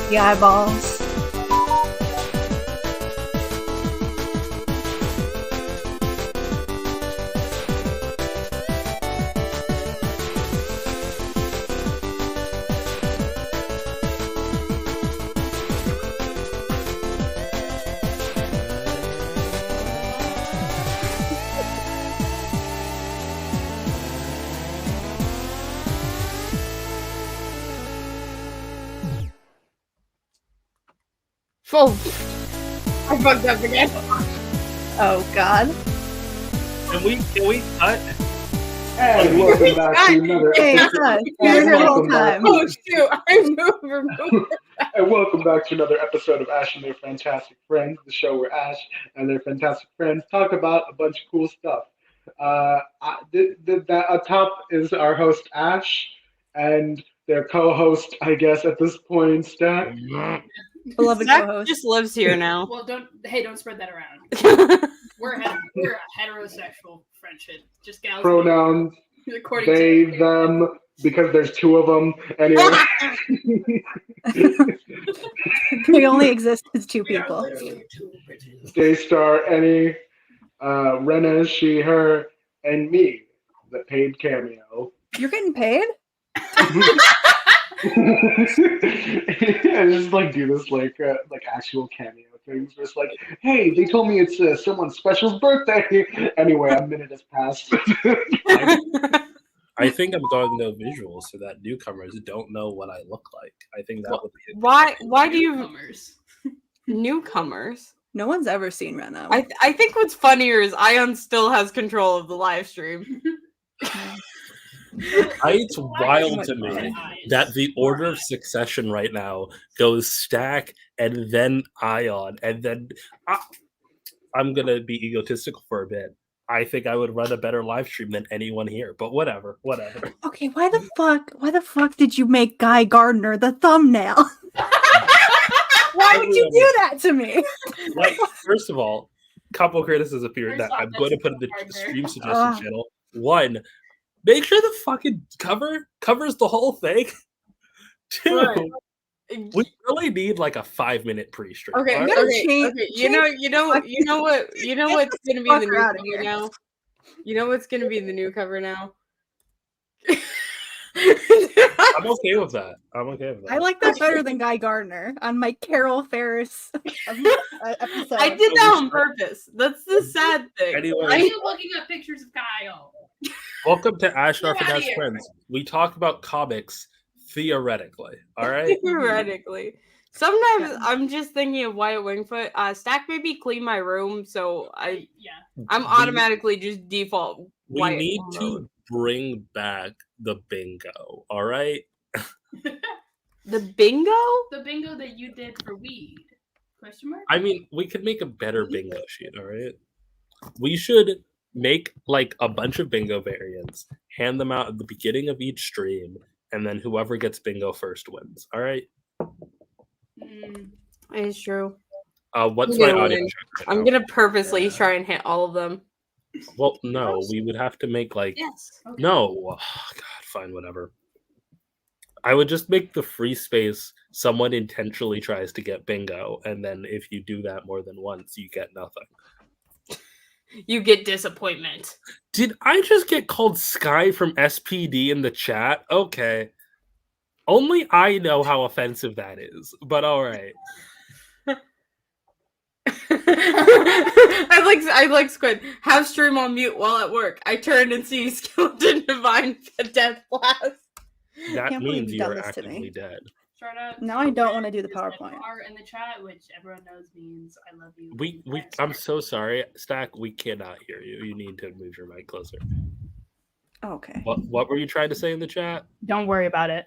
The eyeballs. Oh, I fucked up again. Oh God. Can we cut? And welcome back to another episode. Oh shoot! And welcome back to another episode of Ash and Their Fantastic Friends, the show where Ash and their fantastic friends talk about a bunch of cool stuff. Top is our host Ash, and their co-host, I guess, at this point, Stack. Beloved Zach co-host. just lives here now. Well, don't spread that around. We're a heterosexual friendship. Just gals. Pronouns, According they, to them, because there's two of them. Anyway. They only exist as two we are people. literally two bitches. Daystar, any, Rena, she, her, and me, the paid cameo. You're getting paid? I just like do this like actual cameo things. Just like, hey, they told me it's someone special's birthday. Anyway, a minute has passed. I think I'm going no visuals so that newcomers don't know what I look like. I think that would be Why do you Newcomers. newcomers? No one's ever seen Rena. I think what's funnier is Ayaan still has control of the live stream. It's wild to me that the order of succession right now goes Stack and then Ayaan, and then I'm gonna be egotistical for a bit. I think I would run a better live stream than anyone here, but whatever. Okay, why the fuck did you make Guy Gardner the thumbnail? Why would you do that to me? Like, first of all, couple criticisms here First that off, I'm going to that's put in the partner. stream suggestion channel. One, make sure the fucking cover covers the whole thing. Two, Right. we really need like a 5-minute pre-stream. Okay, all I'm right? gonna okay, change- okay. You know what's gonna be Fuck the new her outta cover here. now? You know what's gonna be the new cover now? I'm okay with that. I like that better than Guy Gardner on my Carol Ferris episode. I did that on purpose. That's the sad thing. Why are Anyway, you looking at pictures of Kyle? welcome to Ash and Our Get outta Fantastic here. Friends. We talk about comics theoretically. All right. Theoretically. Sometimes I'm just thinking of Wyatt Wingfoot. Stack made me clean my room, so I'm automatically just default. We Wyatt need mode. to bring back the bingo. All right. The bingo? The bingo that you did for weed? Question mark? I mean, we could make a better bingo sheet. All right. We should make like a bunch of bingo variants, hand them out at the beginning of each stream, and then whoever gets bingo first wins. All right. It's true. What's You're my gonna audio win. check? I'm gonna purposely try and hit all of them. Well, no, we would have to make like Yes. Okay. no. Oh, God, fine, whatever. I would just make the free space. Someone intentionally tries to get bingo, and then if you do that more than once, you get nothing. You get disappointment. Did I just get called Sky from SPD in the chat? Okay. Only I know how offensive that is, but all right. I like Squid. Have stream on mute while at work. I turned and see Skeleton Divine Death Blast. That Can't believe means you've done you're this to me. actively dead. Shout out Now I don't wanna do the There's PowerPoint. FR in the chat, which everyone knows means I love you. We I'm so sorry, Stack. We cannot hear you. You need to move your mic closer. Okay. What were you trying to say in the chat? Don't worry about it.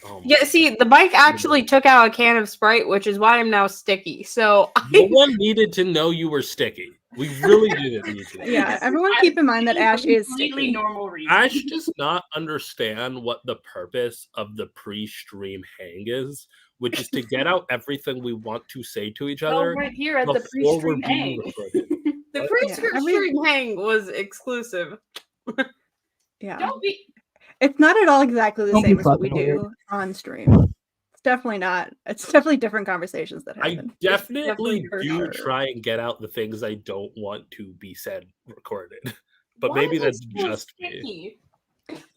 Oh my Yeah, see, the bike actually took out a can of Sprite, which is why I'm now sticky. So No one needed to know you were sticky. We really didn't need to. Yeah, everyone keep in mind that Ash is completely sticky. normal reason. Ash does not understand what the purpose of the pre-stream hang is, which is to get out everything we want to say to each other right here at the before we're pre-stream being hang. recorded. the What? pre-stream hang was exclusive. Yeah. Don't be. It's not at all exactly the Don't be same as what we fucking do on stream. definitely not. It's definitely different conversations that I happen. definitely for do sure. try and get out the things I don't want to be said recorded. But Why maybe is it that's so just me. sticky?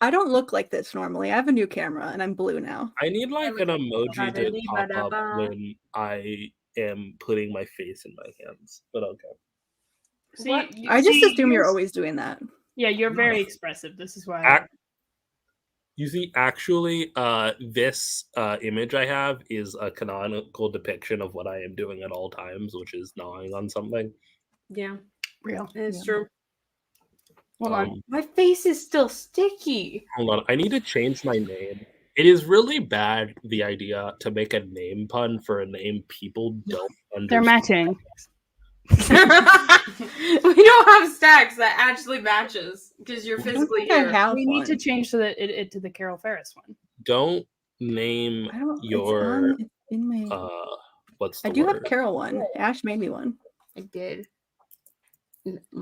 I don't look like this normally. I have a new camera and I'm blue now. I need like an emoji to pop up Ba-da-dee-ba-da-ba. when I am putting my face in my hands. But okay. See, What? I just assume you're yours- always doing that. Yeah, you're very expressive. This is why. You see, actually, this image I have is a canonical depiction of what I am doing at all times, which is gnawing on something. Yeah, Real. it's Yeah. true. Hold on. My face is still sticky. Hold on, I need to change my name. It is really bad, the idea to make a name pun for a name people don't They're understand. matching. We don't have stacks that actually matches because you're I don't physically think I here. have We need to one. change to it to the Carol Ferris one. Don't name I don't. your It's in my. what's the I do word? have Carol one. Ash made me one. I did.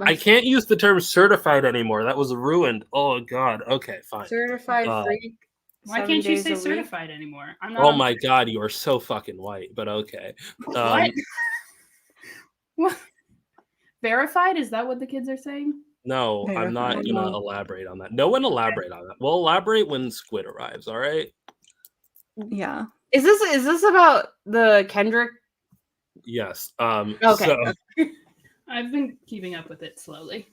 I can't use the term certified anymore. That was ruined. Oh god. Okay, fine. Certified freak. Why 7 can't you days say a week. certified anymore? I'm not. Oh on- my god, you are so fucking white, but okay. What? What? Verified? Is that what the kids are saying? No, I'm not Verified. gonna elaborate on that. No one elaborate on that. We'll elaborate when Squid arrives, all right? Yeah. Is this about the Kendrick? Yes. Okay. So I've been keeping up with it slowly.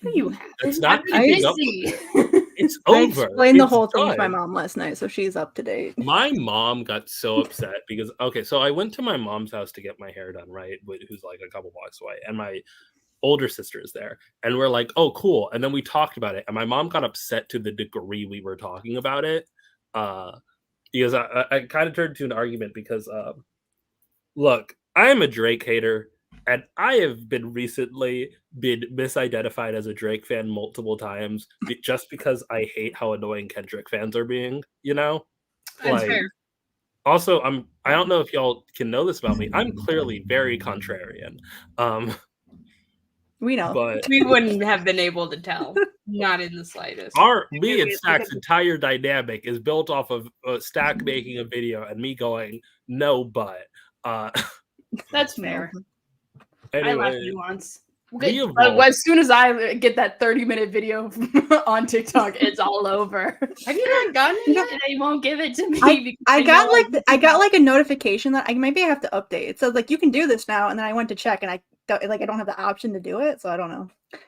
You have. it's not I keeping up busy. with it. It's I over. explained the It's whole thing to my done. mom last night, so she's up to date. My mom got so upset because so I went to my mom's house to get my hair done, right? Who's like a couple blocks away, and my older sister is there, and we're like, "Oh, cool!" And then we talked about it, and my mom got upset to the degree we were talking about it, because I kind of turned to an argument because, look, I am a Drake hater, and I have been recently misidentified as a Drake fan multiple times just because I hate how annoying Kendrick fans are being, you know? That's fair. Also, I don't know if y'all can know this about me. I'm clearly very contrarian. We know. But We wouldn't have been able to tell. Not in the slightest. me and Stack's entire dynamic is built off of Stack making a video and me going, no, but That's fair. I laughed anyway, at you once. we But evolved. as soon as I get that 30-minute video on TikTok, it's all over. Have you not gotten it yet? And they won't give it to me. because I they got know like I got like a notification that maybe I have to update. It says like you can do this now, and then I went to check and I don't have the option to do it, so I don't know. I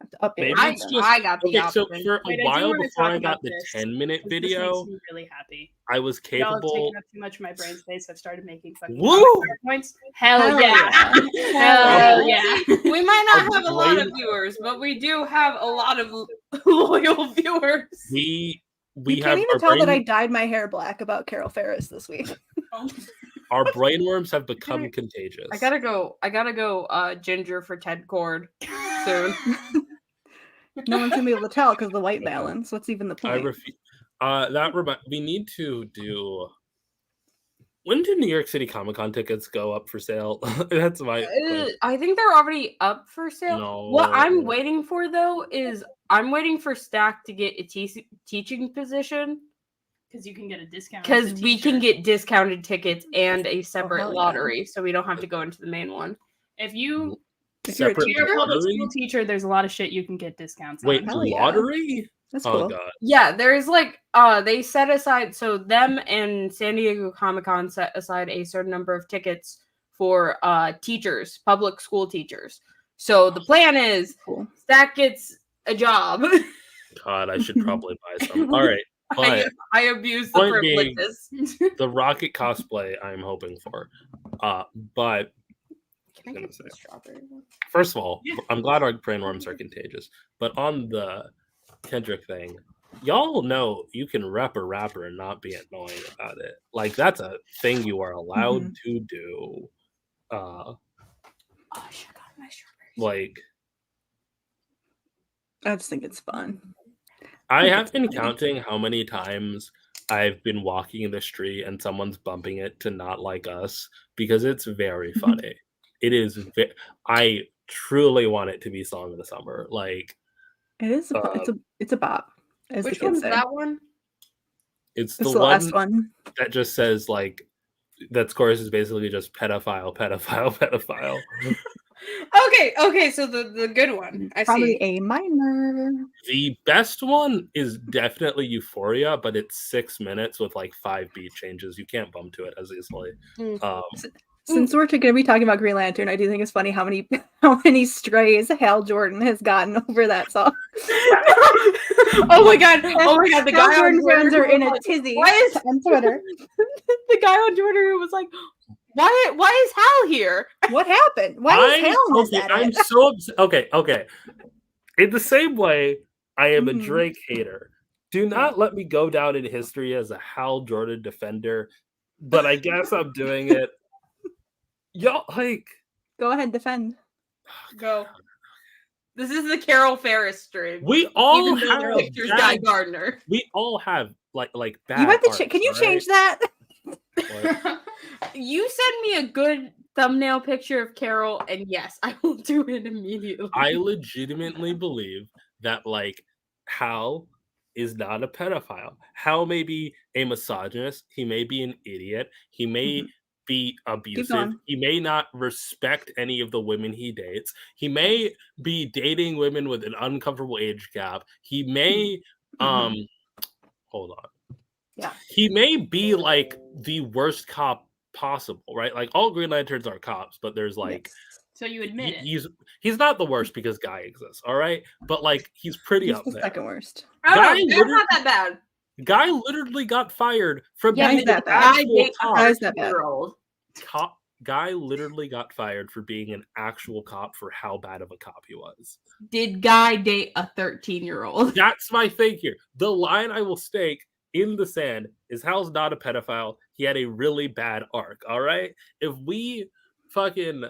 have to update. Maybe I, it's just I got the okay. So option. for a Wait, I do while wanna before talk I got about the this, 10-minute This video, makes me really happy. I was Y'all have capable. taken up too much of my brain space. I've started making fucking Woo! points. Hell Hell yeah! yeah. Hell yeah! We might not have a lot of brain- viewers, but we do have a lot of loyal viewers. We You have can't even our tell that I brain, dyed my hair black about Carol Ferris this week. our brainworms have become contagious. I gotta go ginger for Ted Cord soon. No one's gonna be able to tell because the white balance. What's even the I point? refuse. We need to do. When do New York City Comic Con tickets go up for sale? That's my question. I think they're already up for sale. No. What I'm waiting for though is I'm waiting for Stack to get a teaching position Because you can get a discount. as because a we can teacher. get discounted tickets and a separate hell yeah. lottery, so we don't have to go into the main one. If you If you're a Separate if you're a public lottery? school teacher, there's a lot of shit you can get discounts Wait, on. Hell yeah. lottery? That's Oh cool. god. Yeah, there's like they set aside, so them and San Diego Comic-Con set aside a certain number of tickets for teachers, public school teachers. So the plan is Cool. Stack gets a job. God, I should probably buy some. All right, but I abuse the Point being- privileges. the Rocket cosplay I'm hoping for. But Can I gonna get say. the strawberry one? first of all, I'm glad our brainworms are contagious. But on the Kendrick thing, y'all know you can rep a rapper and not be annoying about it. Like that's a thing you are allowed to do. Oh, I should have gotten my strawberries. Like I just think it's fun. I think have it's been funny. counting how many times I've been walking in the street and someone's bumping it to Not Like Us because it's very funny. It is. I truly want it to be Song of the Summer. Like It is. It's a bop, as Which the kids one's say. that one? It's It's the the last one one. that just says like that chorus is basically just pedophile, pedophile, pedophile. Okay, so the good one. I Probably see. A minor. The best one is definitely Euphoria, but it's 6 minutes with like 5 beat changes. You can't bump to it as easily. Mm. Since we're going to be talking about Green Lantern, I do think it's funny how many strays Hal Jordan has gotten over that song. Oh my god! The Hal guy on Jordan Twitter fans are who in a was like, tizzy why is on Twitter. the guy on Twitter who was like, why is Hal here? What happened? Why is Hal in that? I'm so upset. Okay. In the same way, I am a Mhm. Drake hater. Do not let me go down in history as a Hal Jordan defender, but I guess I'm doing it. Y'all, like, Go ahead, defend. Go. This is the Carol Ferris stream. we all Even though the have picture's Guy bad, Gardner. we all have like bad. You have to. art, Can you right? change that? Like, You send me a good thumbnail picture of Carol, and yes, I will do it immediately. I legitimately believe that like Hal is not a pedophile. Hal may be a misogynist. He may be an idiot. He may be abusive. going. He may not respect any of the women he dates. He may be dating women with an uncomfortable age gap. He may hold on. Yeah. He may be like the worst cop possible, right? Like all Green Lanterns are cops, but there's like Yes. So you admit it. he's not the worst because Guy exists, all right? But like he's pretty He's up the there. second worst. Oh no, Guy that's literally- not that bad. Guy literally got fired from Yeah, being but an that bad. actual cop. Guy is that bad. Guy literally got fired for being an actual cop for how bad of a cop he was. Did Guy date a 13-year-old? That's my thing here. The line I will stake in the sand is Hal's not a pedophile. He had a really bad arc, all right? If we fucking...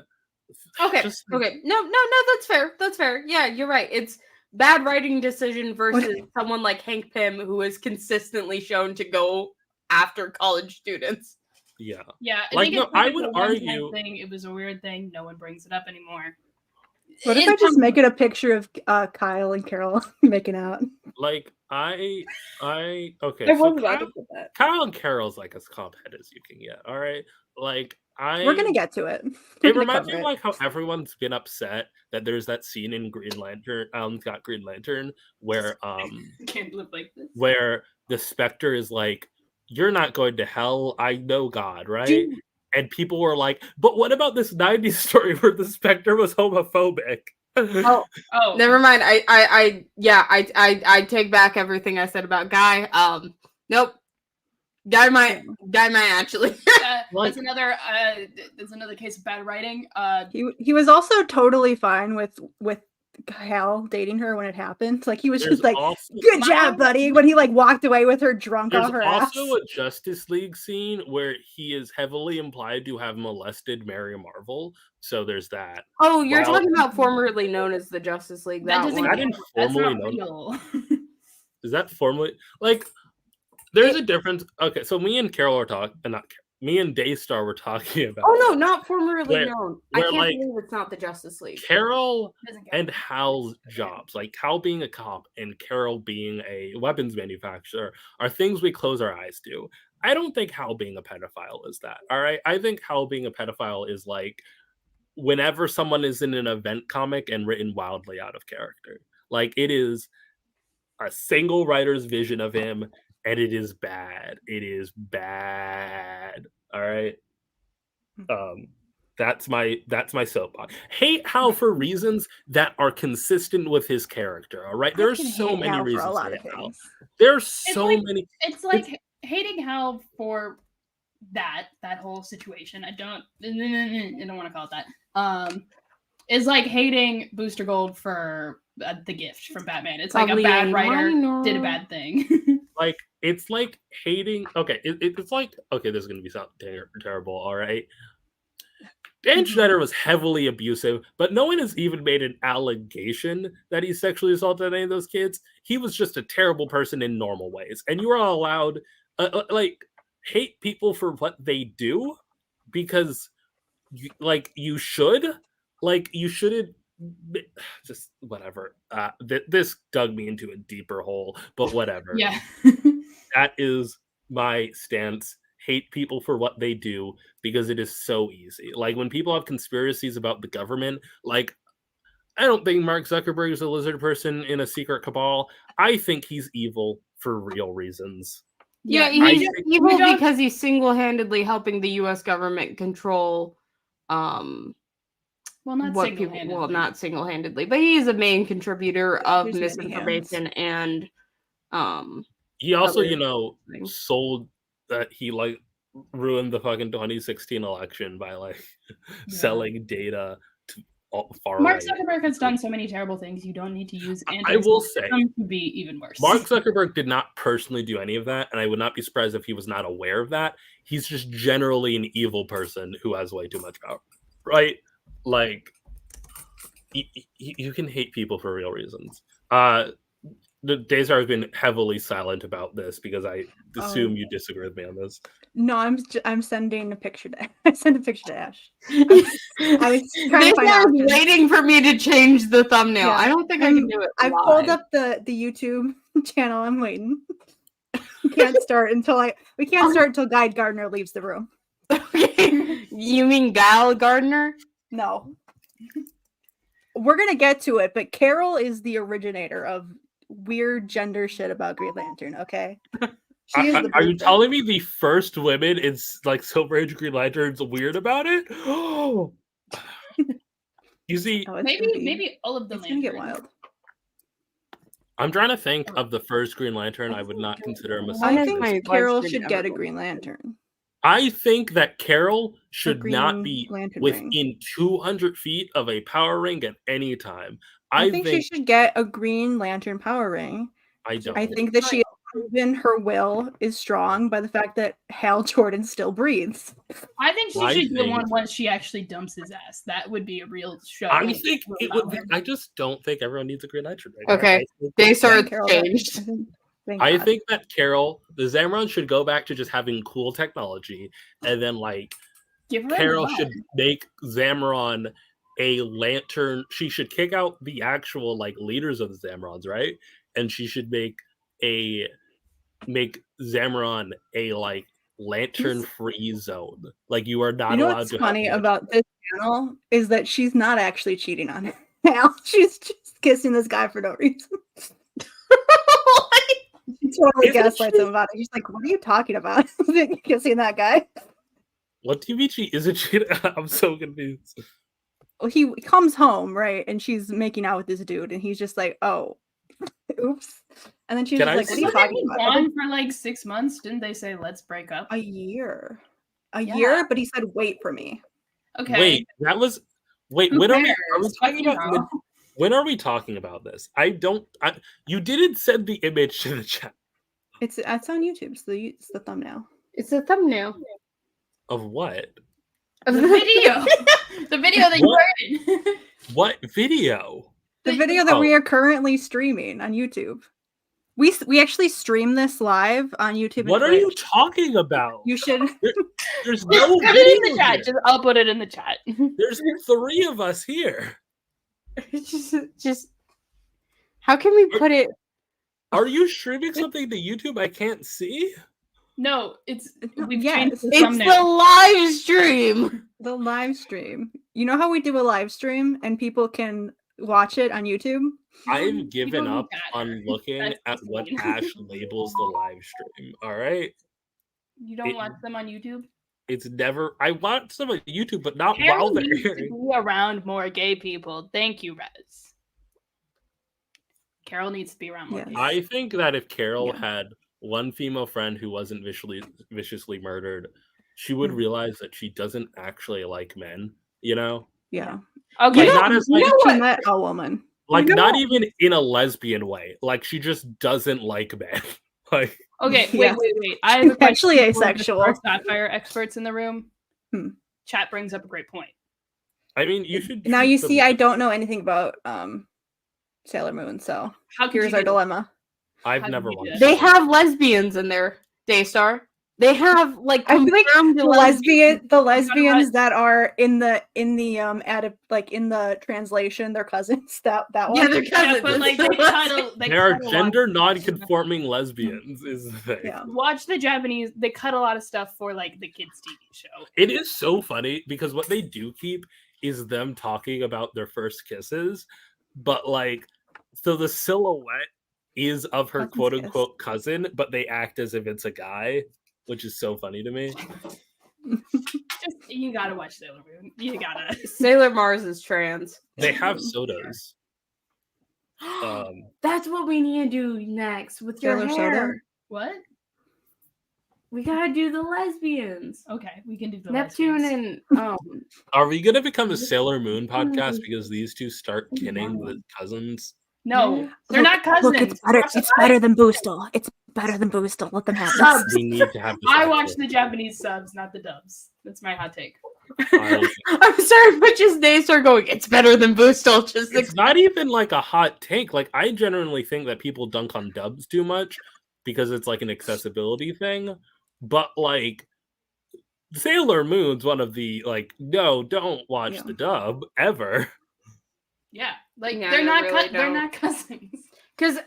Okay, just- okay. No, that's fair. Yeah, you're right. It's bad writing decision versus someone like Hank Pym who is consistently shown to go after college students. Yeah. Yeah, I Like, think no, it's I like would a one-time argue- thing. It was a weird thing. No one brings it up anymore. What if I just make it a picture of Kyle and Carol making out? Like, okay. I So was about to put that. Kyle and Carol's like as comp head as you can get, all right? Like, We're gonna get to it. It reminds me of like how everyone's been upset that there's that scene in Green Lantern, got Green Lantern, where Can't live like this. where the Spectre is like, "You're not going to hell. I know God," right? Dude. And people were like, "But what about this '90s story where the Spectre was homophobic?" Oh, Oh, never mind. I take back everything I said about Guy. Nope. Guy might actually. Like- that's another case of bad writing. He was also totally fine with Hal dating her when it happened. Like he was There's just like, also- "Good job, buddy," when he like walked away with her drunk There's off her ass. also a Justice League scene where he is heavily implied to have molested Mary Marvel. So there's that. Oh, you're Well- talking about formerly known as the Justice League. That That doesn't one. That count. That's informally not known. real. Is that formally like? There's a difference. Okay, so me and Carol are talking, me and Daystar were talking about. Oh no, not formerly Where- known. I where, can't like, believe it's not the Justice League. Carol Doesn't count. and Hal's jobs, like Hal being a cop and Carol being a weapons manufacturer, are things we close our eyes to. I don't think Hal being a pedophile is that. All right, I think Hal being a pedophile is like whenever someone is in an event comic and written wildly out of character. Like it is a single writer's vision of him, and it is bad. It is bad. All right. That's my soapbox. Hate Hal for reasons that are consistent with his character. All right. I There's can so hate many Hal for reasons a lot to of hate Hal. things. There's so like- many. It's like hating Hal for that whole situation. I don't want to call it that. Is like hating Booster Gold for the gift from Batman. It's like Probably a bad a writer minor. did a bad thing. Like it's like hating. Okay, it's like okay. This is gonna be something terrible. All right. Dan Schneider was heavily abusive, but no one has even made an allegation that he sexually assaulted any of those kids. He was just a terrible person in normal ways, and you are allowed, like, hate people for what they do because, you should, you shouldn't. Just whatever. This dug me into a deeper hole, but whatever. Yeah. That is my stance. Hate people for what they do because it is so easy. Like when people have conspiracies about the government, like I don't think Mark Zuckerberg is a lizard person in a secret cabal. I think he's evil for real reasons. Yeah, I he's think- evil don't- because he's single-handedly helping the U.S. government control well, not what people. single-handedly. Well, not single-handedly, but he's a main contributor of There's many misinformation and He also, other things. sold that he like ruined the fucking 2016 election by like selling data to far Mark right. Zuckerberg has done so many terrible things. You don't need to use I will say, to be even worse. Mark Zuckerberg did not personally do any of that, and I would not be surprised if he was not aware of that. He's just generally an evil person who has way too much power, right? Like, you can hate people for real reasons. The Daystar has been heavily silent about this because I assume you disagree with me on this. No, I'm sending a picture to. I sent a picture to Ash. I was trying to find Daystar options. is waiting for me to change the thumbnail. Yeah. I don't think I I'm- can do it. I pulled up the YouTube channel. I'm waiting. We can't start until we can't start until Guide Gardner leaves the room. Okay. You mean Gal Gardner? No. We're gonna get to it, but Carol is the originator of weird gender shit about Green Lantern, okay? She is the Are you blueprint. telling me the first women in like Silver Age Green Lantern's weird about it? Oh, you see, Oh, it's gonna be- maybe all of the it's gonna get lanterns. wild. I'm trying to think of the first Green Lantern I would not consider a One I is misogynist. my think Carol lesbian should get a ever. Green Lantern. I think that Carol should not Green be Lantern within ring. 200 feet of a power ring at any time. I think she should get a Green Lantern power ring. I don't. I think that she has proven her will is strong by the fact that Hal Jordan still breathes. I think she I should do one think- once she actually dumps his ass. That would be a real show. I think it would be. about her. I just don't think everyone needs a Green Lantern right now. Okay. I think- Daystar Carol, changed. Thank I God. think that Carol, the Zamron should go back to just having cool technology, and then like Give her a Carol design. should make Zamron a lantern. She should kick out the actual like leaders of the Zamrons, right? And she should make Zamron a like lantern-free zone. Like you are not You know allowed what's to. funny have about this channel is that she's not actually cheating on Hal. She's just kissing this guy for no reason. She totally Isn't gaslights she- him about it. She's like, "What are you talking about? Kissing that guy?" What do you mean she isn't cheating? I'm so confused. Well, he comes home, right, and she's making out with this dude, and he's just like, "Oh, oops." And then she's Can just I like, "What are you Wasn't he talking about?" gone for like 6 months? Didn't they say let's break up? A year, a Yeah. year, but he said, "Wait for me." Okay. Wait, that was. Wait, Who when are we cares? talking You about? know. When are we talking about this? You didn't send the image to the chat It's on YouTube. So it's the thumbnail. It's a thumbnail. of what? The video. The video that you What? heard in. What video? The video that we Oh. are currently streaming on YouTube. We actually stream this live on YouTube. and What are you Twitch. talking about? You should. There's no Put it in video the chat. here. Just, I'll put it in the chat. There's 3 of us here. just how can we put it? Are you streaming something to YouTube I can't see? No, we've Yes. changed the It's thumbnail. the live stream. The live stream. You know how we do a live stream and people can watch it on YouTube? I've given don't up need that. on looking That's at what insane. Ash labels the live stream. All right. You don't It- watch them on YouTube? It's never. I watch them on YouTube, but not Carol while they're needs to airing. be around more gay people. Thank you, Rez. Carol needs to be around more Yes. gay I think that if Carol Yeah. had one female friend who wasn't viciously murdered, she would Mhm. realize that she doesn't actually like men. You know, Yeah. Okay. like not as you like, know She what? met a woman. like know not what? even in a lesbian way. Like she just doesn't like men. Like Okay, Yeah. wait. I have a question Actually for the asexual. Star Sapphire experts in the room. Hmm. Chat brings up a great point. I mean, you should. Now treat you them see, I like- don't know anything about Sailor Moon, so How could here's you our do that? dilemma. I've how never did you do watched. that? They it. have lesbians in there. Daystar. They have like I feel like confirmed the lesbians that are in the translation, they're cousins. That Yeah, one. they're Yeah, cousins. but like they cuddle. They There are cut a lot. gender non-conforming lesbians is the thing. Yeah. Watch the Japanese. They cut a lot of stuff for like the kids' TV show. It is so funny because what they do keep is them talking about their first kisses, but like, so the silhouette is of her Cousin's quote unquote cousin, but they act as if it's a guy, which is so funny to me. Just you gotta watch Sailor Moon. You gotta. Sailor Mars is trans. They have sodas. That's what we need to do next with your Sailor hair. soda? What? We gotta do the lesbians. Okay, we can do the Neptune lesbians. and Are we gonna become a Sailor Moon podcast because these two start kinning the cousins? No, they're not cousins. Look, it's better. It's better than Boostle. It's better than Boostle. Let them have this. Subs. We need to have. This I episode. watch the Japanese subs, not the dubs. That's my hot take. I'm sorry, but just they start going, it's better than Boostle. Just It's not even like a hot take. Like, I generally think that people dunk on dubs too much because it's like an accessibility thing. But like, Sailor Moon's one of the like, no, don't watch the dub ever. Yeah, like Yeah, they're I not really they're don't. not cousins. because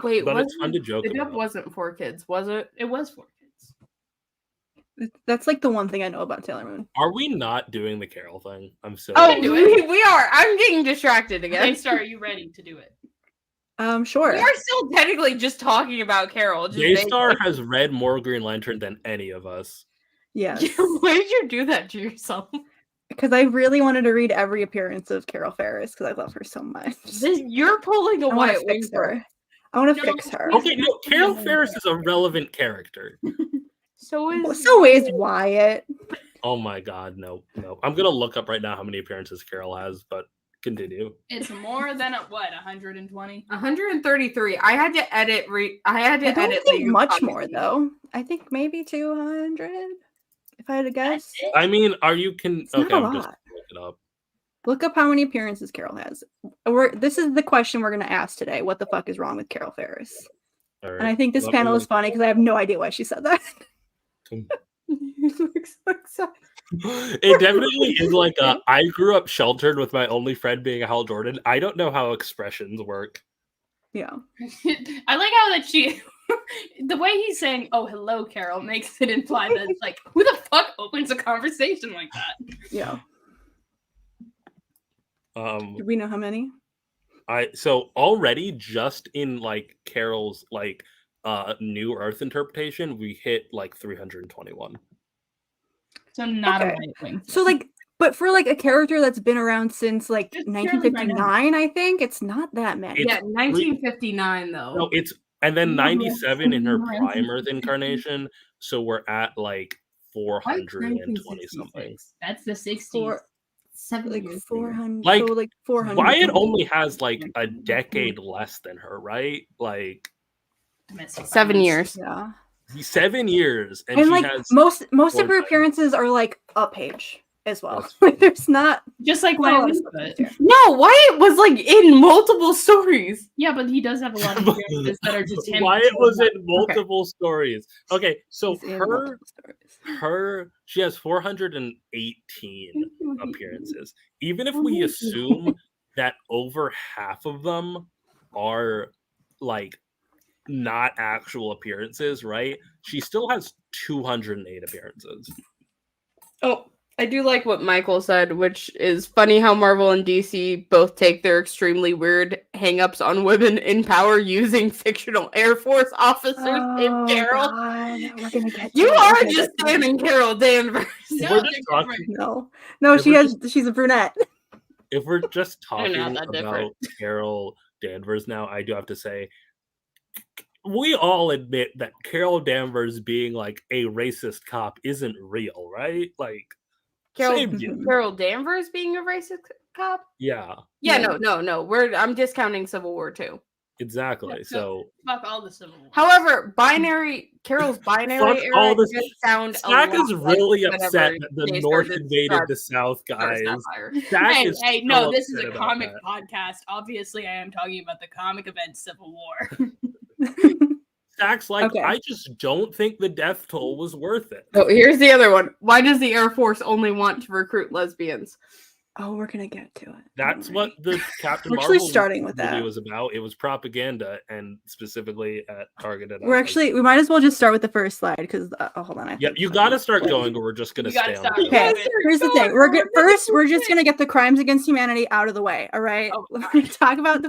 wait, But was it's fun to joke the dub about. wasn't for kids, was it? It was for kids. That's like the one thing I know about Sailor Moon. Are we not doing the Carol thing? I'm so. Oh, do it. we are. I'm getting distracted again. Daystar, are you ready to do it? Sure. We are still technically just talking about Carol. Just Daystar has read more Green Lantern than any of us. Yes. Why did you do that to yourself? Because I really wanted to read every appearance of Carol Ferris because I love her so much. You're pulling a I want Wyatt to fix Wing for it. her. I want to No. fix her. Okay, no, Carol Ferris is a relevant character. So is So is Wyatt. Oh my god, no. I'm gonna look up right now how many appearances Carol has, but continue. It's more than 120. 133. I had to edit. I had to I don't edit. think later much copies. more though. I think maybe 200. If I had to guess, I mean, are you it's not a I'm just lot. look it up. Look up how many appearances Carol has. This is the question we're gonna ask today. What the fuck is wrong with Carol Ferris? All right. And I think this Let panel me is funny because I have no idea why she said that. You look so excited. It definitely is like I grew up sheltered with my only friend being Hal Jordan. I don't know how expressions work. Yeah. I like how that she, the way he's saying, "Oh, hello, Carol," makes it imply that it's like, who the fuck opens a conversation like that? Yeah. Do we know how many? So already just in like Carol's like New Earth interpretation, we hit like 321. So not Okay. a right wing. So like, but for like a character that's been around since like It's fairly 1959, I think it's not that many. It's Yeah, 1959 though. No, it's and then No, 97 in her no, prime Earth incarnation. So we're at like Why 420 1966? something. That's the 60s. For 7 like years 400. Like, so like 400. Wyatt something. only has like a decade less than her, right? Like Domestic 7 violence. years. Yeah. 7 years, and, And she like has most of four her times. appearances are like a page as well. That's- Like there's not Just like a lot Wyatt of Wingfoot. stuff here. No, Wyatt was like in multiple stories. Yeah, but he does have a lot of appearances that are just him. Wyatt was in multiple stories. Okay, so He's in her multiple stories. she has 418 appearances. Even if we assume that over half of them are like not actual appearances, right? She still has 208 appearances. Oh, I do like what Michael said, which is funny how Marvel and DC both take their extremely weird hangups on women in power using fictional Air Force officers named Carol. God, we're gonna get You to it. are We're gonna just get to it. standing Carol Danvers. If No, we're they're just talking, different. No, If we're she's a brunette. if we're just They're talking not that about different. Carol Danvers now, I do have to say we all admit that Carol Danvers being like a racist cop isn't real, right? Like same deal. Carol Danvers being a racist cop? Yeah, Yeah, Yeah. no. I'm discounting Civil War too. exactly. Yeah, So Fuck all the Civil War. However, Carol's binary Fuck era all this- just sound a Zach lot is really like upset whenever that the they North started invaded Star- the South, Star guys. Sapphire. Zach Hey, is hey, so no, this is upset a about comic that. podcast. Obviously, I am talking about the comic event Civil War. Stack's like, Okay. I just don't think the death toll was worth it. Oh, here's the other one. Why does the Air Force only want to recruit lesbians? Oh, we're gonna get to it. That's what the Captain We're actually Marvel starting with movie that. was about. It was propaganda and specifically targeted. We might as well just start with the first slide because hold on. Yeah, you got to start going, or we're just gonna You gotta stay on. start. The Okay, Yeah, here's the thing. We're just gonna get the crimes against humanity out of the way. All right. Oh, We're gonna talk about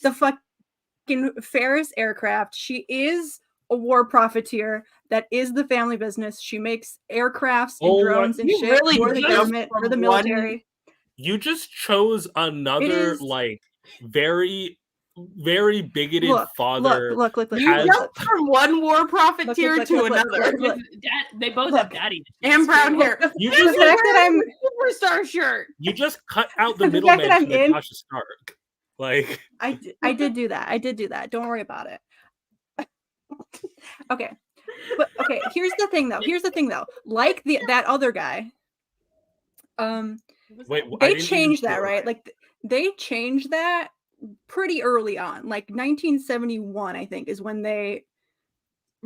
the fucking Ferris aircraft. She is a war profiteer. That is the family business. She makes aircrafts and drones and you shit really for the jumped government, for from the military. You just chose another is- like very, very bigoted Look, father. look. You has- jumped from one war profiteer to another. look. They both Look. have daddy issues. And brown hair. You The just fact that I'm Superstar shirt. you just cut out the The fact middleman that to I'm in- Natasha Stark. Like I did do that. I did do that. Don't worry about it. Okay. But okay, here's the thing though. Like that other guy, wait, I they didn't changed even that, feel right? Like they changed that pretty early on. Like 1971, I think, is when they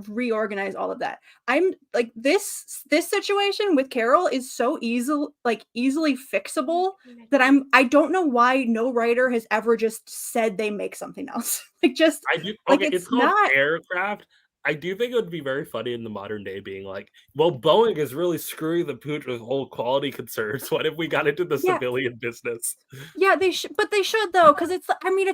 reorganized all of that. I'm like this situation with Carol is so easily fixable that I don't know why no writer has ever just said they make something else. Like just I do. like, Okay, it's it's called not- aircraft. I do think it would be very funny in the modern day being like, well, Boeing is really screwing the pooch with whole quality concerns. What if we got into the Yeah. civilian business? Yeah, they should, but they should though, because it's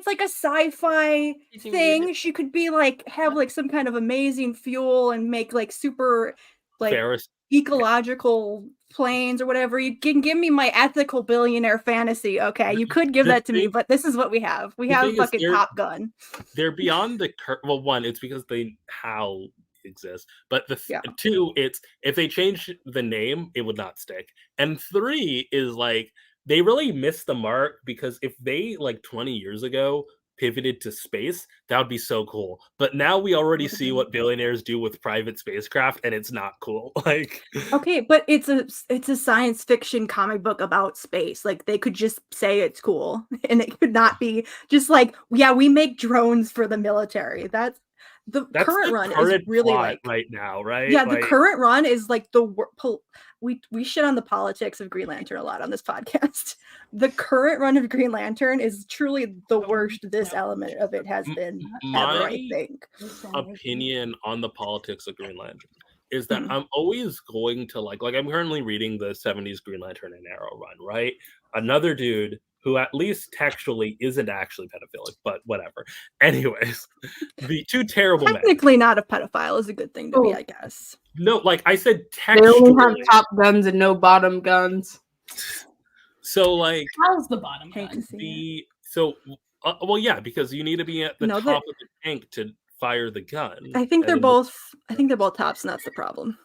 like a sci-fi thing. She could be like have like some kind of amazing fuel and make like super like Ferris. ecological planes or whatever. You can give me my ethical billionaire fantasy. Okay, you could give The that to me, thing- but this is what we have. We the have thing is, fucking they're- Top Gun. They're beyond the well, one, it's because HAL exists, but Yeah. two, it's if they change the name, it would not stick. And three is like they really missed the mark because if they like 20 years ago pivoted to space, that would be so cool. But now we already see what billionaires do with private spacecraft, and it's not cool. Like Okay, but it's a science fiction comic book about space. Like they could just say it's cool, and it could not be just like, yeah, we make drones for the military. That's current the run current is really plot like right now, right? yeah, Like, the current run is like we shit on the politics of Green Lantern a lot on this podcast. The current run of Green Lantern is truly the worst this element of it has been ever, I think. opinion on the politics of Green Lantern is that Mhm. I'm always going to like I'm currently reading the 70s Green Lantern and Arrow run, right? Another dude who at least textually isn't actually pedophilic, but whatever. Anyways, the two terrible men. Technically not a pedophile is a good thing to be, Oh. I guess. No, like I said, They only have textually. top guns and no bottom guns. So like How's the bottom Hate to gun? see it. well, yeah, because you need to be at the No, top of the tank to fire the gun. I think And they're then both tops, and that's the problem.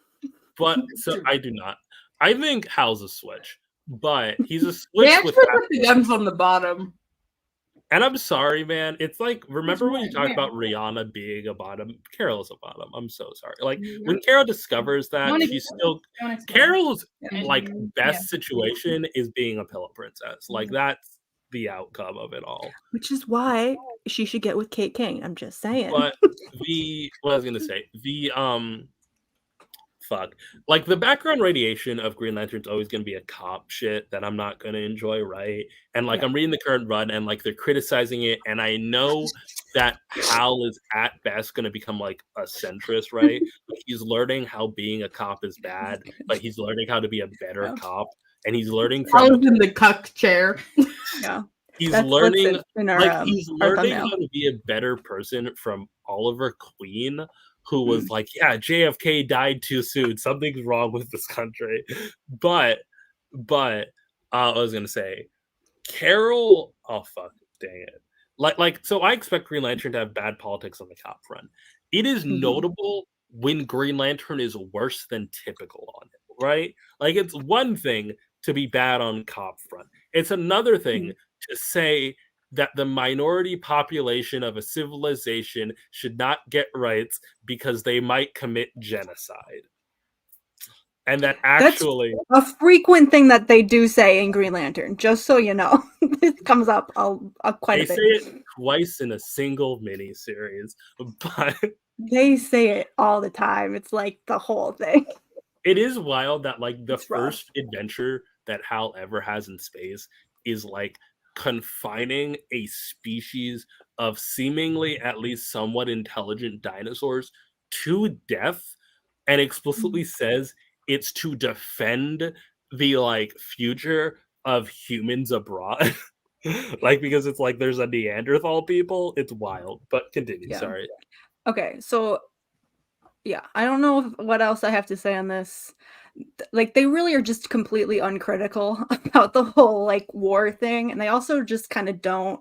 But so I do not. I think Hal's a switch, but he's a They switch actually with put the guns on the bottom. And I'm sorry, man. It's like remember when you weird, talked yeah. about Rihanna being a bottom? Carol's a bottom. I'm so sorry. Like Mm-hmm. when Carol discovers that, Don't she's still Don't explain. Carol's Yeah. like best Yeah. situation is being a pillow princess. Like Mm-hmm. that's the outcome of it all. Which is why she should get with Kate King. I'm just saying. But what I was gonna say, like the background radiation of Green Lantern's always gonna be a cop shit that I'm not gonna enjoy, right? And like Yeah. I'm reading the current run and like they're criticizing it, and I know that Hal is at best gonna become like a centrist, right? Like, he's learning how being a cop is bad, but he's learning how to be a better Yeah. cop, and he's learning I from was in the cuck chair. yeah. he's That's learning it in our, like he's our learning thumbnail. how to be a better person from Oliver Queen, who was like, yeah, JFK died too soon, something's wrong with this country. But I was gonna say Carol, oh fuck, dang it. Like so I expect Green Lantern to have bad politics on the cop front. It is Mhm. notable when Green Lantern is worse than typical on it, right? Like it's one thing to be bad on cop front. It's another thing to say that the minority population of a civilization should not get rights because they might commit genocide. And that actually A frequent thing that they do say in Green Lantern, just so you know. It comes up quite they a say bit. it twice in a single mini series, but They say it all the time. It's like the whole thing. It is wild that like the It's rough. first adventure that Hal ever has in space is like confining a species of seemingly at least somewhat intelligent dinosaurs to death, and explicitly says it's to defend the like future of humans abroad. Like, because it's like there's a Neanderthal people. It's wild. But continue. Yeah. Sorry. Okay, so yeah, I don't know what else I have to say on this. Like, they really are just completely uncritical about the whole like war thing, and they also just kind of don't.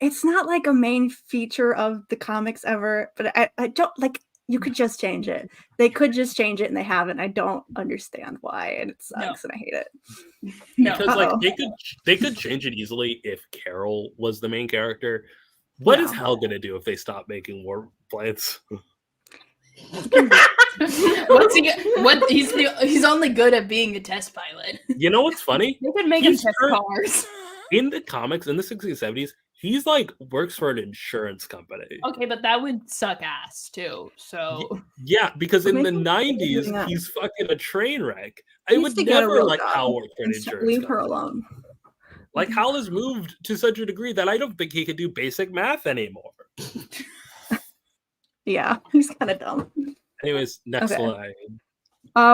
It's not like a main feature of the comics ever, but I don't like. You could just change it. They could just change it, and they haven't. I don't understand why, and it sucks, and I hate it. No. Because like Uh-oh. they could change it easily if Carol was the main character. What is Yeah. Hal gonna do if they stop making war planes? What's he? What he's only good at being a test pilot. You know what's funny? They could make him He's test cur- cars. In the comics, in the 60s and 70s, he's like works for an insurance company. Okay, but that would suck ass too. So Yeah, because in the Maybe 90s, doing that. he's fucking a train wreck. I He needs would to get a never real like job Hal work for an and insurance leave her company. alone. Like Hal has moved to such a degree that I don't think he could do basic math anymore. Yeah, he's kind of dumb. Anyways, next Okay. line.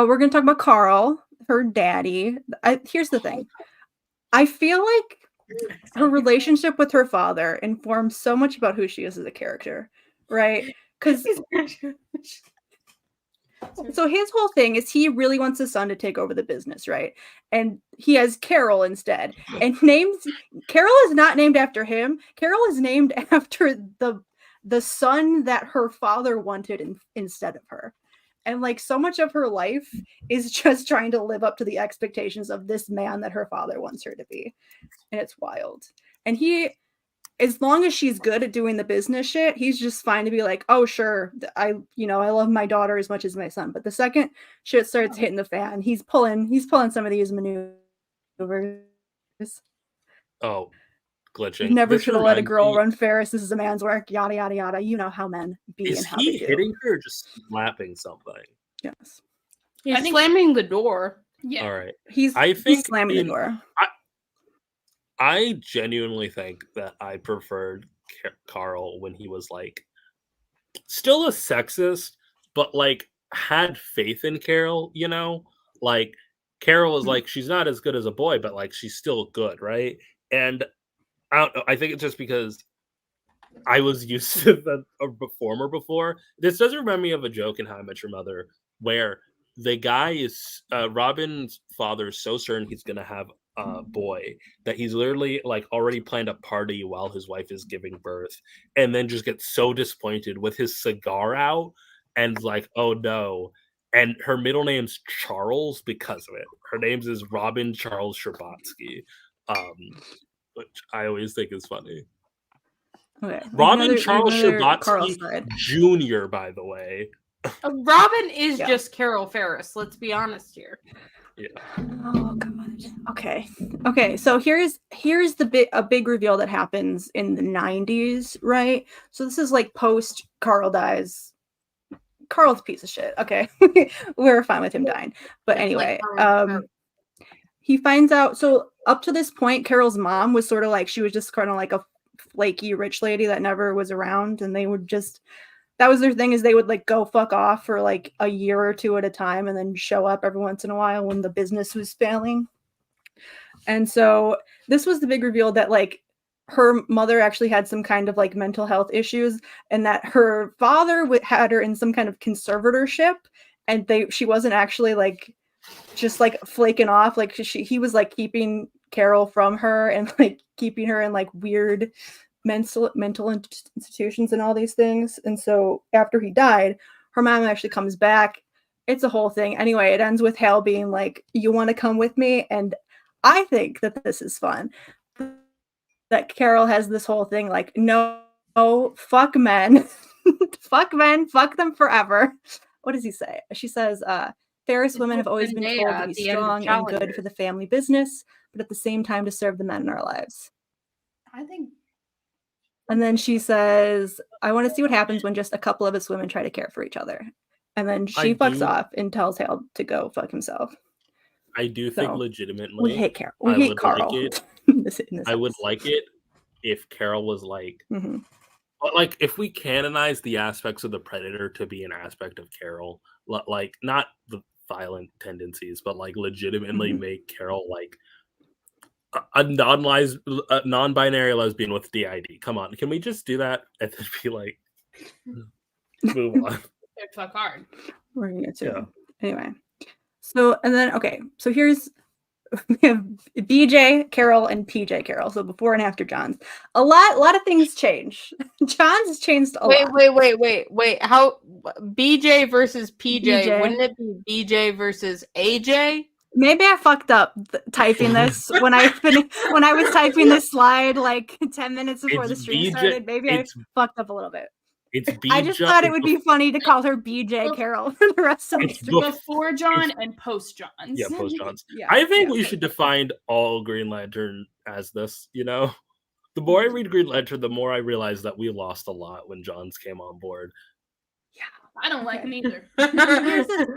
We're gonna talk about Carl, her daddy. Here's the thing. I feel like her relationship with her father informs so much about who she is as a character, right? Because so his whole thing is he really wants his son to take over the business, right? And he has Carol instead. And Carol is not named after him. Carol is named after the son that her father wanted instead of her. And like so much of her life is just trying to live up to the expectations of this man that her father wants her to be. And it's wild. And as long as she's good at doing the business shit, he's just fine to be like, oh sure, I love my daughter as much as my son. But the second shit starts hitting the fan, he's pulling some of these maneuvers. Oh, glitching. You never This should have let a reminds girl me- run Ferris. This is a man's work. Yada yada yada. You know how men be Is and how he they do. hitting her or just slapping something? Yes, He's I think- slamming the door. yeah. All right. he's think slamming the in- door. I genuinely think that I preferred Carl when he was like still a sexist, but like had faith in Carol, you know? Like Carol was like, she's not as good as a boy, but like she's still good, right? And I don't know. I think it's just because I was used to a performer before. This does remind me of a joke in How I Met Your Mother where the guy is Robin's father is so certain he's gonna have a boy that he's literally like already planned a party while his wife is giving birth, and then just gets so disappointed with his cigar out and like, oh no. And her middle name's Charles because of it. Her name's is Robin Charles Scherbatsky, which I always think is funny. Okay, Robin Charles Carl Scherbatsky side. Jr., by the way. Robin is Yeah. just Carol Ferris. Let's be honest here. Oh god. Okay. So here's a big reveal that happens in the 90s, right? So this is like post Carl dies. Carl's a piece of shit. Okay. We're fine with him dying. But It's anyway, like Carl- he finds out. So up to this point, Carol's mom was sort of like, she was just kind of like a flaky rich lady that never was around, and they would just, that was their thing, is they would like go fuck off for like a year or two at a time and then show up every once in a while when the business was failing. And so this was the big reveal that like her mother actually had some kind of like mental health issues, and that her father had her in some kind of conservatorship, and she wasn't actually like just like flaking off, like he was like keeping Carol from her and like keeping her in like weird mental institutions and all these things. And so after he died, her mom actually comes back. It's a whole thing. Anyway, it ends with Hal being like, you want to come with me? And I think that this is fun. That Carol has this whole thing like, no, fuck men. Fuck men, fuck them forever. What does he say? She says, Ferris women have always been told to be strong and good for the family business, but at the same time to serve the men in our lives. I think And then she says, I want to see what happens when just a couple of us women try to care for each other. And then she fucks off and tells Hale to go fuck himself. I do think So, legitimately we hate Carol. We I hate would Carl. like it. in this I would house. like it if Carol was like, Mhm. like if we canonize the aspects of the Predator to be an aspect of Carol, like not the violent tendencies, but like legitimately Mhm. make Carol like a non-binary lesbian with DID. Come on, can we just do that and then be like, move on? It's fuck hard. We're gonna get to Yeah. it. Anyway. So and then okay, so here's we have BJ Carol and PJ Carol. So before and after John's. A lot of things change. John's has changed a lot. Wait. How BJ versus PJ? BJ. Wouldn't it be BJ versus AJ? Maybe I fucked up typing this when I was typing this slide like 10 minutes before the It's stream BJ started. Maybe I fucked up a little bit. It's BJ. I just thought it would be funny to call her BJ Carol for the rest of the It's stream. Before John and post John's. Yeah, post Johns. Yeah, I think yeah. we should define all Green Lantern as this, you know? The more I read Green Lantern, the more I realize that we lost a lot when Johns came on board. Yeah. I don't like him either.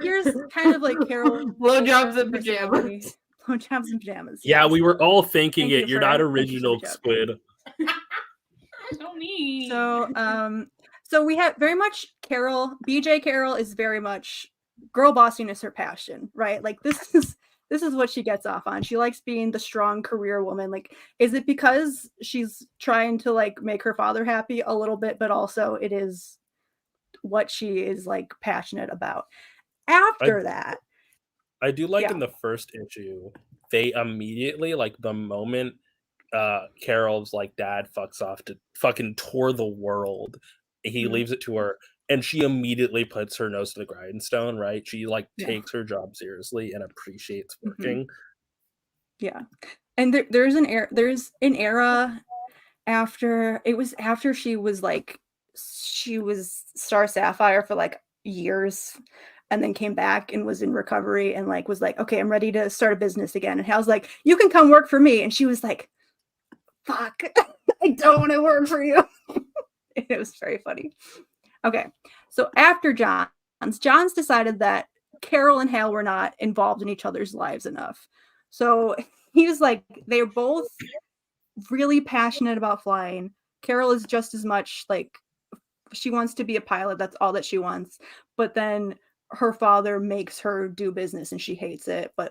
Here's kind of like Carol. Blowjobs and pajamas. Blowjobs and pajamas. Yeah, yes. we were all thinking Thank it. you You're for- not thank you for the original, joke. Squid. So mean. So we have very much Carol. BJ Carol is very much girl bossing is her passion, right? Like this is what she gets off on. She likes being the strong career woman. Like, is it because she's trying to like make her father happy a little bit, but also it is what she is like passionate about. After that, I do like Yeah. in the first issue, they immediately, like the moment Carol's like dad fucks off to fucking tour the world, he Mhm. leaves it to her, and she immediately puts her nose to the grindstone, right? She like Yeah. takes her job seriously and appreciates Mhm. working. Yeah. And there's an era after she was Star Sapphire for like years and then came back and was in recovery and like was like, okay, I'm ready to start a business again. And Hal's like, you can come work for me. And she was like, fuck, I don't want to work for you. It was very funny. Okay. So after John's decided that Carol and Hal were not involved in each other's lives enough. So he was like, they're both really passionate about flying. Carol is just as much like she wants to be a pilot. That's all that she wants. But then her father makes her do business and she hates it. But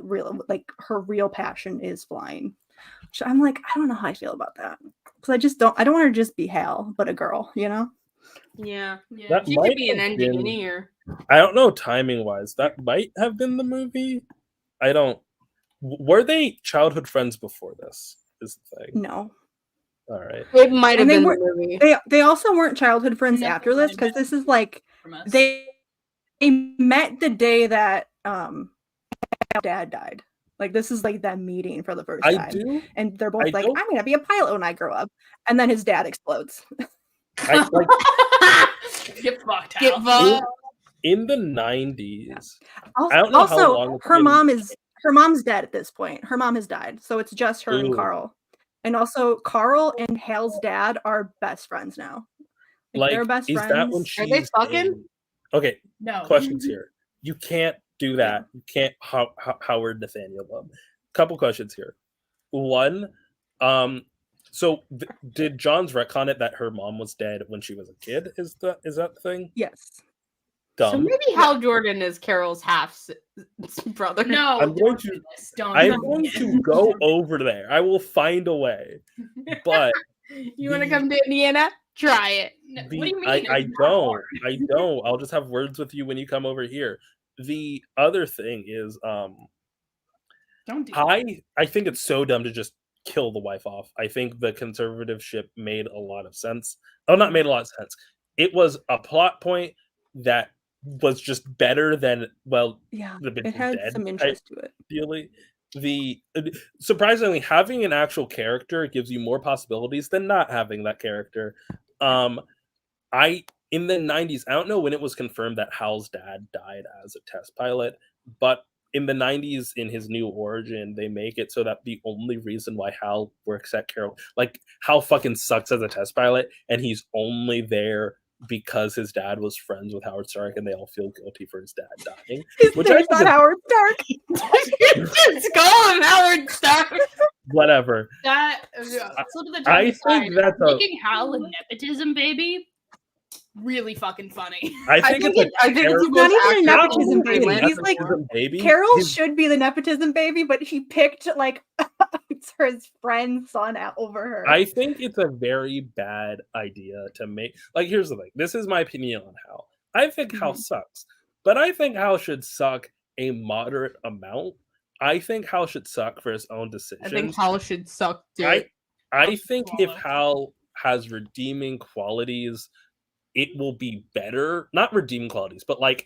her real passion is flying. So I'm like, I don't know how I feel about that. Because I don't want her to just be Hal, but a girl, you know? Yeah. Yeah. She might could be an have been- engineer. I don't know timing wise. That might have been the movie. I don't. Were they childhood friends before this? Is the thing. No. All right. It might have And they been were- the movie. They also weren't childhood friends No, after this because this is like From us. they met the day that dad died. Like this is like them meeting for the first I time. do. And they're both I like, don't- I'm gonna be a pilot when I grow up. And then his dad explodes. I like Get fucked out. Get fucked. in the 90s. Also, I don't know how long it's her been. mom's dead at this point. Her mom has died. So it's just her and Ooh. Carl. And also Carl and Hal's dad are best friends now. Like, they're best is friends. that when Are she's they fucking? in- Okay, No. questions here. You can't do that. You can't Howard Nathaniel them. Couple questions here. One, so did John's retcon it that her mom was dead when she was a kid? Is that the thing? Yes. So Dumb. maybe Hal Jordan is Carol's half brother. No. I'm going don't to- do this. Don't. I'm going to go over there. I will find a way. But You want to come to Indiana? Try it. No, what the- do you mean? I It's don't. hard. I don't. I'll just have words with you when you come over here. The other thing is, Don't do that. I think it's so dumb to just kill the wife off. I think the conservativeship made a lot of sense. Oh, not made a lot of sense. It was a plot point that was just better than, well, Yeah. the bitch It is had dead, some interest to it. ideally. Surprisingly, having an actual character gives you more possibilities than not having that character. In the 90s, I don't know when it was confirmed that Hal's dad died as a test pilot, but in the 90s, in his new origin, they make it so that the only reason why Hal works at Carol, like Hal fucking sucks as a test pilot, and he's only there because his dad was friends with Howard Stark, and they all feel guilty for his dad dying. His Which I name's think not is- Howard Stark. Just call him Howard Stark. Whatever. That slip of the tongue I aside, think that's a. making Hal a nepotism baby, really fucking funny. I think it's a. I think it's Carol- not even a actual nepotism Green baby. Lantern He's like form. baby. Carol He's- should be the nepotism baby, but he picked like his friend's son out over her. I think it's a very bad idea to make. Like, here's the thing. This is my opinion on Hal. I think Hal sucks, but I think Hal should suck a moderate amount. I think Hal should suck for his own I decisions. think Hal should suck dick. I think if Swallow. Hal has redeeming qualities, it will be better. Not redeeming qualities, but like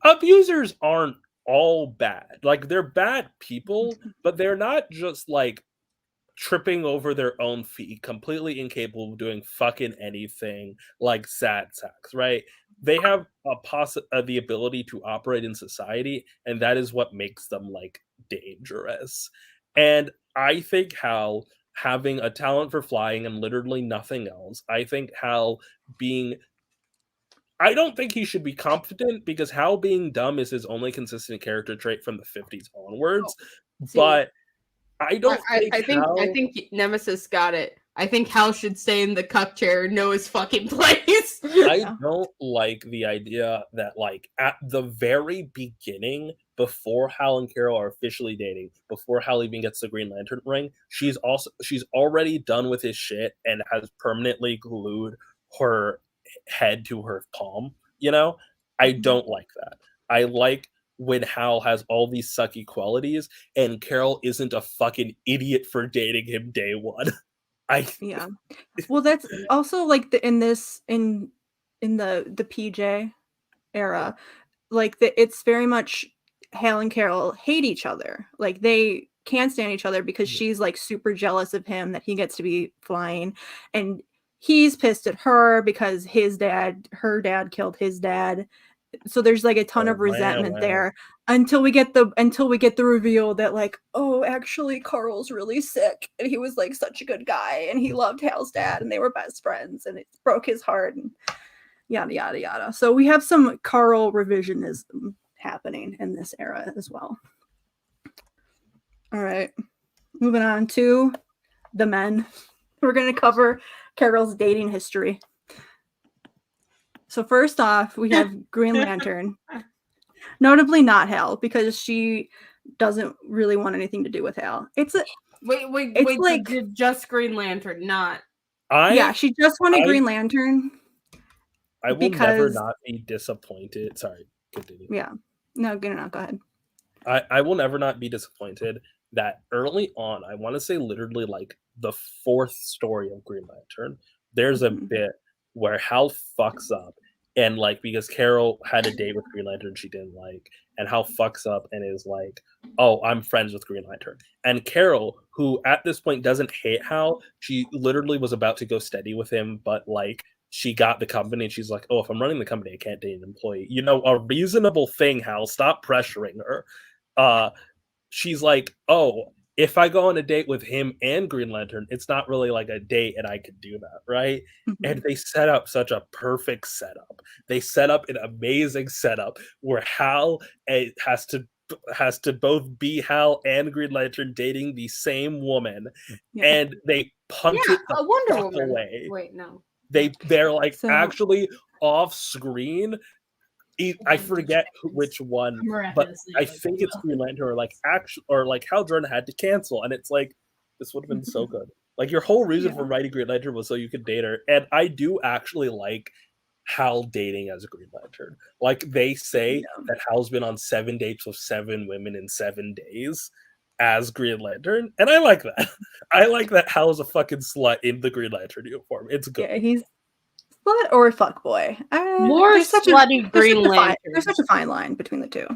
abusers aren't all bad. Like, they're bad people, but they're not just like tripping over their own feet, completely incapable of doing fucking anything, like sad sacks, right? They have the ability to operate in society, and that is what makes them like dangerous. And I think Hal having a talent for flying and literally nothing else, I think Hal being I don't think he should be competent, because Hal being dumb is his only consistent character trait from the 50s onwards. See, But I don't I think Hal, I think Nemesis got it. I think Hal should stay in the cuck chair and know his fucking place. I don't like the idea that, like, at the very beginning, before Hal and Carol are officially dating, before Hal even gets the Green Lantern ring, she's already done with his shit and has permanently glued her head to her palm. You know, I don't like that. I like when Hal has all these sucky qualities and Carol isn't a fucking idiot for dating him day one. Yeah. Well, that's also like in the PJ era, like it's very much Hal and Carol hate each other. Like they can't stand each other because she's like super jealous of him that he gets to be flying, and he's pissed at her because her dad killed his dad. So there's like a ton of resentment there until we get the reveal that like, oh, actually Carl's really sick and he was like such a good guy and he loved Hal's dad and they were best friends and it broke his heart and yada yada yada. So we have some Carl revisionism happening in this era as well. All right, moving on to the men. We're going to cover Carol's dating history. So first off, we have Green Lantern. Notably not Hal, because she doesn't really want anything to do with Hal. Wait, It's like just Green Lantern, not. Yeah, she just wanted Green Lantern. I will never not be disappointed. Sorry, continue. Yeah. No, go ahead. I will never not be disappointed that early on, I want to say literally like the fourth story of Green Lantern, there's a bit where Hal fucks up, and like, because Carol had a date with Green Lantern she didn't like, and Hal fucks up and is like, oh, I'm friends with Green Lantern. And Carol, who at this point doesn't hate Hal, she literally was about to go steady with him, but like she got the company and she's like, oh, if I'm running the company, I can't date an employee. You know, a reasonable thing, Hal, stop pressuring her. She's like, oh, if I go on a date with him and Green Lantern, it's not really like a date and I could do that, right? And they set up such a perfect setup. They set up an amazing setup where Hal has to both be Hal and Green Lantern dating the same woman, and they punch it the Wonder fuck Woman. away. Wait, no. They're like So- actually off screen. I forget which one, but I think it's Green Lantern or like Hal Jordan had to cancel, and it's like, this would have been so good. Like, your whole reason for writing Green Lantern was so you could date her, and I do actually like Hal dating as a Green Lantern. Like, they say that Hal's been on 7 dates with 7 women in 7 days as Green Lantern, and I like that. I like that Hal's a fucking slut in the Green Lantern uniform. It's good. Yeah, he's slut or fuck boy. More slutty Green Lantern. There's such a fine line between the two.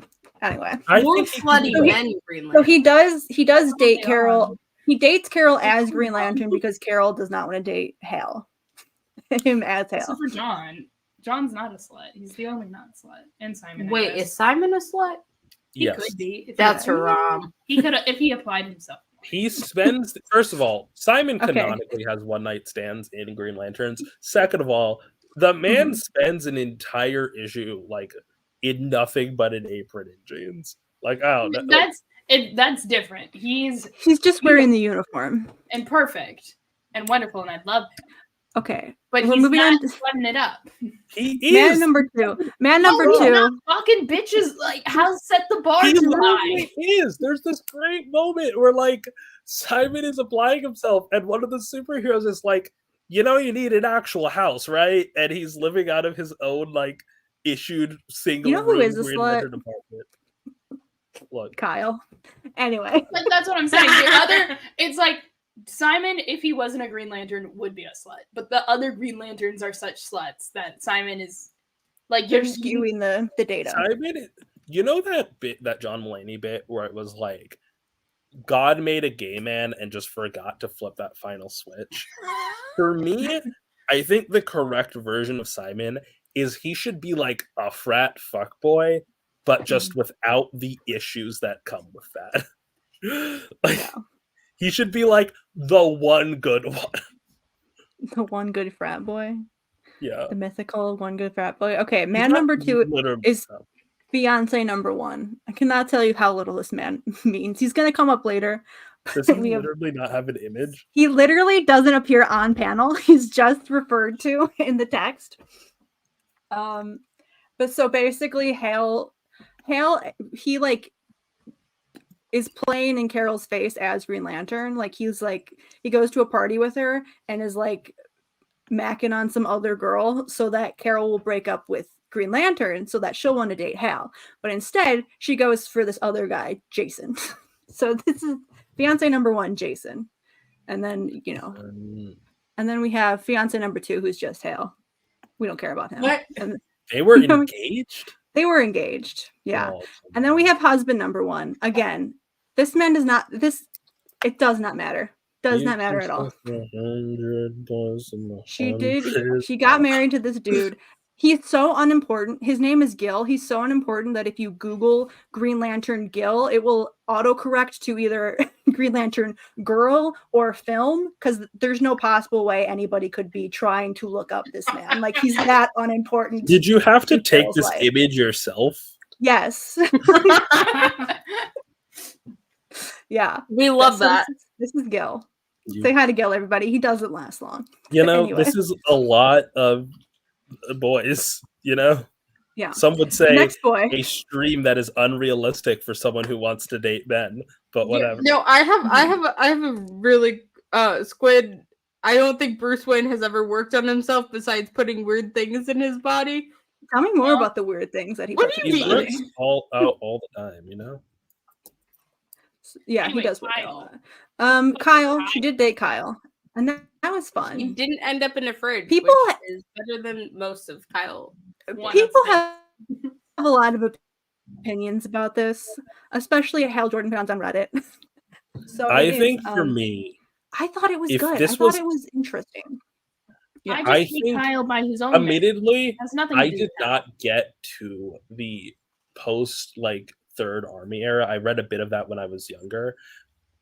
Anyway, more slutty than Green Lantern. so he does date Carol. He dates Carol as Green Lantern because Carol does not want to date Hal. Him as Hal. Except for John. John's not a slut. He's the only not slut. And Simon. Wait, is Simon a slut? He Yes. could be. If That's he, haram. he could if he applied himself. He spends, first of all, Simon Okay. canonically has one night stands in Green Lanterns. Second of all, the man spends an entire issue like in nothing but an apron and jeans. Like, I don't know. That's different. He's just wearing the uniform. and perfect and wonderful, and I love him. Okay. But We're he's moving not on. sweating it up. He Man is. number 2. Man number No, he's 2. not. Fucking bitches like how set the bar He too literally high. is. There's this great moment where like Simon is applying himself, and one of the superheroes is like, you know, you need an actual house, right? And he's living out of his own like issued single You know who room is a Green slut? Lantern apartment. Look, Kyle. Anyway. Like that's what I'm saying. The other, it's like Simon, if he wasn't a Green Lantern, would be a slut. But the other Green Lanterns are such sluts that Simon is like You're you're skewing the data. Simon, you know that bit, that John Mulaney bit where it was like, God made a gay man and just forgot to flip that final switch. For me, I think the correct version of Simon is he should be like a frat fuckboy, but just without the issues that come with that. Like, Yeah. he should be like the one good one. The one good frat boy. Yeah. The mythical one good frat boy. Okay, He's man not number 2 literally- is fiance number 1. I cannot tell you how little this man means. He's going to come up later. Does he We have- literally not have an image? He literally doesn't appear on panel. He's just referred to in the text. But so basically Hale, he like is playing in Carol's face as Green Lantern. Like he's like, he goes to a party with her and is like macking on some other girl so that Carol will break up with Green Lantern so that she'll want to date Hal. But instead, she goes for this other guy, Jason. So this is fiance number 1, Jason. And then, you know, and then we have fiance number 2, who's just Hale. We don't care about him. What? And They were engaged? they were engaged. Yeah. Oh, And then we have husband number 1. Again, this man does not, it does not matter. Does not matter at all. She got married to this dude. He's so unimportant. His name is Gil. He's so unimportant that if you Google Green Lantern Gil, it will autocorrect to either Green Lantern girl or film, because there's no possible way anybody could be trying to look up this man. Like, he's that unimportant. Did you have to take Carol's this life. image yourself? Yes. Yeah. We love So that. This is Gil. You- Say hi to Gil, everybody. He doesn't last long. You know, Anyway. this is a lot of boys, you know? Yeah. Some would say Next boy. a stream that is unrealistic for someone who wants to date men, but whatever. No, I have a really Squid. I don't think Bruce Wayne has ever worked on himself besides putting weird things in his body. Tell me more Well, about the weird things that he what puts do in you his He mean? body. works all out all the time, you know? Yeah, Anyway, he does work Kyle. out. Kyle, Kyle. she did date Kyle. And that was He fun. didn't end up in a fridge. People which is better than most of Kyle. People have a lot of opinions about this, especially Hal Jordan fans on Reddit. So I it is, think for me, I thought it was if good. I this thought was- it was interesting. Yeah. I just I hate think Kyle by his own. admittedly, Has nothing to I do did with that. not get to the post like Third Army era. I read a bit of that when I was younger.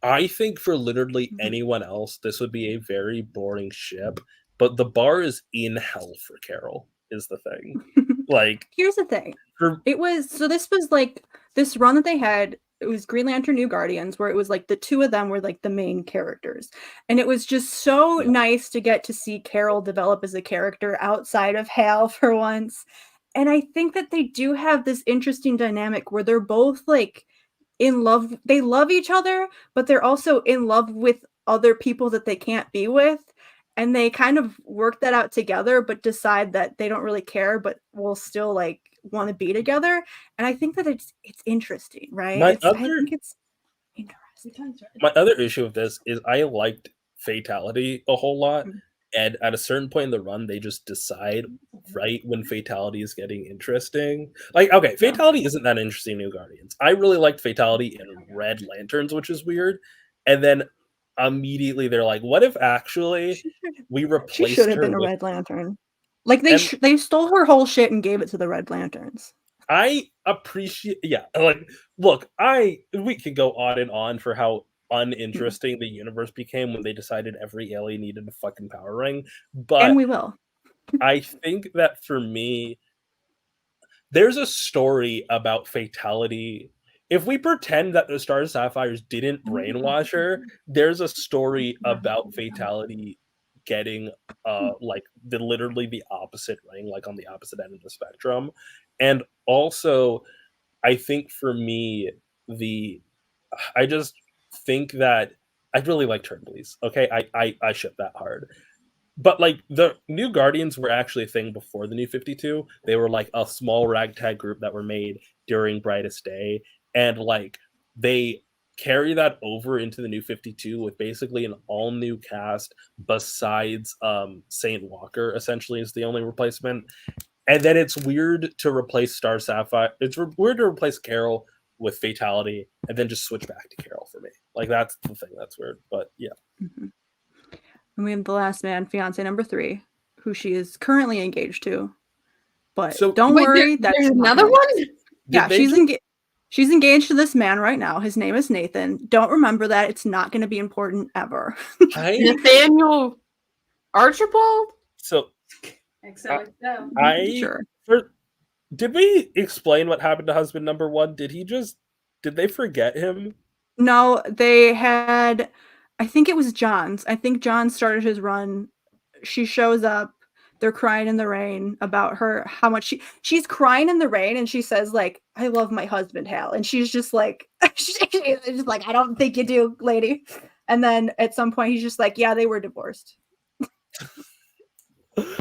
I think for literally Mhm. anyone else, this would be a very boring ship. But the bar is in hell for Carol, is the thing. Like, Here's the thing. for This was like this run that they had. It was Green Lantern New Guardians, where it was like the two of them were like the main characters. And it was just so Yeah. nice to get to see Carol develop as a character outside of Hal for once. And I think that they do have this interesting dynamic where they're both like in love. They love each other, but they're also in love with other people that they can't be with. And they kind of work that out together, but decide that they don't really care, but will still like want to be together. And I think that it's interesting, right? My I other- think it's interesting. my other issue with this is I liked Fatality a whole lot. Mhm. And at a certain point in the run, they just decide right when Fatality is getting interesting. Like, okay, Fatality isn't that interesting in New Guardians. I really liked Fatality in Red Lanterns, which is weird. And then immediately they're like, what if actually we She replaced should have her been a with... Red Lantern. Like And- they stole her whole shit and gave it to the Red Lanterns. I appreciate, look, we could go on and on for how uninteresting the universe became when they decided every alien needed a fucking power ring, And but we will. I think that for me, there's a story about fatality. If we pretend that the Star Sapphires didn't brainwash her, there's a story about fatality getting literally the opposite ring, like on the opposite end of the spectrum. And also, I think for me, I just think that I really like Turnblees. Okay, I ship that hard. But like the New Guardians were actually a thing before the New 52. They were like a small ragtag group that were made during Brightest Day, and like they carry that over into the New 52 with basically an all new cast besides Saint Walker essentially is the only replacement. And then it's weird to replace Star Sapphire. It's weird to replace Carol with Fatality and then just switch back to Carol for me. Like that's the thing that's weird. But yeah. Mm-hmm. And we have the last man, fiance number 3, who she is currently engaged to. But don't worry, there's another one? Yeah, she's engaged to this man right now. His name is Nathan. Don't remember that. It's not going to be important ever. Nathaniel Archibald? So Sure. Did we explain what happened to husband number 1? Did they forget him? No, they had, I think it was John's. I think John started his run. She shows up. They're crying in the rain about her, how much she's crying in the rain, and she says, like, I love my husband, Hal. And she's just like, she's just like, I don't think you do, lady. And then at some point, he's just like, yeah, they were divorced.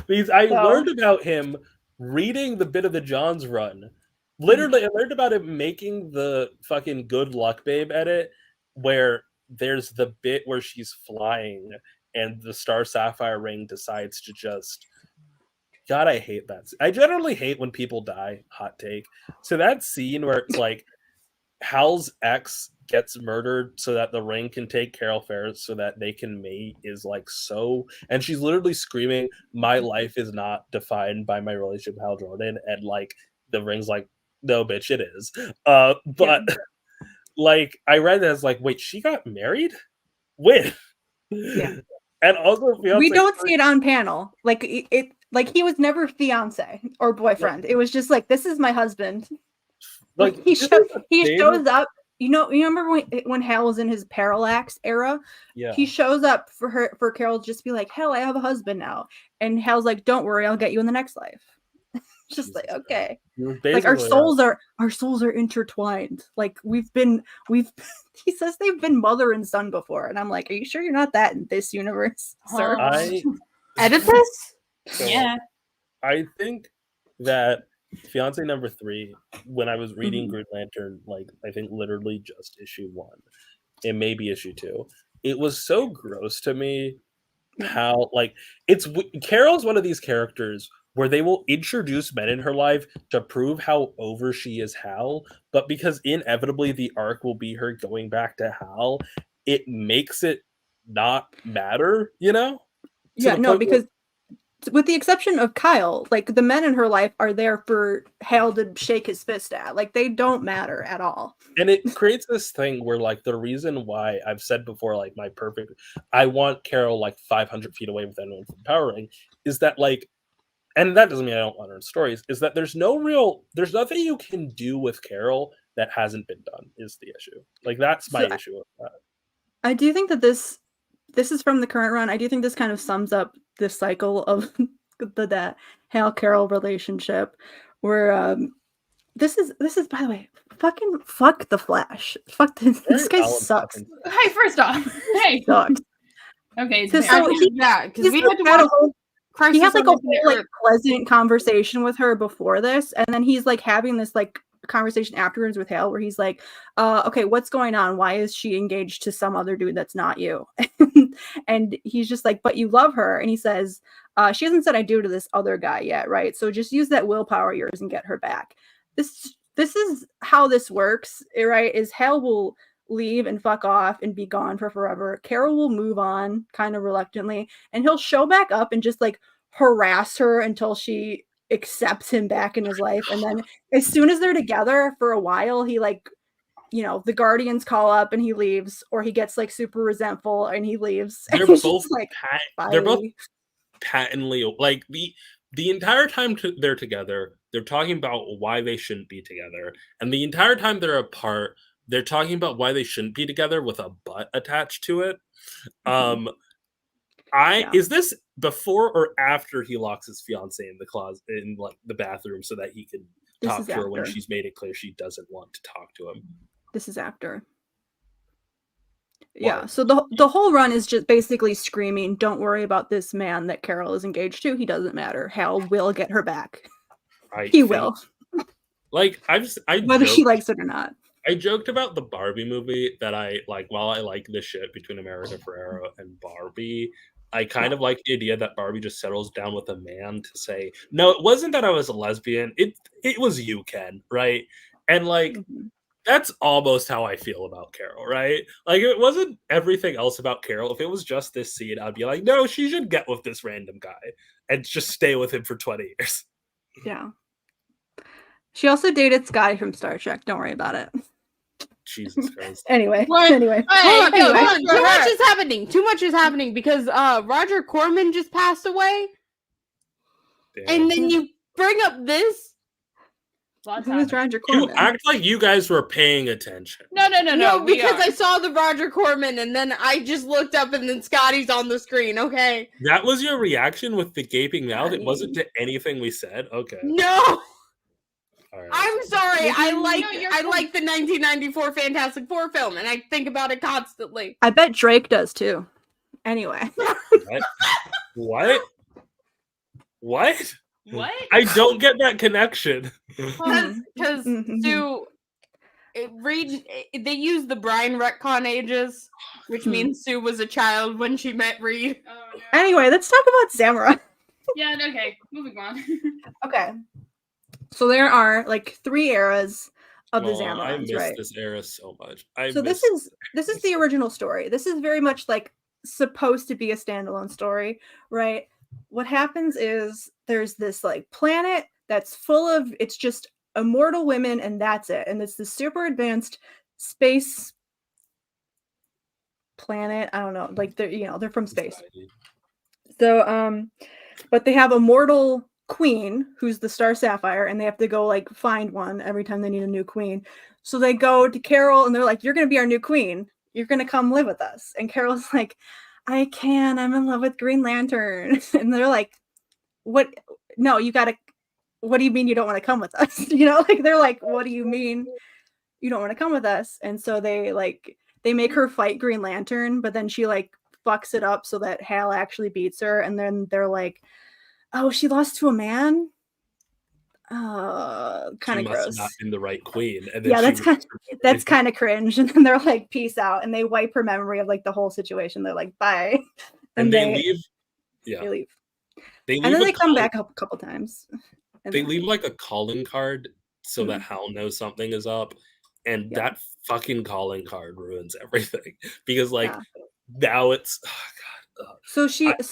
Because I learned about him reading the bit of the John's run. Literally, I learned about him making the fucking Good Luck Babe edit where there's the bit where she's flying and the Star Sapphire ring decides to just... God, I hate that. I generally hate when people die. Hot take. So that scene where it's like Hal's ex gets murdered so that the ring can take Carol Ferris so that they can mate is like so... And she's literally screaming, my life is not defined by my relationship with Hal Jordan. And like the ring's like, no, bitch, it is. But like I read that as like, wait, she got married? When? Yeah. And also, we don't see it on panel. Like it like he was never fiance or boyfriend. Yeah. It was just like, this is my husband. Like he shows up. You remember when Hal was in his Parallax era? Yeah. He shows up for Carol to just be like, hell, I have a husband now. And Hal's like, don't worry, I'll get you in the next life. Just like, okay. Like our souls are intertwined. Like he says they've been mother and son before. And I'm like, are you sure you're not that in this universe, sir? Edit this? So yeah. I think that fiance number 3, when I was reading Green Lantern, like I think literally just issue 1, it may be issue 2, it was so gross to me how like Carol's one of these characters where they will introduce men in her life to prove how over she is Hal, but because inevitably the arc will be her going back to Hal, it makes it not matter, you know? Yeah, no, because with the exception of Kyle, like the men in her life are there for Hal to shake his fist at. Like they don't matter at all. And it creates this thing where like the reason why I've said before, like I want Carol like 500 feet away with anyone from Power Ring is that like, and that doesn't mean I don't want her in stories, is that there's nothing you can do with Carol that hasn't been done is the issue. Like that's my issue with that. I do think that this is from the current run. I do think this kind of sums up this cycle of that Hal Carol relationship where this is by the way, fuck the Flash. Fuck this guy sucks. Hey, first off, hey. Sucks. Okay, so because we had to watch he had like a whole like pleasant conversation with her before this, and then he's like having this like conversation afterwards with Hal where he's like, okay, what's going on? Why is she engaged to some other dude that's not you? And he's just like, but you love her. And he says, she hasn't said I do to this other guy yet, right? So just use that willpower of yours and get her back. This is how this works, right? Is Hal will leave and fuck off and be gone for forever. Carol will move on kind of reluctantly, and he'll show back up and just like harass her until she accepts him back in his life. And then as soon as they're together for a while, he like, you know, the Guardians call up and he leaves, or he gets like super resentful and he leaves. They're And he's both just like, they're both bye. patently like the entire time they're together, they're talking about why they shouldn't be together, and the entire time they're apart, they're talking about why they shouldn't be together with a but attached to it. Mhm. Yeah. Is this before or after he locks his fiance in the closet in like the bathroom so that he can This talk is to her when after. she's made it clear she doesn't want to talk to him? This is after. Yeah, Well, so the whole run is just basically screaming, "Don't worry about this man that Carol is engaged to. He doesn't matter. Hal will get her back. He will, Like whether she likes it or not." I joked about the Barbie movie that I like. While I like the shit between America Ferrera and Barbie, I kind of like the idea that Barbie just settles down with a man to say, "No, it wasn't that I was a lesbian. It was you, Ken, right?" And like Mhm. that's almost how I feel about Carol, right? Like, if it wasn't everything else about Carol, if it was just this scene, I'd be like, no, she should get with this random guy and just stay with him for 20 years. Yeah. She also dated Scotty from Star Trek. Don't worry about it. Jesus Christ. Anyway. What? Anyway. Hey, Hold on, yo, hold on, too go much ahead. is happening. Too much is happening because Roger Corman just passed away, Damn. and then you bring up this. Lots Who is happening. Roger You Corman? act like you guys were paying attention. No. we because are. I saw the Roger Corman, and then I just looked up, and then Scotty's on the screen. Okay, That was your reaction with the gaping mouth? It wasn't Scotty. to anything we said? Okay. no, All right. I'm sorry. I like No, you're I fine. like the 1994 Fantastic Four film, and I think about it constantly. I bet Drake does too. Anyway. What? What? What? I don't get that connection. Because Mhm. Sue, they use the Brian retcon ages, which Hmm. means Sue was a child when she met Reed. Oh, no. Anyway, let's talk about Samurai. Yeah, okay. Moving on. Okay. So there are like 3 eras of the Oh, I Zamorans, miss right? this era so much. So this is the original story. This is very much like supposed to be a standalone story, right? What happens is there's this like planet that's full of, it's just immortal women and that's it. And it's this super advanced space planet. I don't know, like they're from space. So but they have a mortal queen who's the Star Sapphire, and they have to go like find one every time they need a new queen. So they go to Carol and they're like, "You're gonna be our new queen. You're gonna come live with us." And Carol's like, "I can. I'm in love with Green Lantern." And they're like, "What? No, you gotta. What do you mean you don't want to come with us?" Like they're like, "What do you mean you don't want to come with us?" And so they make her fight Green Lantern, but then she like fucks it up so that Hal actually beats her, and then they're like, "Oh, she lost to a man." Kind She of must gross. have not been the right queen. And then Yeah, she that's kind of cringe. And then they're like, "Peace out," and they wipe her memory of like the whole situation. They're like, "Bye," and they leave. Yeah, They leave, they leave and then a they come call- back a couple times. and They then- leave like a calling card so that Mhm. Hal knows something is up, and Yeah. that fucking calling card ruins everything because like Yeah. now it's So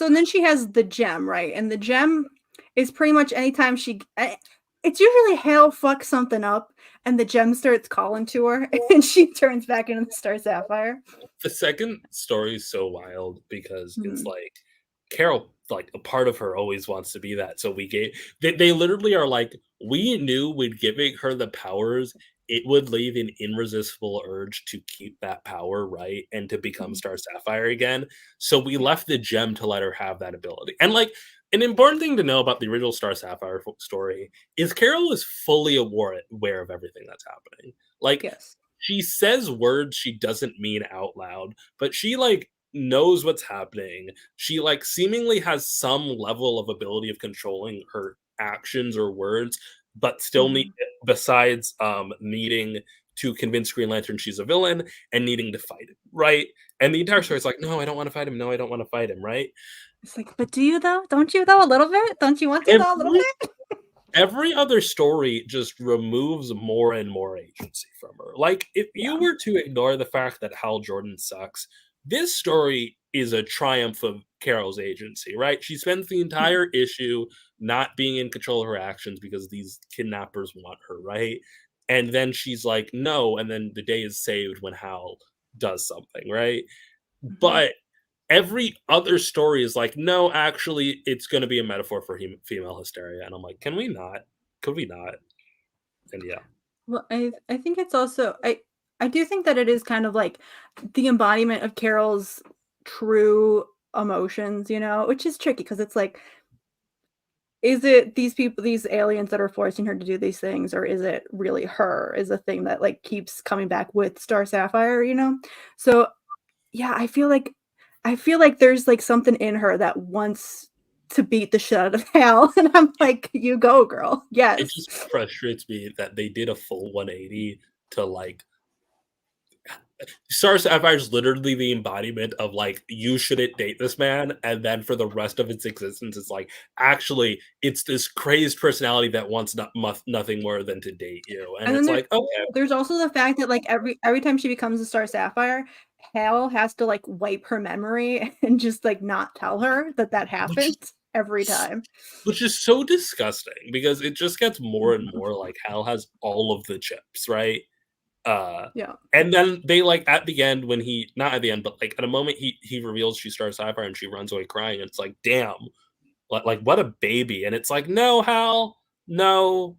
then she has the gem, right? And the gem is pretty much anytime it's usually Hal fucks something up and the gem starts calling to her and she turns back into the Star Sapphire. the second story is so wild because it's Mhm. like Carol, like a part of her always wants to be that. So they literally are like, we knew with giving her the powers, it would leave an irresistible urge to keep that power, right? And to become Mhm. Star Sapphire again. So we left the gem to let her have that ability. And like an important thing to know about the original Star Sapphire story is Carol is fully aware of everything that's happening. Like Yes. she says words she doesn't mean out loud, but she like knows what's happening. She like seemingly has some level of ability of controlling her actions or words, but still need besides needing to convince Green Lantern she's a villain and needing to fight him, right? And the entire story is like, no, I don't want to fight him. No, I don't want to fight him, right? It's like, but do you though? Don't you though? A little bit? Don't you want to though? A little bit? Every other story just removes more and more agency from her. Like, if you were to ignore the fact that Hal Jordan sucks, this story is a triumph of Carol's agency, right? She spends the entire issue not being in control of her actions because these kidnappers want her, right? And then she's like, no, and then the day is saved when Hal does something, right? But every other story is like, no, actually, it's going to be a metaphor for female hysteria. And I'm like, can we not? Could we not? And yeah. Well, I think it's also I do think that it is kind of like the embodiment of Carol's true emotions, you know, which is tricky because it's like, is it these people, these aliens that are forcing her to do these things, or is it really her is a thing that like keeps coming back with Star Sapphire, you know? So yeah, I feel like there's like something in her that wants to beat the shit out of Hal, and I'm like, you go, girl. Yes. It just frustrates me that they did a full 180 to like Star Sapphire is literally the embodiment of like, you shouldn't date this man, and then for the rest of its existence, it's like, actually, it's this crazed personality that wants nothing more than to date you, and it's like, okay. There's also the fact that like every time she becomes a Star Sapphire, Hal has to like wipe her memory and just like not tell her that happened every time, which is so disgusting because it just gets more and more like Hal has all of the chips, right? Yeah. And then they like at the end when he not at the end, but like at a moment he reveals she's Star Sapphire and she runs away crying. And it's like, damn, like what a baby. And it's like, no, Hal, no,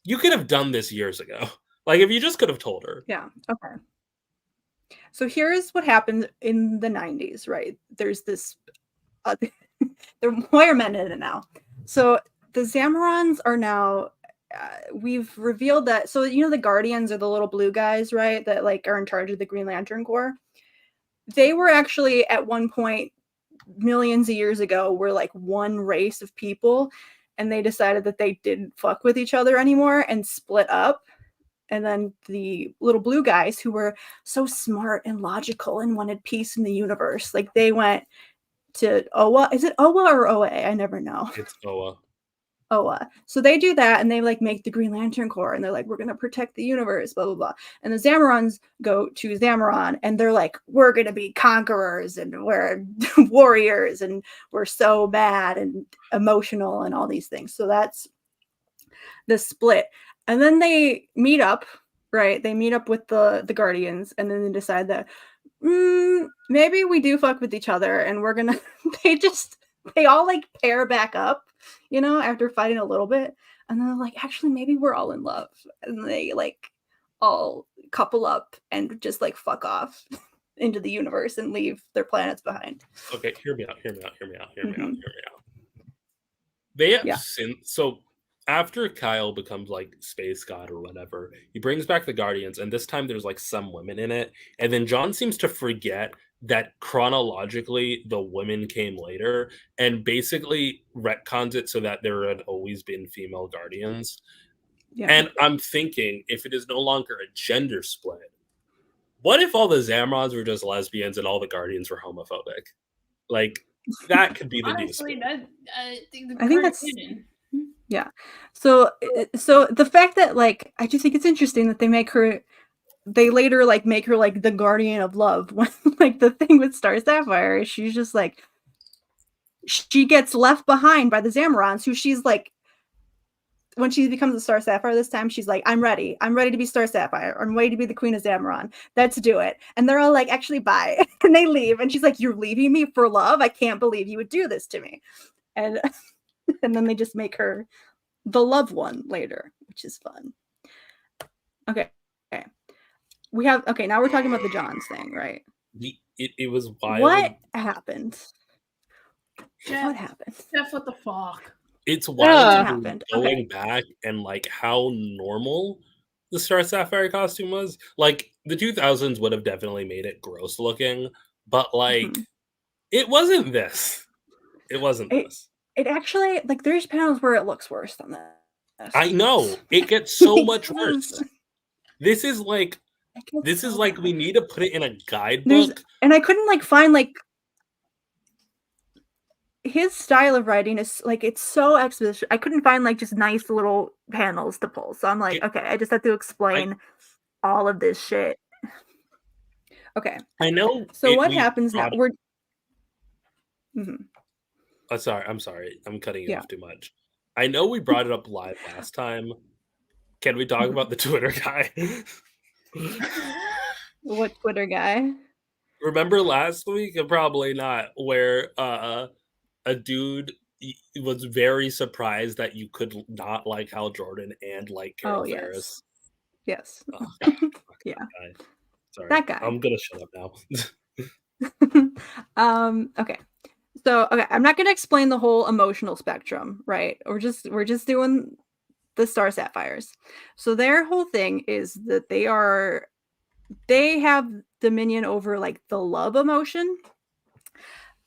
you could have done this years ago. Like if you just could have told her. Yeah. Okay. So here's what happened in the 90s, right? There's this there are more men in it now. So the Zamorans are now we've revealed that, so you know the Guardians are the little blue guys, right, that like are in charge of the Green Lantern Corps. They were actually at one point millions of years ago were like one race of people, and they decided that they didn't fuck with each other anymore and split up. And then the little blue guys, who were so smart and logical and wanted peace in the universe, like they went to Oa. Is it Oa or OA? I never know. It's Oa. Oa. So they do that, and they like make the Green Lantern Corps, and they're like, we're gonna protect the universe, blah blah blah. And the Zamorans go to Zamoran, and they're like, we're gonna be conquerors, and we're warriors, and we're so mad and emotional, and all these things. So that's the split. And then they meet up, right? They meet up with the Guardians, and then they decide that maybe we do fuck with each other, and we're gonna. They all like pair back up, you know, after fighting a little bit, and then they're like, actually, maybe we're all in love, and they like all couple up and just like fuck off into the universe and leave their planets behind. Okay, hear me out. They have so after Kyle becomes like space god or whatever, he brings back the Guardians, and this time there's like some women in it, and then John seems to forget that chronologically the women came later and basically retcons it so that there had always been female Guardians. Yeah. And I'm thinking, if it is no longer a gender split, what if all the Zamorans were just lesbians and all the Guardians were homophobic? Like, that could be the new split. I think that's hidden. Yeah. So the fact that like, I just think it's interesting that they later like make her like the guardian of love, when like the thing with Star Sapphire is she's just like, she gets left behind by the Zamorans, who she's like, when she becomes a Star Sapphire this time, she's like, I'm ready to be Star Sapphire, I'm ready to be the Queen of Zamoran, let's do it. And they're all like, actually bye. And they leave, and she's like, you're leaving me for love? I can't believe you would do this to me. And then they just make her the love one later, which is fun. Okay. Now we're talking about the Johns thing, right? It was wild. What happened? What happened? Jeff, what the fuck? It's wild going back and like how normal the Star Sapphire costume was. Like the 2000s would have definitely made it gross looking, but like it wasn't this. It wasn't this. It actually, like, there's panels where it looks worse than this. I know. It gets so much worse. This is like we need to put it in a guidebook. And I couldn't like find like his style of writing is like, it's so exposition. I couldn't find like just nice little panels to pull. So I'm like, okay, I just have to explain all of this shit. Okay. I know. So what happens now? Mhm. I'm sorry. I'm cutting you Yeah. off too much. I know we brought it up live last time. Can we talk about the Twitter guy? What Twitter guy? Remember last week? Probably not. Where a dude was very surprised that you could not like Hal Jordan and like Carol Oh, yes. Ferris. Yes. Oh, fuck Yeah. that guy. Sorry, That guy. I'm gonna shut up now. Okay. So, okay, I'm not going to explain the whole emotional spectrum, right? We're just doing the Star Sapphires. So their whole thing is that they have dominion over like the love emotion.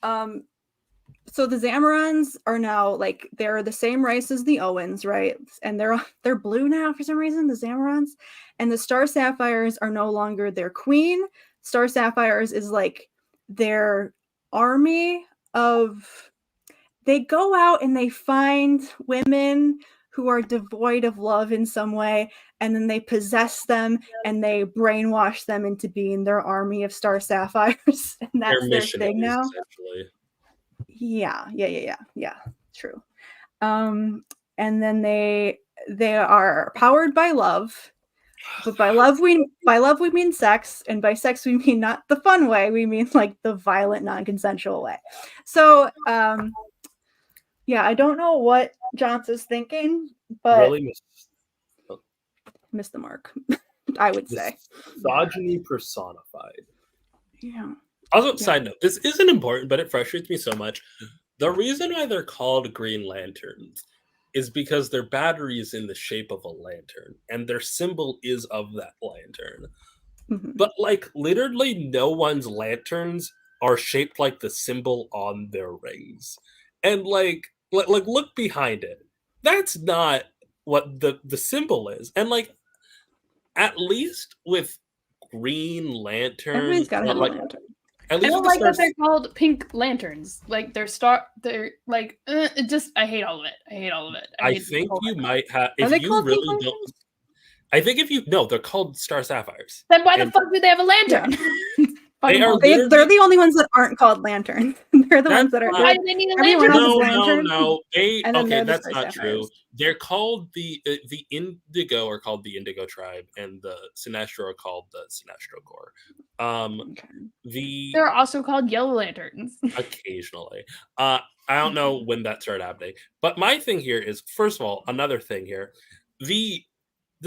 So the Zamarons are now like they're the same race as the Owens, right? And they're blue now for some reason, the Zamarons. And the Star Sapphires are no longer their queen. Star Sapphires is like their army of they go out and they find women who are devoid of love in some way, and then they possess them and they brainwash them into being their army of Star Sapphires. And that's They're their thing missionaries, now. essentially. Yeah. True. And then they are powered by love. But by love we mean sex, and by sex we mean not the fun way, we mean like the violent, non-consensual way. So yeah, I don't know what Johnson's thinking, but Really missed the mark, I would say. misogyny personified. Yeah. Also, side note, this isn't important, but it frustrates me so much. The reason why they're called Green Lanterns is because their battery is in the shape of a lantern, and their symbol is of that lantern. Mhm. But like literally no one's lanterns are shaped like the symbol on their rings. And like look behind it. That's not what the symbol is. And like at least with Green Lantern, Everybody's got to have like a lantern. at I least don't with the like that stars, they're called pink lanterns. Like they're like it just I hate all of it. I hate all of it. I hate the think whole you thing. might have Are if they you called pink really don't. lanterns? I think if you no, they're called Star Sapphires. Then why the And fuck do they have a lantern? They are They're literally- the only ones that aren't called lanterns. They're the ones that are. That's Why not- do they need a Everyone lantern? else is No, lantern. They And then okay, they're the that's Star not Sapphires. true. They're called the Indigo are called the Indigo Tribe, and the Sinestro are called the Sinestro Corps. Okay. They're also called yellow lanterns. Occasionally, I don't know when that started happening, but my thing here is first of all another thing here, the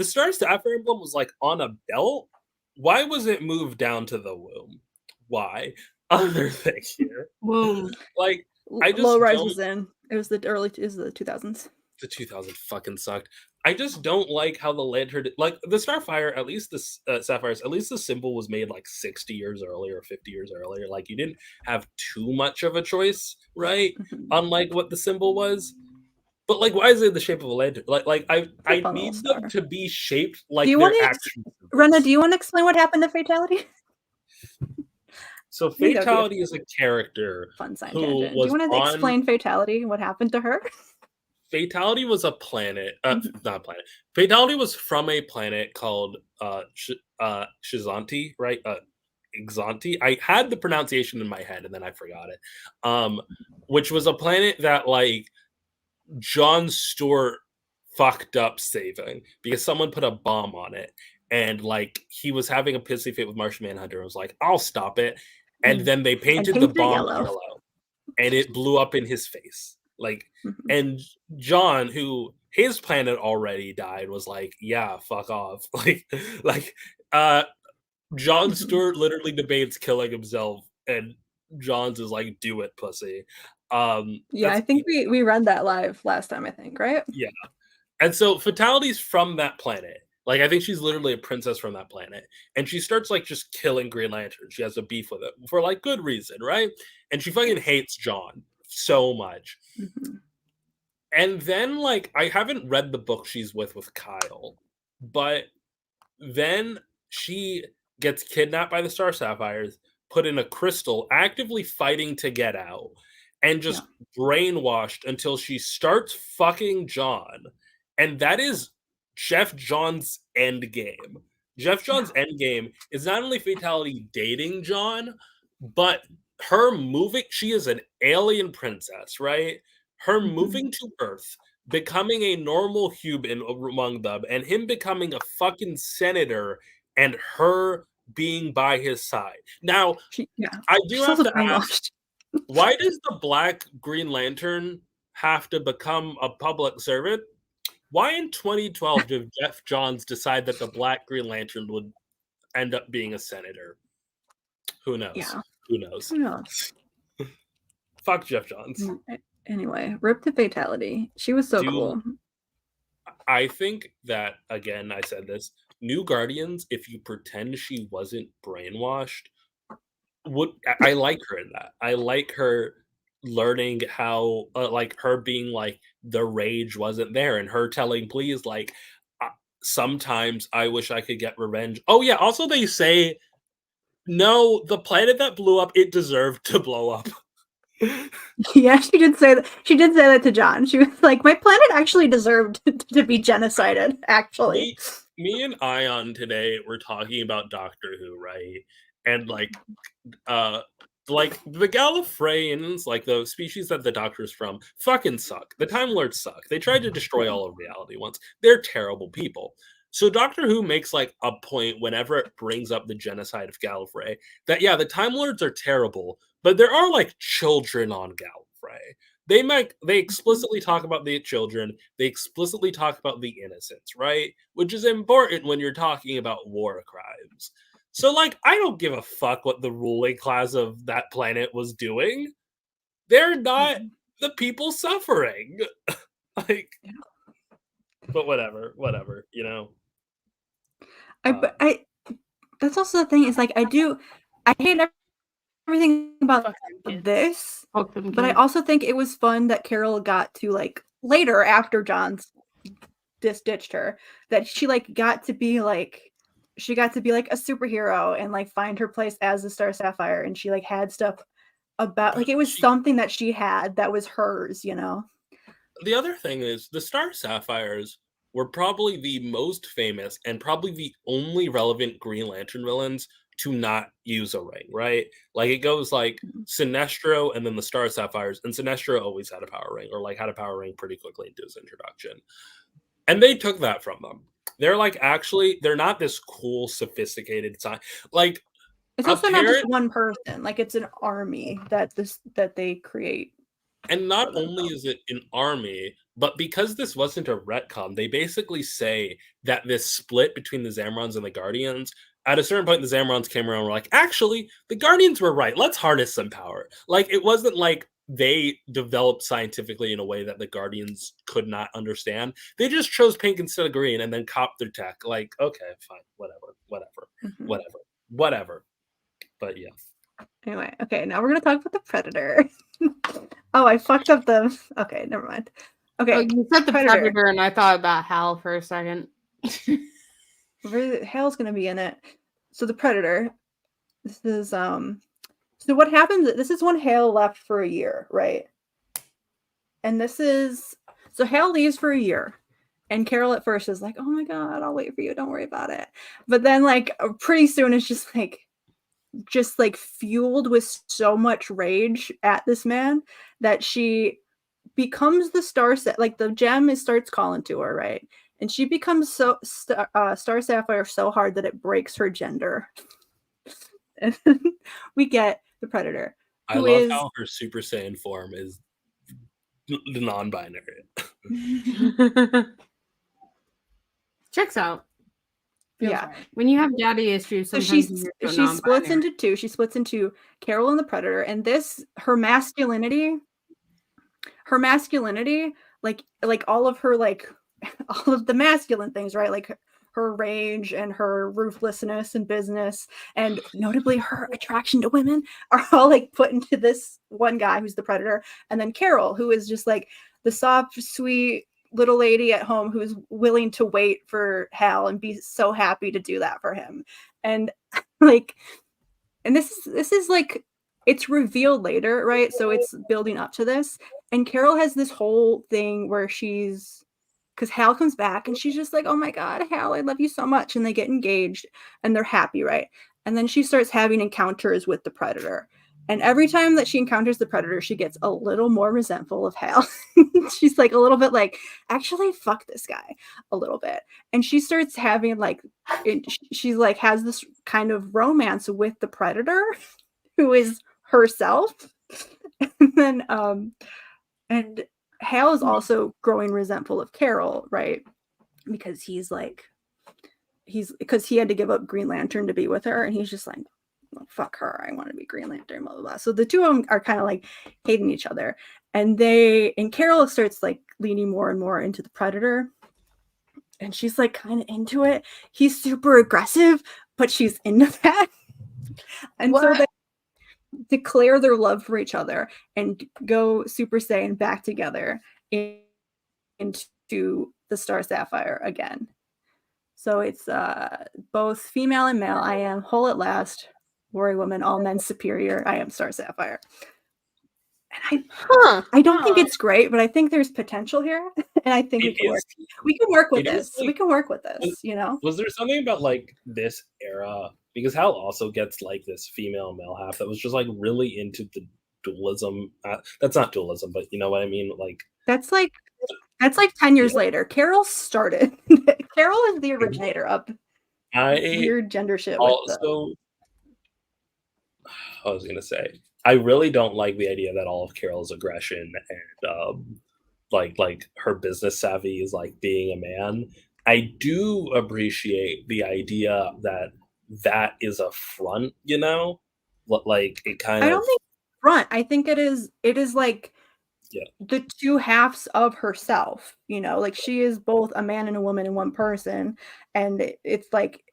Star Sapphire emblem was like on a belt. Why was it moved down to the womb? Why? Other thing here, Boom. like I just Low Rise don't- was in. It was the 2000s. the 2000 fucking sucked. I just don't like how the lantern, like the Starfire, at least the Sapphires, at least the symbol was made like 60 years earlier, 50 years earlier. Like you didn't have too much of a choice, right? Mhm. Unlike what the symbol was. But like, why is it the shape of a lantern? Like I fun need little them star. to be shaped like Do you their want to, action symbols. Rena? Do you want to explain what happened to Fatality? So think that would be a Fatality is a character Fun side who tangent. Do was you want to on- explain Fatality? What happened to her? Fatality was a planet, Mhm. not a planet. Fatality was from a planet called Shizanti, right? Exanti. I had the pronunciation in my head and then I forgot it. Which was a planet that like Jon Stewart fucked up saving because someone put a bomb on it, and like he was having a pissy fit with Martian Manhunter and was like, "I'll stop it," and Mm. then they painted the painted it bomb yellow. yellow, and it blew up in his face. Like, Mhm. and John, who his planet already died, was like, "Yeah, fuck off." Jon Mhm. Stewart literally debates killing himself, and John's is like, "Do it, pussy." Yeah, I think we read that live last time. I think, right? Yeah. And so Fatality's from that planet. Like, I think she's literally a princess from that planet. And she starts, like, just killing Green Lantern. She has a beef with it for, like, good reason, right? And she fucking hates John so much. Mhm. And then, like, I haven't read the book she's with Kyle. But then she gets kidnapped by the Star Sapphires, put in a crystal, actively fighting to get out, and just brainwashed until she starts fucking John. And that is Jeff John's end game. Jeff John's end game is not only Fatality dating John, but her moving, she is an alien princess, right? Her moving to Earth, becoming a normal human among them, and him becoming a fucking senator, and her being by his side. Now, I do She's have also to ask, brainwashed. why does the Black Green Lantern have to become a public servant? Why in 2012 did Jeff Johns decide that the Black Green Lantern would end up being a senator? Who knows? Yeah. Who knows? Who knows? Fuck Jeff Johns. Anyway, rip to fatality. She was so cool. I think that, again, I said this, New Guardians, if you pretend she wasn't brainwashed, I like her in that. I like her learning how, like, her being like, the rage wasn't there, and her telling please, like, sometimes I wish I could get revenge. Oh yeah, also they say, no, the planet that blew up, it deserved to blow up. Yeah, she did say that. She did say that to John. She was like, "My planet actually deserved to be genocided." Actually, me and Ayaan today were talking about Doctor Who, right? And like the Gallifreyans, like the species that the Doctor's from, fucking suck. The Time Lords suck. They tried to destroy all of reality once. They're terrible people. So Doctor Who makes like a point whenever it brings up the genocide of Gallifrey that yeah, the Time Lords are terrible, but there are like children on Gallifrey. They explicitly talk about the children. They explicitly talk about the innocents, right? Which is important when you're talking about war crimes. So like, I don't give a fuck what the ruling class of that planet was doing. They're not the people suffering. Like, but whatever, you know. I that's also the thing is like I hate everything about this, but I also think it was fun that Carol got to like later after John's ditched her, that she like got to be like a superhero and like find her place as the Star Sapphire, and she like had stuff about like it was something that she had that was hers, you know. The other thing is the Star Sapphires were probably the most famous and probably the only relevant Green Lantern villains to not use a ring, right? Like it goes like Sinestro and then the Star Sapphires, and Sinestro always had a power ring, or like had a power ring pretty quickly into his introduction. And they took that from them. They're like, actually, they're not this cool, sophisticated sign. Like, it's also not just one person. Like, it's an army that they create. And not only is it an army, but because this wasn't a retcon, they basically say that this split between the Zamrons and the Guardians, at a certain point, the Zamrons came around and were like, actually, the Guardians were right. Let's harness some power. Like, it wasn't like they developed scientifically in a way that the Guardians could not understand. They just chose pink instead of green and then copped their tech. Like, okay, fine, whatever. But yeah. Anyway, okay, now we're gonna talk about the Predator. Oh, I fucked up the. Okay, never mind. Okay, oh, you said the Predator, and I thought about Hal for a second. Hal's gonna be in it. So the Predator. This is So what happens? This is when Hal left for a year, right? And so Hal leaves for a year, and Carol at first is like, "Oh my god, I'll wait for you. Don't worry about it." But then, like, pretty soon, it's just like fueled with so much rage at this man that she becomes the Star like the gem starts calling to her, right? And she becomes Star Sapphire so hard that it breaks her gender. And we get the Predator. I love how her Super Saiyan form is the non-binary. Checks out. Yeah, right. When you have daddy issues, so she splits into two. She splits into Carol and the Predator, and her masculinity, like all of her all of the masculine things, right? Like her rage and her ruthlessness in business, and notably her attraction to women, are all like put into this one guy who's the Predator, and then Carol, who is just like the soft, sweet little lady at home who's willing to wait for Hal and be so happy to do that for him. And this is like, it's revealed later, right? So it's building up to this. And Carol has this whole thing where because Hal comes back and she's just like, "Oh my god, Hal, I love you so much." And they get engaged and they're happy, right? And then she starts having encounters with the Predator. And every time that she encounters the Predator, she gets a little more resentful of Hal. She's like a little bit like, actually, fuck this guy a little bit. And she starts having like, she's like, has this kind of romance with the Predator, who is herself. And then, and Hal is also growing resentful of Carol, right? Because because he had to give up Green Lantern to be with her. And he's just like, well, fuck her, I want to be Green Lantern, blah blah blah. So the two of them are kind of like hating each other, and Carol starts like leaning more and more into the Predator, and she's like kind of into it. He's super aggressive, but she's into that. And so they declare their love for each other and go Super Saiyan back together into the Star Sapphire again. So it's both female and male. I am whole at last, Warrior Woman, all men superior. I am Star Sapphire. And I don't think it's great, but I think there's potential here, and I think we can work with this. Like, we can work with this. You know, was there something about like this era, because Hal also gets like this female male half that was just like really into the dualism. That's not dualism, but you know what I mean. Like that's like 10 years later. Carol started. Carol is the originator of weird gender shit. Also, I was gonna say, I really don't like the idea that all of Carol's aggression and like her business savvy is like being a man. I do appreciate the idea that is a front, you know, like it kind of. I don't think front. I think it is like the two halves of herself. You know, like she is both a man and a woman in one person, and it's like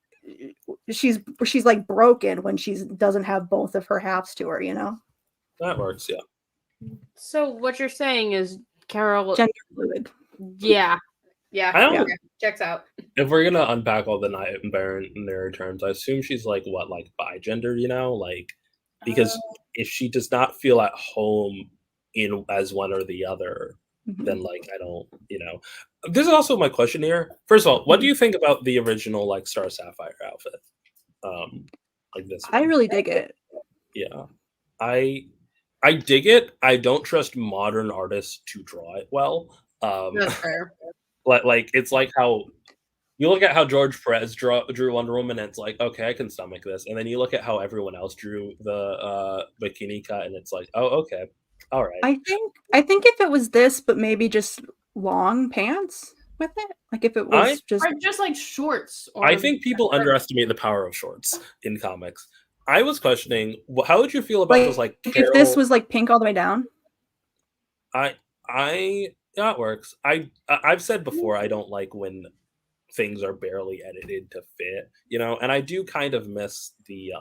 she's like broken when she doesn't have both of her halves to her. You know, that works. Yeah. So what you're saying is Carol gender fluid. Yeah. Checks out. If we're gonna unpack all the Night Baron in their terms, I assume she's like bi-gender, you know, like because if she does not feel at home in as one or the other, then like I don't, you know. This is also my question here. First of all, what do you think about the original like Star Sapphire outfit? Like this. I really dig it. Yeah, I dig it. I don't trust modern artists to draw it well. That's fair. Like it's like how you look at how George Perez drew Wonder Woman, and it's like, okay, I can stomach this. And then you look at how everyone else drew the bikini cut, and it's like, oh, okay, all right. I think if it was this, but maybe just long pants with it, like if it was just like shorts. I think people underestimate the power of shorts in comics. I was questioning, how would you feel about those like if this was like pink all the way down? Yeah, it works. I've said before I don't like when things are barely edited to fit, you know, and I do kind of miss the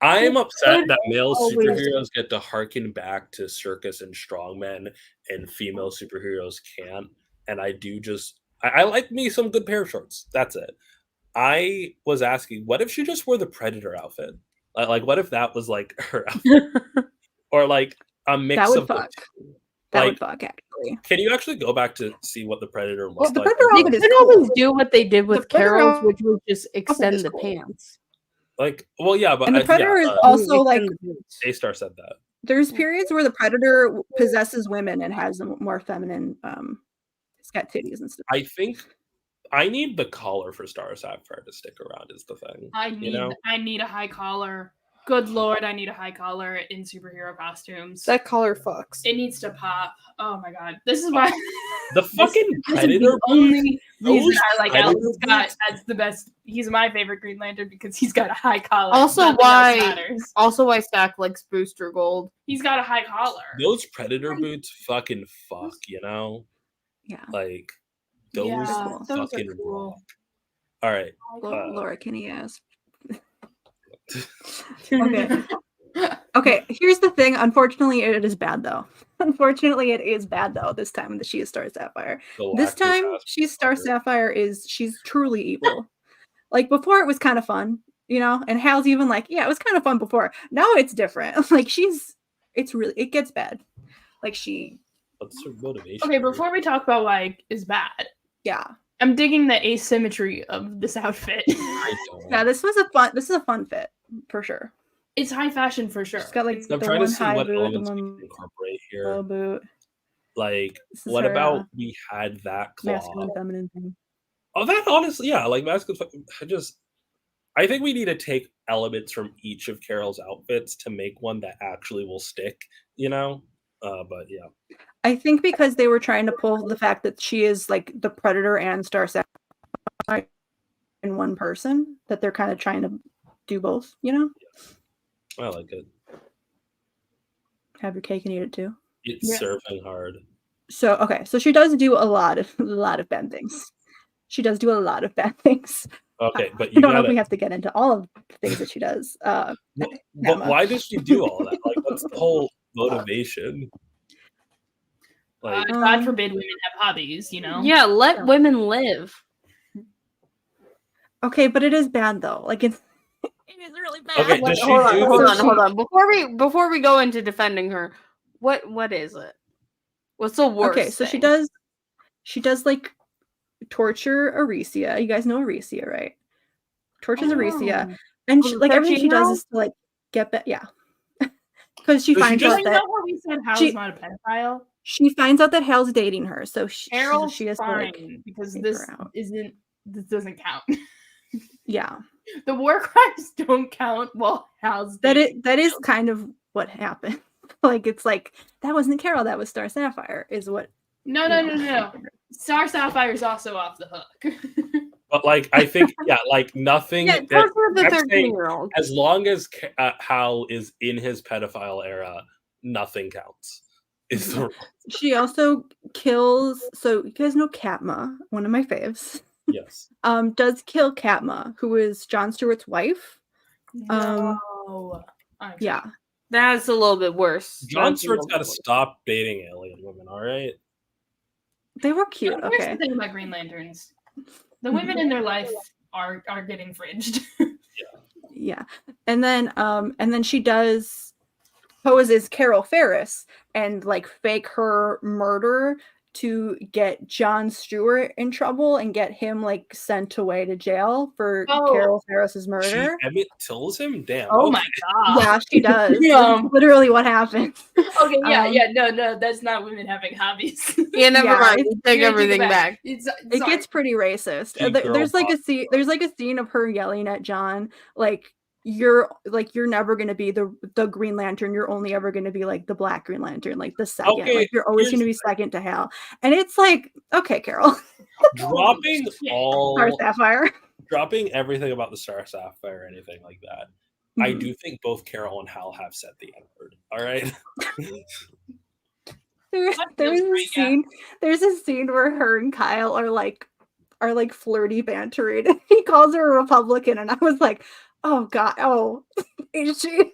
I'm upset that male superheroes get to harken back to circus and strongmen and female superheroes can't. And I do I like me some good pair of shorts. That's it. I was asking, what if she just wore the Predator outfit? Like what if that was like her outfit? Or like a mix of fuck. That would fuck, actually. Can you actually go back to see what the Predator looks like? The Predator outfit is could always do what they did with Carol's, which was just outfit extend is the cool. pants. Like, well, yeah, but and the Predator is also like Daystar said that. There's periods where the Predator possesses women and has them more feminine. It's got titties and stuff. I think I need the collar for Star Sapphire to stick around. Is the thing. I need a high collar. Good lord, I need a high collar in superhero costumes. That collar fucks. It needs to pop. Oh my god, this is why the fucking Predator. The only reason I like Alan Scott. That's the best. He's my favorite Green Lantern because he's got a high collar. Also, why Stack likes Booster Gold. He's got a high collar. Those Predator boots, fucking fuck. You know. Yeah. Like those fucking cool. rock. All right. Laura Kinney asked. Okay, here's the thing. Unfortunately, it is bad though. This time that she is Star Sapphire. This time she's Star Sapphire she's truly evil. Like before it was kind of fun, you know, and Hal's even like, yeah, it was kind of fun before. Now it's different. Like it gets bad. Like what's her motivation? Okay, before we talk about why is bad. Yeah. I'm digging the asymmetry of this outfit. Yeah, this is a fun fit for sure. It's high fashion for sure. She's got like I'm the trying to one see high what boot, the elements we one can incorporate low here. boot. Like, This is what her, about we had that claw? masculine, feminine thing. Oh, that honestly, yeah, like masculine. I think we need to take elements from each of Carol's outfits to make one that actually will stick. But yeah. I think because they were trying to pull the fact that she is like the Predator and Star Sapphire in one person, that they're kind of trying to do both, I like it. Have your cake and eat it too. It's surfing hard. So okay, so she does do a lot of bad things. She does do a lot of bad things. Okay, but I you don't know if gotta. we have to get into all of the things that she does. But why does she do all that? Like, what's the whole motivation? Like, God forbid women have hobbies, Yeah, let women live. Okay, but it is bad though. Like it is really bad. Okay, does she hold do on. Before we go into defending her, what is it? What's the worst? Okay, so thing? she does like torture Aricia. You guys know Aricia, right? Tortures Aricia, and like everything she does is to like get back. Yeah, because she finds out that we said Hal's not a pedophile. She finds out that Hal's dating her, so she has fine, to like because this doesn't count. Yeah, the war crimes don't count while Hal's dating. That is kind of what happened. Like it's like that wasn't Carol, that was Star Sapphire. Is what? No. Star Sapphire is also off the hook. But like, I think like nothing. Yeah, the 13-year-old. As long as Hal is in his pedophile era, nothing counts. She also kills. So you guys know Katma, one of my faves. Yes. Does kill Katma, who is Jon Stewart's wife. Yeah. That's a little bit worse. Jon Stewart's got to stop dating alien women, all right? They were cute. Here's Okay. the thing about Green Lanterns. The women in their life are getting fringed. Yeah. And then she poses Carol Ferris and like fake her murder to get Jon Stewart in trouble and get him like sent away to jail for Carol Ferris's murder. She Emmett Tills him? Damn. Oh my god. Yeah, she does. That's literally what happens. Okay, no, that's not women having hobbies. Yeah, never mind. Take everything back. It gets pretty racist. There's like a scene of her yelling at Jon, like you're never gonna be the Green Lantern. You're only ever gonna be like the Black Green Lantern, like the second. Okay, like you're always gonna be second to Hal. And it's like, okay, Carol. Dropping Star Sapphire. Dropping everything about the Star Sapphire or anything like that. Mm-hmm. I do think both Carol and Hal have said the N-word. All right. There's a scene where her and Kyle are like flirty bantering. He calls her a Republican, and I was like, oh god, is she?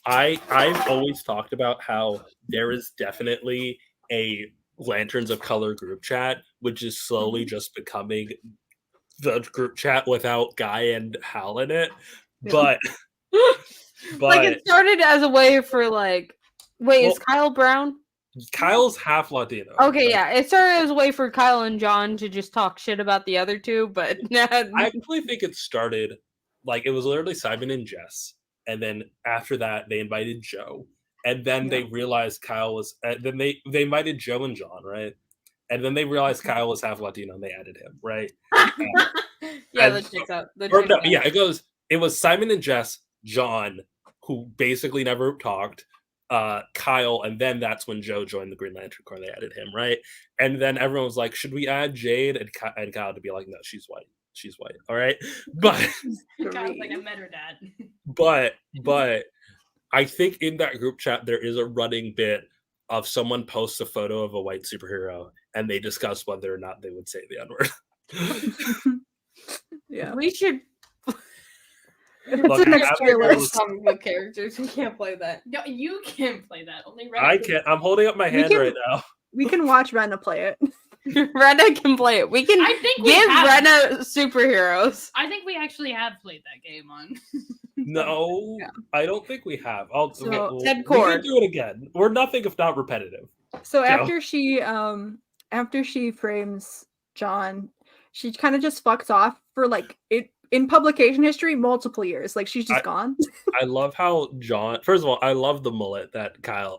I've always talked about how there is definitely a Lanterns of Color group chat, which is slowly just becoming the group chat without Guy and Hal in it. But like it started as a way for like, is Kyle Brown? Kyle's half Latino. Okay, yeah. It started as a way for Kyle and John to just talk shit about the other two, but I actually think it started like it was literally Simon and Jess, and then after that they invited Joe, and then they realized Kyle was. Then they invited Joe and John, right? And then they realized Kyle was half Latino, and they added him, right? That checks out. It was Simon and Jess, John, who basically never talked. Kyle, and then that's when Joe joined the Green Lantern Corps. They added him, right? And then everyone was like, "Should we add Jade?" And Kyle to be like, "No, she's white. She's white." All right, but Kyle's like, I met her dad. But I think in that group chat there is a running bit of someone posts a photo of a white superhero and they discuss whether or not they would say the N-word. Yeah, we should. It's an extra list. Comic book characters. We can't play that. No, you can't play that. Only Rena. I can't. I'm holding up my hand right now. We can watch Rena play it. Rena can play it. We can give Rena superheroes. I think we actually have played that game on. No, I don't think we have. Ted we can do it again. We're nothing if not repetitive. So after she frames John, she kind of just fucks off for like it. in publication history, multiple years. Like she's just gone. I love how John. First of all, I love the mullet that Kyle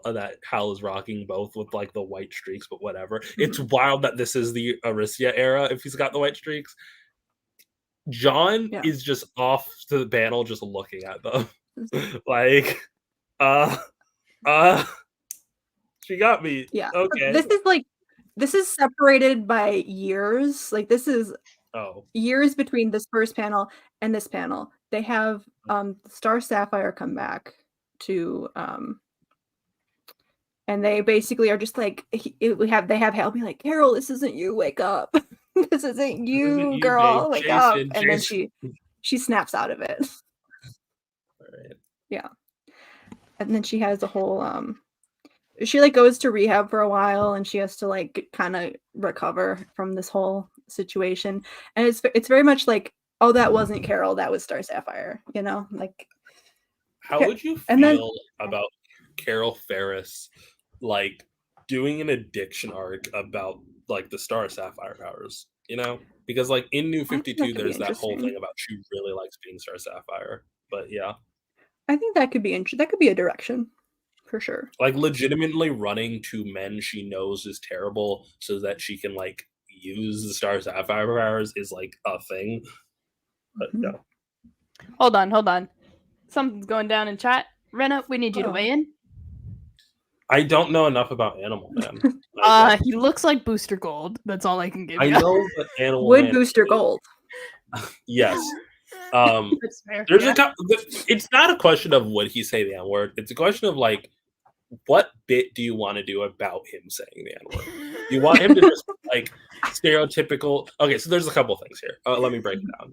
is rocking, both with like the white streaks, but whatever. It's wild that this is the Aricia era. If he's got the white streaks, John is just off to the panel, just looking at them, like, she got me. Yeah. Okay. This is separated by years. Like this is years between this first panel and this panel. They have Star Sapphire come back to and they basically are just like they have Hal be like, Carol, this isn't you, wake up. This isn't you, girl, wake up. And then she snaps out of it. All right. Yeah. And then she has a whole she like goes to rehab for a while and she has to like kind of recover from this whole situation. And it's very much like, oh, that wasn't Carol, that was Star Sapphire, you know? Like how would you feel about Carol Ferris like doing an addiction arc about like the Star Sapphire powers, you know? Because like in New 52 there's that whole thing about she really likes being Star Sapphire. But yeah. I think that could be that could be a direction. For sure. Like legitimately running to men she knows is terrible so that she can like use the Star Sapphire powers is like a thing. But yeah. Hold on. Something's going down in chat. Rena, we need you to weigh in. I don't know enough about Animal Man. He looks like Booster Gold. That's all I can give you. I know that Animal Would Man Booster Gold. Yes. That's fair. There's it's not a question of would he say the N-word. It's a question of like, what bit do you want to do about him saying the N-word? You want him to just like stereotypical. Okay, so there's a couple things here. Let me break it down.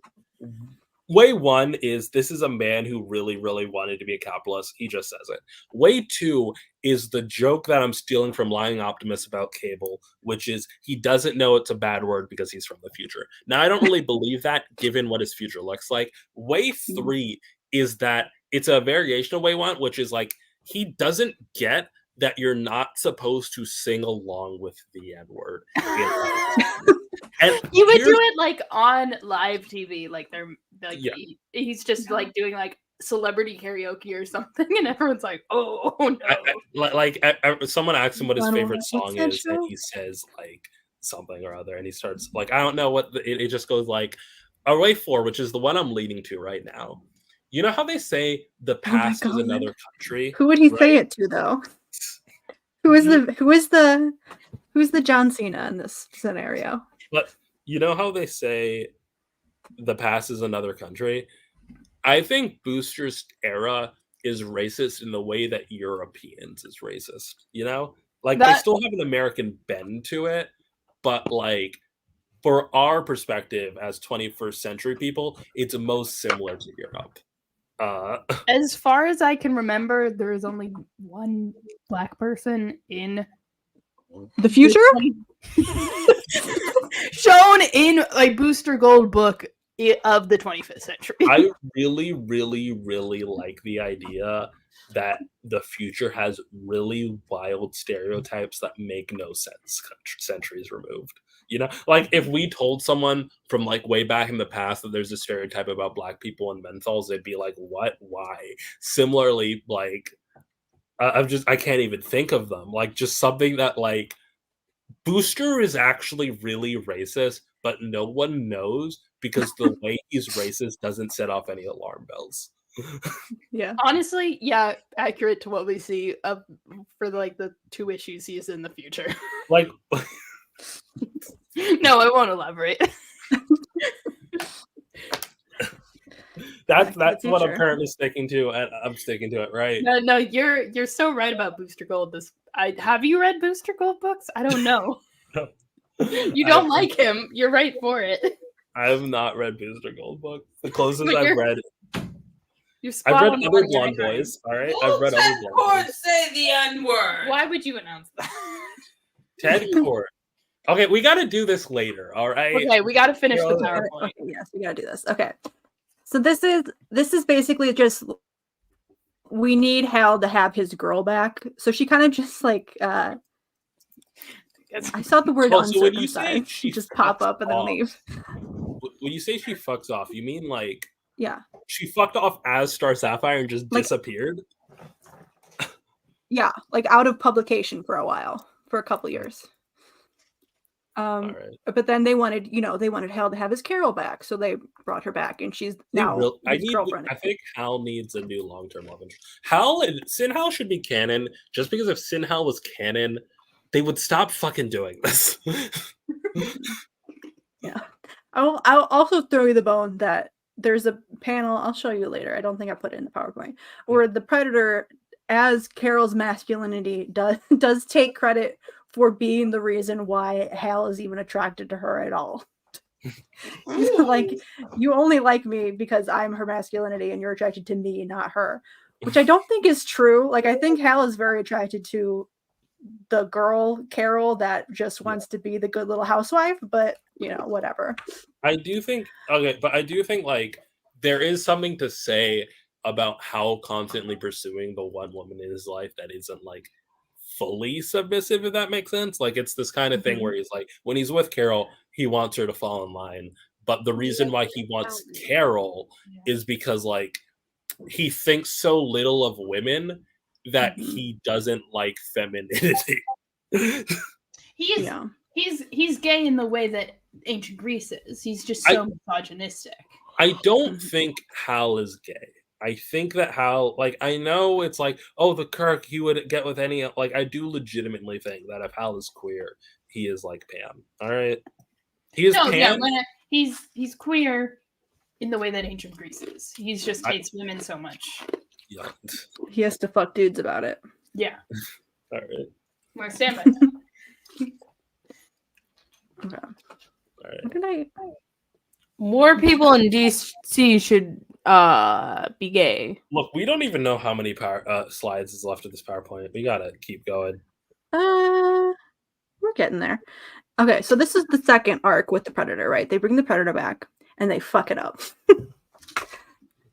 Way one is this is a man who really, really wanted to be a capitalist. He just says it. Way two is the joke that I'm stealing from Lying Optimist about Cable, which is he doesn't know it's a bad word because he's from the future. Now, I don't really believe that given what his future looks like. Way three is that it's a variation of way one, which is like he doesn't get that you're not supposed to sing along with the N-word. And you would do it like on live TV, like they're like he's just like doing like celebrity karaoke or something, and everyone's like, "Oh no!" Someone asks him what his favorite song is, and he says like something or other, and he starts like, "I don't know what." It just goes like, "Way 4," which is the one I'm leading to right now. You know how they say the past is another country? Who would he say it to though? Who's the John Cena in this scenario? But you know how they say the past is another country? I think Booster's era is racist in the way that Europeans is racist. You know? Like they still have an American bend to it, but like for our perspective as 21st century people, it's most similar to Europe. As far as I can remember, there is only one black person in the future shown in a Booster Gold book of the 25th century. I really, really, really like the idea that the future has really wild stereotypes that make no sense centuries removed. You know, like if we told someone from like way back in the past that there's a stereotype about black people and menthols, they'd be like, what? Why? Similarly, like I can't even think of them. Like just something that like Booster is actually really racist, but no one knows because the way he's racist doesn't set off any alarm bells. Yeah. Honestly, yeah, accurate to what we see for like the 2 issues he's in the future. Like no, I won't elaborate. That's what I'm currently sticking to, and I'm sticking to it, right? No, you're so right about Booster Gold. Have you read Booster Gold books? I don't know. No. You don't like him. You're right for it. I have not read Booster Gold books. The closest I've read. I've read Other Blonde Boys. All right, I've read Other Blonde Boys. Say the N-word. Why would you announce that? Ted Court. Okay, we got to do this later. All right. Okay, we got to finish the PowerPoint. Okay, yes, we got to do this. Okay, so this is basically just we need Hal to have his girl back. So she kind of just like I saw the word uncircumcised. She just pop up and then leave. when you say she fucks off, you mean like Yeah. she fucked off as Star Sapphire and just Like- disappeared? Yeah, like out of publication for a while, for a couple years. All right. But then they wanted Hal to have his Carol back, so they brought her back, and she's now his girlfriend. I think Hal needs a new long-term love interest. Hal and Sin Hal should be canon. Just because if Sin Hal was canon, they would stop fucking doing this. Yeah. I'll also throw you the bone that there's a panel, I'll show you later, I don't think I put it in the PowerPoint, where the Predator, as Carol's masculinity, does take credit for being the reason why Hal is even attracted to her at all. Like, you only like me because I'm her masculinity and you're attracted to me, not her. Which I don't think is true. Like, I think Hal is very attracted to the girl, Carol, that just wants to be the good little housewife, but, whatever. I do think like there is something to say about how constantly pursuing the one woman in his life that isn't like fully submissive, if that makes sense. Like, it's this kind of thing where he's like, when he's with Carol, he wants her to fall in line, but the reason why he wants Carol is because like he thinks so little of women that he doesn't like femininity. He's gay in the way that ancient Greece is. He's just so misogynistic. I don't think Hal is gay. I think that Hal, like, I know it's like, oh, the Kirk, he would get with any, like, I do legitimately think that if Hal is queer, he is like Pam. All right, he is Pam. Yeah, he's queer in the way that ancient Greece is. He just hates women so much. Yeah, he has to fuck dudes about it. Yeah. All right. I stand by that. Okay. All right. Good night. More people in DC should be gay. Look, we don't even know how many slides is left of this PowerPoint. We gotta keep going. We're getting there. Okay, so this is the second arc with the Predator, right? They bring the Predator back and they fuck it up.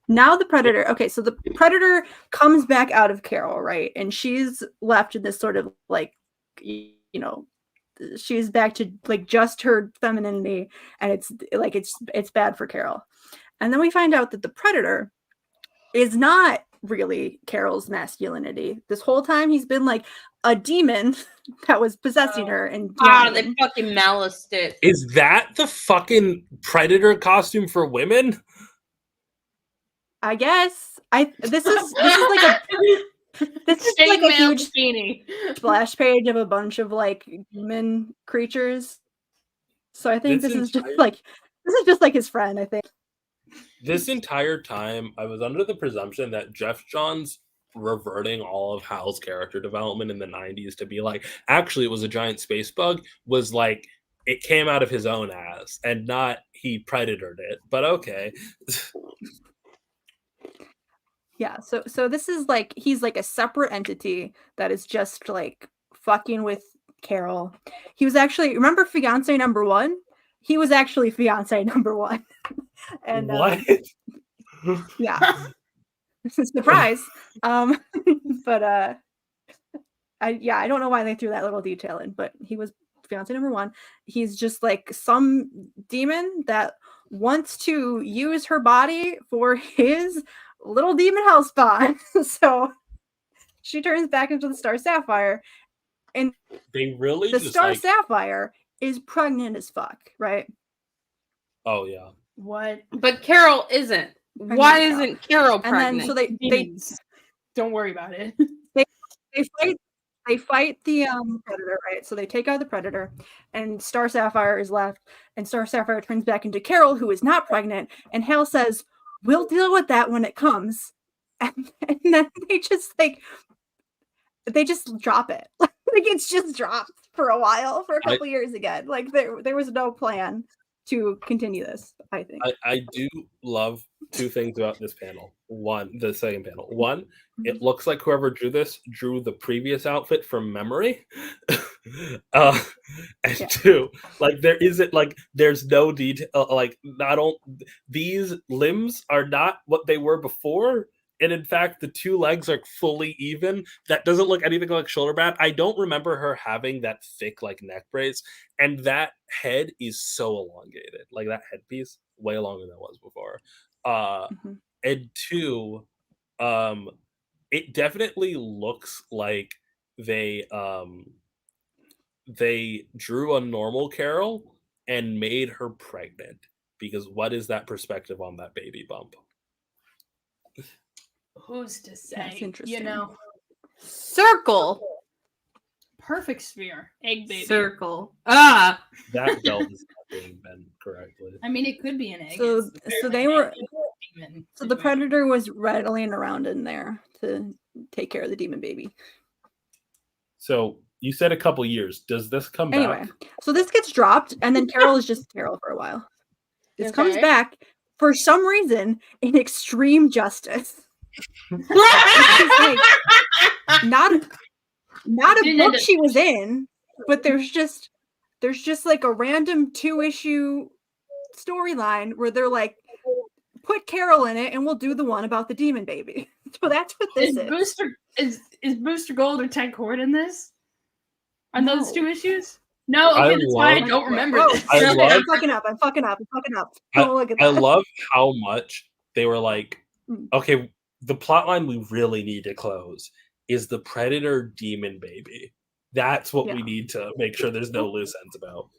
Now the Predator, okay, so the Predator comes back out of Carol, right? And she's left in this sort of like, she's back to like just her femininity, and it's bad for Carol. And then we find out that the Predator is not really Carol's masculinity. This whole time he's been like a demon that was possessing her and they fucking maliced it. Is that the fucking Predator costume for women? I guess. This is like a huge splash page of a bunch of like human creatures. So I think this is just like his friend, I think. This entire time, I was under the presumption that Jeff Johns reverting all of Hal's character development in the 90s to be like, actually, it was a giant space bug, was like, it came out of his own ass and not he predatored it. But okay. Yeah, so this is like, he's like a separate entity that is just like fucking with Carol. He was actually, remember Fiancé number 1? He was actually Fiancé number 1. And what? Yeah. Surprise. But I don't know why they threw that little detail in, but he was Fiancé number 1. He's just like some demon that wants to use her body for his little demon house spawn. So she turns back into the Star Sapphire, and they really the just Star Sapphire is pregnant as fuck, right? Oh yeah. What? But Carol isn't. Why isn't Carol pregnant? And then so they don't worry about it. They fight the Predator, right? So they take out the Predator, and Star Sapphire is left, and Star Sapphire turns back into Carol, who is not pregnant, and Hal says, "We'll deal with that when it comes." And then they just drop it. Like it's just dropped for a while, for a couple years again. Like there was no plan to continue this, I think. I do love two things about this panel. The second panel. One, it looks like whoever drew this drew the previous outfit from memory. And two, like there's no detail. Like these limbs are not what they were before, And in fact, the two legs are fully even. That doesn't look anything like shoulder pad. I don't remember her having that thick like neck brace, and that head is so elongated. Like that headpiece, way longer than it was before. And two, it definitely looks like they drew a normal Carol and made her pregnant, because what is that perspective on that baby bump? Who's to That's say? interesting. You know, Circle. perfect sphere, egg baby. Circle. Ah. That belt is not being bent correctly. I mean, it could be an egg. So It's so very they were demon so the situation. predator was rattling around in there to take care of the demon baby. So you said a couple years. Does this come Anyway, back? so this gets dropped, and then Carol is just Carol for a while. This comes Okay. back for some reason in Extreme Justice. It's like not a Didn't end book up- she was in, but there's just like a random 2-issue storyline where they're like, put Carol in it and we'll do the one about the demon baby. So that's what this Is is. Booster is Booster Gold or Ted Cord in this? On those No. 2 issues? No, okay, I that's why I love- don't remember Oh, this. I shit, love- I'm fucking up. Don't look at I that. love how much they were like, Mm. okay, the plot line we really need to close is the predator demon baby. That's what we Yeah. need to make sure there's no loose ends about.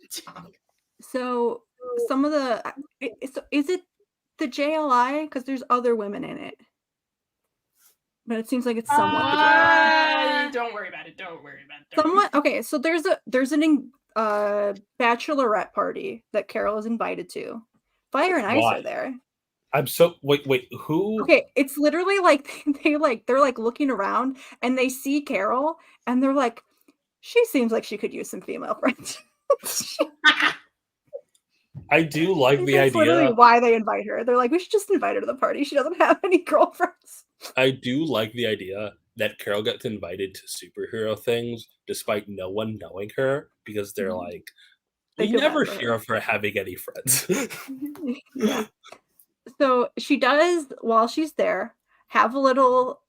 So some of the is it the JLI? Because there's other women in it, but it seems like it's somewhat the JLI. Don't worry about it. Don't worry about it. Somewhat okay. So there's an bachelorette party that Carol is invited to. Fire and Ice Why? are there. I'm so wait, who? Okay, it's literally like they're like looking around and they see Carol and they're like, she seems like she could use some female friends. I do like the That's literally idea. why they invite her. They're like, we should just invite her to the party. She doesn't have any girlfriends. I do like the idea that Carol gets invited to superhero things despite no one knowing her, because they're Mhm. like, They we feel bad never for hear her. of her having any friends. Yeah. So she does, while she's there, have a little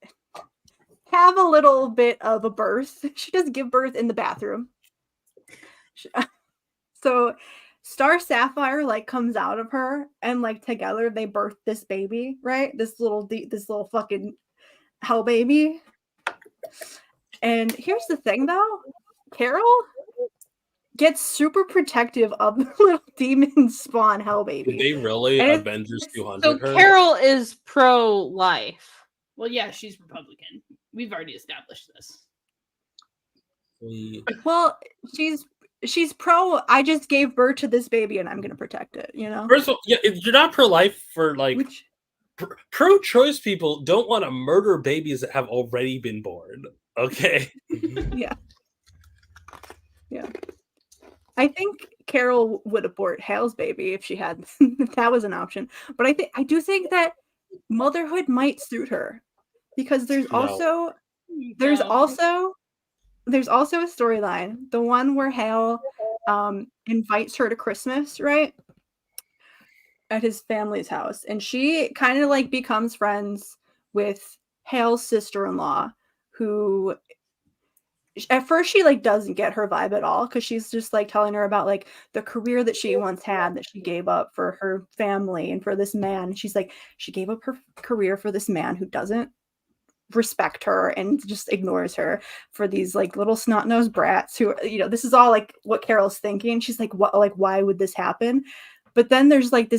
bit of a birth. She does give birth in the bathroom. So Star Sapphire like comes out of her, and like together they birth this baby, right? This little fucking hell baby. And here's the thing though, Carol gets super protective of the little demon spawn hell baby. Did they really And it's- Avengers 200 So her? Carol is pro-life. Well, yeah, she's Republican. We've already established this. Well, she's pro. I just gave birth to this baby and I'm gonna protect it. You know. First of all, yeah, you're not pro-life for like Which pro-choice people don't want to murder babies that have already been born. Okay. yeah. I think Carol would abort Hale's baby if she had if that was an option. But I do think that motherhood might suit her, because there's No. also a storyline, the one where Hale invites her to Christmas, right? At his family's house. And she kind of like becomes friends with Hale's sister-in-law, who at first she like doesn't get her vibe at all, because she's just like telling her about like the career that she once had that she gave up for her family and for this man. And she's like, she gave up her career for this man who doesn't respect her and just ignores her, for these like little snot-nosed brats who, you know, this is all like what Carol's thinking. She's like, what, like, why would this happen? But then there's like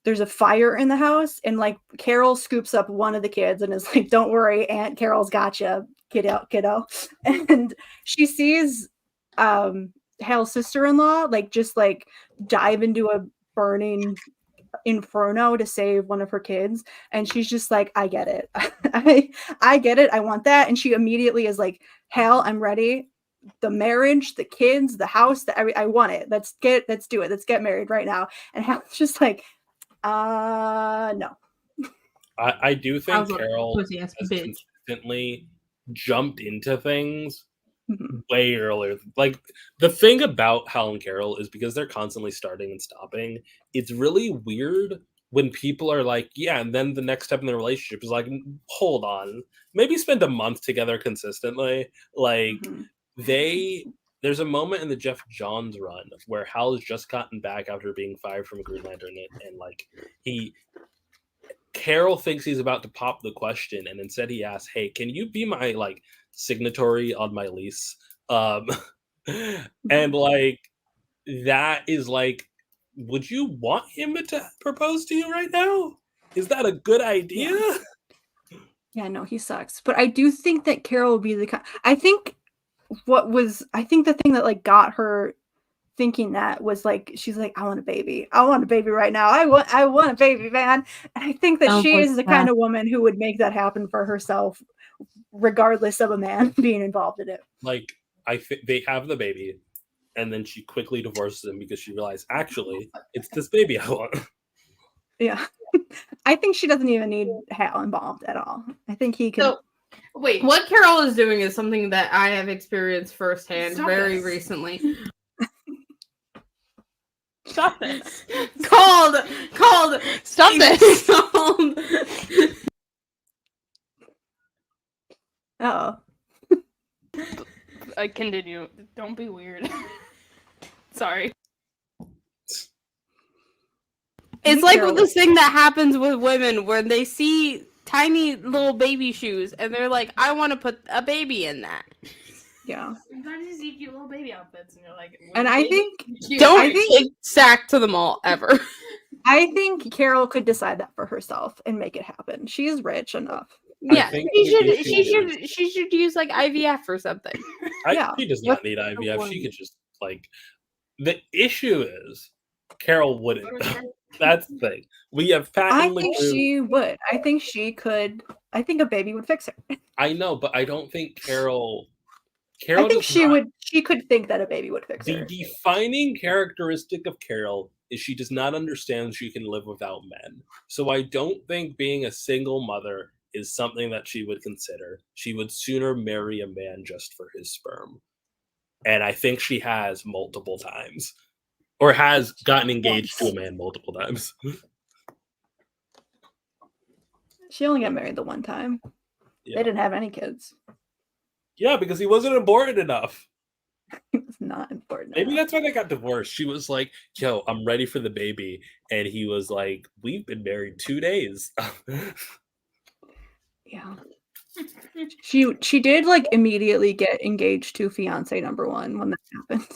there's a fire in the house, and like Carol scoops up one of the kids and is like, don't worry, Aunt Carol's got you, kiddo. And she sees Hale's sister-in-law like just like dive into a burning inferno to save one of her kids, and she's just like, I get it. I get it. I want that. And she immediately is like, Hale, I'm ready. The marriage, the kids, the house, I want it. Let's do it. Let's get married right now. And Hale's just like, no. I do think Sounds like a Carol pussy-ass has bitch. consistently jumped into things Mhm. way earlier. Like, the thing about Hal and Carol is because they're constantly starting and stopping, it's really weird when people are like, yeah, and then the next step in the relationship is like, hold on, maybe spend a month together consistently. Like there's a moment in the Jeff Johns run where Hal has just gotten back after being fired from Green Lantern, and like Carol thinks he's about to pop the question, and instead he asks, "Hey, can you be my like signatory on my lease?" And like that is like, would you want him to propose to you right now? Is that a good idea? Yeah, no, he sucks. But I do think that Carol will be the I think the thing that like got her thinking that was like, she's like, I want a baby. I want a baby right now. I want a baby, man. And I think that she is the kind of woman who would make that happen for herself, regardless of a man being involved in it. Like, they have the baby, and then she quickly divorces him because she realized, actually, it's this baby I want. Yeah. I think she doesn't even need Hal involved at all. I think he could. So, wait, what Carol is doing is something that I have experienced firsthand recently. Stop this. Called. Stop this. Oh. I continue. Don't be weird. Sorry. It's like this thing that happens with women where they see tiny little baby shoes and they're like, I want to put a baby in that. Yeah. Sometimes you see cute little baby outfits and you're like, and I think don't take Sack to the mall ever. I think Carol could decide that for herself and make it happen. She is rich enough. Yeah, she should use like IVF or something. She does not need IVF. She could just like. The issue is Carol wouldn't. That's the thing. We have I think she would. I think she could. I think a baby would fix her. I know, but I don't think Carol. I think she would. She could think that a baby would fix her. The defining characteristic of Carol is she does not understand she can live without men. So I don't think being a single mother is something that she would consider. She would sooner marry a man just for his sperm. And I think she has multiple times. Or has gotten engaged to a man multiple times. She only got married the one time. Yeah. They didn't have any kids. Yeah, because he wasn't important enough. He was not important Maybe enough. That's why they got divorced. She was like, yo, I'm ready for the baby. And he was like, we've been married 2 days. Yeah. She did like immediately get engaged to fiance number one when that happened.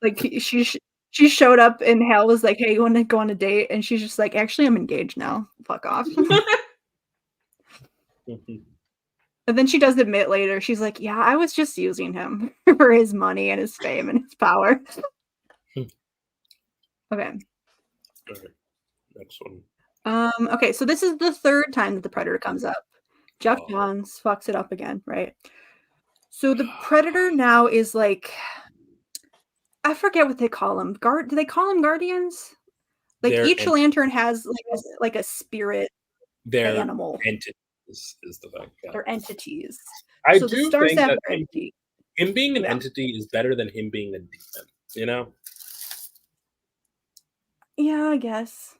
Like she showed up and Hal was like, hey, you want to go on a date? And she's just like, actually, I'm engaged now. Fuck off. And then she does admit later, she's like, yeah, I was just using him for his money and his fame and his power. Okay. All right. Next one. Okay, so this is the third time that the Predator comes up. Jeff Johns fucks it up again, right? So the Predator now is like, I forget what they call them. Do they call them guardians? Like each lantern has like a spirit animal. Entities is the fact. Yeah. They're entities. I so do think that him being an entity is better than him being a demon. You know? Yeah, I guess.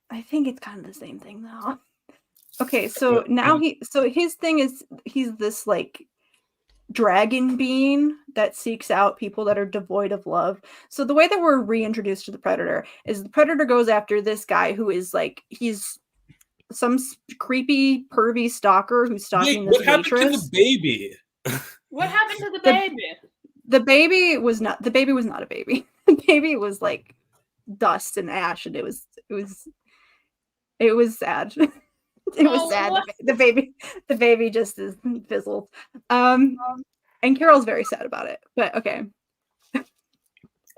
I think it's kind of the same thing though. Okay, so now his thing is he's this like dragon being that seeks out people that are devoid of love. So the way that we're reintroduced to the Predator is the Predator goes after this guy who is like, he's some creepy pervy stalker who's stalking this waitress. What happened to the baby? What happened to the baby? The baby was not a baby. The baby was like dust and ash, and it was sad. It was sad. The baby just is fizzled. And Carol's very sad about it. But okay.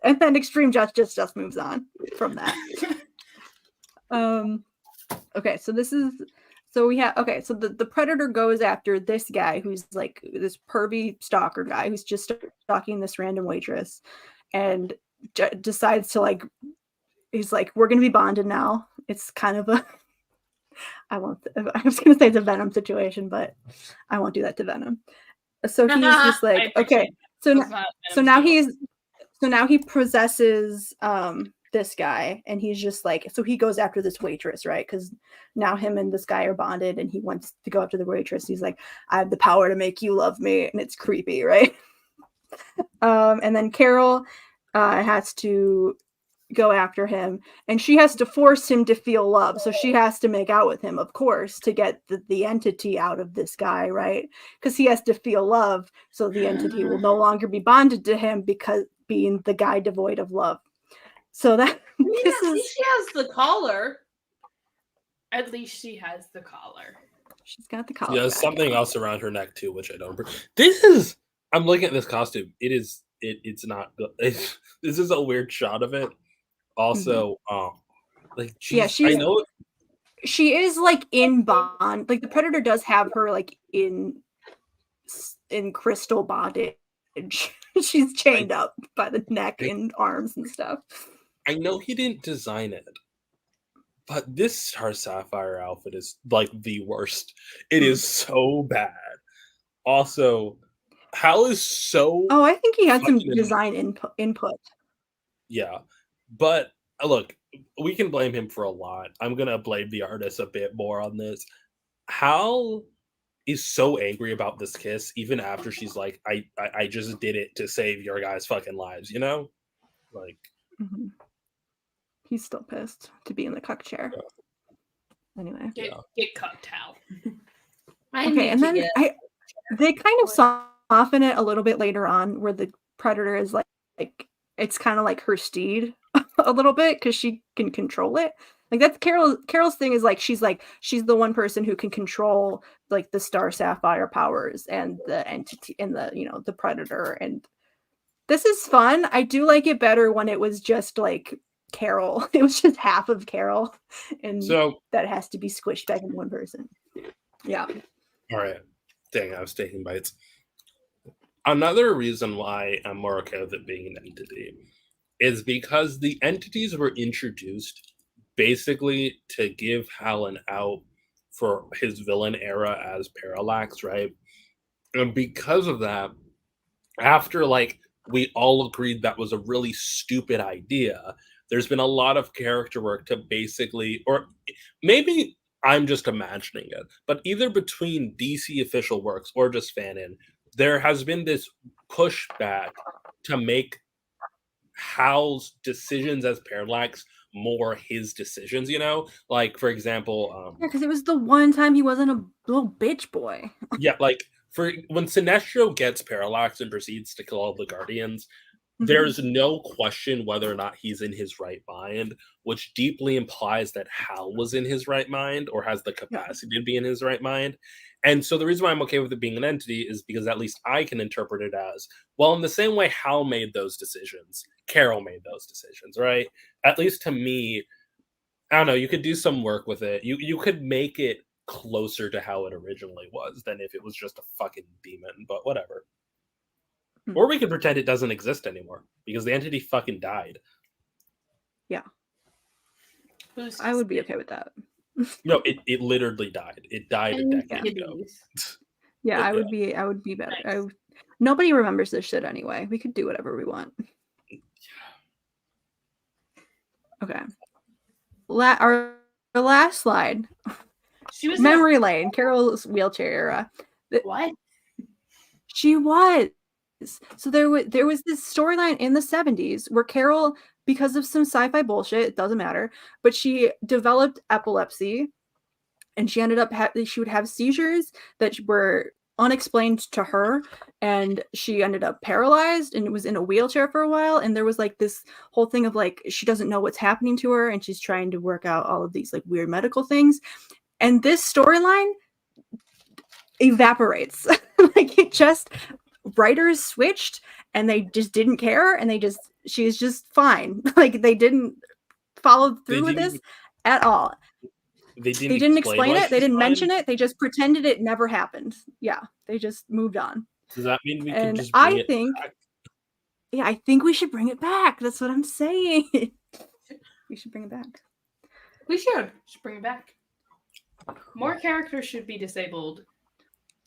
And then Extreme Justice just moves on from that. Okay, so the Predator goes after this guy who's like this pervy stalker guy who's just stalking this random waitress, and decides to like, he's like, we're gonna be bonded now. It's kind of a I was gonna say it's a Venom situation, but I won't do that to Venom. So he's just like, okay, so now he possesses this guy, and he's just like, so he goes after this waitress, right? Because now him and this guy are bonded, and he wants to go after the waitress. He's like, I have the power to make you love me, and it's creepy, right? And then Carol has to go after him, and she has to force him to feel love. So she has to make out with him, of course, to get the entity out of this guy, right? Because he has to feel love, so the entity will no longer be bonded to him, because being the guy devoid of love. So that this At is least she has the collar. At least she has the collar. she's got the collar. Yeah, there's back something on. else around her neck too, which I don't. This is. I'm looking at this costume. It's not good. This is a weird shot of it. Also, like I know she is like in bond. Like the Predator does have her like in crystal bondage. She's chained up by the neck and arms and stuff. I know he didn't design it, but this Star Sapphire outfit is like the worst. It is so bad. Also, Hal is so. Oh, I think he had some fucking design input. Yeah, but look, we can blame him for a lot. I'm gonna blame the artist a bit more on this. Hal is so angry about this kiss, even after she's like, I just did it to save your guys' fucking lives, you know? Like, he's still pissed to be in the cuck chair. Yeah. Anyway, Get cucked, Hal. okay, and then they kind of soften it a little bit later on, where the Predator is like it's kind of like her steed a little bit, because she can control it. Like that's Carol's thing, is like she's the one person who can control like the Star Sapphire powers and the entity and the the Predator. And this is fun. I do like it better when it was just like Carol. It was just half of Carol, and so that has to be squished back into one person. Yeah. All right. Dang, I was taking bites. Another reason why I'm more okay with it being an entity is because the entities were introduced basically to give Hal an out for his villain era as Parallax, right? And because of that, after like we all agreed that was a really stupid idea, there's been a lot of character work to basically, or maybe I'm just imagining it, but either between DC official works or just fanon, there has been this pushback to make Hal's decisions as Parallax more his decisions, like for example, Yeah, because it was the one time he wasn't a little bitch boy. yeah, like for when Sinestro gets Parallax and proceeds to kill all the Guardians, there's no question whether or not he's in his right mind, which deeply implies that Hal was in his right mind or has the capacity to be in his right mind. And so the reason why I'm okay with it being an entity is because at least I can interpret it as, well, in the same way Hal made those decisions, Carol made those decisions, right? At least to me, I don't know, you could do some work with it. You could make it closer to how it originally was than if it was just a fucking demon, but whatever. Or we could pretend it doesn't exist anymore because the entity fucking died. Yeah. I would be okay with that. No, it literally died. It died a decade ago. Yeah, I would be better. Nice. Nobody remembers this shit anyway. We could do whatever we want. Okay. Our last slide. She was memory lane. Carol's wheelchair era. What? She was. So there was this storyline in the 70s where Carol, because of some sci-fi bullshit, it doesn't matter, but she developed epilepsy, and she ended up she would have seizures that were unexplained to her, and she ended up paralyzed and was in a wheelchair for a while. And there was like this whole thing of like she doesn't know what's happening to her, and she's trying to work out all of these like weird medical things. And this storyline evaporates. Like it just writers switched and they just didn't care, and she's just fine. Like they didn't follow through with this at all. They didn't explain it. They didn't mention it. They just pretended it never happened. Yeah, they just moved on. Does that mean we can just bring it back? Yeah, I think we should bring it back. That's what I'm saying. We should bring it back. We should bring it back. More characters should be disabled.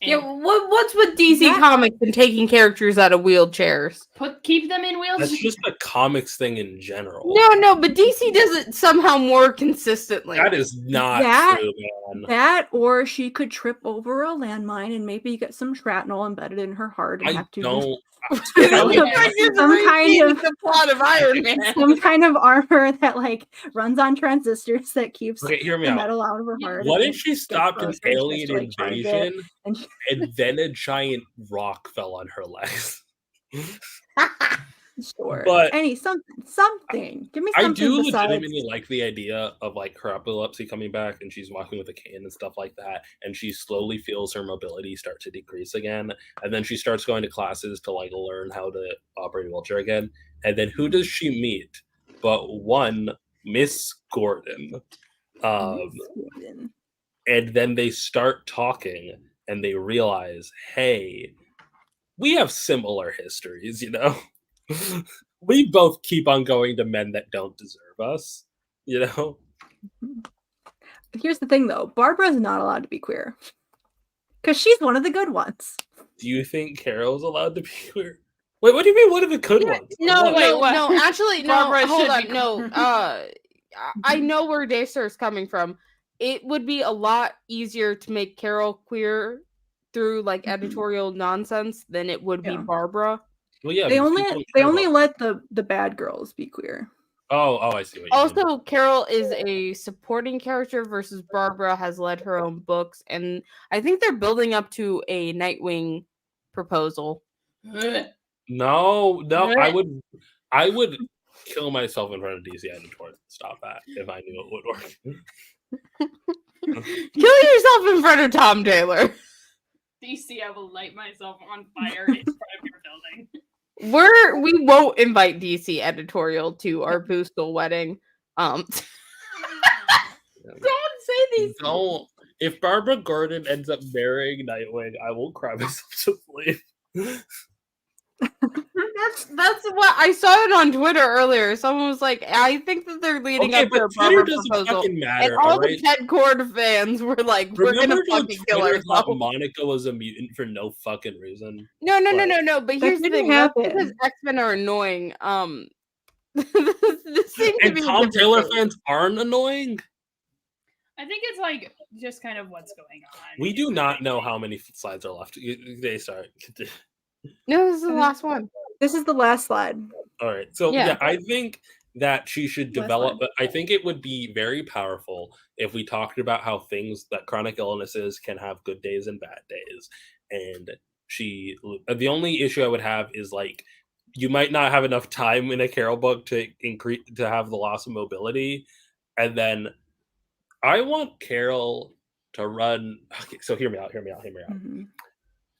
Yeah, And what's with DC Comics and taking characters out of wheelchairs? keep them in wheelchairs. That's just a comics thing in general. No, but DC does it somehow more consistently. That is not true, man. That, or she could trip over a landmine and maybe get some shrapnel embedded in her heart and have to don't. some kind of the plot of Iron Man. some kind of armor that like runs on transistors that keeps Okay, hear me the out. metal out of her heart. What and if she gets stopped an closer and she has alien to, like, charge it, invasion and and then a giant rock fell on her legs? sure, But something. Give me something. I do besides... legitimately like the idea of like her epilepsy coming back and she's walking with a cane and stuff like that, and she slowly feels her mobility start to decrease again, and then she starts going to classes to like learn how to operate a wheelchair again, and then who does she meet but one Miss Gordon? And then they start talking and they realize, hey, we have similar histories, you know? We both keep on going to men that don't deserve us, you know? Here's the thing, though. Barbara's not allowed to be queer. Because she's one of the good ones. Do you think Carol's allowed to be queer? Wait, what do you mean one of the good ones? No, what? no, actually, no, Barbara hold should on, be no. I know where Daystar is coming from. It would be a lot easier to make Carol queer through like editorial nonsense than it would be Barbara. Well, yeah, they only let the bad girls be queer. Oh, I see what you mean. Also, Carol is a supporting character versus Barbara has led her own books, and I think they're building up to a Nightwing proposal. No, I would kill myself in front of DC editorial to stop that if I knew it would work. Kill yourself in front of Tom Taylor. DC, I will light myself on fire in front of your building. We won't invite DC editorial to our boostal wedding. Don't say these. Don't. If Barbara Gordon ends up marrying Nightwing, I will cry myself to sleep. That's what I saw it on Twitter earlier. Someone was like, "I think that they're leading up to a Barbara proposal," matter, and all the Ted Cord fans were like, "We're gonna fucking kill ourselves." Monica was a mutant for no fucking reason. No. But here's the thing: that's because X-Men are annoying. This seems to be Tom Taylor fans aren't annoying. I think it's like just kind of what's going on. We do not know how many slides are left. They start. No, this is the last one. This is the last slide. All right. So yeah, I think that she should develop. I think it would be very powerful if we talked about how things that chronic illnesses can have good days and bad days. And the only issue I would have is like, you might not have enough time in a Carol book to have the loss of mobility. And then I want Carol to run. Okay, so hear me out. Mm-hmm.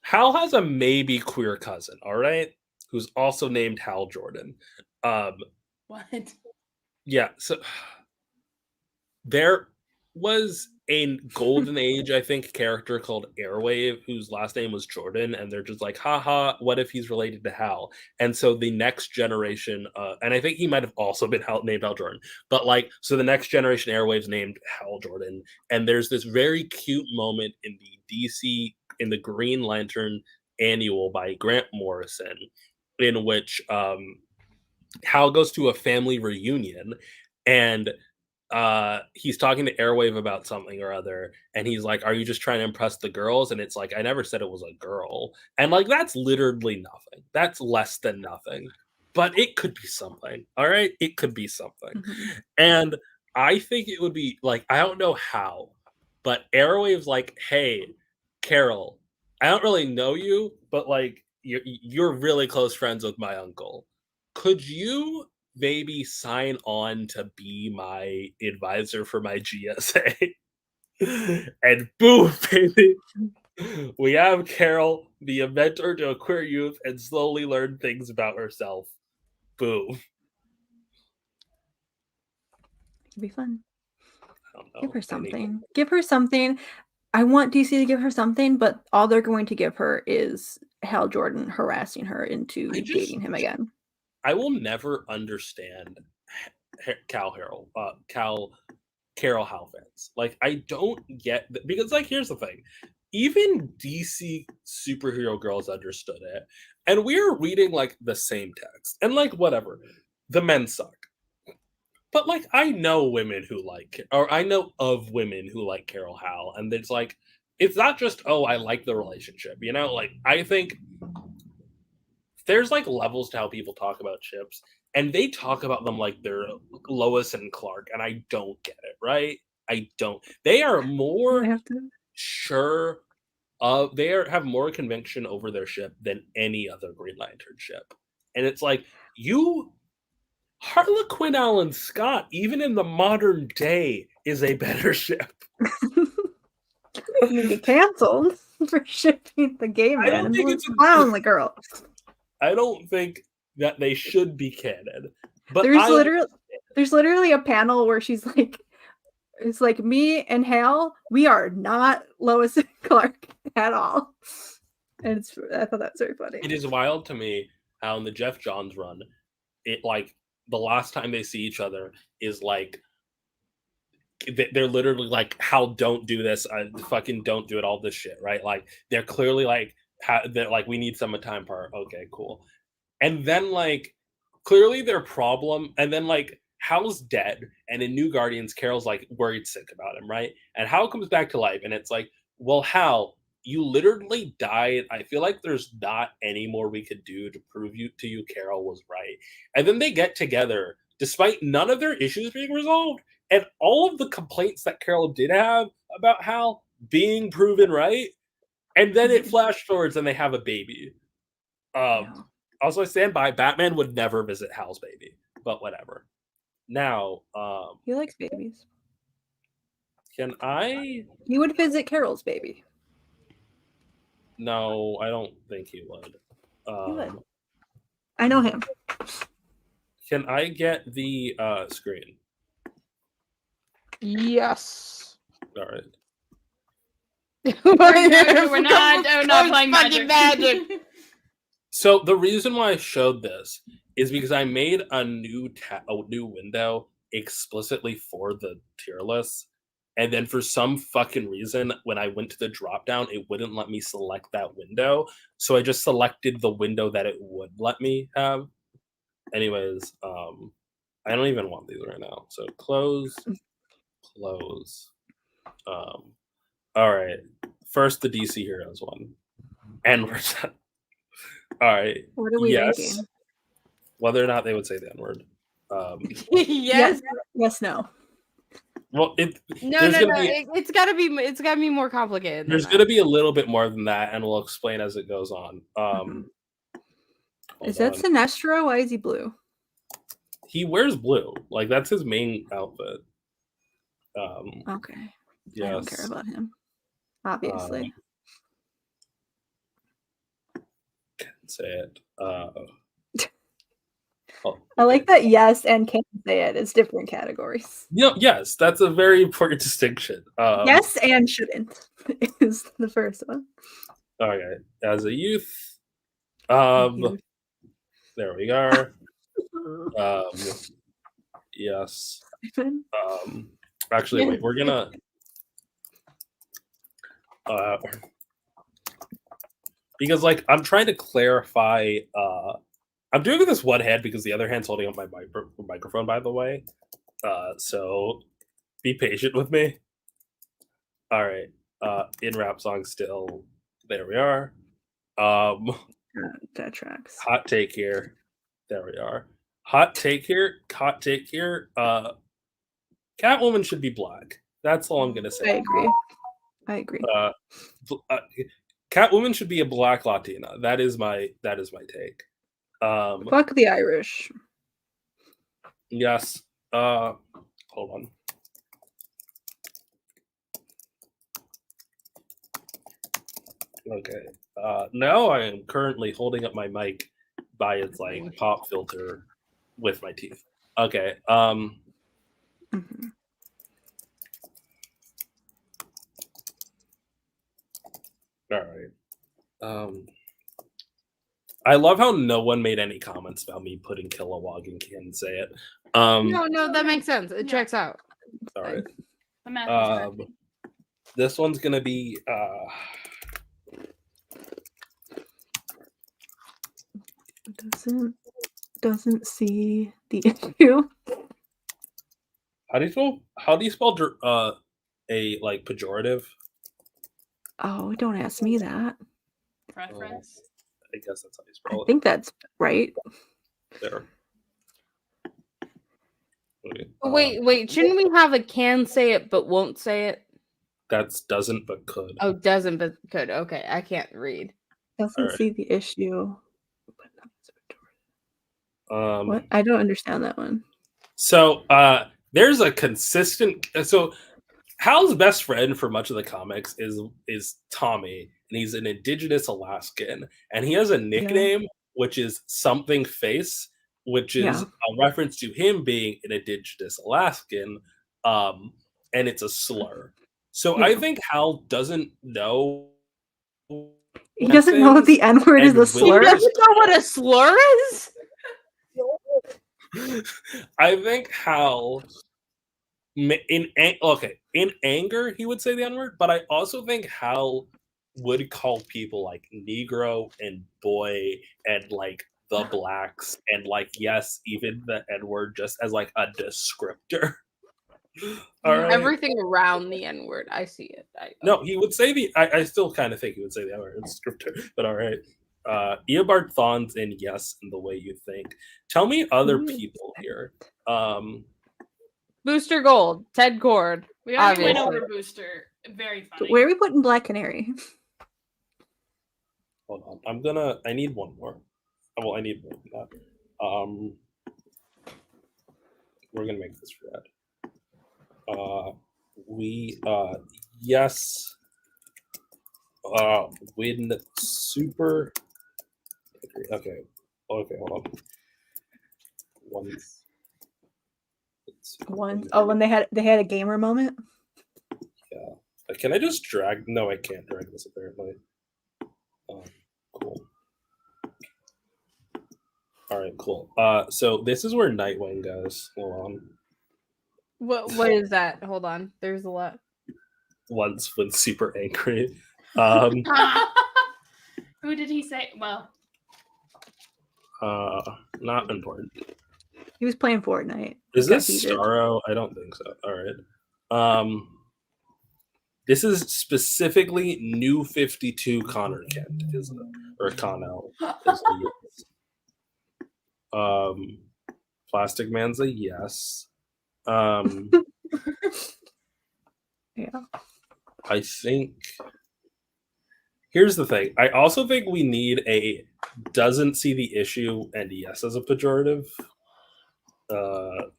Hal has a maybe queer cousin, all right, who's also named Hal Jordan. What? Yeah, so there was a golden age, I think, character called Airwave, whose last name was Jordan, and they're just like, haha, what if he's related to Hal? And so the next generation, and I think he might have also been named Hal Jordan, but like, so the next generation Airwave's named Hal Jordan, and there's this very cute moment in the DC, in the Green Lantern annual by Grant Morrison, in which Hal goes to a family reunion, and he's talking to Airwave about something or other, and he's like, are you just trying to impress the girls? And it's like, I never said it was a girl. And like, that's literally nothing. That's less than nothing, but it could be something. All right, it could be something. Mm-hmm. And I think it would be like, I don't know how, but Airwave's like, hey, Carol, I don't really know you, but like, you're really close friends with my uncle. Could you maybe sign on to be my advisor for my GSA? And boom, baby, we have Carol be a mentor to a queer youth and slowly learn things about herself. Boom. It'd be fun. I don't know. Give her something. Give her something. I want DC to give her something, but all they're going to give her is Hal Jordan harassing her into dating him again. I will never understand Carol Hal fans. Like, I don't get because, like, here's the thing: even DC superhero girls understood it. And we are reading like the same text. And like whatever. The men suck. But like I know women who like, or I know of women who like Carol Howell, and it's like it's not just I like the relationship, you know? Like I think there's like levels to how people talk about ships, and they talk about them like they're Lois and Clark, and I don't get it, right? I don't. They are more sure of have more conviction over their ship than any other Green Lantern ship. And it's like Harlequin Alan Scott, even in the modern day, is a better ship. Need to be canceled for shipping the gay man and the clown the girl. I don't think that they should be canon. But there's literally a panel where she's like, it's like me and Hal, we are not Lois and Clark at all. And I thought that was very funny. It is wild to me how in the Jeff Johns run, it like the last time they see each other is like they're literally like, Hal, don't do this. I fucking don't do it. All this shit, right? Like they're clearly like they're like, we need some time part. Okay, cool. And then like clearly their problem, and then like Hal's dead, and in New Guardians, Carol's like worried sick about him, right? And Hal comes back to life, and it's like, well, Hal, you literally died. I feel like there's not any more we could do to prove to you Carol was right. And then they get together, despite none of their issues being resolved, and all of the complaints that Carol did have about Hal being proven right. And then it flash forwards, and they have a baby. Also, I stand by. Batman would never visit Hal's baby, but whatever. Now, he likes babies. Can I? He would visit Carol's baby. No, I don't think he would. He would. I know him. Can I get the screen? Yes. All right. We're not playing magic. So the reason why I showed this is because I made a new window explicitly for the tier list, and then for some fucking reason, when I went to the drop down, it wouldn't let me select that window. So I just selected the window that it would let me have. Anyways, I don't even want these right now. So close. All right. First, the DC Heroes one, and we're done. All right. What are we ranking? Whether or not they would say the N-word. Yes. Yes. No. Well, it's gotta be more complicated. There's gonna be a little bit more than that, and we'll explain as it goes on. Is that Sinestro? Why is he blue? He wears blue. Like that's his main outfit. Okay. Yes. I don't care about him. Obviously. Can't say it. I like that. Yes, and can't say it. It's different categories. Yes, that's a very important distinction. Yes and shouldn't is the first one. Okay, as a youth, there we are. Yes. Actually, wait, we're gonna. Because like I'm trying to clarify. I'm doing it with this one hand because the other hand's holding up my microphone, by the way. So be patient with me. All right. In rap song still. There we are. That tracks. Hot take here. There we are. Hot take here. Catwoman should be black. That's all I'm gonna say. I agree. Catwoman should be a black Latina. That is my take. Fuck the Irish. Yes. Hold on. Okay. Now I am currently holding up my mic by its like pop filter with my teeth. Okay. Mm-hmm. All right. I love how no one made any comments about me putting Kilowog and can't say it. No, that makes sense. It checks out. All right. The math is correct. This one's gonna be doesn't see the issue. How do you spell a like pejorative? Oh, don't ask me that. Preference. I guess that's how you I spell it. think that's right. There. Okay. Wait, shouldn't we have a can say it but won't say it? That's doesn't but could. Oh, doesn't but could. Okay, I can't read. Doesn't Alright. see the issue. What? I don't understand that one. So there's a consistent. So Hal's best friend for much of the comics is Tommy, and he's an indigenous Alaskan, and he has a nickname which is something face, which is a reference to him being an indigenous Alaskan, and it's a slur. So I think Hal doesn't know. He doesn't know that the N-word is a slur. He doesn't know what a slur is? I think Hal, in anger, he would say the N-word, but I also think Hal would call people like Negro and boy and like the blacks and like yes, even the N-word just as like a descriptor. All right. Everything around the N-word. I see it. No, he would say I still kind of think he would say the N-word descriptor, but all right. Eobard Thon's in yes in the way you think. Tell me other people here. Booster Gold, Ted Cord. We already went obviously. over Booster. Very funny. Where are we putting Black Canary? Hold on. I need one more. Well, I need more than that. We're gonna make this red. Yes. Win super. Okay, hold on. One. Oh, when they had a gamer moment. Yeah. Can I just drag? No, I can't drag this apparently. Cool. All right, cool. So this is where Nightwing goes. Hold on. What is that? Hold on. There's a lot. Once when super angry. Who did he say? Well, not important. He was playing Fortnite. Is this Starro? I don't think so. All right. This is specifically New 52 Connor Kent or Connell. Plastic Man's a yes. Yeah. I think here's the thing. I also think we need a doesn't see the issue and yes as a pejorative.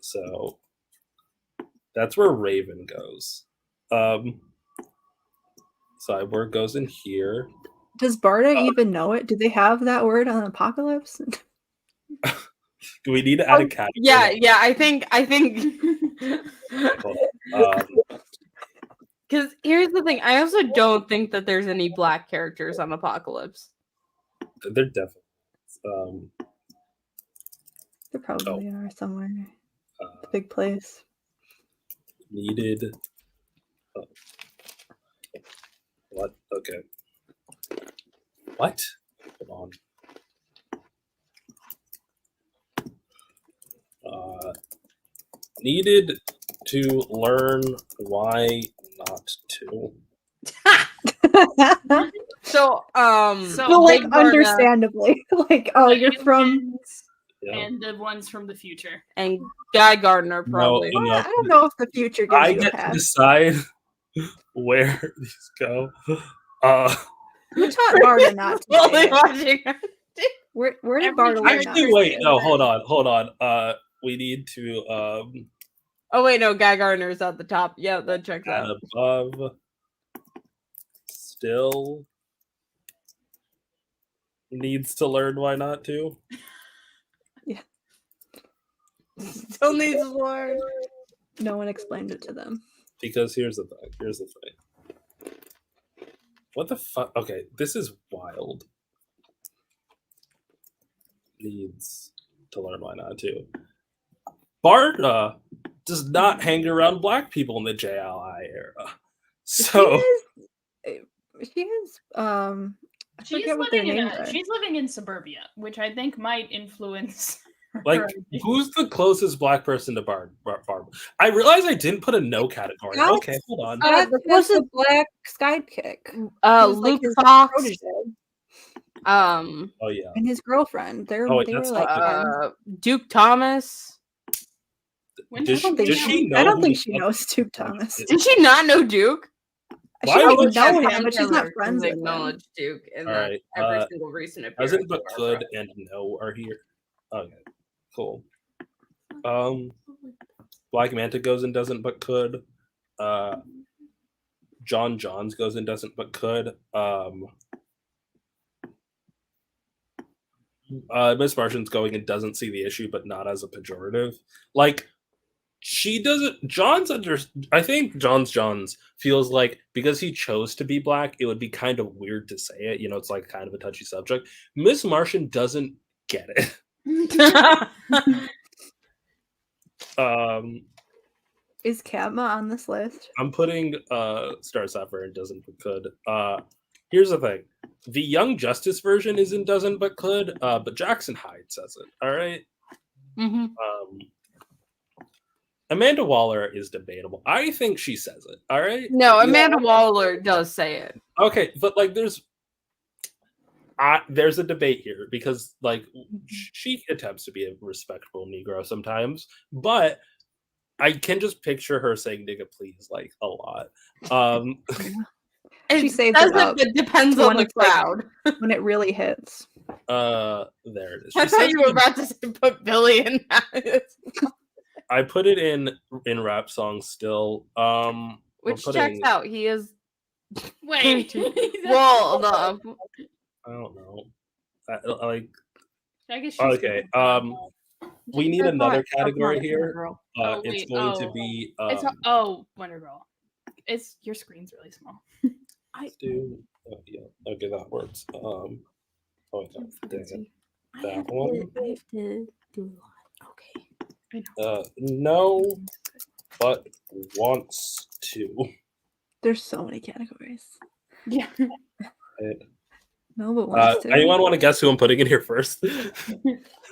So that's where Raven goes. Cyborg goes in here. Does Barda even know it? Do they have that word on Apocalypse? Do we need to add a category? Yeah. I think. Because here's the thing. I also don't think that there's any black characters on Apocalypse. They're definitely. There probably are somewhere. Big place. Needed. What? Okay. What? Hold on. Needed to learn why not to. So like understandably, like you're from, and the ones from the future, and Guy Gardner probably. No, I don't know if the future gives I you a get pass. to decide where these go. We taught Barda not to. Only watching. Where did Barda learn not Actually, to wait, say no, it? hold on. We need to Oh wait, no, Guy Gardner's at the top. Yeah, that checks out. above. Still needs to learn why not to. Yeah. Still needs to learn. No one explained it to them. Because here's the thing. What the fuck? Okay, this is wild. Needs to learn why not to. Barda does not hang around black people in the JLI era. So she is I She's forget what their living in names are. she's living in suburbia, which I think might influence like, her. who's the closest black person to Barb? I realized I didn't put a no category. Scott? Okay, hold on. Scott the has closest- the black sidekick. Who's, like, Luke his Fox. protege. Oh yeah. And his girlfriend. Oh, wait, They were that's like not friends. Duke Thomas. When Does did she, she does know? she know? I don't who think the she fuck knows Duke Thomas. is? Did she not know Duke? Why She would would she know Penn him, but she's not Teller friends with him. acknowledged Duke in All right, every single recent appearance. Doesn't but of our could friend. and no are here. Okay, cool. Black Manta goes and doesn't but could. John Johns goes and doesn't but could. Miss Martian's going and doesn't see the issue, but not as a pejorative. Like, she doesn't. I think Johns feels like because he chose to be black, it would be kind of weird to say it. You know, it's like kind of a touchy subject. Miss Martian doesn't get it. Is Katma on this list? I'm putting Star Sapphire and doesn't but could. Here's the thing. The Young Justice version isn't doesn't but could, but Jackson Hyde says it. All right. Mm-hmm. Amanda Waller is debatable. I think she says it. All right. No, Amanda Waller does say it. Okay, but like there's a debate here because like she attempts to be a respectable Negro sometimes, but I can just picture her saying "nigga please" like a lot. She It saves it up. It depends when on the it's, like, crowd. when it really hits. There it is. I thought you were about to say put Billy in that. I put it in rap songs still. Which we're checks out. He is Wait. well the I don't know. I guess she's okay. We need another category here. Girl. Oh, It's wait, going to oh. be. It's Wonder Girl. It's your screen's really small. Yeah. Okay, that works. Oh, no, dang it. I That have one. to do a lot. Okay. No, but wants to. There's so many categories. Yeah. No, but wants to. Anyone want to guess who I'm putting in here first?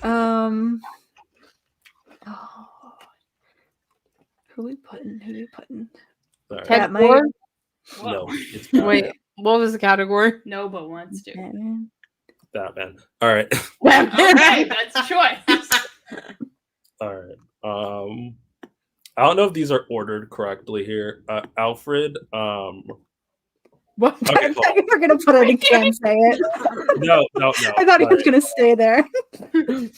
Oh. Who we putting? All right. Cat Category? No, it's Wait, what was the category? No, but wants to. Batman. Batman. All right. Okay, that's a choice. All right. I don't know if these are ordered correctly here. Alfred. What? Okay, I thought you were gonna put it and can't say it. No. I thought he was gonna stay there. Do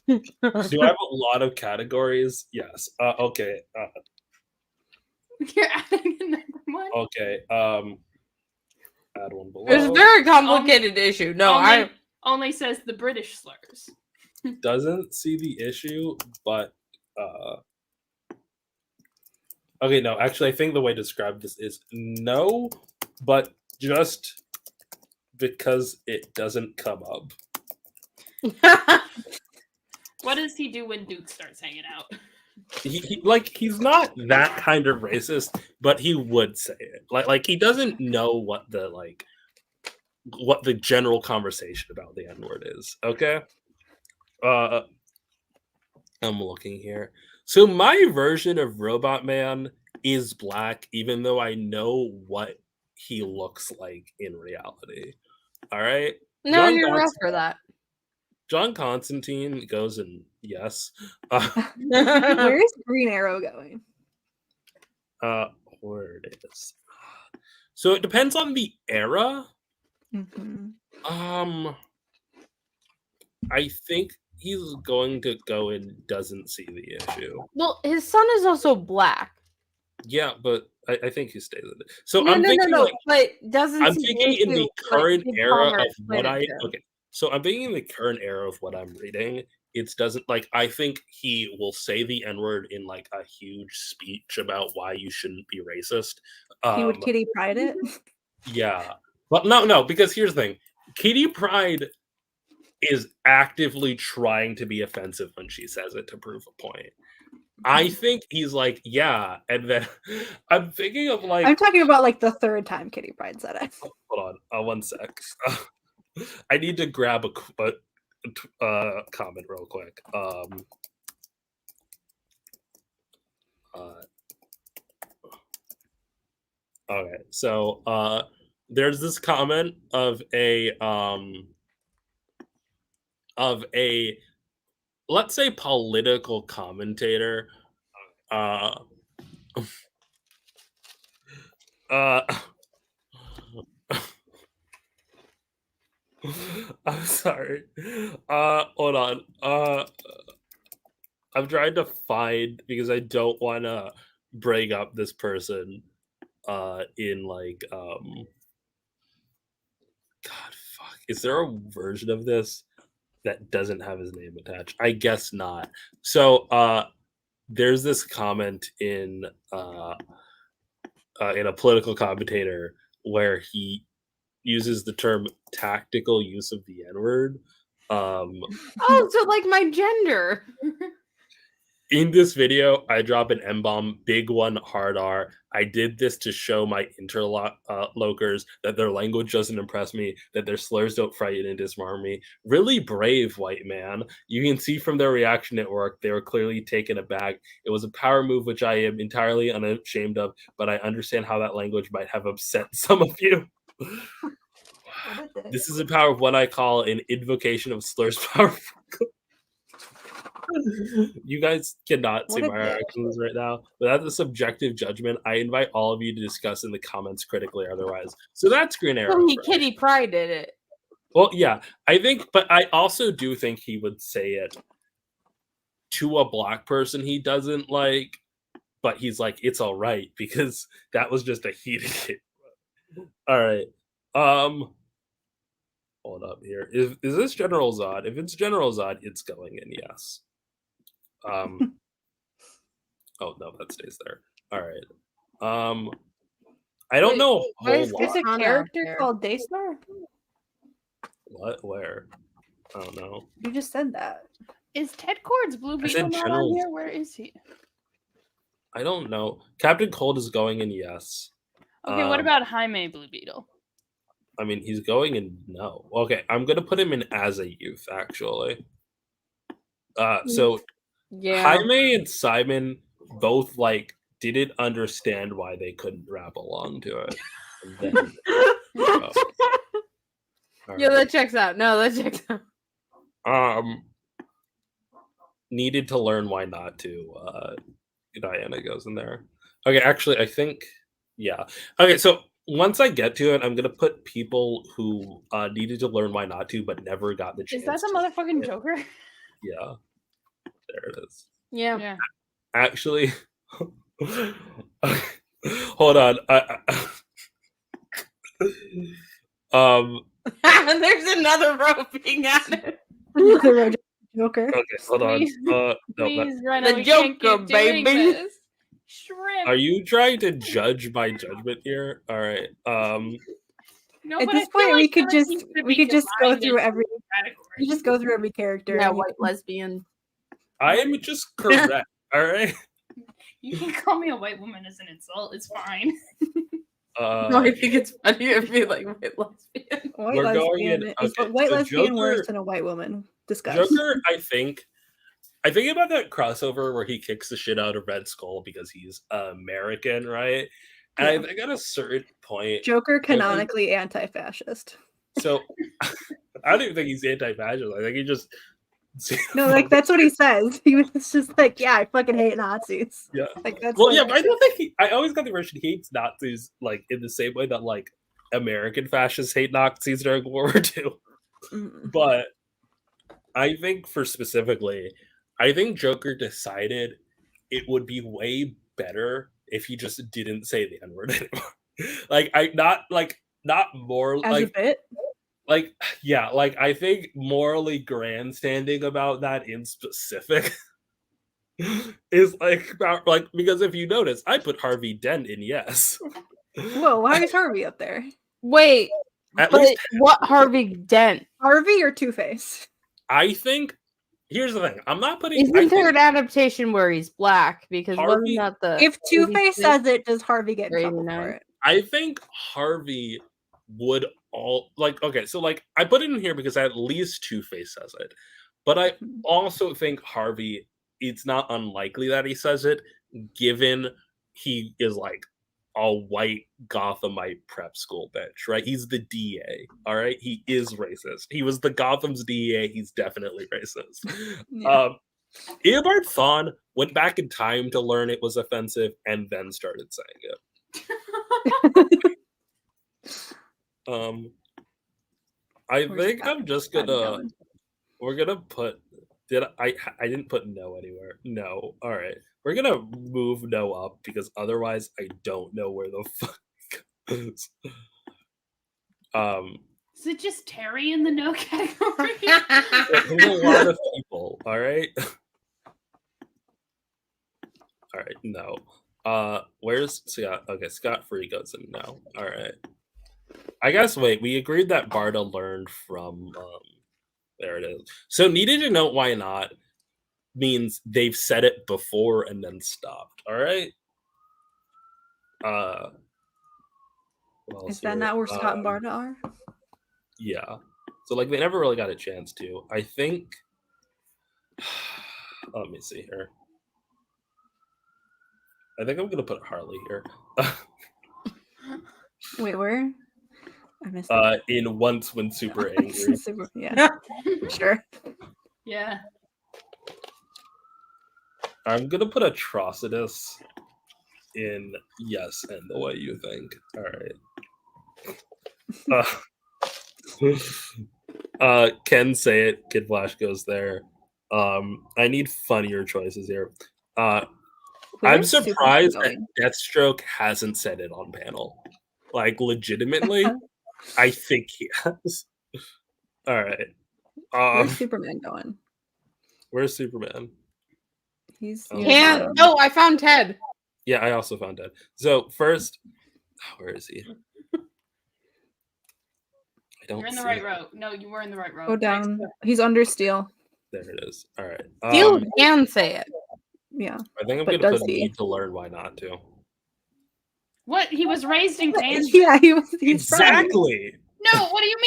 I have a lot of categories? Yes. Okay. You're adding another one. Okay. Add one below. It's a very complicated issue. No, Only says the British slurs. Doesn't see the issue, but okay, no, actually I think the way to describe this is no, but just because it doesn't come up. What does he do when Duke starts hanging out? He's not that kind of racist, but he would say it. Like he doesn't know what the general conversation about the N-word is. Okay. I'm looking here. So my version of Robot Man is black, even though I know what he looks like in reality. All right. no, you're rough for that. John Constantine goes and yes. Where's Green Arrow going? Where it is. So it depends on the era. Mm-hmm. I think he's going to go and doesn't see the issue. Well, his son is also black. Yeah, but I think he stays with it. So No, I'm thinking like, but doesn't I'm see thinking in the issue, but current Big era Palmer of what explained it to him. okay. So I'm thinking in the current era of what I'm reading, it doesn't like I think he will say the N-word in like a huge speech about why you shouldn't be racist. He would Kitty Pryde it. Yeah. But no, because here's the thing. Kitty Pryde is actively trying to be offensive when she says it to prove a point. I think he's like, yeah, and then I'm thinking of like I'm talking about like the third time Kitty Pryde said it. hold on, 1 sec. I need to grab a comment real quick. Okay, so there's this comment of a let's say political commentator. I'm sorry. Hold on. I'm trying to find because I don't want to bring up this person. In like, God, fuck. Is there a version of this that doesn't have his name attached? I guess not. So, there's this comment in a political commentator where he uses the term tactical use of the N-word. Oh, so like my gender. In this video, I drop an M-bomb, big one, hard R. I did this to show my interlocutors that their language doesn't impress me, that their slurs don't frighten and disarm me. Really brave, white man. You can see from their reaction at work, they were clearly taken aback. It was a power move, which I am entirely unashamed of, but I understand how that language might have upset some of you. This is a power of what I call an invocation of slurs power. You guys cannot see my reactions right now, but that's a subjective judgment. I invite all of you to discuss in the comments critically otherwise. So that's Green Arrow. Well, Kitty Pryde did it. Well, yeah, I think, but I also do think he would say it to a black person he doesn't like, but he's like, it's all right, because that was just a heated hit. All right. Hold up here. Is this General Zod? If it's General Zod, it's going in, yes. Oh no, that stays there. All right. I don't know a whole lot. There's a character called Daystar? What? Where? I don't know. You just said that. Is Ted Cord's Blue Beetle not on here? Where is he? I don't know. Captain Cold is going in, yes. Okay, what about Jaime Blue Beetle? I mean, he's going in no. Okay, I'm gonna put him in as a youth, actually. So yeah, Jaime and Simon both like didn't understand why they couldn't rap along to it. And then, yeah, that checks out. No, that checks out. Needed to learn why not to. Diana goes in there. Okay, actually, I think yeah. Okay, so once I get to it, I'm gonna put people who needed to learn why not to, but never got the chance. Is that the motherfucking Joker? Yeah, there it is. Yeah. Actually, hold on. There's another row being added. Joker. Okay, hold on. Please, no, Rena, the Joker, baby. This. Shrimp. Are you trying to judge my judgment here? All right. No, At but this I feel point, like we could just go through every. category. You just go through every character. Yeah, and white lesbian. I am just correct. All right. You can call me a white woman as an insult. It's fine. No, I think it's funny if you like white lesbian. White We're going lesbian in- is okay, a white so lesbian Joker- worse than a white woman. Discuss. Joker, I think about that crossover where he kicks the shit out of Red Skull because he's American, right? And I think at a certain point, Joker canonically anti-fascist. so I don't even think he's anti-fascist. I think he just No, like that's what he says. He was just like, yeah, I fucking hate Nazis. Yeah. Like that's Well, like, yeah, but I don't think I always got the impression he hates Nazis like in the same way that like American fascists hate Nazis during World War II. But I think I think Joker decided it would be way better if he just didn't say the N-word anymore. Not more as like a bit. like yeah, like I think morally grandstanding about that in specific is like about like because if you notice, I put Harvey Dent in yes. Whoa, why is Harvey up there? Wait, At but least what Harvey Dent? Harvey or Two-Face? I think Here's the thing. I'm not putting. Isn't there an adaptation where he's black? Because Harvey- wasn't that the If Two-Face says it, does Harvey get in Grade trouble 9. for it? I think Harvey would okay, so like I put it in here because at least Two-Face says it. But I also think Harvey, it's not unlikely that he says it, given he is like a white Gothamite prep school bitch, right? He's the DA, all right? He is racist. He was the Gotham's DA. He's definitely racist. Yeah. Eobard Thawne went back in time to learn it was offensive and then started saying it. I Where's think Scott? I'm just Scotty gonna. going? We're gonna put. I didn't put no anywhere. No. All right. We're gonna move no up because otherwise I don't know where the fuck goes. Is it just Terry in the no category? There's a lot of people. All right. All right. No. Where's Scott? Okay, Scott Free goes in no. All right. I guess. Wait. We agreed that Barda learned from. There it is. So needed to know why not means they've said it before and then stopped. All right. What else Is that here? not where Scott and Barda are? Yeah. So like they never really got a chance to. I think. Let me see here. I think I'm gonna put Harley here. Wait, where? I missed it. In Once When Super Angry. Yeah, sure. Yeah. I'm gonna put Atrocitus in Yes and the Way You Think. All right. Ken Say It. Kid Flash goes there. I need funnier choices here. I'm Where's surprised that Superman Deathstroke hasn't said it on panel. Like legitimately, I think he has. All right. Where's Superman going? Where's Superman? He's Can't. No, I found Ted. Yeah, I also found Ted. So first, where is he? I don't. You're in the see right him. row. No, you were in the right row. Go down. He's under Steel. There it is. All right. Steel can say it. Yeah. I think I'm But gonna does put he? Need to Learn Why Not to. What? He was raised in Kansas? Yeah, he's from- Exactly. No, what do you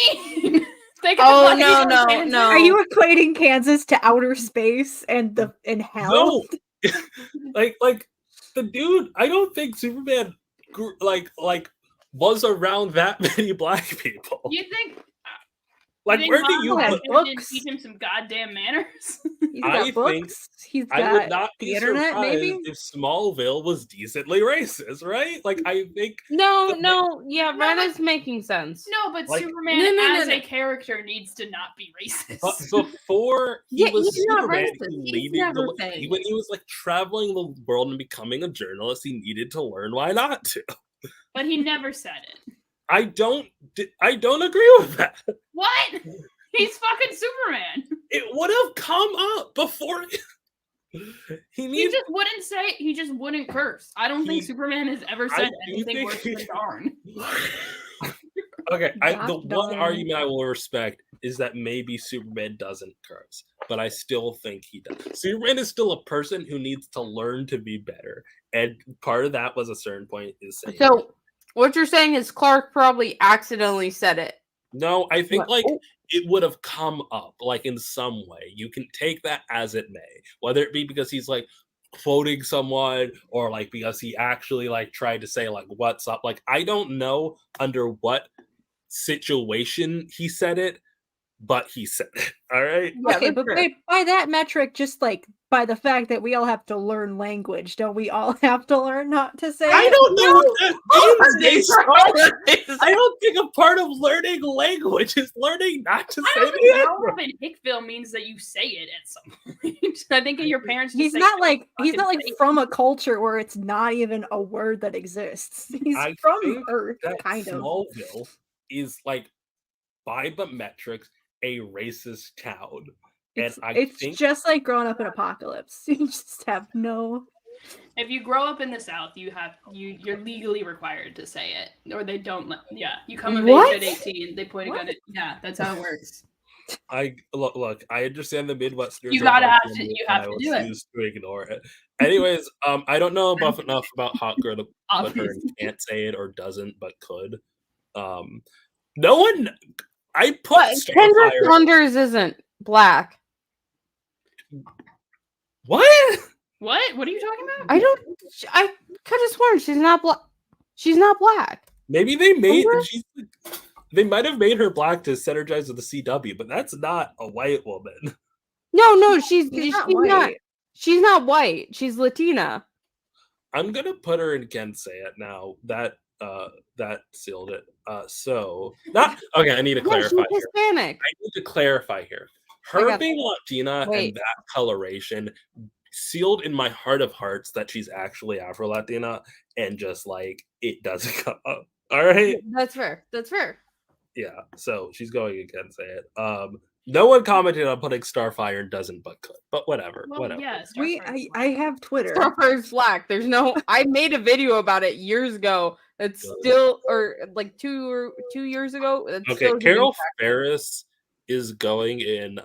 mean? They could Oh, have no, in no, Kansas. no. Are you equating Kansas to outer space and hell? No. like the dude. I don't think Superman was around that many black people. You think? Like, think where do Mom you? has didn't books? teach him some goddamn manners? He's got I think books. He's got I would not the be internet, surprised maybe. if Smallville was decently racist, right? Like, I think No, yeah, No, Rena's making sense. No, but Like- Superman No, as no. a character needs to not be racist. but before he Yeah, was he's not Superman, racist. he He's needed never to, saying when it. he was like traveling the world and becoming a journalist, he needed to learn why not to. But he never said it. I don't agree with that. What? He's fucking Superman. It would have come up before. He He needs. just wouldn't say it. He just wouldn't curse. I don't think He- Superman has ever I said do anything think worse he- than darn. Okay, the Gosh one darn. argument I will respect is that maybe Superman doesn't curse, but I still think he does. Superman is still a person who needs to learn to be better, and part of that was a certain point is saying. So, what you're saying is Clark probably accidentally said it. No, I think What? like it would have come up like in some way. You can take that as it may, whether it be because he's like quoting someone or like because he actually like tried to say like what's up. Like I don't know under what situation he said it, but he said it. All right. Yeah, Okay, that's but fair. by that metric, just like by the fact that we all have to learn language, don't we all have to learn not to say I it? don't know what that means, Daystar. I I don't think a part of learning language is learning not to I say don't the think N-word. Robin Hickville means that you say it at some point. I think your parents just He's say, not "Don't like he's fucking not like say it." from a culture where it's not even a word that exists. He's I from think Earth, that kind of. Smallville is like by the metrics a racist town. It's, And I it's think just like growing up in Apocalypse. You just have no. If you grow up in the South, you're legally required to say it, or they don't let. Yeah, you come of What? age at 18. They point a gun at. Yeah, that's how it works. Look. I understand the Midwesterners. You are gotta hard have to. me, You and have I to will do it. choose to ignore it. Anyways, I don't know enough about Hot Girl to put her in Obviously. can't say it or doesn't, but could. No one. I put What? Kendra Starfire. Saunders isn't black. What? What? What are you talking about? I could have sworn she's not black. She's not black. Maybe they made. Kendra? They might have made her black to synergize with the CW, but that's not a white woman. No, she's not not. white. She's not white. She's Latina. I'm gonna put her in Can't Say It now. That sealed it. So not okay. I need to Yeah, clarify she's here. Hispanic. I need to clarify here. I Her got being Latina Wait. and that coloration sealed in my heart of hearts that she's actually Afro Latina, and just like it doesn't come up. All right. That's fair. That's fair. Yeah. So she's going again. Say it. No one commented on putting Starfire and doesn't, but could. But whatever. Well, Whatever. yeah, I have Twitter. Starfire's black. There's no. I made a video about it years ago. It's still, or like 2 years ago. It's Okay. still Carol Ferris is going in.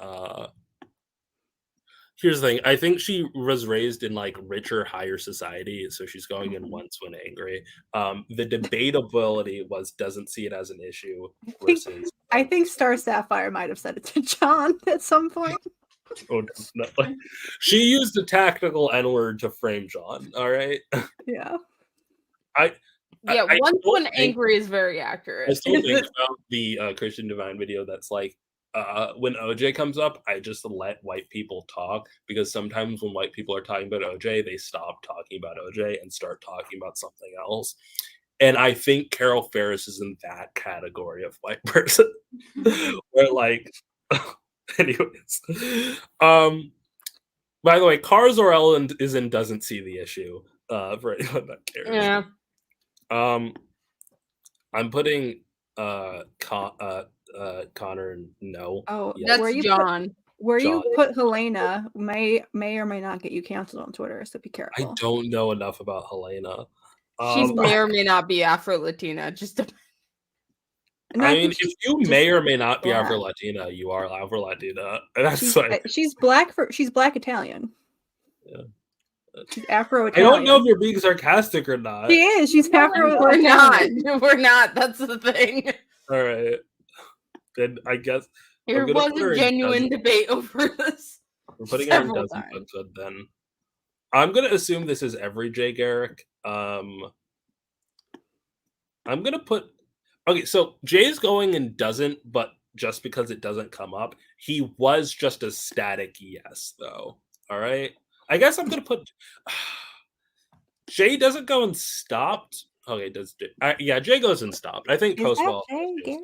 Here's the thing. I think she was raised in like richer, higher society, so she's going in once when angry. The debatability was doesn't see it as an issue versus. I think Star Sapphire might have said it to John at some point. Oh, definitely. She used a tactical N-word to frame John. All right. Yeah. Yeah, I once still when think- angry is very I accurate. still think about the Christian Divine video that's like, when OJ comes up, I just let white people talk because sometimes when white people are talking about OJ, they stop talking about OJ and start talking about something else. And I think Carol Ferris is in that category of white person. Where like, anyways. By the way, Cars Orell is in doesn't see the issue. For anyone that cares. Yeah. I'm putting Connor no. Oh, Yeah. That's you John. Where John. you put Helena may or may not get you canceled on Twitter, so be I careful. don't know enough about Helena. She may or may not be Afro-Latina. Just And I I mean, think if you may or may not be black. Afro Latina, you are Afro Latina. That's like, she's black Italian. Yeah. She's Afro I Italian. don't know if you're being sarcastic or not. She is. She's Afro. we're not. We're not. That's the thing. All right. Then I guess There gonna was put her a in genuine doesn't. debate over this. we're putting her in several doesn't times. but good then. I'm gonna assume this is every Jay Garrick. I'm gonna put okay, so Jay's going and doesn't, but just because it doesn't come up, he was just a static yes, though. All right. I guess I'm gonna put Jay doesn't go and stopped. Okay, does yeah, Jay goes and stopped. I think Is post that well. Jay Garrick?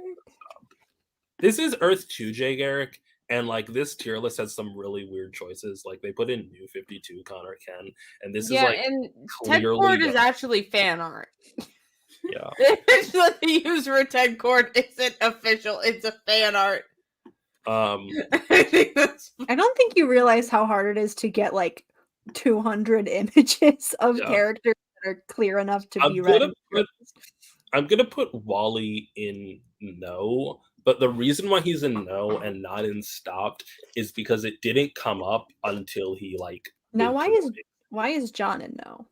This is Earth 2 Jay Garrick, and like this tier list has some really weird choices. Like they put in New 52 Connor Ken, and this is like and Ted clearly Cord is the- actually fan art. yeah. It's what they use for Ted Cord isn't official. It's a fan art. I think that's I don't think you realize how hard it is to get like 200 images of Yeah. characters that are clear enough to I'm be read. gonna put Wally in no, but the reason why he's in no and not in stopped is because it didn't come up until he like. Now, moved to why is John in no?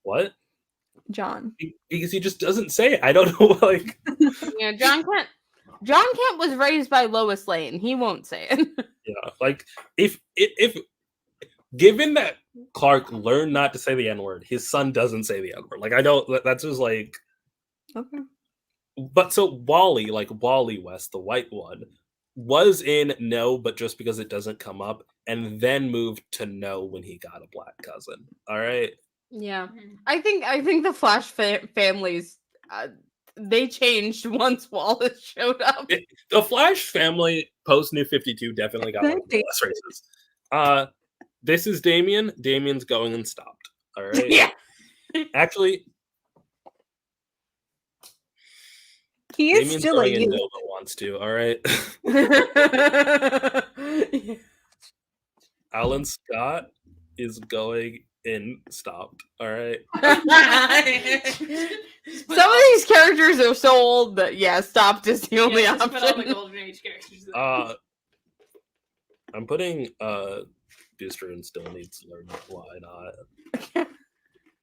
what? John. Because he just doesn't say it. I don't know. Like, yeah. John Kent was raised by Lois Lane. He won't say it. yeah, like if given that Clark learned not to say the N word, his son doesn't say the N word. Like, I don't. That's just like. Okay. But so Wally, like Wally West, the white one, was in no, but just because it doesn't come up, and then moved to no when he got a black cousin. All right. Yeah, I think the Flash families they changed once Wallace showed up. The Flash family post New 52 definitely got like less races. This is Damien. Damien's going and stopped. All right. Yeah. Actually, He is Damien's still a going in youth. no but wants to. All right. Alan Scott is going in stopped. All right. Some of these characters are so old that yeah, stopped is the only Just put all the option. golden age characters. I'm putting Booster and still needs to learn why not.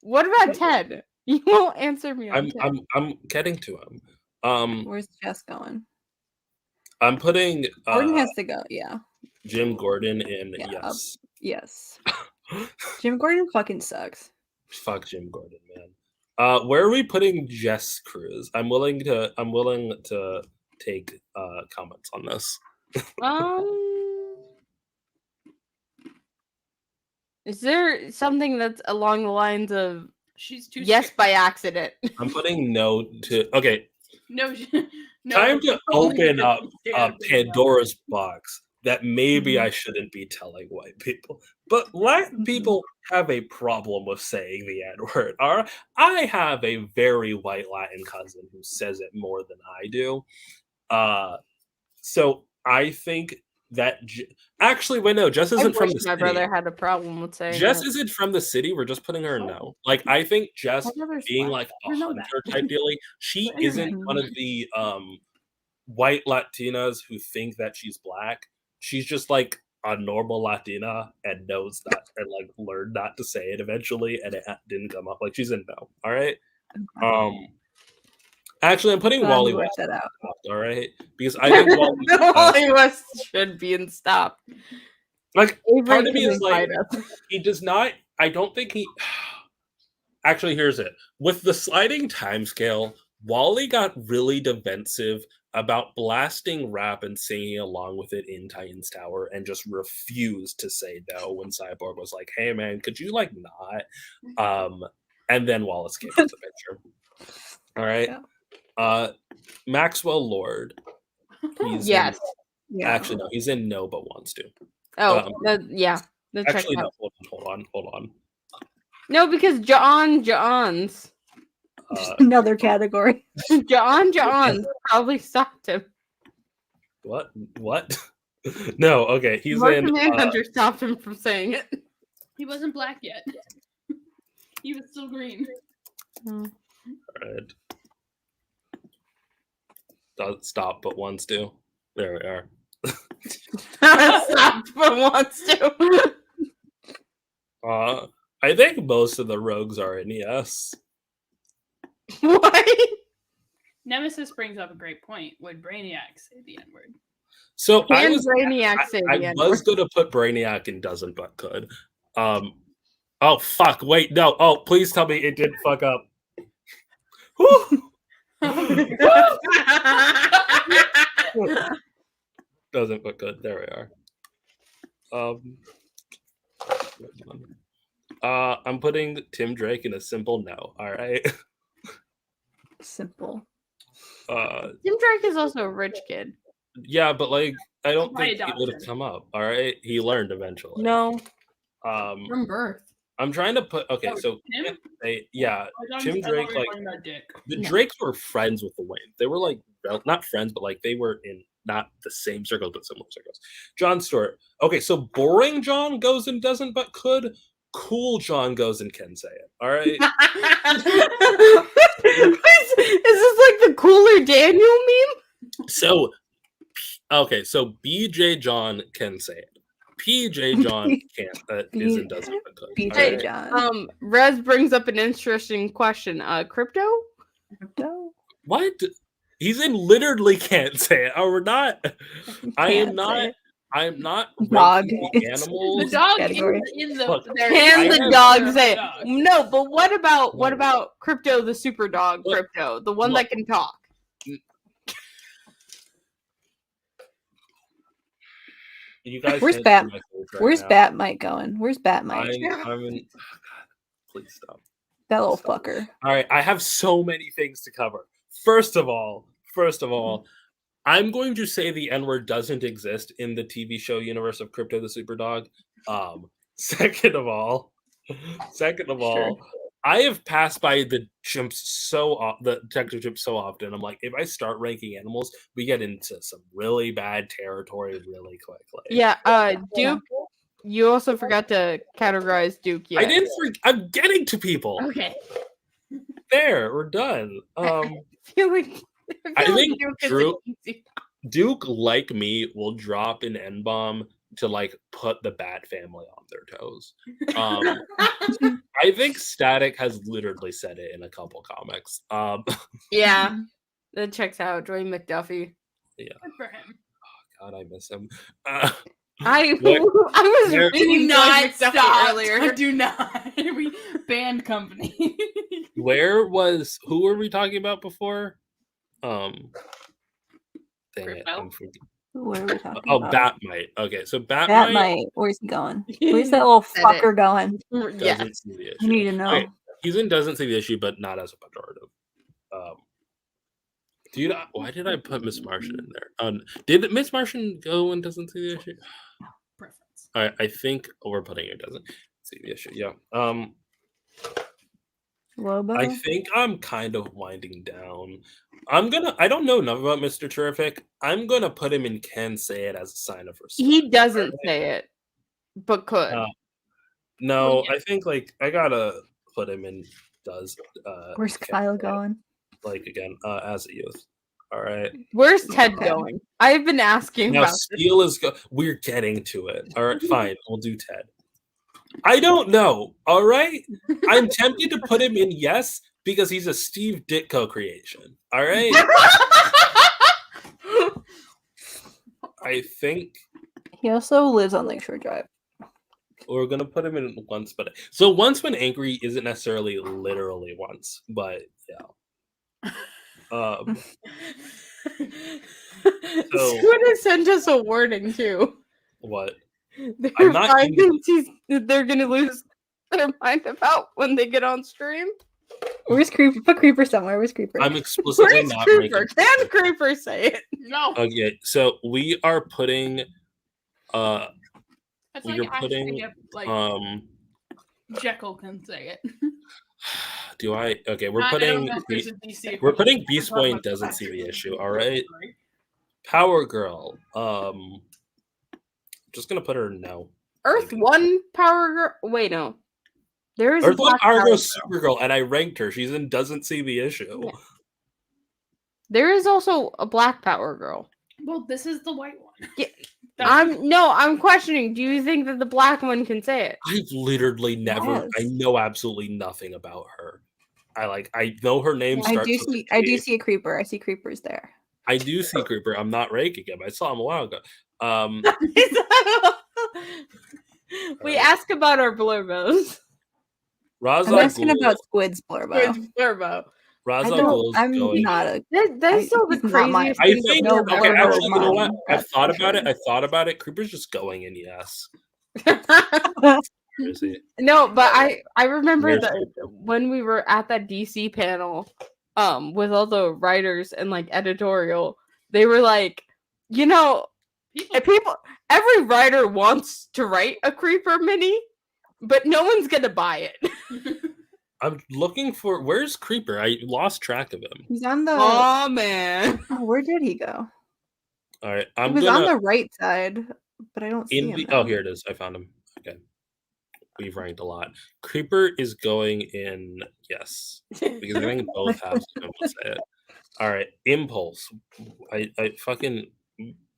What about Ted? You won't answer me on Ted. I'm getting to him. Where's Jess going? I'm putting Gordon has to go. Yeah. Jim Gordon in Yeah, yes. Yes. Jim Gordon fucking sucks. Fuck Jim Gordon, man. Where are we putting Jess Cruz? I'm willing to take comments on this. Is there something that's along the lines of She's too yes scared. by accident? I'm putting no to okay. No, no. Time to open up scared. Pandora's box that maybe I shouldn't be telling white people. But Latin people have a problem with saying the N-word. I have a very white Latin cousin who says it more than I do. So I think that actually, wait, no, Jess isn't from the city. My brother had a problem with saying Jess that. isn't from the city. We're just putting her in no. Like, I think Jess being like a hunter type dealy, she isn't one of the white Latinas who think that she's black. She's just like a normal Latina and knows that and like learned not to say it eventually, and it didn't come up. Like, she's in no. All right. Actually, I'm putting Wally West that out. All right, because I think Wally West should be in stop. Like, part of me is like, he does not. I don't think he. Actually, here's it. With the sliding time scale, Wally got really defensive about blasting rap and singing along with it in Titan's Tower, and just refused to say no when Cyborg was like, "Hey, man, could you like not?" And then Wallace came into the picture. All right. Yeah. Maxwell Lord. He's yes. Actually, no, he's in no, but wants to. Oh, yeah. Actually, no. Hold on. No, because John's another category. John probably stopped him. What? No, okay. He's in. Manhunter stopped him from saying it. He wasn't black yet. He was still green. All right. Stop, but wants to. There we are. Stop, but wants to. I think most of the rogues are in yes. What? Nemesis brings up a great point. Would Brainiac say the N-word? So I was going to put Brainiac in doesn't but could. Oh fuck! Wait, no. Oh, please tell me it didn't fuck up. Doesn't look good. There we are. I'm putting Tim Drake in a simple no. All right. Simple. Tim Drake is also a rich kid. Yeah, but like, I don't think he would have come up. All right, he learned eventually. No. From birth. I'm trying to put Tim Drake, like the Drakes were friends with the Wayne. They were like not friends, but like they were in not the same circles, but similar circles. John Stewart. Okay, so boring John goes and doesn't but could. Cool John goes and can say it. All right. Is this like the Cooler Daniel meme? So BJ John can say it. PJ John can't. Isn't doesn't. PJ John. Rez brings up an interesting question. Crypto? What? He's in literally can't say it. We're not. I am not. Dog. The dog in the. Look, can the dog say it? No, but what about Crypto, the super dog? Crypto, the one that can talk. You guys, where's Bat Mike going? Where's Bat Mike? Please stop. That little fucker. All right, I have so many things to cover. First of all, I'm going to say the N-word doesn't exist in the TV show universe of Crypto the Superdog. Second of all, sure. I have passed by the detective chimps so often. I'm like, if I start ranking animals, we get into some really bad territory really quickly. Yeah, Duke. You also forgot to categorize Duke. I didn't. I'm getting to people. Okay. There, we're done. I think Duke, like me, will drop an N-bomb to like put the Bat family on their toes. I think Static has literally said it in a couple comics. Yeah, that checks out. Joey McDuffie. Yeah. Good for him. God, I miss him. I Where- was where- reading Do Joey not McDuffie stop. earlier. Do not. We banned company. Who were we talking about before? Dang it. I'm forgetting. What are we talking Oh, about? Batmite. Okay, so Batmite Batmite. Where's he going? Where's that little Said it. fucker going? Yeah. doesn't see the I issue. need to know. Okay, he's in doesn't see the issue, but not as a pejorative. Dude, why did I put Miss Martian in there? Did Miss Martian go and doesn't see the issue? Preference. I think we're putting it doesn't see the issue. Yeah. Lobo? I think I'm kind of winding down. I don't know enough about Mr. Terrific. I'm gonna put him in can say it as a sign of respect. He doesn't say it, but could. No, Well, yeah. I think like I gotta put him in does Where's can Kyle say it, going? like again, as a youth. All right. Where's Ted Okay. going? I've been asking Now about this. Steel is we're getting to it. All right, fine. We'll do Ted. I don't know. All right. I'm tempted to put him in yes because he's a Steve Ditko creation. All right. I think He also lives on Lakeshore Drive. we're gonna put him in once, but so once when angry isn't necessarily literally once, but yeah. Squid has sent us a warning too. What? There I'm are not 5 in- things they're gonna lose their mind about when they get on stream. Where's Creeper? Put Creeper somewhere. Where's Creeper? I'm explicitly Where's not Creeper? making. Can Creeper say it? No. Okay, so we are putting. That's You're like asking if like Jekyll can say it. Do I? Okay, we're I don't putting. know if there's a DC We're putting equivalent. Beast Boy and doesn't see the issue. All right, Power Girl. Just gonna put her no. Earth One Power Girl. Wait, no. There is Earth One Black Power Power Girl, Girl. Supergirl, and I ranked her. She's in doesn't see the issue. Yeah. There is also a Black Power Girl. Well, this is the white one. Yeah, That's- I'm questioning. Do you think that the black one can say it? I've literally never. Yes. I know absolutely nothing about her. I know her name. I Starts do with a see. I do K. see a Creeper. I see Creepers there. I do see Creeper. I'm not ranking him. I saw him a while ago. We ask about our blurbos. Raza I'm asking Ghul- about Squid's blurbo. Blurbo. Raza I Ghul's don't. I'm going. not a. That's still the He's not my- craziest I thing. think. No Okay, blurbo actually, you know mine, what? I that's thought for about it. sure. I thought about it. Creeper's just going in yes. Seriously. No, but I remember Where's that Creeper? when we were at that DC panel, with all the writers and like editorial, they were like, you know, every writer wants to write a Creeper mini, but no one's gonna buy it. I'm looking for where's Creeper? I lost track of him. He's on the. Oh man. Oh, where did he go? All right, He I'm was gonna on the right side, but I don't see him. oh now. here it is. I found him. Okay, we've ranked a lot. Creeper is going in yes because I think both have to say it. All right, Impulse. I fucking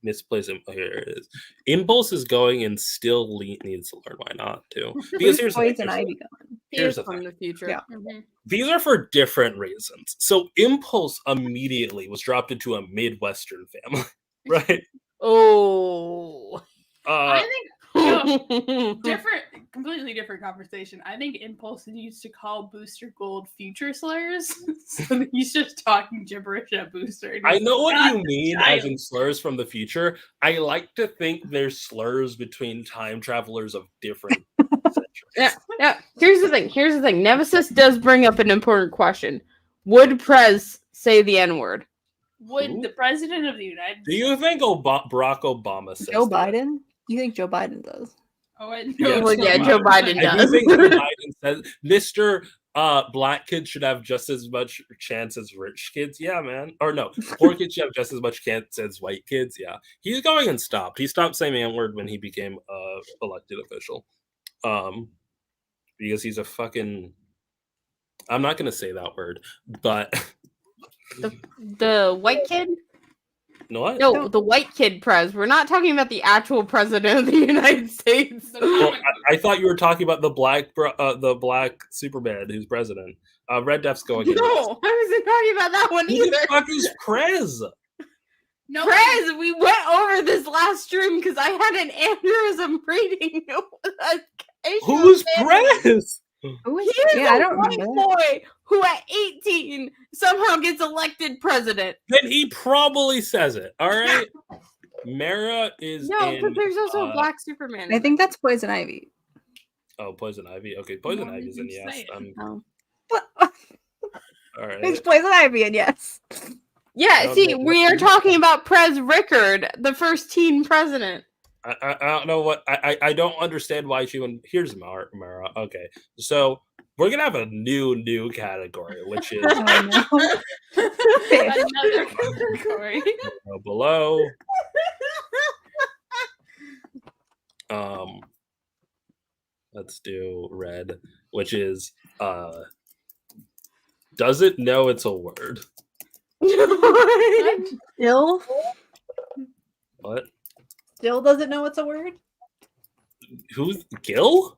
misplaced him. Oh, here it is. Impulse is going and still needs to learn why not too. Because here's the thing, Poison Ivy going. He Here's is the from thing. the future. Yeah. These are for different reasons. So Impulse immediately was dropped into a Midwestern family, right? Oh. I think completely different conversation. I think Impulse used to call Booster Gold future slurs. So he's just talking gibberish at Booster. and I he's know what not you mean child. as in slurs from the future. I like to think there's slurs between time travelers of different centuries. Yeah. Here's the thing. Nemesis does bring up an important question. Would Prez say the N-word? Would Who? the president of the United Do you think Barack Obama says Joe that? Biden? You think Joe Biden does? Oh, I Yes. know. Well, yeah, Joe Biden I do does. think Joe Biden says Mr. Black kids should have just as much chance as rich kids. Yeah, man. Or no, poor kids should have just as much chance as white kids. Yeah, he's going and stopped. He stopped saying the N-word when he became elected official. Because he's a fucking. I'm not gonna say that word, but The white kid? What? No, the white kid Prez. We're not talking about the actual president of the United States. Well, I thought you were talking about the black Superman who's president. Red Death's going in. No, I wasn't talking about that one Who either. the fuck is Prez? No, Prez, we went over this last stream because I had an aneurysm reading. Who's Prez? Who is? He is Yeah, I a don't white remember that. boy who at 18 somehow gets elected president. Then he probably says it. All right. Mara is No, in, but there's also a black Superman. I think that's Poison Ivy. Oh, Poison Ivy. Okay, Poison Why Ivy's did in. you Yes. say it? Oh. All right. It's Poison Ivy, and yes. I Yeah, don't see, know what we are you- talking about Prez Rickard, the first teen president. I don't know what I don't understand why she went. Here's Mara. Okay, so we're gonna have a new category, which is Oh, no. another category. below. Let's do red, which is does it know it's a word? Still What? doesn't know it's a word. Who's Gil?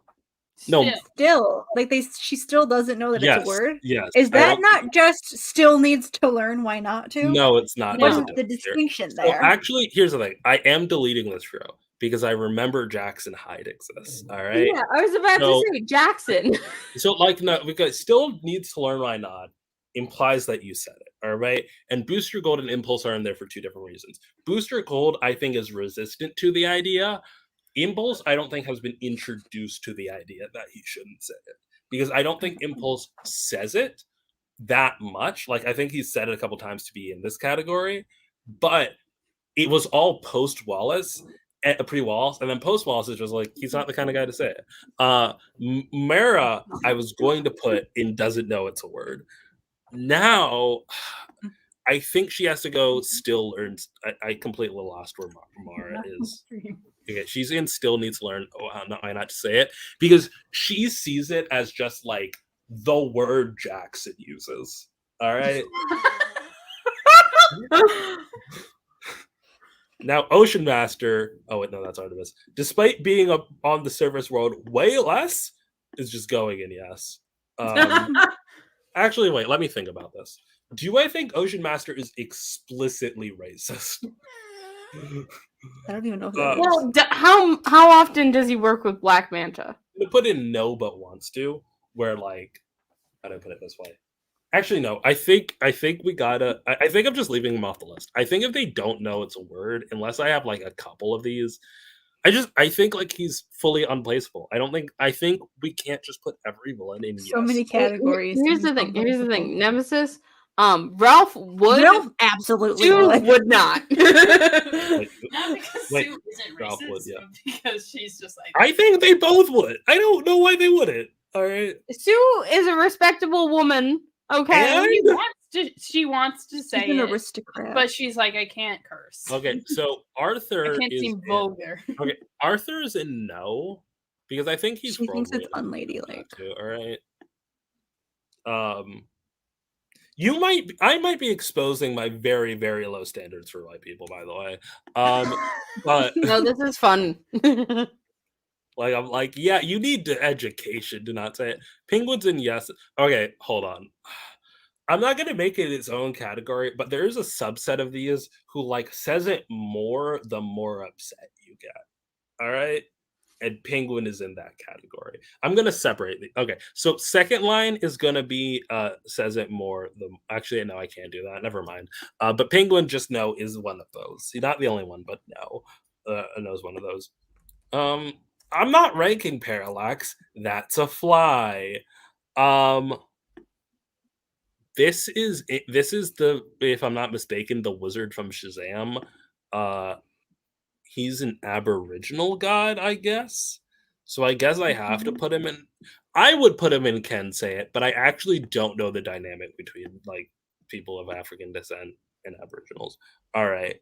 No. Still. Still, like she still doesn't know that Yes. it's a word. Yes. Is I that don't- not just still needs to learn? Why not to? No, it's not. What's There's a the difference here. distinction So there? actually, here's the thing. I am deleting this row because I remember Jackson Hyde exists. All right. Yeah, I was about So- to say Jackson. So like no, because still needs to learn why not implies that you said it. All right. And Booster Gold and Impulse are in there for two different reasons. Booster Gold, I think, is resistant to the idea. Impulse, I don't think, has been introduced to the idea that he shouldn't say it. Because I don't think Impulse says it that much. Like I think he's said it a couple times to be in this category, but it was all post Wallace. Pre-Wallace, and then post-Wallace is just like he's not the kind of guy to say it. Mara, I was going to put in doesn't know it's a word. Now, I think she has to go still learns. I completely lost where Mara is. Okay, she's in still needs to learn why not to say it because she sees it as just like the word Jackson uses. All right. Now, Ocean Master. Oh wait, no, that's Artemis. Despite being up on the surface world way less, is just going in yes. Actually, wait. Let me think about this. Do I think Ocean Master is explicitly racist? I don't even know who that is. Well, how often does he work with Black Manta? To put in no, but wants to. Where like, how do I put it this way? Actually, no. I think we gotta. I think I'm just leaving them off the list. I think if they don't know it's a word, unless I have like a couple of these, I think like he's fully unplaceable. I think we can't just put every villain in. So many categories. Here's the thing. Here's the thing. Nemesis. Ralph would. Ralph absolutely Sue would. would not. Like, Not because Wait, Sue isn't Ralph racist, would, yeah. but because she's just like I think they both would. I don't know why they wouldn't. All right. Sue is a respectable woman. Okay. And- she wants to say She's an it, aristocrat. but she's like, I can't curse. Okay, so Arthur I can't is seem in- vulgar. Okay, Arthur is in no because I think he's she thinks probably it's unladylike. too. All right. I might be exposing my very, very low standards for white people, by the way. But No, this is fun. like I'm like, yeah, you need the education to not say it. Penguins and yes. Okay, hold on. I'm not gonna make it its own category, but there is a subset of these who like says it more the more upset you get. All right. And Penguin is in that category. I'm gonna separate the okay. So second line is gonna be says it more. Actually, no, I can't do that. Never mind. But Penguin just no is one of those. He's not the only one, but no, knows one of those. I'm not ranking Parallax. That's a fly. This is the, if I'm not mistaken, the wizard from Shazam. He's an Aboriginal god, I guess. So I guess I have to put him in. I would put him in Ken Say It, but I actually don't know the dynamic between like people of African descent and Aboriginals. All right.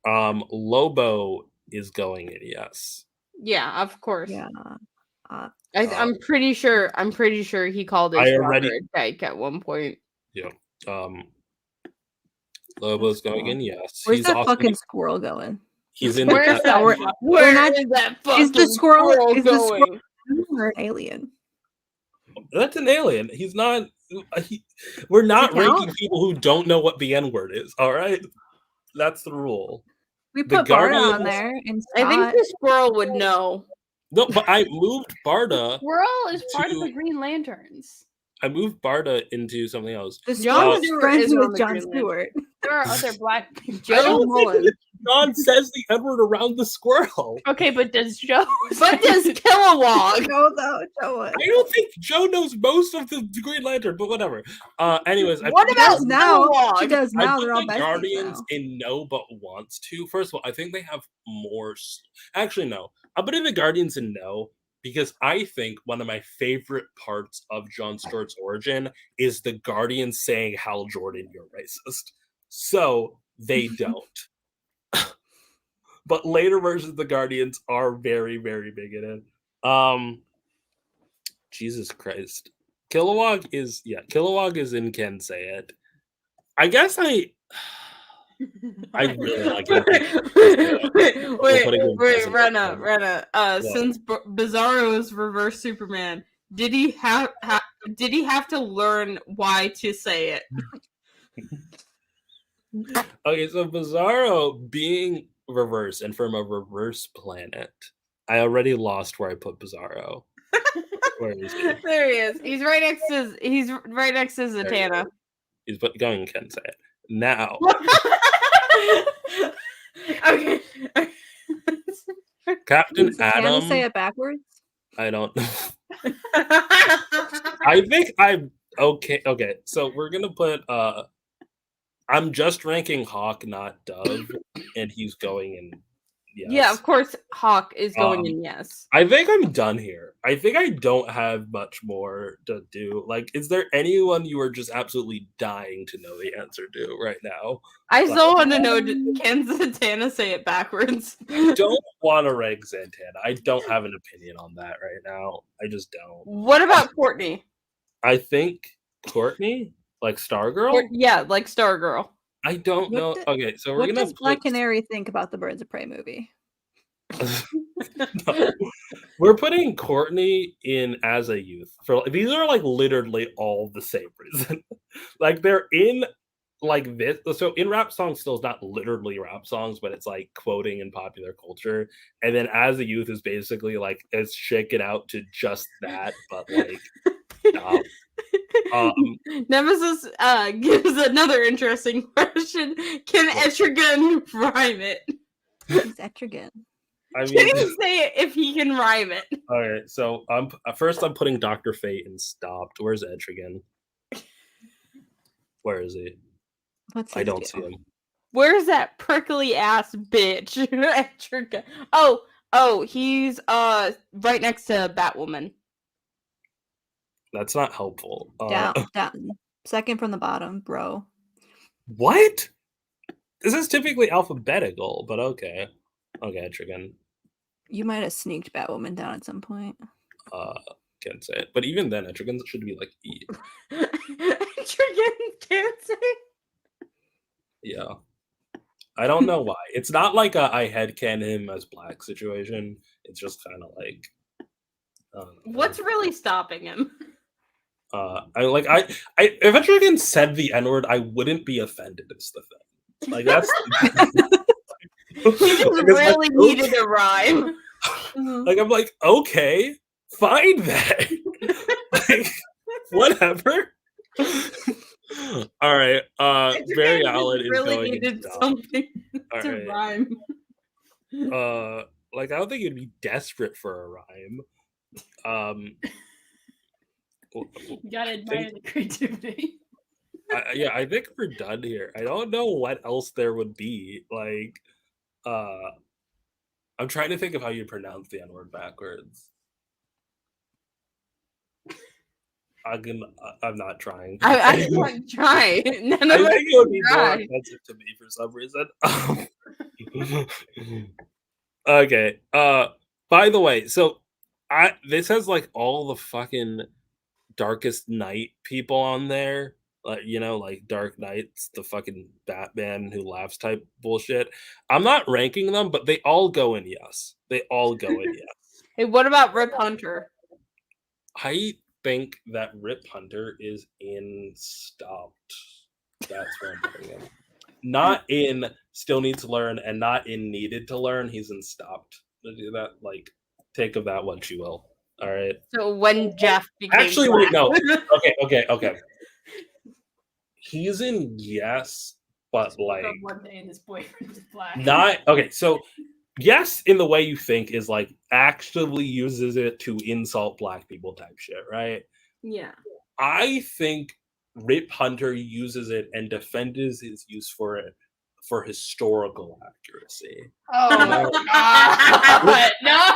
Lobo is going in yes. Yeah, of course. Yeah. I'm pretty sure he called his I daughter already- a dyke at one point. Yeah. Lobo's going in, yes. Where's He's that also fucking squirrel going? he's in Where's the that? We're not- Where is that Is the fucking squirrel going? or an alien? That's an alien. He's not we're not Does it count? ranking people who don't know what the N-word is, all right? That's the rule. We The put Barda on Guardians- there and I think Scott. the squirrel would know. No, but I moved Barda. Squirrel is part of the to- Green Lanterns. I moved Barda into something else. The Jon squirrel's Stewart friends is on with the Jon Green Lantern. Stewart. There are other black people. I don't Joe think Mullen. John says the N-word around the squirrel. Okay, but does Joe? But does Kilowog? No, Joe. I don't think Joe knows most of the Green Lantern, but whatever. Anyways, What I about Does now. Kilowog? She does I now. put They're all the besties Guardians now. in no, but wants to. First of all, I think they have more. Actually, no. I'm putting the Guardians in no because I think one of my favorite parts of Jon Stewart's origin is the Guardians saying, "Hal Jordan, you're racist." So they don't. But later versions of the Guardians are very, very bigoted. Jesus Christ. Kilowog is in Can Say It. I guess I really like it. Wait, Rena. Since Bizarro is reverse Superman, did he have to learn why to say it? Okay, so Bizarro being reverse and from a reverse planet. I already lost where I put Bizarro. Where is he? There he is. He's right next to Zatanna. He's going in Can Say It. Now. Okay. Captain Can I Adam. say it backwards? I don't know. I think I'm okay. Okay, so we're gonna put I'm just ranking Hawk, not Dove, and he's going in yes. Yeah, of course Hawk is going in yes. I think I'm done here. I think I don't have much more to do. Like, is there anyone you are just absolutely dying to know the answer to right now? I still want to know, can Zatanna say it backwards? Don't want to rank Zatanna. I don't have an opinion on that right now. I just don't. What about Courtney? I think Courtney, like Stargirl? Yeah, like Stargirl. I don't know. Okay, so we're What gonna does Black Canary think about the Birds of Prey movie? No. We're putting Courtney in as a youth. For these are like literally all the same reason. Like they're in like this. So in rap songs, still is not literally rap songs, but it's like quoting in popular culture. And then as a youth is basically like it's shaken out to just that, but like stop. Nemesis gives another interesting question. Can Etrigan rhyme it? He's Etrigan. I Can mean, he say it if he can rhyme it? okay, so I'm putting Dr. Fate in stopped. Where's Etrigan? Where is he? What's I his don't deal? see him. Where's that prickly ass bitch? Etrigan. Oh, he's right next to Batwoman. That's not helpful. Down. Second from the bottom, bro. What? This is typically alphabetical, but okay. Okay, Etrigan. You might have sneaked Batwoman down at some point. Can't say it. But even then, Etrigan should be like E. Etrigan can't say. Yeah. I don't know why. It's not like I headcanon him as black situation. It's just kind of like What's really stopping him? if Etrigan said the N-word, I wouldn't be offended, is the thing. Like that's He just really needed a rhyme. Like I'm like, okay, fine then. Like, whatever. All right. Barry Allen is really going needed in something All to right. rhyme. Like I don't think you'd be desperate for a rhyme. You gotta admire the creativity. I think we're done here. I don't know what else there would be. Like, I'm trying to think of how you pronounce the N-word backwards. I'm not trying. I want to try. None I of us think it would be more try. offensive to me for some reason. Okay. By the way, so this has like all the fucking Darkest Night people on there. like Dark Knight's the fucking Batman who laughs type bullshit. I'm not ranking them, but they all go in yes. They all go in yes. Hey, what about Rip Hunter? I think that Rip Hunter is in stopped. That's where I'm putting him. Not in still need to learn and not in needed to learn. He's in stopped. That take of that what you will. All right. So when Jeff became Actually, black. wait, no. Okay. He's in yes, but like one day and his boyfriend is black. not okay. So yes, in the way you think is like actively uses it to insult black people type shit, right? Yeah. I think Rip Hunter uses it and defends his use for it for historical accuracy. Oh God, no.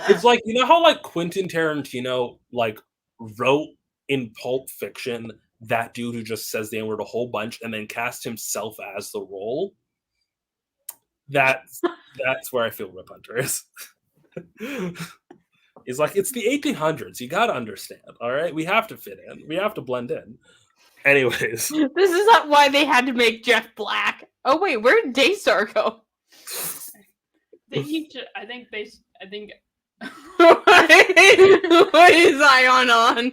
It's like, you know how like Quentin Tarantino like wrote in Pulp Fiction that dude who just says the N-word a whole bunch and then cast himself as the role? That's where I feel Rip Hunter is. It's like, it's the 1800s. You gotta understand, all right? We have to fit in. We have to blend in. Anyways. This is not why they had to make Jeff black. Oh wait, where did Daystar go? I think What is Ayaan on?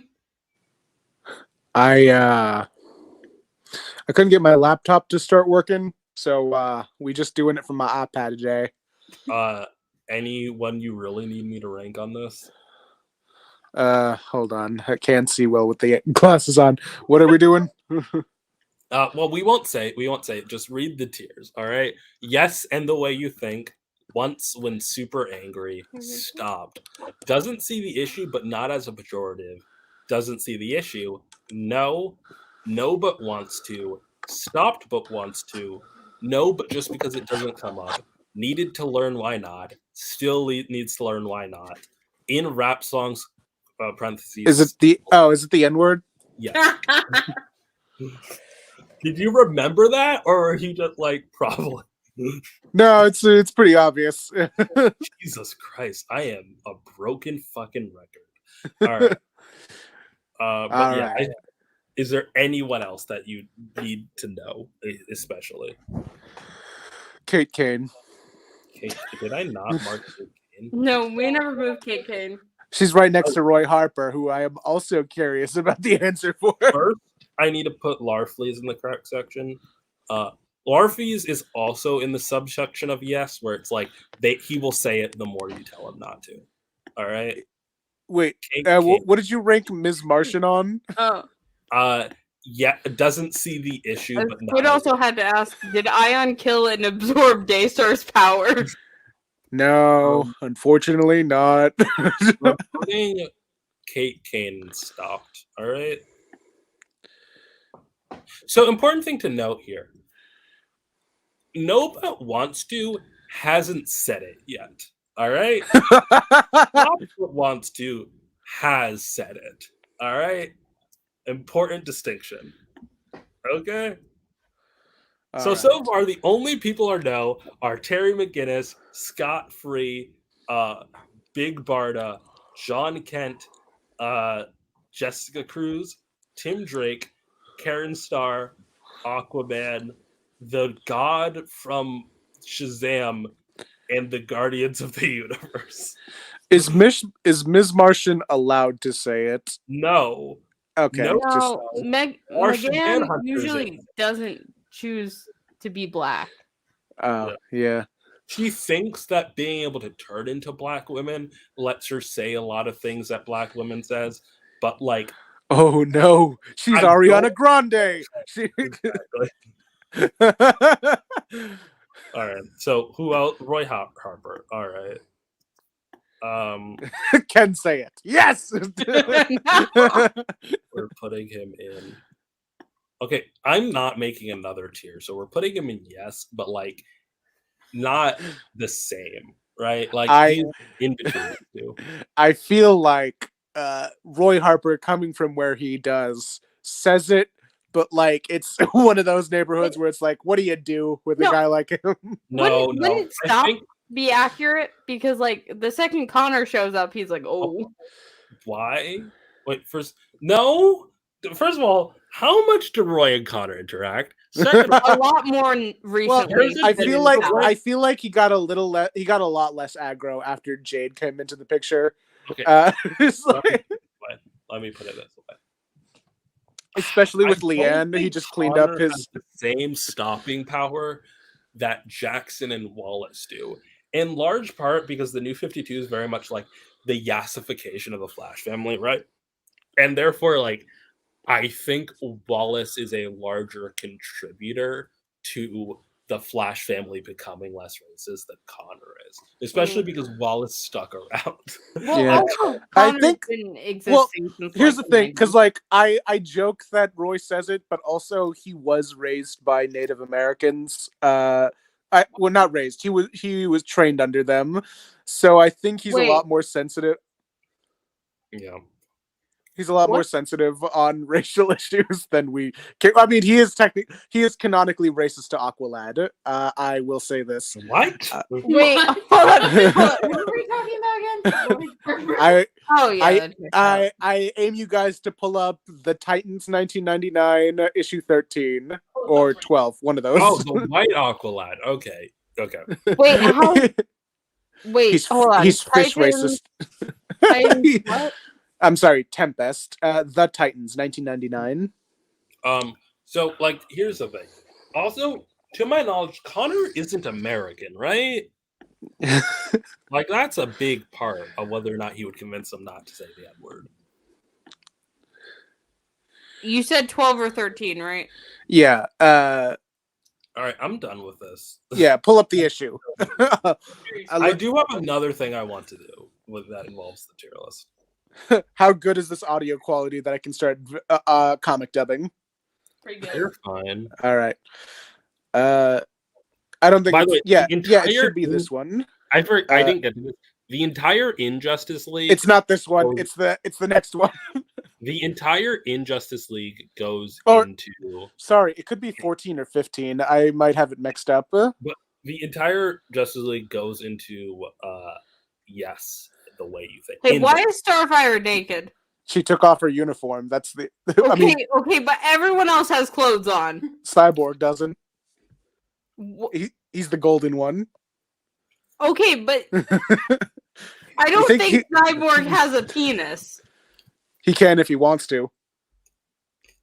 I couldn't get my laptop to start working, so we just doing it from my iPad today. Anyone you really need me to rank on this? Hold on. I can't see well with the glasses on. What are we doing? Well, we won't say. Just read the tiers, all right? Yes, and the way you think. Once, when super angry, stopped. Doesn't see the issue, but not as a pejorative. Doesn't see the issue. No, but wants to. Stopped, but wants to. No, but just because it doesn't come up. Needed to learn, why not? Still needs to learn, why not? In rap songs, parentheses. Is it the N-word? Yes. Did you remember that, or are you just like probably? No, it's pretty obvious. Jesus Christ, I am a broken fucking record. All right. But yeah, right. is there anyone else that you need to know, especially? Kate Kane. Did I not mark Kate Kane? No, we never moved Kate Kane. She's right next to Roy Harper, who I am also curious about the answer for. First, I need to put Larfleeze in the correct section. Larfleeze is also in the subsection of yes, where it's like he will say it the more you tell him not to. All right. Wait, what did you rank Ms. Martian on? Oh. Yeah, it doesn't see the issue, but Squid also had to ask, did Ayaan kill and absorb Daystar's power? No, unfortunately not. We're putting Kate Kane stopped. All right. So, important thing to note here. No but wants to hasn't said it yet. All right. Not but wants to has said it. All right. Important distinction. Okay. So far, the only people I know are Terry McGinnis, Scott Free, Big Barda, John Kent, Jessica Cruz, Tim Drake, Karen Starr, Aquaman, the God from Shazam, and the Guardians of the Universe. Is Ms. Martian allowed to say it? No. Okay. No, Martian Megan Manhunter usually doesn't choose to be black. Oh, yeah. She thinks that being able to turn into black women lets her say a lot of things that black women says, but like, oh no, she's Ariana Grande. All right. So who else? Roy Harper. All right. Can say it. Yes. We're putting him in. Okay, I'm not making another tier, so we're putting him in yes, but like not the same, right? Like he's in between the two. I feel like Roy Harper, coming from where he does, says it, but like it's one of those neighborhoods where it's like, what do you do with a guy like him? Wouldn't stop be accurate, because like the second Connor shows up, he's like, oh. Why? Wait, first of all, How much do Roy and Connor interact? Second, A lot more recently. here's the I feel like he got a lot less aggro after Jade came into the picture. okay, It's like, let me put it this way. especially with I don't Leanne, he think just cleaned up Connor his. has the same stopping power that Jackson and Wallace do, in large part because the New 52 is very much like the yassification of the Flash family, right? And therefore, like, I think Wallace is a larger contributor to the Flash family becoming less racist than Connor is, especially because Wallace stuck around. Well, Yeah. also, I Connor's think- been existing since, Here's like, the thing, because 90s. like I joke that Roy says it, but also he was raised by Native Americans. Not raised. He was trained under them, so I think he's a Wait. lot more sensitive. Yeah. He's a lot more What? sensitive on racial issues than we can. I mean, he is canonically racist to Aqualad. I will say this. What? Wait, hold on. What were we talking about again? Oh yeah. I aim you guys to pull up the Titans 1999 issue 13 or 12, one of those. Oh, the white Aqualad. Okay. Wait, how? Wait, hold on. He's fish Titans- racist. Titans what? I'm sorry, Tempest. The Titans 1999. So like, here's the thing. Also, to my knowledge, Connor isn't American, right? Like, that's a big part of whether or not he would convince him not to say the N-word. You said 12 or 13, right? Yeah. All right, I'm done with this. Yeah. Pull up the issue. I do have another thing I want to do with that involves the tier list. How good is this audio quality that I can start comic dubbing? Pretty good. You're fine. All right. I don't think. By the way, yeah, the it should entire- be this one. I didn't get to this. The entire Injustice League. It's not this one. Oh. It's the next one. The entire Injustice League goes Or- into Sorry, it could be 14 or 15. I might have it mixed up. the entire Justice League goes into yes, the way you think. Hey, why is Starfire naked? She took off her uniform. That's the. Okay, I mean, okay, but everyone else has clothes on. Cyborg doesn't. Wh- He's the golden one. Okay, but I don't think think Cyborg has a penis. He can if he wants to.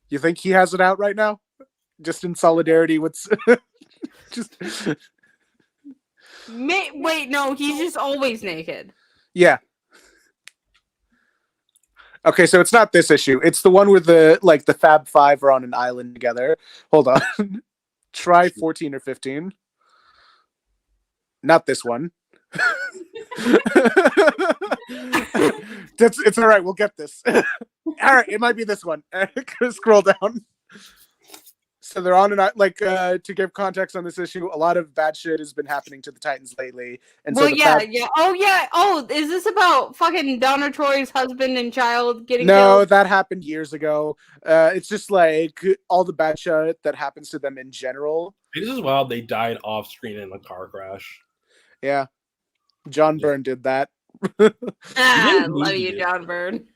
You think he has it out right now? Just in solidarity with. Just. Wait, no, he's just always naked. Yeah. Okay, so it's not this issue. It's the one where the Fab Five are on an island together. Hold on. Try 14 or 15. Not this one. It's all right. We'll get this. All right, it might be this one. Scroll down. So they're on to give context on this issue. A lot of bad shit has been happening to the Titans lately, and Well, so yeah. Oh, is this about fucking Donna Troy's husband and child getting No, killed? that happened years ago. It's just like all the bad shit that happens to them in general. This is wild. They died off screen in a car crash. Yeah, John Byrne did that. Ah, didn't love need you, to. John Byrne.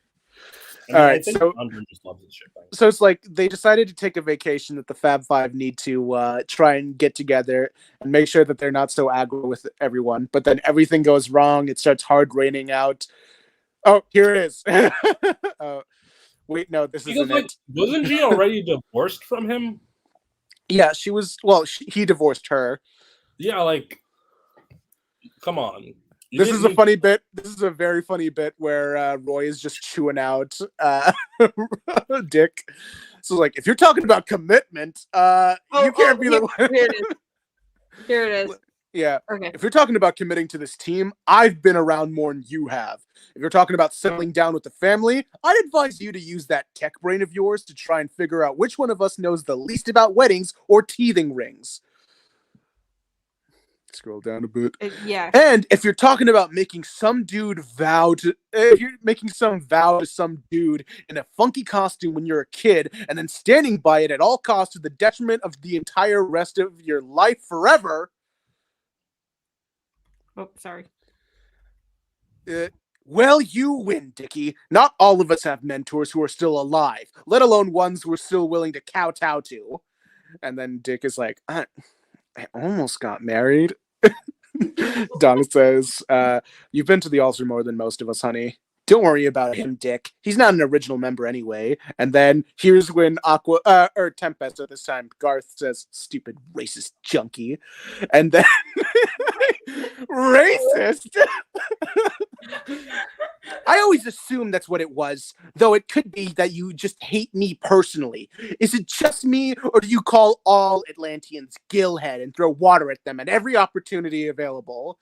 All right, I think so- John Byrne just loves this shit. Right? So it's like they decided to take a vacation that the Fab Five need to try and get together and make sure that they're not so aggro with everyone. But then everything goes wrong. It starts hard raining out. Oh, here it is. Wait, no, this isn't it. Wasn't she already divorced from him? Yeah, she was. Well, he divorced her. Yeah, like, come on. You This didn't is a need- funny bit. This is a very funny bit where Roy is just chewing out Dick. So like, if you're talking about commitment, you can't be the one. Here it is. Here it is. Yeah. Okay. If you're talking about committing to this team, I've been around more than you have. If you're talking about settling down with the family, I'd advise you to use that tech brain of yours to try and figure out which one of us knows the least about weddings or teething rings. Scroll down a bit. Yeah. And if you're talking about making some vow to some dude in a funky costume when you're a kid and then standing by it at all costs to the detriment of the entire rest of your life forever, Oh, sorry. Well, you win, Dickie. Not all of us have mentors who are still alive, let alone ones we're still willing to kowtow to. And then Dick is like, I almost got married. Donna says, you've been to the altar more than most of us, honey. Don't worry about him, Dick. He's not an original member anyway. And then here's when Tempest at this time, Garth says, stupid racist junkie. And then racist? I always assume that's what it was, though it could be that you just hate me personally. Is it just me, or do you call all Atlanteans Gillhead and throw water at them at every opportunity available?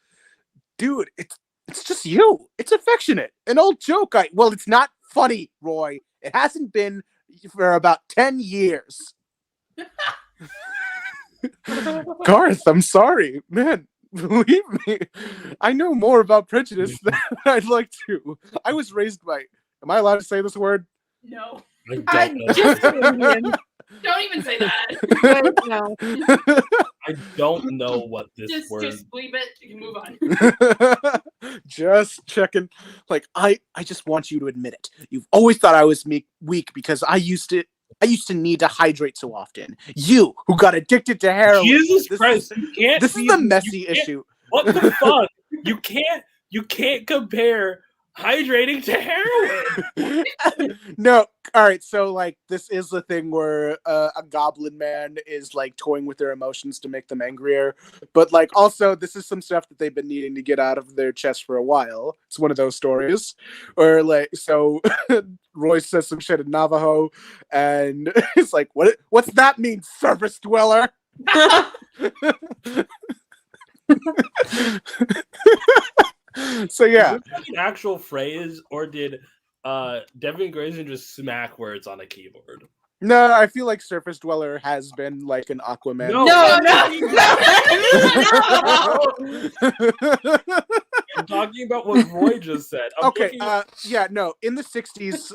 Dude, it's just you. It's affectionate. An old joke. Well, it's not funny, Roy. It hasn't been for about 10 years. Garth, I'm sorry. Man, believe me, I know more about prejudice than I'd like to. I was raised by... Am I allowed to say this word? No. I don't know. Don't even say that. No. I don't know what this word. Just bleep it. You can move on. Just checking. Like, I just want you to admit it. You've always thought I was weak because I used to need to hydrate so often. You, who got addicted to heroin. Jesus Christ! This is the messy issue. What the fuck? You can't compare hydrating to heroin. No, all right. So like, this is the thing where a goblin man is like toying with their emotions to make them angrier, but like also this is some stuff that they've been needing to get out of their chest for a while. It's one of those stories, or like so. Roy says some shit in Navajo, and it's like, what's that mean, surface dweller? So yeah, Is this an actual phrase, or did Devin Grayson just smack words on a keyboard? no, I feel like surface dweller has been like an Aquaman. No. I'm talking about what Roy just said. Okay, yeah, no. In the 60s,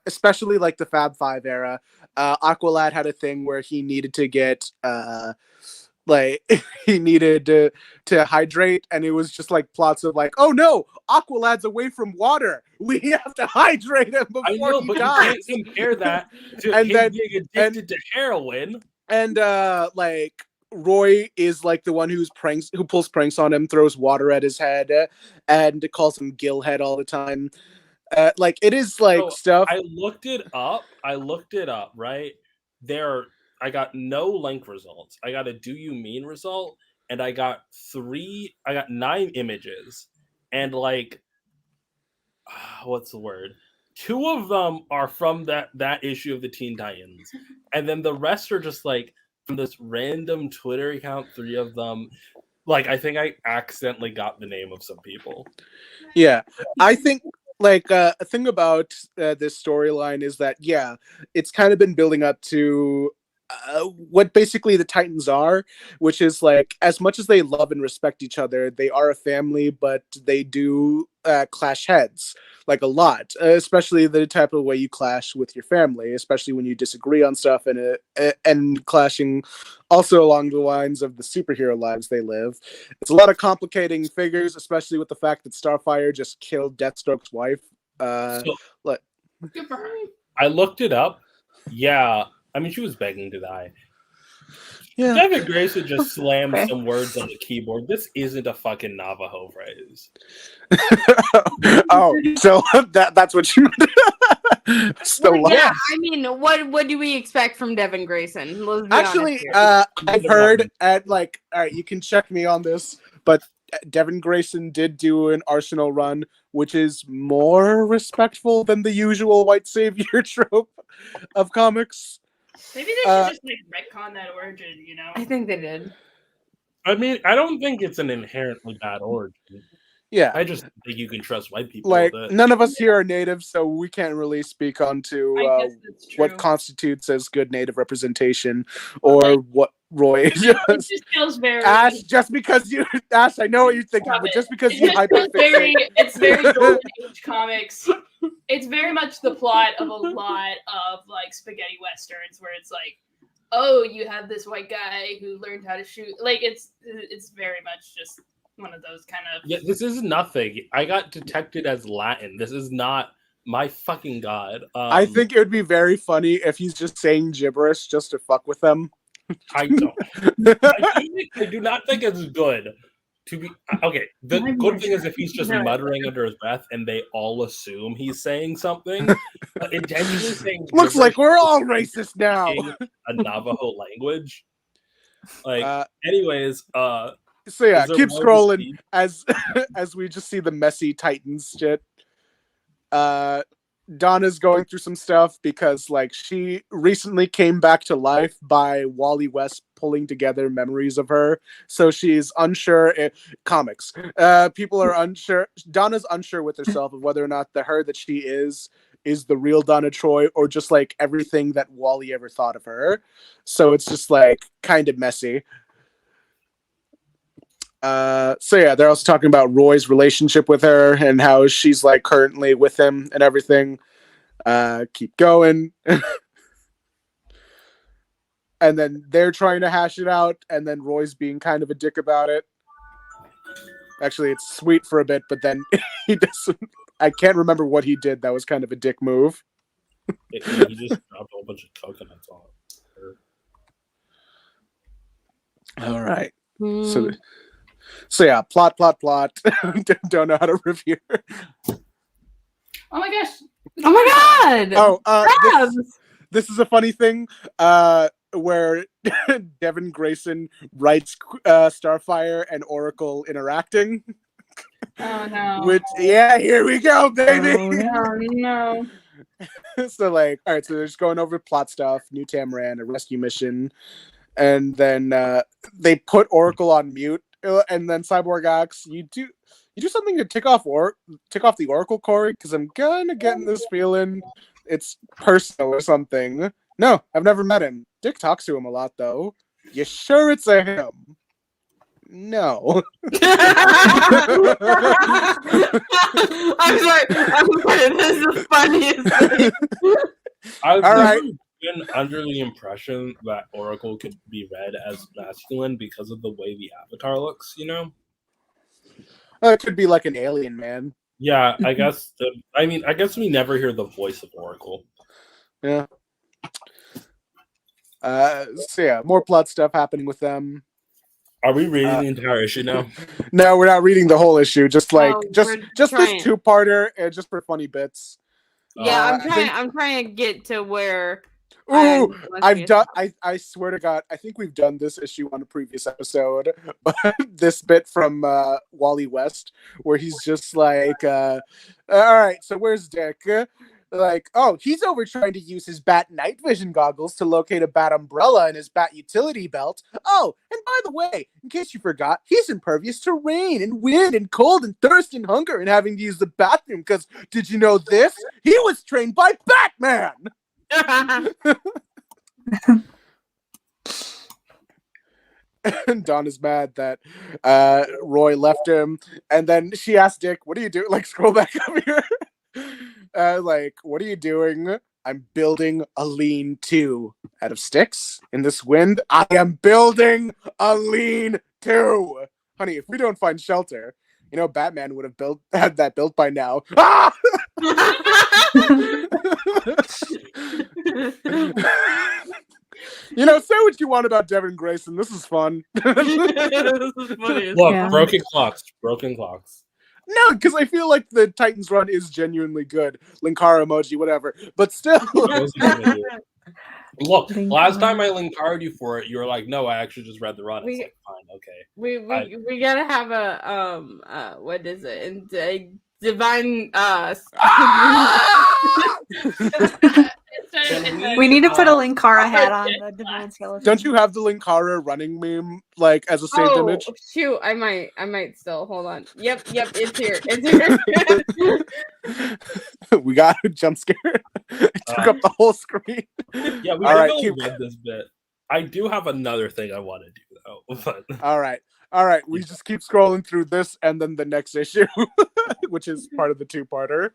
especially like the Fab Five era, Aqualad had a thing where he needed to get like he needed to hydrate, and it was just like plots of like, oh no, Aqualad's away from water. We have to hydrate him before I know, he but dies. you can't compare that to And him then- being addicted to heroin. And like Roy is like the one who pulls pranks on him, throws water at his head, and calls him Gillhead all the time. Like it is like So, stuff. I looked it up, right? I got no link results. I got a do you mean result, and I got 9 images. And like what's the word? 2 of them are from that issue of the Teen Titans. And then the rest are just like from this random Twitter account, 3 of them. Like I think I accidentally got the name of some people. Yeah, I think like a thing about this storyline is that yeah, it's kind of been building up to what basically the Titans are, which is like as much as they love and respect each other, they are a family, but they do clash heads like a lot, especially the type of way you clash with your family, especially when you disagree on stuff, and clashing also along the lines of the superhero lives they live. It's a lot of complicating figures, especially with the fact that Starfire just killed Deathstroke's wife. Good for her. I looked it up. Yeah. I mean, she was begging to die. Yeah. Devin Grayson just slammed some words on the keyboard. This isn't a fucking Navajo phrase. Oh, so that's what you still Well, love. yeah, I mean, what do we expect from Devin Grayson? Let's be Actually, honest here. I've heard at like, all right, you can check me on this, but Devin Grayson did do an Arsenal run, which is more respectful than the usual white savior trope of comics. Maybe they should just like retcon that origin, you know? I think they did. I mean, I don't think it's an inherently bad origin. Yeah, I just think you can trust white people like with it. none of us here are native, so we can't really speak onto I guess that's true. what constitutes as good native representation or what Roy It does. just feels very Ash, just because you Ash, I know what you're thinking, Stop but it. just because It you just feels hyperfixate. it's very golden age comics. It's very much the plot of a lot of like spaghetti westerns where it's like, oh, you have this white guy who learned how to shoot. Like it's very much just one of those kind of. Yeah, this is nothing. I got detected as Latin. This is not my fucking god. I think it would be very funny if he's just saying gibberish just to fuck with them. I don't. I do not think it's good to be okay. The good thing is if he's just muttering under his breath and they all assume he's saying something, but intentionally saying looks like we're all racist now. A Navajo language. Like, anyways, so yeah, keep scrolling as we just see the messy Titans shit. Donna's going through some stuff because like she recently came back to life by Wally West pulling together memories of her. So she's unsure comics. People are unsure. Donna's unsure with herself of whether or not the her that she is the real Donna Troy or just like everything that Wally ever thought of her. So it's just like kind of messy. So yeah, they're also talking about Roy's relationship with her and how she's like currently with him and everything. Keep going. And then they're trying to hash it out, and then Roy's being kind of a dick about it. Actually, it's sweet for a bit, but then he doesn't. I can't remember what he did. That was kind of a dick move. He just dropped a whole bunch of coconuts on it. All right. So yeah, plot. Don't know how to review. Oh my gosh! Oh my god! Oh, this is a funny thing. Where Devin Grayson writes Starfire and Oracle interacting. Oh no! Which here we go, baby. Oh no! So like, all right, so they're just going over plot stuff, new Tamaran, a rescue mission, and then they put Oracle on mute, and then Cyborg asks, "You do something to tick off the Oracle, Corey? Because I'm kind of getting this feeling it's personal or something." No, I've never met him. Dick talks to him a lot, though. You sure it's a him? No. I'm sorry. This is the funniest thing. I've never been under the impression that Oracle could be read as masculine because of the way the avatar looks, you know? It could be like an alien man. Yeah, I guess. I guess we never hear the voice of Oracle. Yeah. So yeah, more plot stuff happening with them. Are we reading the entire issue now? No, we're not reading the whole issue. Just like just this two-parter, and just for funny bits. Yeah, I'm trying to get to where. Ooh, I've done. I swear to God, I think we've done this issue on a previous episode. This bit from Wally West, where he's just like, "All right, so where's Dick?" Like, oh, he's over trying to use his bat night vision goggles to locate a bat umbrella in his bat utility belt. Oh, and by the way, in case you forgot, he's impervious to rain and wind and cold and thirst and hunger and having to use the bathroom because did you know this? He was trained by Batman! And Dawn is mad that Roy left him. And then she asked Dick, what are you doing? Like, scroll back up here. Like, what are you doing? I'm building a lean-to out of sticks in this wind. I am building a lean-to. Honey, if we don't find shelter, you know, Batman would have had that built by now. Ah! You know, say what you want about Devin Grayson. This is fun. This is funny. Look, broken clocks. No, because I feel like the Titans run is genuinely good. Linkara emoji, whatever. But still. Look, last time I Linkara'd you for it, you were like, no, I actually just read the run. It's like, fine, okay. We gotta have a what is it? Divine We need to put a Linkara hat on the Divine Skeleton. Don't you have the Linkara running meme like as a saved image? Shoot, I might still. Hold on. Yep, it's here. We got a jump scare. It took up the whole screen. Yeah, we all read this bit. I do have another thing I want to do though. But... All right. We just keep scrolling through this and then the next issue, which is part of the two-parter.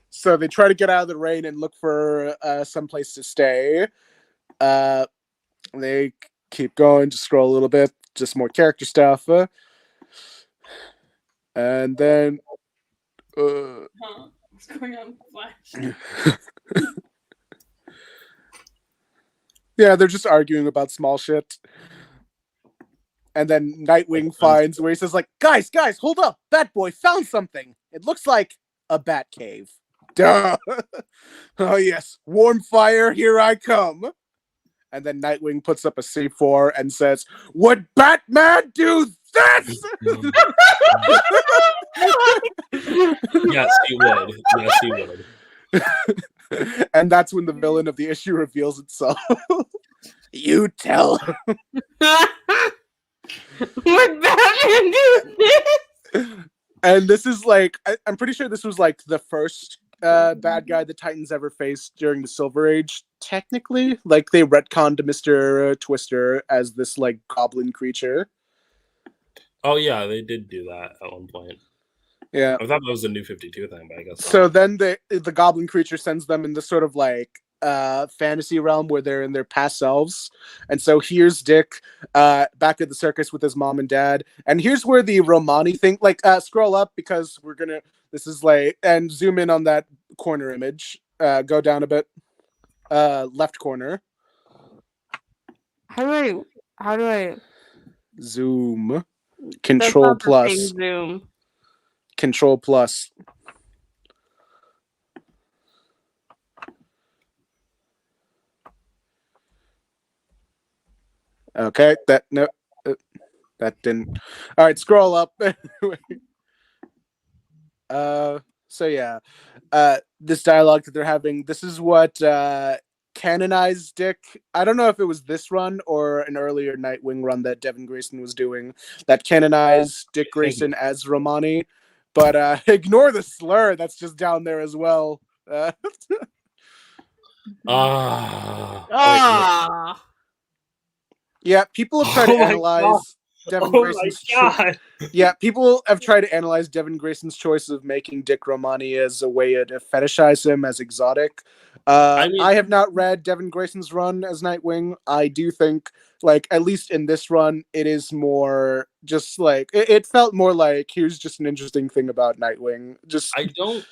So they try to get out of the rain and look for some place to stay. They keep going, just scroll a little bit, just more character stuff. And then What's going on with Flash? yeah, they're just arguing about small shit. And then Nightwing finds where he says, like, guys, hold up. Batboy found something. It looks like a bat cave. Duh. Oh, yes. Warm fire, here I come. And then Nightwing puts up a C4 and says, would Batman do this? Yes, he would. Yes, he would. And that's when the villain of the issue reveals itself. You tell him. Would Batman do this? And this is like, I'm pretty sure this was like the first bad guy the Titans ever faced during the Silver Age, technically. Like, they retconned Mr. Twister as this like goblin creature. Oh yeah, they did do that at one point. Yeah. I thought that was a New 52 thing, but I guess So not. then the goblin creature sends them in this sort of like fantasy realm where they're in their past selves. And so here's Dick back at the circus with his mom and dad. And here's where the Romani thing, like, scroll up because we're gonna, this is like, and zoom in on that corner image. Go down a bit. Left corner. How do I Zoom. That's Control not the plus. same Zoom. Control plus. Okay, that didn't. All right, scroll up. So yeah, this dialogue that they're having. This is what canonized Dick. I don't know if it was this run or an earlier Nightwing run that Devin Grayson was doing that canonized Dick Grayson as Romani. But ignore the slur that's just down there as well. Yeah, people have tried to analyze Devin Grayson's God. Yeah, people have tried to analyze Devin Grayson's choice of making Dick Romani as a way to fetishize him as exotic. I have not read Devin Grayson's run as Nightwing. I do think, like, at least in this run, it is more just like it felt more like here's just an interesting thing about Nightwing. Just I don't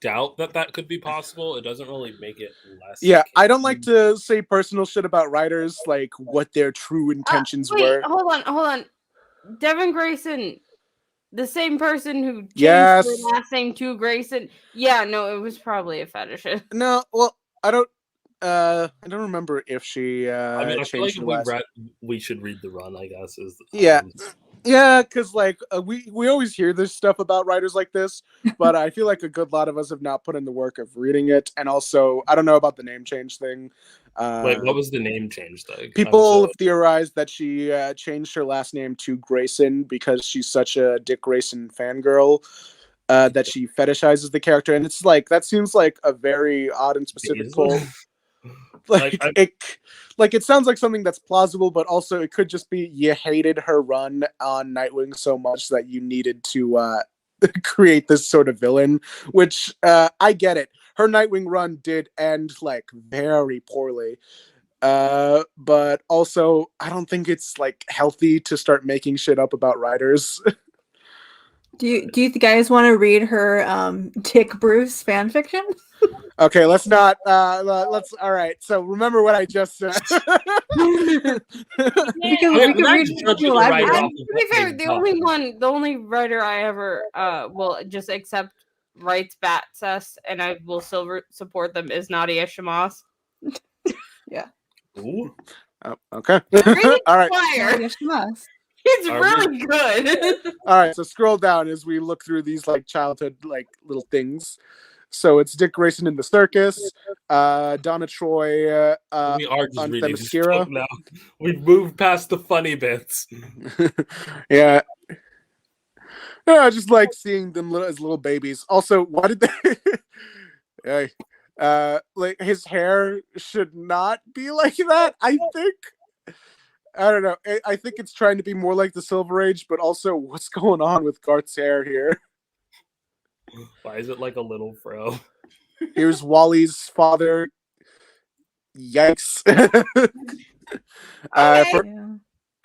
doubt that could be possible. It doesn't really make it less. Yeah, I don't like to say personal shit about writers, like what their true intentions were. Hold on. Devin Grayson, the same person who changed Yes. their last name to Grayson. Yeah, no, it was probably a fetish. No, well, I don't remember if she I mean, I feel like changed her last. we should read the run, I guess. Yeah, because like we always hear this stuff about writers like this, but I feel like a good lot of us have not put in the work of reading it, and also I don't know about the name change thing. Wait, what was the name change thing? People have theorized that she changed her last name to Grayson because she's such a Dick Grayson fangirl that she fetishizes the character, and it's like that seems like a very odd and specific pull. It sounds like something that's plausible, but also it could just be you hated her run on Nightwing so much that you needed to create this sort of villain, which I get it. Her Nightwing run did end like very poorly. But also I don't think it's like healthy to start making shit up about writers. Do you guys want to read her Dick Bruce fan fiction? Okay, let's not. Let's. All right. So remember what I just said. We can read To be fair, the only writer I ever will just accept writes Bat Cess, and I will support them is Nadia Shamas. Yeah. Ooh. Oh, okay. All right. Nadia Shamas. It's really good. All right. So scroll down as we look through these like childhood like little things. So it's Dick Grayson in the circus, Donna Troy we are just on reading Themyscira. now. We've moved past the funny bits. Yeah. I just like seeing them as little babies. Also, why did they like his hair should not be like that, I think. I don't know. I think it's trying to be more like the Silver Age, but also what's going on with Garth's hair here? Why is it like a little fro? Here's Wally's father. Yikes.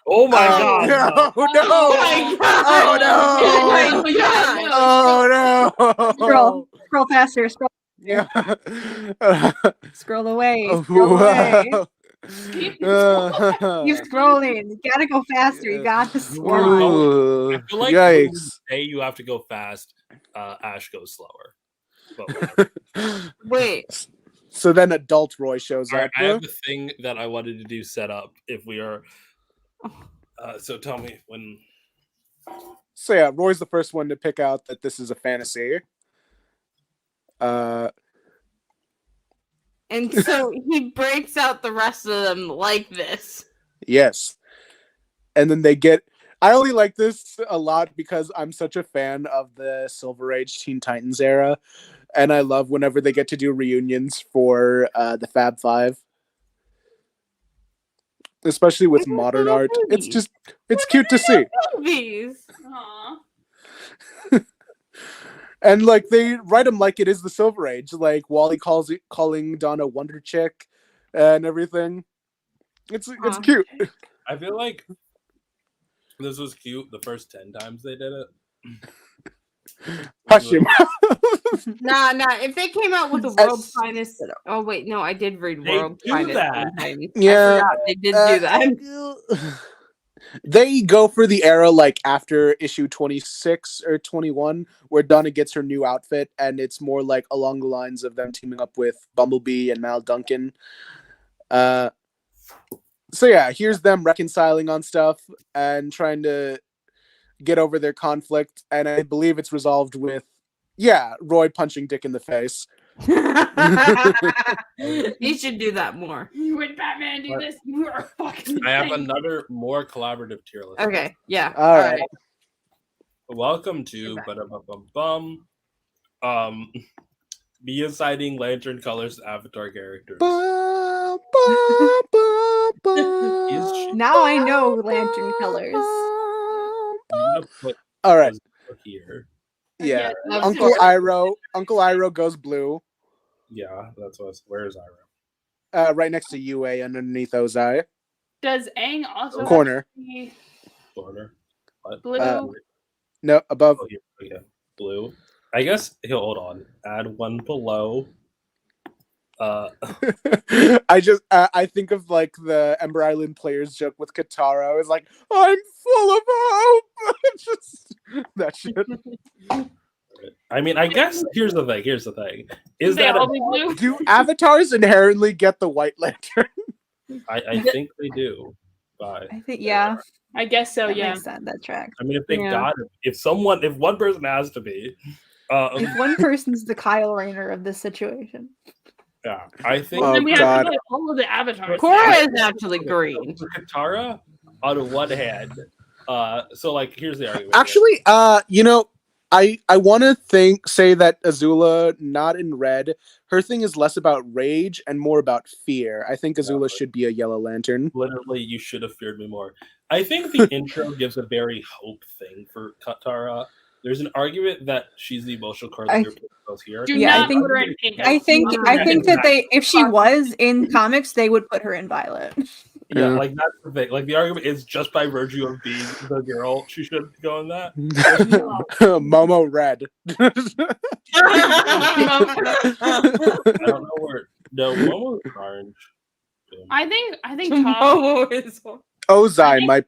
Oh my god! No. Oh no! Oh my god! Oh no! Scroll faster. Scroll. Yeah. Scroll away. Scroll away. Keep Keep scrolling. You gotta go faster. You got to squat. I feel like when you Yikes. say you have to go fast, Ash goes slower. But whatever. Wait. So then adult Roy shows All right, up. I have a thing that I wanted to do set up if we are. So tell me when. So yeah, Roy's the first one to pick out that this is a fantasy. And so he breaks out the rest of them like this. Yes. And then they get. I only like this a lot because I'm such a fan of the Silver Age Teen Titans era. And I love whenever they get to do reunions for the Fab Five. Especially with modern art. It's cute to see. Movies. Aw. And like they write them like it is the Silver Age. Like Wally calling Donna Wonder Chick and everything. It's cute. I feel like this was cute the first 10 times they did it. Hush him. Nah. If they came out with the world's finest, oh wait, no, I did read They world's do finest. that. Sometimes. Yeah, I forgot they did do that. They go for the era like after issue 26 or 21, where Donna gets her new outfit, and it's more like along the lines of them teaming up with Bumblebee and Mal Duncan. So yeah, here's them reconciling on stuff and trying to get over their conflict, and I believe it's resolved with Roy punching Dick in the face. He should do that more. When Batman do this, you are fucking. I have insane. another more collaborative tier list. Okay, yeah. All right. Welcome to be assigning lantern colors to Avatar characters. Ba, ba, ba, ba, Now I know lantern colors. I'm gonna put All right. this here. Yeah. Of Uncle course. Iroh goes blue. Yeah, that's what. Where's Iroh? Right next to UA underneath Ozai. Does Aang also Corner. have Corner. What? blue? No, above. Oh, here. Okay. Blue. I guess he'll hold on. Add one below. I think of like the Ember Island players joke with Katara. It's like, I'm full of hope. Just that shit. I mean, I guess here's the thing. Is They that all be blue? Do avatars inherently get the white lantern? I think they do. But I think I guess so. that Yeah. makes sense. That tracks. I mean, if they Yeah. got it, if one person has to be, If one person's the Kyle Rayner of this situation. yeah, I think Oh, Then we have God. to play all of the avatars. Korra is actually green. for Katara, on one hand, so like here's the argument. Actually, I want to say that Azula, not in red, her thing is less about rage and more about fear. I think Azula should be a yellow lantern. Literally, you should have feared me more. I think the intro gives a very hope thing for Katara. There's an argument that she's the emotional card that you're putting here. Do Yeah, I not think- put her in pink. I think that if she was in comics, they would put her in violet. Yeah, like that's the thing. Like the argument is just by virtue of being the girl, she should go in that. Momo red. I don't know where. No, Momo's orange. I think Top. Ozai might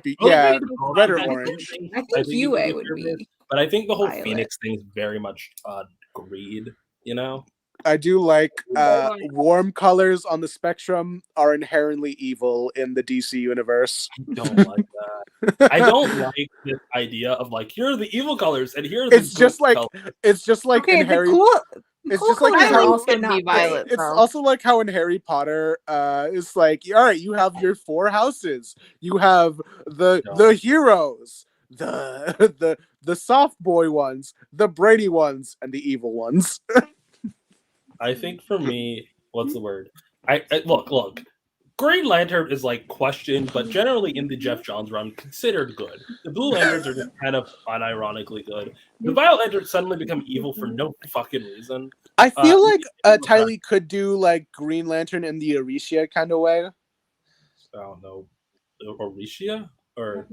be Ozai is red or I think- orange. I think it UA be would fair, be. but I think the whole violet. Phoenix thing is very much greed. You know, I do like warm colors on the spectrum are inherently evil in the DC universe. I don't like that. I don't like this idea of like here are the evil colors and here are the It's just good like colors. it's just like Okay, in Harry. the It's cool just like colors how- are also Could be not violet. great. It's also like how in Harry Potter, it's like, all right, you have your 4 houses. You have the heroes, the soft boy ones, the brainy ones, and the evil ones. I think for me, what's the word? I look. Green Lantern is like questioned, but generally in the Jeff Johns run, considered good. The Blue Lanterns are just kind of unironically good. The Violet Lanterns suddenly become evil for no fucking reason. I feel like okay. Tylee could do like Green Lantern in the Aricia kind of way. I don't know. Oricia or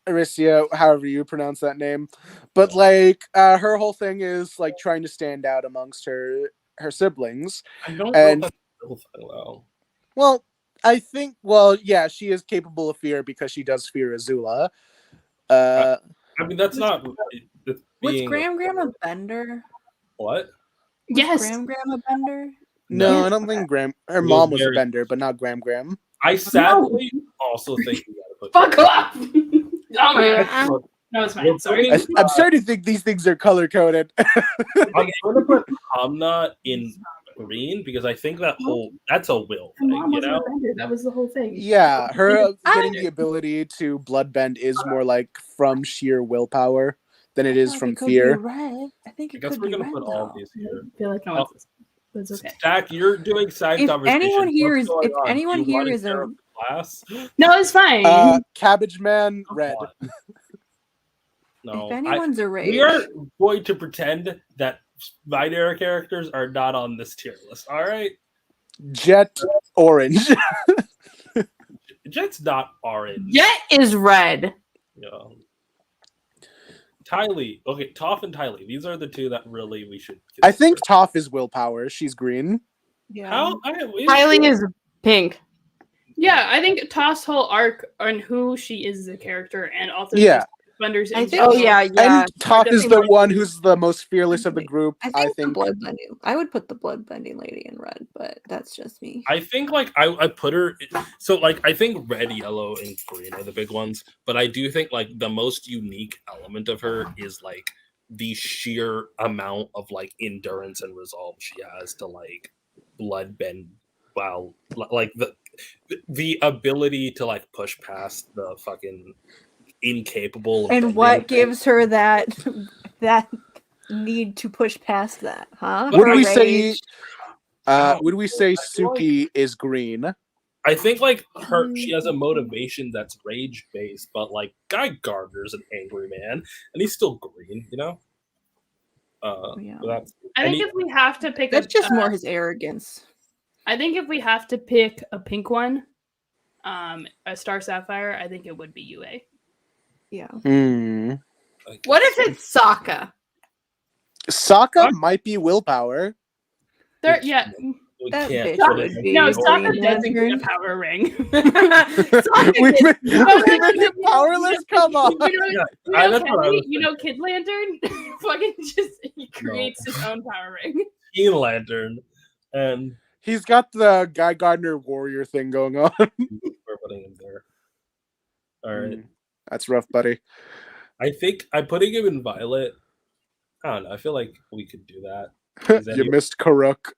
Aricia, however you pronounce that name. But like her whole thing is like trying to stand out amongst her siblings. I don't And know if that's well. well, I think yeah, she is capable of fear because she does fear Azula. I mean that's not Was being Graham a bender? what? Was Yes. Graham a bender? No, No. I don't think Graham. Her It was mom was a very- bender, but not Graham. I sadly also think you gotta put Fuck off! Oh my god. Uh, No, it's fine. We're Sorry. putting- I'm starting to think these things are color coded. I'm gonna put Hamna in green because I think that's a will Her thing, mom you wasn't know? a bender. That was the whole thing. Yeah, her I- getting the ability to bloodbend is more like from sheer willpower than it is from fear. Red. I think I it guess could we're be gonna red, put all though. of these here. I feel like no one's. But it's okay. Stack, you're doing side If conversation. anyone here What's is- going if on? anyone You here wanna is a- interrupt the class? No, it's fine. Cabbage Man, red. No, If anyone's a rage, we are going to pretend that binary characters are not on this tier list. All right, Jet, orange. Jet's not orange. Jet is red. Yeah. Tylee, okay, Toph and Tylee. These are the two that really we should. I think Toph is willpower. She's green. yeah. How Kylie is pink. Yeah, I think Toss whole arc on who she is as a character and also Yeah. Blenders. I in think- Oh general. yeah, yeah. And Toph is the definitely- one who's the most fearless of the group. I think the bloodbending. I would put the bloodbending lady in red, but that's just me. I think like I put her so like I think red, yellow, and green are the big ones, but I do think like the most unique element of her is like the sheer amount of like endurance and resolve she has to like bloodbend while like the ability to like push past the fucking incapable of And bending what thing. gives her that need to push past that, huh? Would Her we say rage? would we say Suki is green? I think like she has a motivation that's rage based, but like Guy Gardner's an angry man and he's still green, you know. Yeah. That's I think if we have to pick That's a, just more his arrogance. I think if we have to pick a pink one, a Star Sapphire, I think it would be UA. Yeah. like, What if it's Sokka? Sokka might be willpower. There, yeah. we That can't bitch put would it be in No, the Sokka order. doesn't get a power ring. we make it powerless. Come on. Yeah, that's what I was You know, Kid Lantern fucking he creates his own power ring. Keen Lantern, and He's got the Guy Gardner warrior thing going on. we're putting him there. All right, That's rough, buddy. I think I'm putting him in Violet. I don't know. I feel like we could do that. Is that You you? missed Karuk.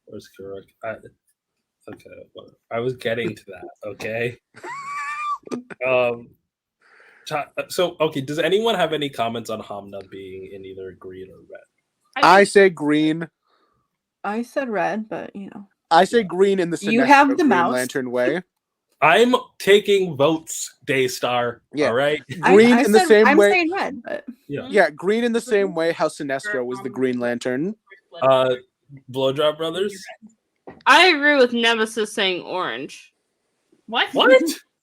Where's Kuruk? Okay, well, I was getting to that. Okay. So okay. Does anyone have any comments on Hamna being in either green or red? I say green. I said red, but you know. I say green in the You have the Green mouse. Lantern way. I'm taking votes, Daystar. Yeah. All right. Green I in the said- same I'm way. saying red, but Yeah, green in the same way how Sinestro was the Green Lantern. Blowjob Brothers. I agree with Nemesis saying orange. What? What?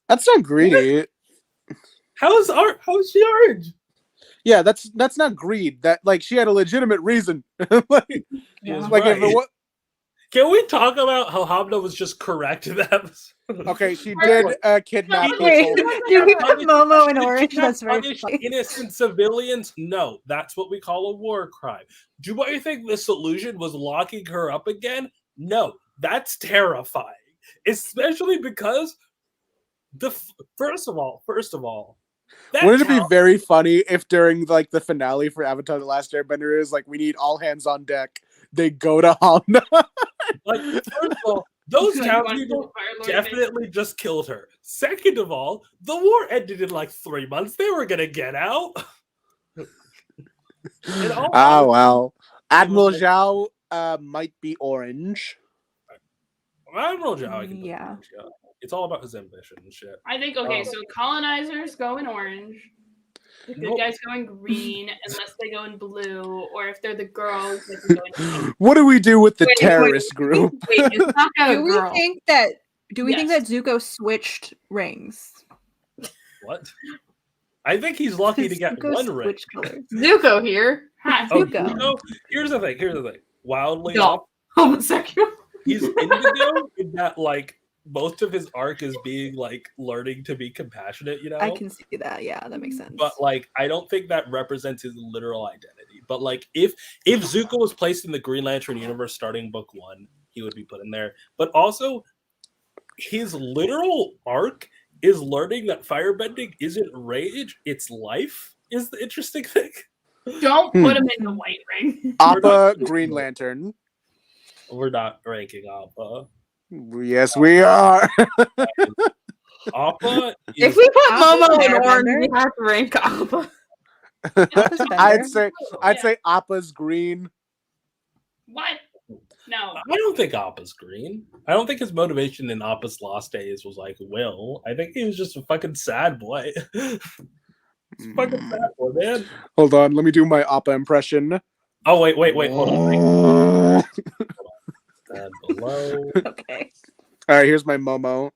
That's not greedy. How is she orange? Yeah, that's not greed. That like she had a legitimate reason. like, yeah. like if it wa- Can we talk about how Hamna was just correct in that episode? okay, she did kidnap Wait, people. do we put Momo in Did orange? kidnap That's very punish funny. innocent civilians? No, that's what we call a war crime. Do I think the solution was locking her up again? No, that's terrifying, especially because first of all, that Wouldn't it be town- very funny if during like the finale for Avatar: The Last Airbender is like we need all hands on deck. They go to Honda. like first of all, those Like, townspeople definitely just killed her. Second of all, the war ended in like 3 months. They were gonna get out. And all Oh wow. Admiral Zhao might be orange. I don't know, Joe. I can put Yeah. orange, yeah. It's all about his ambition and shit. I think okay, Oh. so colonizers go in orange. The good Nope. guys go in green, unless they go in blue, or if they're the girls, they can go in pink. What do we do with the Wait, terrorist group? Wait, is Sokka a Do we girl? think that Do we think Yes. that Zuko switched rings? What? I think he's lucky to get Zuko one ring. switched colors. Zuko here. Ha, Oh, Zuko. Zuko? Here's the thing. Wildly No. off. Homosexual. He's indigo in that like most of his arc is being like learning to be compassionate, you know? I can see that. Yeah, that makes sense. But like I don't think that represents his literal identity. But like if Zuko was placed in the Green Lantern universe starting book 1, he would be put in there. But also his literal arc is learning that firebending isn't rage, it's life is the interesting thing. don't put him in the white ring. Appa, Green Lantern. We're not ranking Appa. Yes, we are. Appa If is we put Appa's Momo in Airbender. orange, we have to rank Appa. Appa's I'd better. say Appa's green. What? No. I don't think Appa's green. I don't think his motivation in Appa's Lost Days was like will. I think he was just a fucking sad boy. Fucking sad boy, man. Hold on, let me do my Appa impression. Oh wait, hold on. And below. Okay. All right, here's my Momo.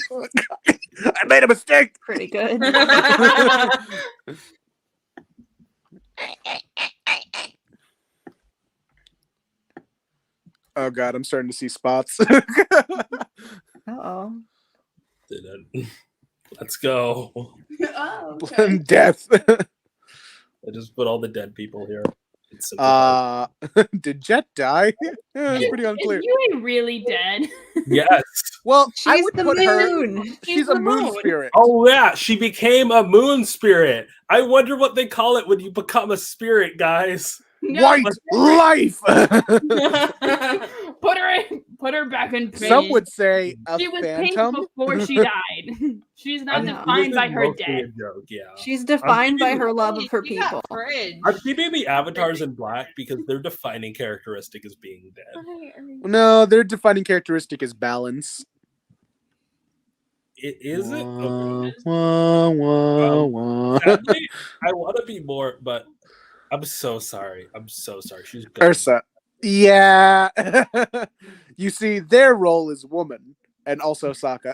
I made a mistake. Pretty good. Oh god, I'm starting to see spots. Uh-oh. Let's go. Oh, okay. Death. I just put all the dead people here. It's simple. Did Jet die? Yeah, it's pretty unclear. Is Yui really dead? Yes. Well, I She's would the put her. moon. She's a the moon moon. spirit. Oh yeah, she became a moon spirit. I wonder what they call it when you become a spirit, guys. No, White life. put her back in pain. Some would say a She was phantom. pink before she died. She's not I'm- defined this by is her mostly a death. joke, yeah. She's defined by keeping- her love of her She got people. fridge. I'm keeping the avatars in black because their defining characteristic is being dead. No, their defining characteristic is balance. It isn't. Wah, Okay. wah, wah, wah. Sadly, I want to be more, but I'm so sorry. She's good. Ursa. Yeah. You see, their role is woman, and also Sokka.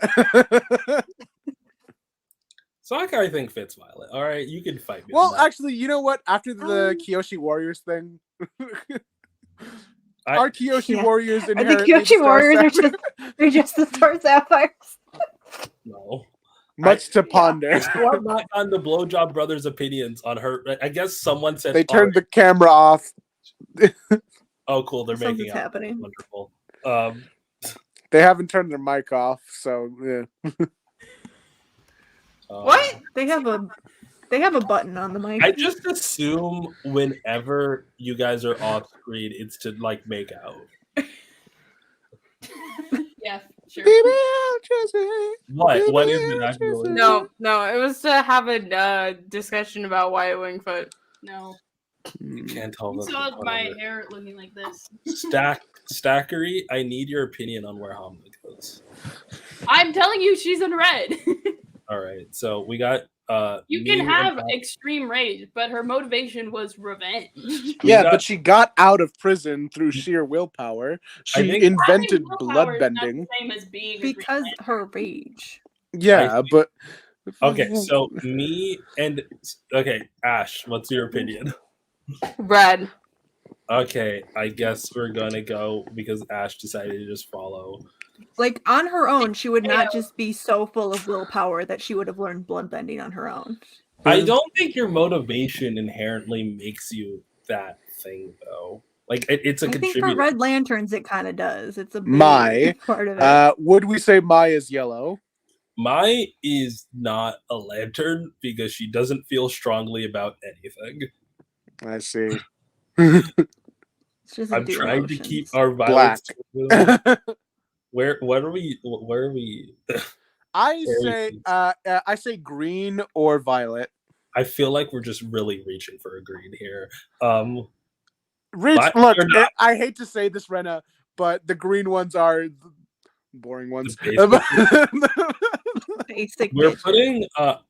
Sokka, I think, fits Violet. All right, you can fight me. Well, on that. actually, you know what? After the Kyoshi Warriors thing, I- our Kyoshi Yeah. Warriors Are the inherently Kyoshi Star Warriors are Sapphire. they're just the Star Sapphires. no. Much to ponder. I still have not gotten the Blowjob Brothers' opinions on her. I guess someone said They turned the camera off. Oh, cool! They're Something's making out. happening. Wonderful. They haven't turned their mic off, so yeah. What? They have a button on the mic. I just assume whenever you guys are off screen, it's to like make out. Yeah, sure. Baby, I'll just say- What is it actually? No, it was to have a discussion about Wyatt Wingfoot. No. You can't tell You them. saw my hair looking like this. Stackery, I need your opinion on where Hamlet goes. I'm telling you, she's in red. All right, so we got You me can have and- extreme rage, but her motivation was revenge. Yeah, got- but she got out of prison through sheer willpower. She think- invented Willpower is not bloodbending. the same as being a because green her rage. Yeah, but Okay, so me and Ash, what's your opinion? Red. Okay, I guess we're gonna go because Ash decided to just follow. Like on her own, she would not just be so full of willpower that she would have learned bloodbending on her own. I don't think your motivation inherently makes you that thing, though. Like it's a I think for contributor. Red Lanterns, it kind of does. It's a big My, part of it. would we say Mai is yellow? Mai is not a lantern because she doesn't feel strongly about anything. I see. It's just I'm do trying to emotions. keep our Black. violence. Where are we? I Very say green or violet. I feel like we're just really reaching for a green here. Rich, But look, you're not. I hate to say this, Rena, but the green ones are the boring ones. The Basic We're bitch. putting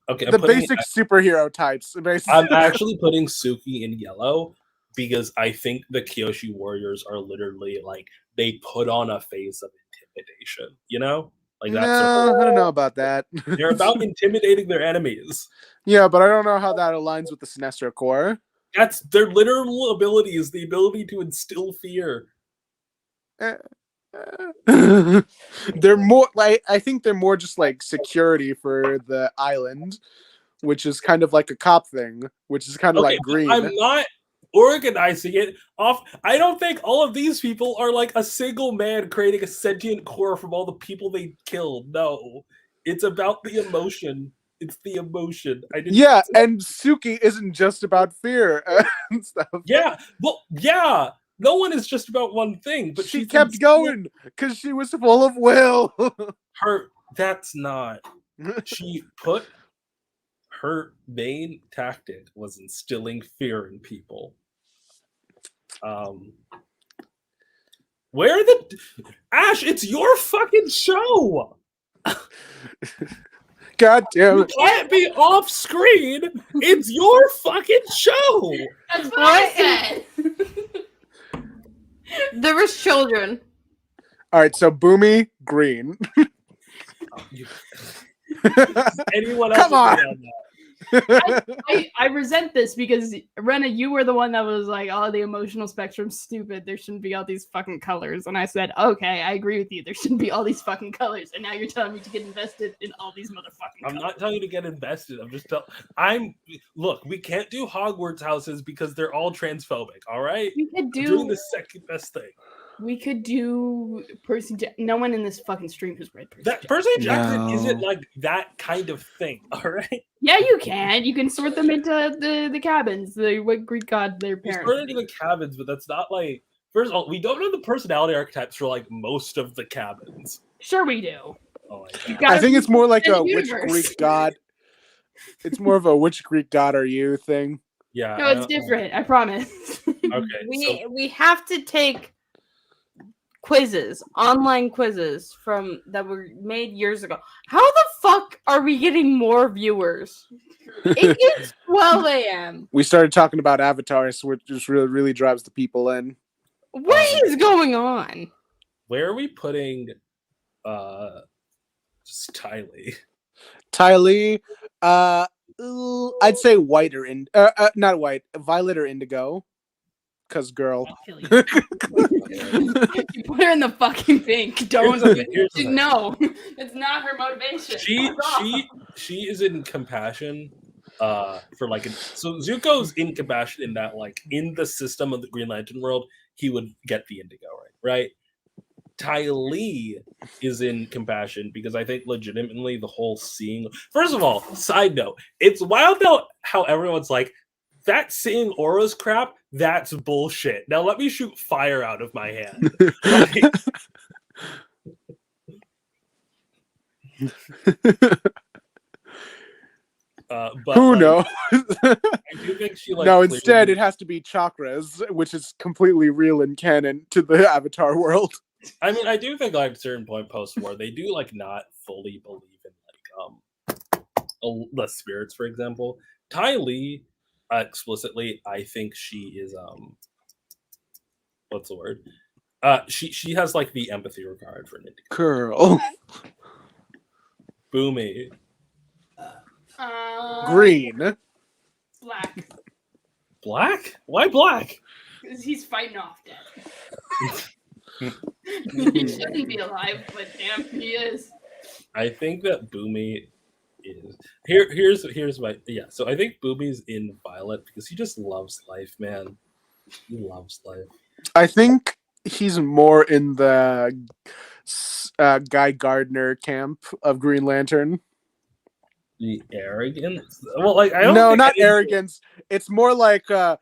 okay. The basic superhero types, basically. I'm actually putting Suki in yellow. because I think the Kyoshi warriors are literally like they put on a face of intimidation. You know, like that's No, I don't know about that. they're about intimidating their enemies. Yeah, but I don't know how that aligns with the Sinestro Corps. That's their literal ability is the ability to instill fear. They're more like I think they're more just like security for the island, which is kind of like a cop thing, which is kind of Okay, like Green. I'm not organizing it off. I don't think all of these people are like a single man creating a sentient core from all the people they killed. No, it's about the emotion. It's the emotion. Yeah, and Suki isn't just about fear and stuff. Yeah, well, yeah. No one is just about one thing, but she kept going because she was full of will. That's not. She put her main tactic was instilling fear in people. Where the Ash? It's your fucking show. God damn it! You can't be off screen. It's your fucking show. That's what I said. There was children. All right, so Boomy Green. Anyone else? Come on. I resent this because Rena, you were the one that was like, "Oh, the emotional spectrum's stupid. There shouldn't be all these fucking colors." And I said, "Okay, I agree with you. There shouldn't be all these fucking colors." And now you're telling me to get invested in all these motherfucking. I'm not telling you to get invested. I'm just telling. Look. We can't do Hogwarts houses because they're all transphobic. All right. We could I'm doing the second best thing. We could do Percy. No one in this fucking stream has read Percy. That Percy Jackson isn't like that kind of thing. All right. Yeah, you can. You can sort them into the cabins. What Greek god their parents. Sort into the cabins, but that's not like. First of all, we don't know the personality archetypes for like most of the cabins. Sure, we do. Oh I think it's more like a which Greek god. It's more of a which Greek god are you thing. Yeah. No, it's different. I promise. Okay. We have to take quizzes, online quizzes that were made years ago. How the fuck are we getting more viewers? It is 12 a.m. We started talking about avatars, which just really drives the people in. What is going on? Where are we putting just Tylee? Tylee, I'd say white or not white, violet or indigo. Cause girl. You put her in the fucking pink. Don't no. It's not her motivation. She is in compassion. For like so Zuko's in compassion in that like in the system of the Green Lantern world, he would get the indigo, right? Tylee is in compassion because I think legitimately the whole seeing. First of all, side note, it's wild though how everyone's like, that seeing auras crap, that's bullshit. Now let me shoot fire out of my hand. But who knows? I do think she like. No, instead it has to be chakras, which is completely real and canon to the Avatar world. I mean, I do think like at a certain point post-war, they do like not fully believe in like the spirits, for example. Tylee, explicitly, I think she is what's the word? She has like the empathy required for an indigo. Girl. Boomy. Green. Black. Black? Why black? Because he's fighting off death. He shouldn't be alive, but damn, he is. I think that Boomy is here's my So I think Boomy's in Violet because he just loves life, man. He loves life. I think he's more in the Guy Gardner camp of Green Lantern. The arrogance? Well, like I don't no, not arrogance. It's more like the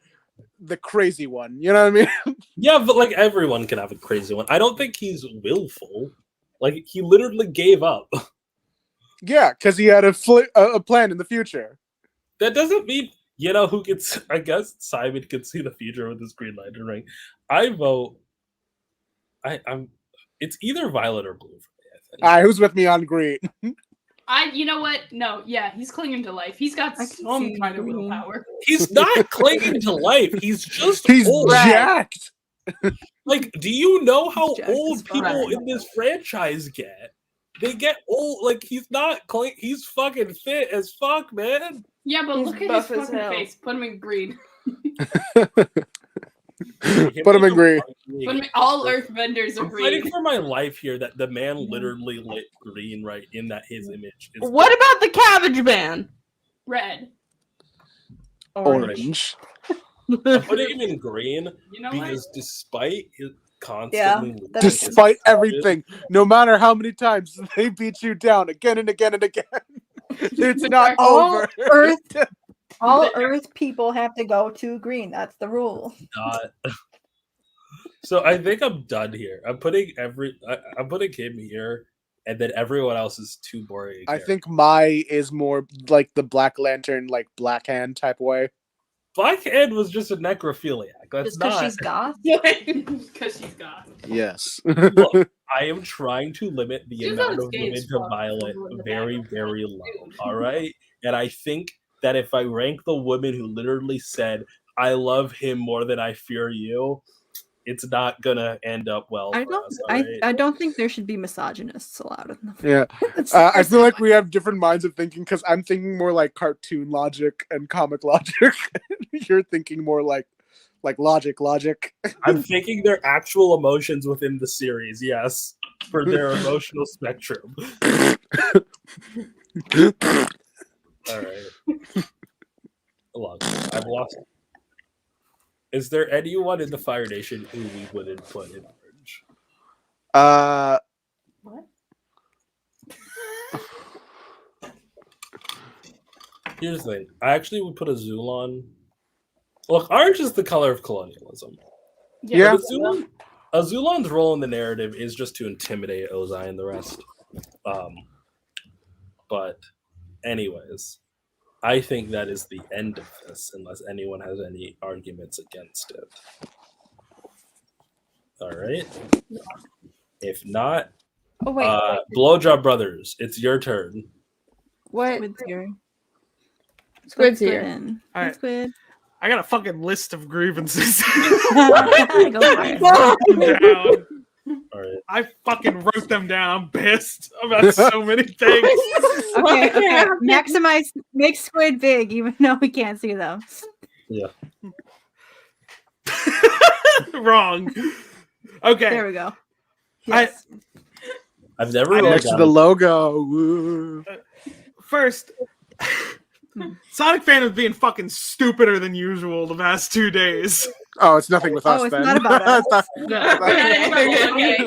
crazy one. You know what I mean? Yeah, but like everyone can have a crazy one. I don't think he's willful. Like he literally gave up. Yeah, because he had a plan in the future. That doesn't mean who gets. I guess Simon can see the future with his Green Lantern ring. I vote. I'm. It's either Violet or Blue for me. I think. Who's with me on green? You know what? No, yeah, he's clinging to life. He's got I can some see kind of green. willpower. He's not clinging to life. He's just He's old. jacked. Like, do you know how Jacked old as people fuck. in this franchise get? They get old. Like, he's not he's fucking fit as fuck, man. Yeah, but He's look at his buff as fucking hell. face. Put him in green. Put him in green. Put him in, all Earthbenders are I'm fighting green. for my life here that the man literally lit green right in that his image is What about the Cabbage Man? Red. Orange. I'm putting him in green You know what? because despite his constantly that makes Despite everything, no matter how many times they beat you down again and again and again, it's not All over. Earth, all Earth people have to go to green. That's the rule. not. So I think I'm done here. I'm putting I'm putting him here, and then everyone else is too boring. I think Mai is more like the Black Lantern, like Black Hand type way. Black Hand was just a necrophiliac. That's Just because not. she's goth. Because she's got. Yes. Look, I am trying to limit the She's amount not of as gay women as to fuck. Violet People in the very, background very are low. too. All right, and I think that if I rank the women who literally said "I love him more than I fear you," it's not gonna end up well I for don't. us. All right? I don't think there should be misogynists allowed in the. Yeah. That's- I feel like we have different minds of thinking because I'm thinking more like cartoon logic and comic logic. You're thinking more like logic. I'm thinking their actual emotions within the series. Yes, for their emotional spectrum. All right. Look, I've lost. Is there anyone in the Fire Nation who we wouldn't put in orange? What? Here's the thing. I actually would put a Zulon. Look, orange is the color of colonialism. Yeah. But a Zulon's role in the narrative is just to intimidate Ozai and the rest. But anyways, I think that is the end of this, unless anyone has any arguments against it. All right. If not, Oh wait. Blowjob Brothers, it's your turn. What? Squid's here. Squid's Squid here. in. All right. Squid. I got a fucking list of grievances. Go for it. Down. All right. I fucking wrote them down. I'm pissed about so many things. Okay. Maximize. Make Squid big, even though we can't see them. Yeah. Wrong. Okay. There we go. I- Yes. I've never I wrote Next to down- the logo. Woo. First, Sonic fan is being fucking stupider than usual the past 2 days. Oh, it's nothing with us it's then. not about us. Okay.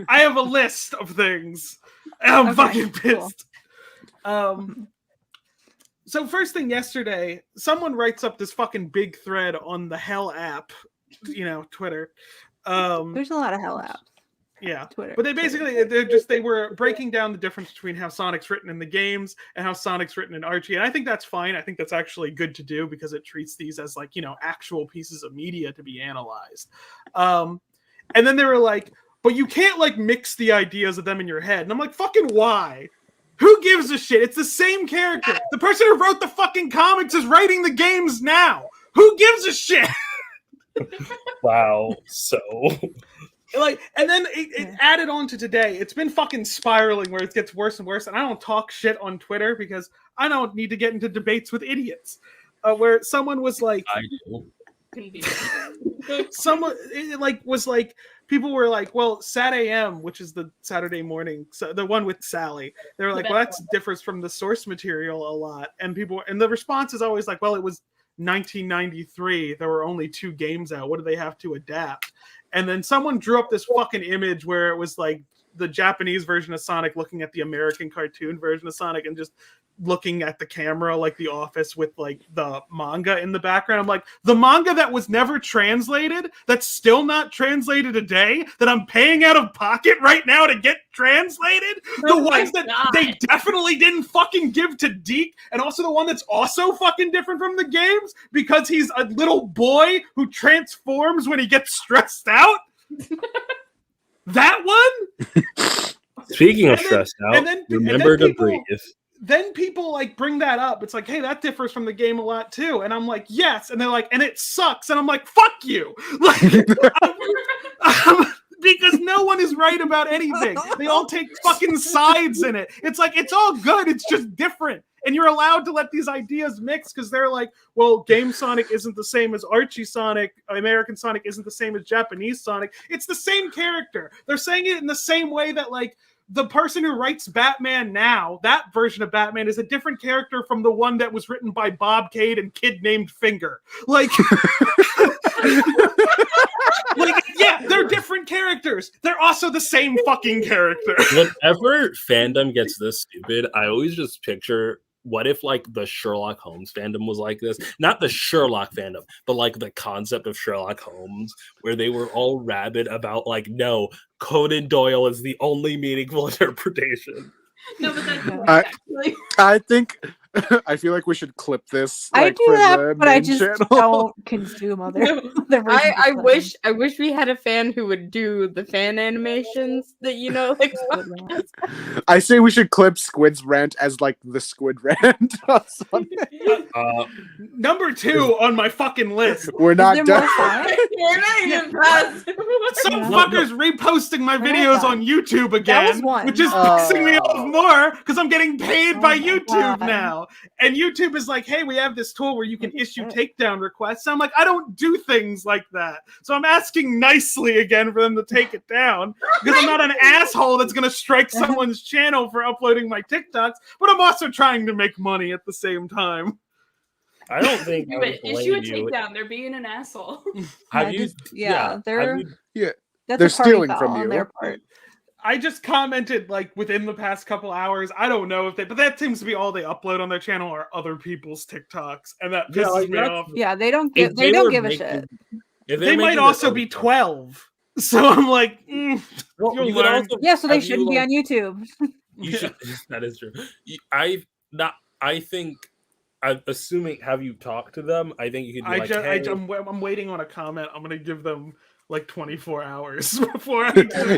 I have a list of things. And I'm Okay, fucking cool. pissed. So first thing yesterday, someone writes up this fucking big thread on the Hell app, Twitter. There's a lot of hell apps. Yeah. Twitter. But they were breaking down the difference between how Sonic's written in the games and how Sonic's written in Archie. And I think that's fine. I think that's actually good to do because it treats these as actual pieces of media to be analyzed. And then they were like, but you can't mix the ideas of them in your head. And I'm like, fucking why? Who gives a shit? It's the same character. The person who wrote the fucking comics is writing the games now. Who gives a shit? Wow. So And then it added on to today. It's been fucking spiraling where it gets worse and worse. And I don't talk shit on Twitter because I don't need to get into debates with idiots. Where someone was like, I do. people were like, well, Sat AM, which is the Saturday morning, so the one with Sally, they were like, well, that differs from the source material a lot. And the response is always like, well, it was 1993. There were only 2 games out. What do they have to adapt? And then someone drew up this fucking image where it was like the Japanese version of Sonic looking at the American cartoon version of Sonic and just looking at the camera like The Office with the manga in the background. I'm like, the manga that was never translated, that's still not translated today, that I'm paying out of pocket right now to get translated, the ones that they definitely didn't fucking give to Deke, and also the one that's also fucking different from the games because he's a little boy who transforms when he gets stressed out. That one? Speaking of And then- stressed out, and then remember to people- breathe. Then people like bring that up. It's like, hey, that differs from the game a lot too. And I'm like, yes. And they're like, and it sucks. And I'm like, fuck you. Like, because no one is right about anything. They all take fucking sides in it. It's like, it's all good. It's just different. And you're allowed to let these ideas mix because they're like, well, Game Sonic isn't the same as Archie Sonic. American Sonic isn't the same as Japanese Sonic. It's the same character. They're saying it in the same way that like, the person who writes Batman now, that version of Batman is a different character from the one that was written by Bob Cade and Kid Named Finger. Like, yeah, they're different characters. They're also the same fucking character. Whenever fandom gets this stupid, I always just picture, what if like the Sherlock Holmes fandom was like this? Not the Sherlock fandom, but like the concept of Sherlock Holmes, where they were all rabid about like, no, Conan Doyle is the only meaningful interpretation. No, but that's I- I think I feel like we should clip this. I like, do for the that, but I main just channel. don't consume other. other versions I of wish we had a fan who would do the fan animations that like Squid. I say we should clip Squid's rant as like the Squid rant. Number 2 on my fucking list. We're Is not there done. more Sonic? You're not even past. Some No, fuckers reposting my videos on YouTube again, one. which is pissing me off more because I'm getting paid by my YouTube God. now. And YouTube is like, hey, we have this tool where you can issue takedown requests. And I'm like, I don't do things like that. So I'm asking nicely again for them to take it down because I'm not an asshole that's going to strike someone's channel for uploading my TikToks, but I'm also trying to make money at the same time. I don't think Do I it. would Issue a blame you. takedown. They're being an asshole. Have I you? just- yeah, they're- have you- That's They're a party stealing foul from on you. their part. I just commented like within the past couple hours. I don't know if they, but that seems to be all they upload on their channel are other people's TikToks, and that Yeah, pisses like, me that's- off. Yeah, they don't if give. They don't were give a making- shit. if They were might making also their be own stuff- 12, so I'm like, Well, you'll you could learn. also- Yeah, so they have you, shouldn't be like, on YouTube. You should. That is true. I think. I'm assuming. Have you talked to them? I think you could be like, hey, I'm waiting on a comment. I'm gonna give them like 24 hours before I.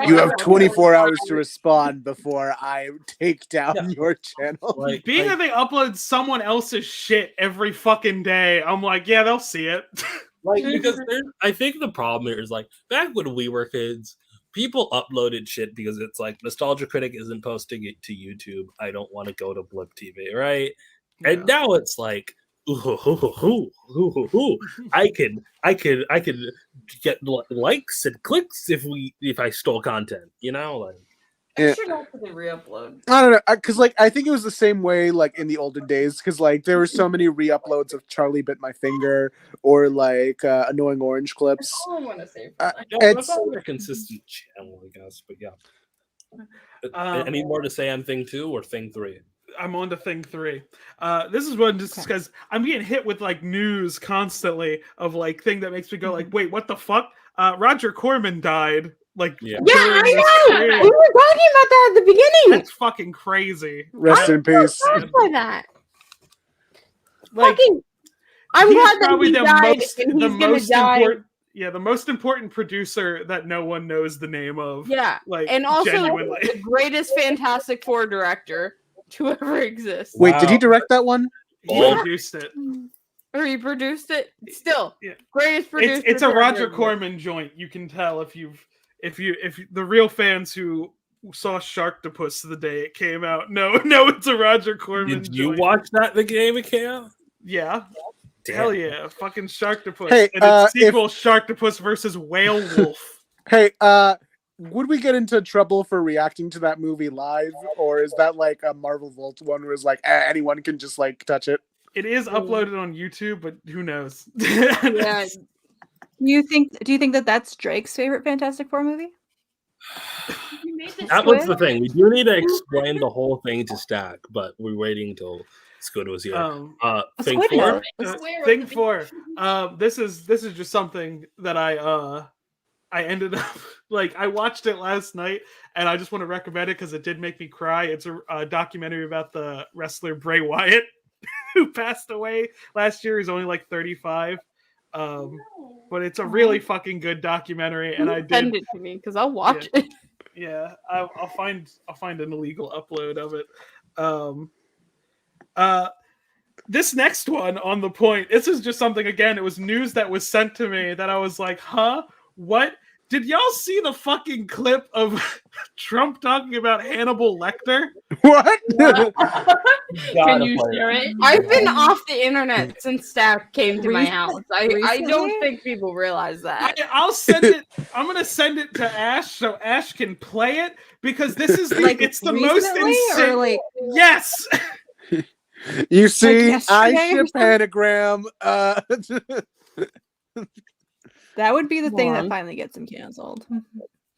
You have 24 hours to respond before I take down Yeah. your channel. like, Being like, that they upload someone else's shit every fucking day, I'm like, yeah, they'll see it. like because I think the problem here is like back when we were kids, people uploaded shit because it's like Nostalgia Critic isn't posting it to YouTube. I don't want to go to Blip TV, right? And now it's like, I could get likes and clicks if I stole content, like. Yeah. Should actually re-upload. I don't know, because like I think it was the same way like in the olden days, because like there were so many re-uploads of Charlie Bit My Finger or like Annoying Orange clips. That's all I want to say. No, It's- that's not a consistent channel, I guess. But yeah. Any more to say on thing 2 or thing 3? I'm on to thing 3. This is one just because I'm getting hit with like news constantly of like thing that makes me go like, wait, what the fuck? Roger Corman died. Like, Yeah. Yeah, during this I know. period. We were talking about that at the beginning. That's fucking crazy. Rest in peace. Shocked by that. Like, Fucking, I'm he's glad that probably he the died, most, and the he's gonna most die. important. Yeah, the most important producer that no one knows the name of. Yeah, Like, and also genuinely. the greatest Fantastic Four director to ever exist. Wait, did he Wow. direct that one? He Yeah. produced it. Or he produced it. Still, Yeah. greatest producer. It's a to ever Roger exist. Corman joint. You can tell if the real fans who saw Sharktopus the day it came out. No, it's a Roger Corman. Did you joint. watch that the game it came out? Yeah. Damn. Hell yeah, fucking Sharktopus. Hey, and its sequel, Sharktopus versus Whale Wolf. Hey, would we get into trouble for reacting to that movie live, or is that like a Marvel Vault one where it's like anyone can just like touch it? It is uploaded on YouTube, but who knows? Yeah, Do you think that that's Drake's favorite Fantastic Four movie? You made this That was Squid? the thing. We do need to explain the whole thing to Stack, but we're waiting till Squid was here. Thing Squid 4. knows. Thing 4. This is just something that I ended up like. I watched it last night, and I just want to recommend it because it did make me cry. It's a documentary about the wrestler Bray Wyatt, who passed away last year. He's only like 35. But it's a really fucking good documentary, and I did. Send it to me because I'll watch it. Yeah, I'll find an illegal upload of it. This next one on the point. This is just something, again, it was news that was sent to me that I was like, huh? What? Did y'all see the fucking clip of Trump talking about Hannibal Lecter? What? Can you share it? I've been off the internet since Stack came to my Recent- house. I don't recently? think people realize that. I'll send it. I'm gonna send it to Ash so Ash can play it because this is it's the most recently, insane. or like Yes. You see, I yesterday or ship something? anagram. that would be the thing that One. finally gets him canceled.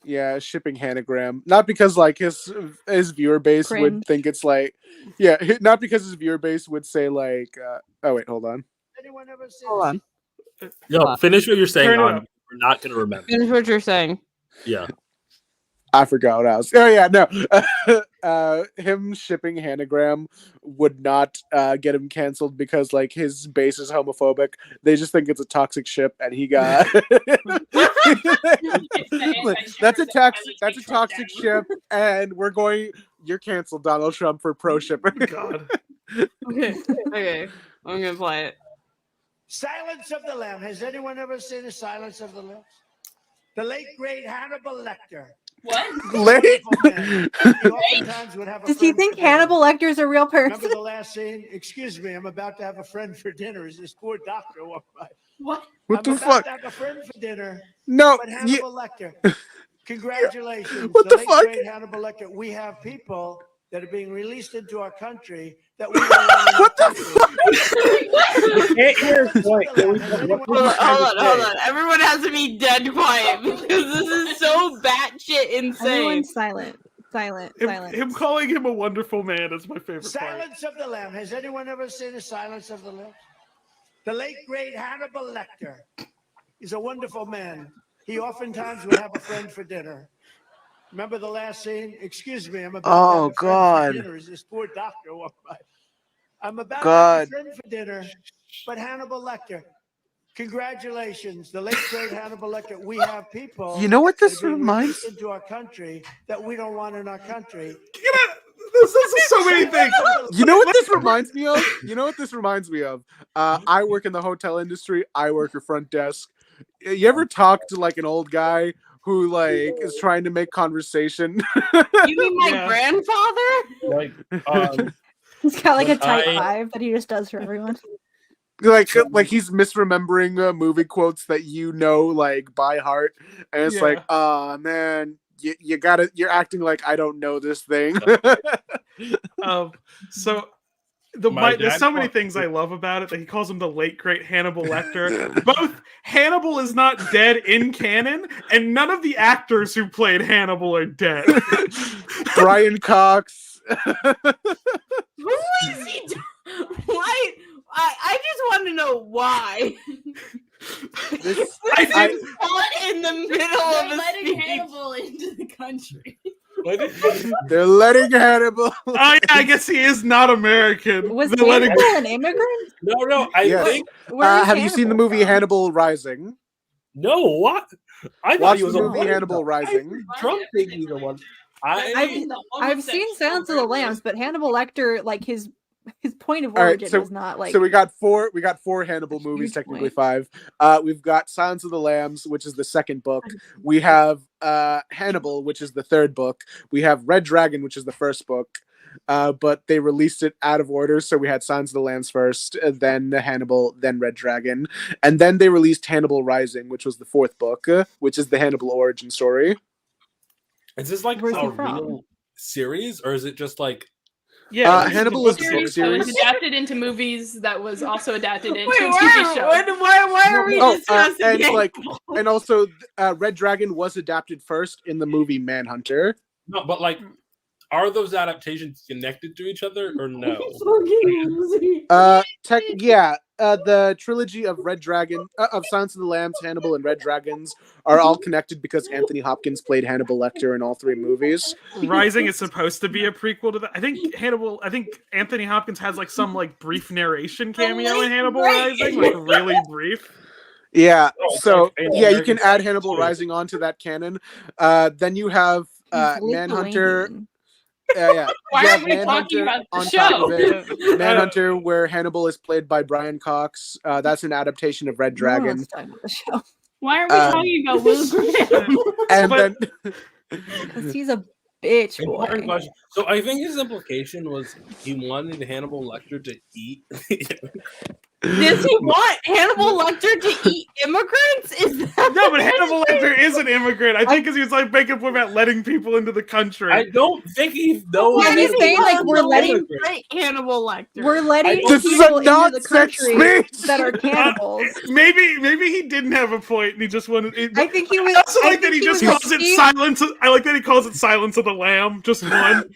Yeah, shipping Hanagram. Not because like his viewer base would Cringe. think it's like, yeah, not because his viewer base would say like, oh wait, hold on. Hold on. No, finish what you're saying. Turn it On up. we're not gonna remember. Finish what you're saying. Yeah. I forgot what I was. Oh yeah, no. Him shipping Hanagram would not get him canceled because like his base is homophobic. They just think it's a toxic ship, and he got. That's a toxic ship, and you're canceled, Donald Trump, for pro shipping. God. Okay. I'm gonna play it. Silence of the Lambs. Has anyone ever seen a Silence of the Lambs? The late great Hannibal Lecter. What? Late. Does he think Hannibal Lecter is a real Remember person? the last scene? Excuse me, I'm about to have a friend for dinner. Is this poor doctor walk by? What? What I'm the about fuck? to have a friend for dinner, No. but Hannibal Lecter. Congratulations. What the late fuck? great Hannibal Lecter. We have people that are being released into our country that we don't want. What the fuck? Hold on. Everyone has to be dead quiet because this is so batshit insane. Everyone's silent. Him calling him a wonderful man is my favorite part. Silence of the Lamb. Has anyone ever seen a Silence of the Lamb? The late great Hannibal Lecter. He's a wonderful man. He oftentimes would have a friend for dinner. Remember the last scene? Excuse me, I'm about to have a friend God. for dinner. Is this poor doctor walk by? I'm about God. to have a friend for dinner, but Hannibal Lecter. Congratulations, the late great Hannibal Lecter. We have people. You know what this that are being reminds? released into our country that we don't want in our country. This is so many things. You know what this reminds me of? I work in the hotel industry. I work at front desk. You ever talk to like an old guy who like is trying to make conversation? You mean my grandfather? Like, He's got like a When type I- 5 that he just does for everyone. like he's misremembering movie quotes that you know like by heart, and it's like, oh man, you're acting like I don't know this thing. So My there's dad so many called- things I love about it that he calls him the late great Hannibal Lecter. Both Hannibal is not dead in canon, and none of the actors who played Hannibal are dead. Brian Cox. Who is he? Why? I just want to know why. This, I'm caught in the middle They're of a letting speech. Hannibal into the country. they're letting Hannibal. Oh yeah, I guess he is not American. Was They're letting- Hannibal an immigrant? No, I Yes. think Where is Have you seen the Hannibal movie from? Hannibal Rising? no. What? I thought Watch he was the a movie white Hannibal guy. Rising. Trump thinks he's the one. I've seen Silence of the Lambs, but Hannibal Lecter, like his point of All right, origin so- is not like. So we got four Hannibal a movies, huge technically point. 5. We've got Silence of the Lambs, which is the second book. We have Hannibal, which is the third book. We have Red Dragon, which is the first book. But they released it out of order, so we had Silence of the Lambs first, then Hannibal, then Red Dragon, and then they released Hannibal Rising, which was the fourth book, which is the Hannibal origin story. Is this like Where's he a from? real series, or is it just like? Yeah, Hannibal is the book Series that was series. adapted into movies that was also adapted into Wait, a TV show. why are we discussing and it? like, and also Red Dragon was adapted first in the movie Manhunter. No, but like, are those adaptations connected to each other or no? The trilogy of Red Dragon, of Silence of the Lambs, Hannibal, and Red Dragons are all connected because Anthony Hopkins played Hannibal Lecter in all three movies. Rising is supposed to be a prequel to that. I think Anthony Hopkins has like some like brief narration cameo in Hannibal Rising, like really brief. Yeah, Oh, so like yeah, you American can add Psycho Hannibal too. Rising onto that canon. Then you have Manhunter. Lithuanian. Yeah. Why You aren't have we talking Manhunter about the on top show? of it. Manhunter, where Hannibal is played by Brian Cox. That's an adaptation of Red No one Dragon. wants to talk about the show. Why aren't we talking about Will Graham? And But- then 'Cause he's a bitch Important boy. question. So I think his implication was he wanted Hannibal Lecter to eat. Does he want Hannibal Lecter to eat immigrants? Is that No, but Hannibal Lecter is an immigrant. I think because he was like making a point about letting people into the country. I don't think he knows. Yeah, he's saying, like, we're letting- Hannibal Lecter. We're letting This is people a into the nonsense country speech. that are cannibals. Maybe he didn't have a point, and he just wanted. I think he was. I also I like that think he just was calls it being- silence. I like that he calls it Silence of the Lamb. Just one.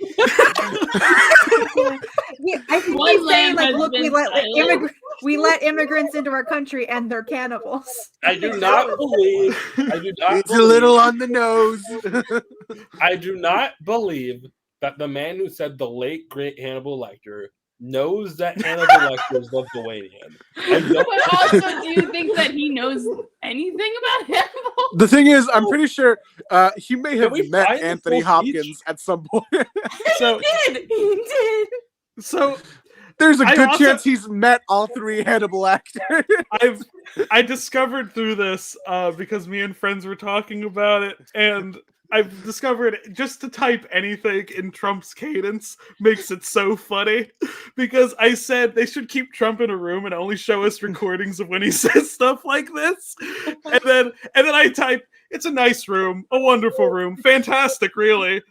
Yeah, I think One he's saying, lamb like, has look, been silent. we let immigrants into our country and they're cannibals. I do not believe. I do not. it's a little on the nose. I do not believe that the man who said the late great Hannibal Lecter knows that Hannibal Lecter is Lithuanian. I don't. But also, do you think that he knows anything about Hannibal? The thing is, I'm pretty sure he may have we met find the Anthony full speech? Hopkins at some point. So, He did. so There's a I good also- chance he's met all three Hannibal actors. I discovered through this because me and friends were talking about it, and I've discovered just to type anything in Trump's cadence makes it so funny, because I said they should keep Trump in a room and only show us recordings of when he says stuff like this, and then I type, it's a nice room, a wonderful room, fantastic, really,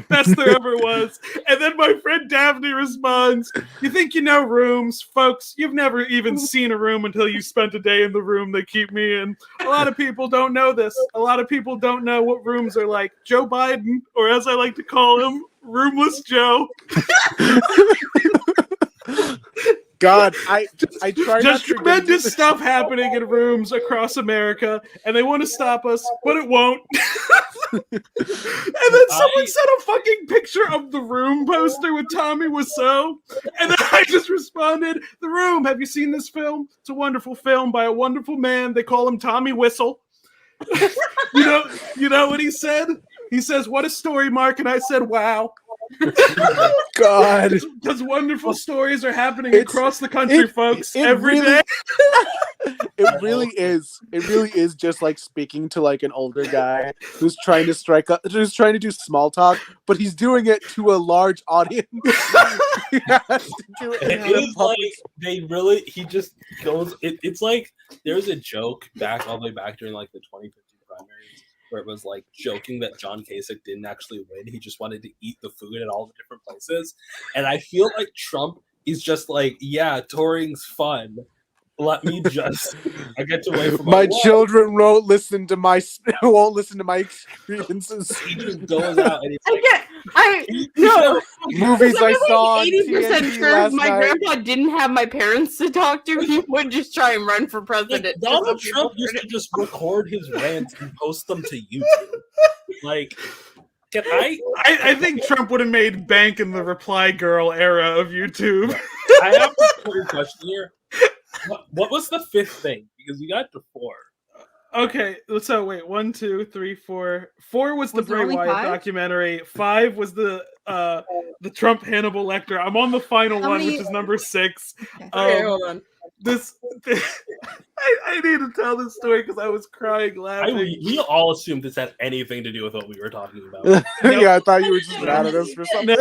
best there ever was. And then my friend Daphne responds, you think you know rooms, folks? You've never even seen a room until you spent a day in the room they keep me in. A lot of people don't know this. A lot of people don't know what rooms are like. Joe Biden, or as I like to call him, Roomless Joe. God, I try not Just to tremendous stuff happening in rooms across America, and they want to stop us, but it won't. And then someone sent a fucking picture of The Room poster with Tommy Wiseau, and then I just responded, The Room, have you seen this film? It's a wonderful film by a wonderful man. They call him Tommy Whistle. You know what he said? He says, what a story, Mark, and I said, wow. God, Because wonderful stories are happening It's- across the country, folks, every really- day. it really is. It really is just like speaking to like an older guy who's trying to strike up, who's trying to do small talk, but he's doing it to a large audience. He has to do it in It front of is public. like he just goes. It's like there's a joke back all the way back during like the 2015 primaries where it was like joking that John Kasich didn't actually win. He just wanted to eat the food at all the different places. And I feel like Trump is just like, yeah, touring's fun. Let me just I get to wait for My work. children won't listen to my experiences. He just goes out and he's like, No. Movies I saw on 80% TNT sure last my night. grandpa didn't have my parents to talk to. He would just try and run for president. Like, Donald Trump used to just record his rants and post them to YouTube. Like, can I think Trump would have made bank in the reply girl era of YouTube. I have a quick question here. What was the fifth thing? Because you got to 4. Okay, so wait, 1, 2, 3, 4. 4 was the Was there Bray only Wyatt 5? documentary. 5 was the Trump Hannibal Lecter. I'm on the final How one, many- which is number 6. Okay. Okay, hold on. I need to tell this story because I was crying laughing. We all assumed this had anything to do with what we were talking about. Yeah, I thought you were just mad at us for something.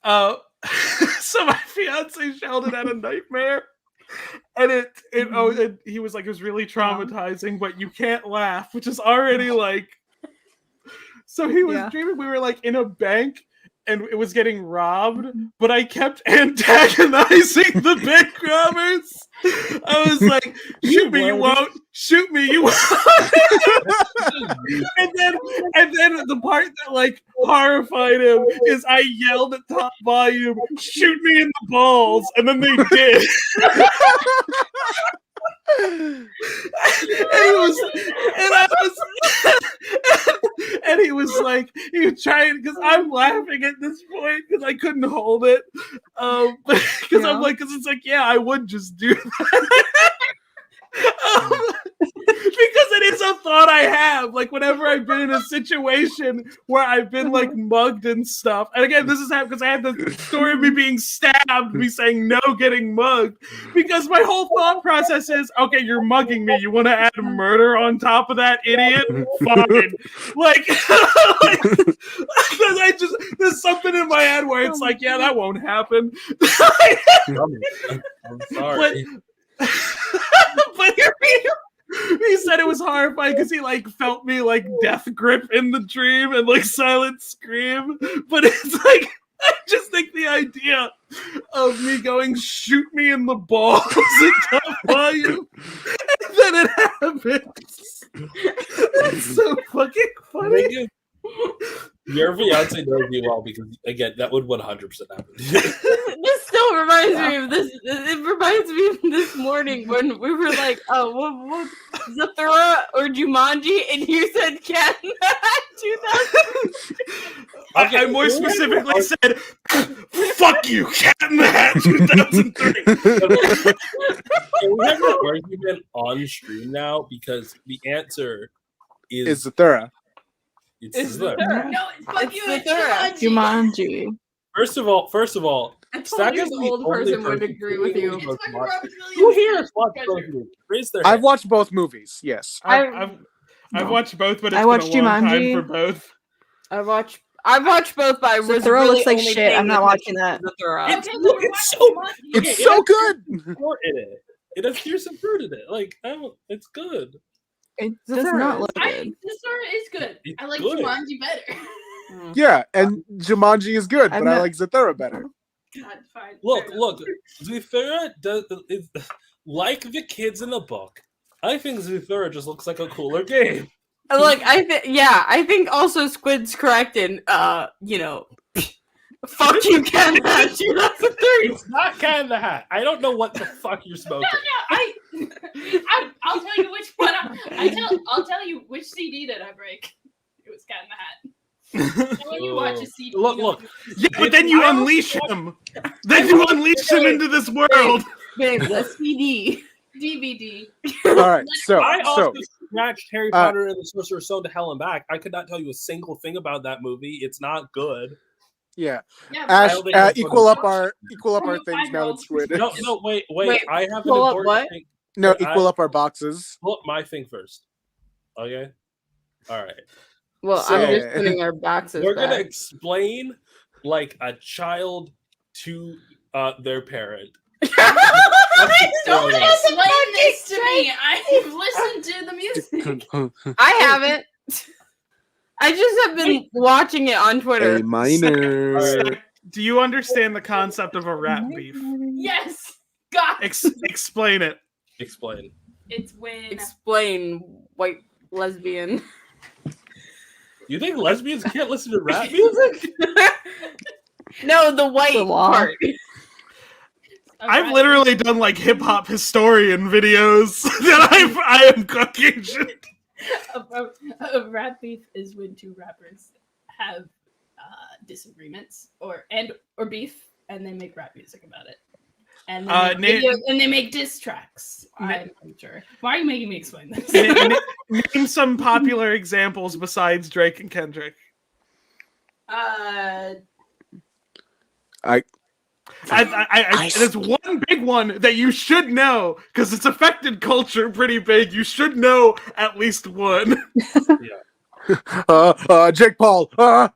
No. So my fiance Sheldon had a nightmare, and and he was like, it was really traumatizing, but you can't laugh, which is already like. So he was dreaming we were like in a bank and it was getting robbed, but I kept antagonizing the bank robbers. I was like, shoot me, you won't. Shoot me, you won't. and then the part that like horrified him is I yelled at top volume, shoot me in the balls, and then they did. And he was like, he was trying, because I'm laughing at this point because I couldn't hold it. Because I'm like, because it's like, yeah, I would just do that. it is a thought I have. Like whenever I've been in a situation where I've been like mugged and stuff. And again, this is because I had the story of me being stabbed, me saying no, getting mugged. Because my whole thought process is, okay, you're mugging me. You want to add murder on top of that, idiot? Fine. Like, because there's something in my head where it's like, yeah, that won't happen. I'm sorry. But he said it was horrifying because he like felt me like death grip in the dream and like silent scream. But it's like I just think the idea of me going shoot me in the balls at top volume and then it happens. That's so fucking funny. Your fiance knows you well because again, that would 100% happen. This still reminds me of this. It reminds me of this morning when we were like, "Oh, what Zathura or Jumanji?" And you said Cat in the Hat 2000. I more specifically said, "Fuck you, Cat in the Hat 2003." Can we have an argument on stream now? Because the answer is Zathura. It's No, it's fuck you, it's Jumanji. First of all, I told Stack you is the the old only person would agree with you. It's fucking Robert Who Williams. here has watched both movies? Raise their I've hand. watched both movies. Yes. I've watched both, but it's I been watched a long Jumanji. time for both. I watched both, but I was Zathura really looks like only shit. paying I'm not watching that. attention to Zathura. Okay, Look, then it's watch so- Jumanji. It's so good. Fruit in it. It has Pearson fruit in it. Like, it's good. It does Zathura. not look I good. think this story is good. It's I like good. Jumanji better. Yeah, and Jumanji is good, I'm but I not- like Zathura better. God, fine. Look, fair enough. Zathura is like the kids in the book. I think Zathura just looks like a cooler game. Like I think also Squid's correct in fuck you, Ken. 2003. It's not Cat in the Hat. I don't know what the fuck you're smoking. I'll tell you which one. I'll tell you which CD did I break. It was Cat in the Hat. And when you watch a CD, Look. Yeah, but then you unleash him. Then you unleash him into this world. Babe, the CD. DVD. All right, so I also scratched Harry Potter and the Sorcerer's Stone to hell and back. I could not tell you a single thing about that movie. It's not good. yeah, Yeah, Ash, don't think that's equal what up our things now that Squid. No, wait. Wait, I have an pull up important what? thing. No, Wait, equal up our boxes. Pull up my thing first. Okay. All right. Well, So- I'm just putting our boxes We're gonna back. explain like a child to their parent. Don't explain this to me. I've listened to the music. I haven't. I just have been watching it on Twitter. A minor. Stack, do you understand the concept of a rat beef? Yes. God. Explain it. Explain. It's when Explain, white lesbian. You think lesbians can't listen to rap music? No, the white The law. part. I've literally done like hip hop historian videos that I am cooking shit. A rap beef is when two rappers have disagreements or beef, and they make rap music about it. And they make and they make diss tracks. I'm sure. Why are you making me explain this? Name some popular examples besides Drake and Kendrick. There's one big one that you should know because it's affected culture pretty big. You should know at least one. Jake Paul. Hold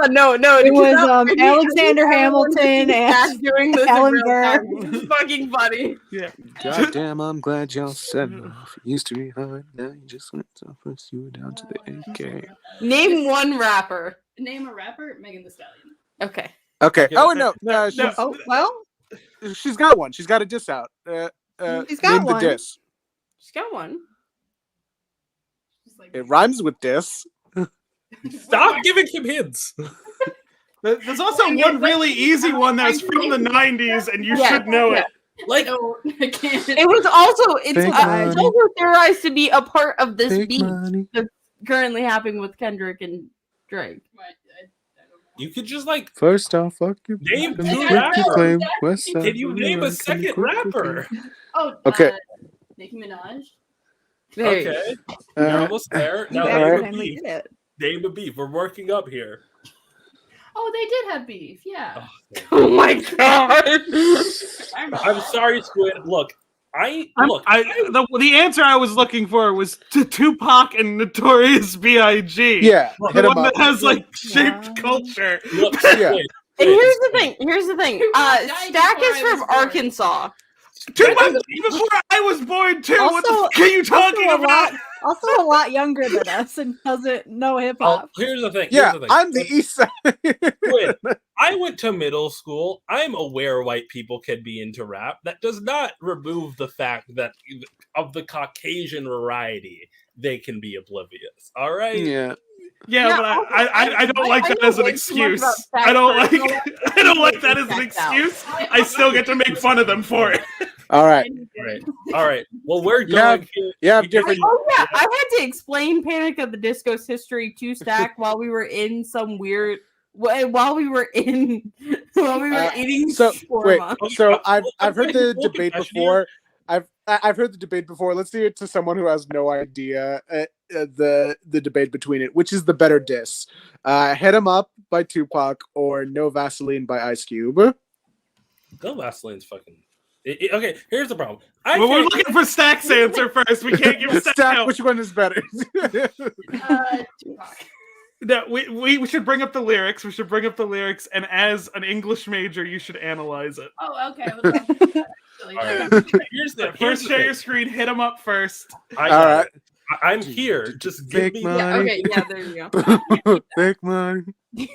on. No. It was Alexander Hamilton and doing this Alan in real Burr. time. It's fucking funny. Yeah. Goddamn, I'm glad y'all said enough. It used to be hard, now you just went so first you were down to the AK. Name one rapper. Name a rapper, Megan Thee Stallion. Okay. Okay. Yeah, Oh no, Oh well, she's got one. She's got a diss out. She's got name one. the diss. She's got one. Just like It rhymes with diss. Stop giving him hints. There's also one really easy one that's from the 90s, and you should know it. Like, no, I can't. It was also Big it's money. also theorized to be a part of this Big beat money. that's currently happening with Kendrick and Drake. I don't know. You could just like First off, fuck you. name Come two quick to rappers. claim West Side. Can you name a second rapper? Oh, Okay. Nicki Minaj. Okay, you're almost there. You Now accidentally did it. name a beef. We're working up here. Oh, they did have beef. Yeah. Oh my god! I'm sorry, Squid. Look, The answer I was looking for was to Tupac and Notorious B.I.G. Yeah, the hit 'em one up. that has like shaped culture. Look, Yeah. Squid, And here's the thing. Stack is before I from was born. Arkansas. Tupac before I was born too. What the Also- fuck are you talking about? Also a lot younger than us and doesn't know hip Oh, hop. here's the thing. Yeah, here's the thing. I'm the East Side. Squid, I went to middle school. I'm aware white people can be into rap. That does not remove the fact that of the Caucasian variety, they can be oblivious. All right. Yeah. Yeah, but I don't like that as an excuse. I don't like that as an excuse. I still get to make fun of them for it. All right. All right. Well, we're You have- going here. You have different. Oh yeah, I had to explain Panic at the Disco's history to Stack while we were in some weird. While we were eating So wait. shawarma. So I've heard the Full debate confession before. I've heard the debate before. Let's do it to someone who has no idea the debate between it. Which is the better diss? Hit 'Em Up by Tupac or No Vaseline by Ice Cube? No Vaseline's fucking. Okay, here's the problem. Well, we're looking for Stack's answer first. We can't give Stack. Stack, which one is better? Tupac. No, we should bring up the lyrics. We should bring up the lyrics, and as an English major, you should analyze it. Oh, okay. I would love to do that, actually. All right. Here's the First, share thing. your screen. Hit 'em up first. I All got right. it. I'm here. Just give Big me. money. Yeah, okay, yeah, there you go. Big money. To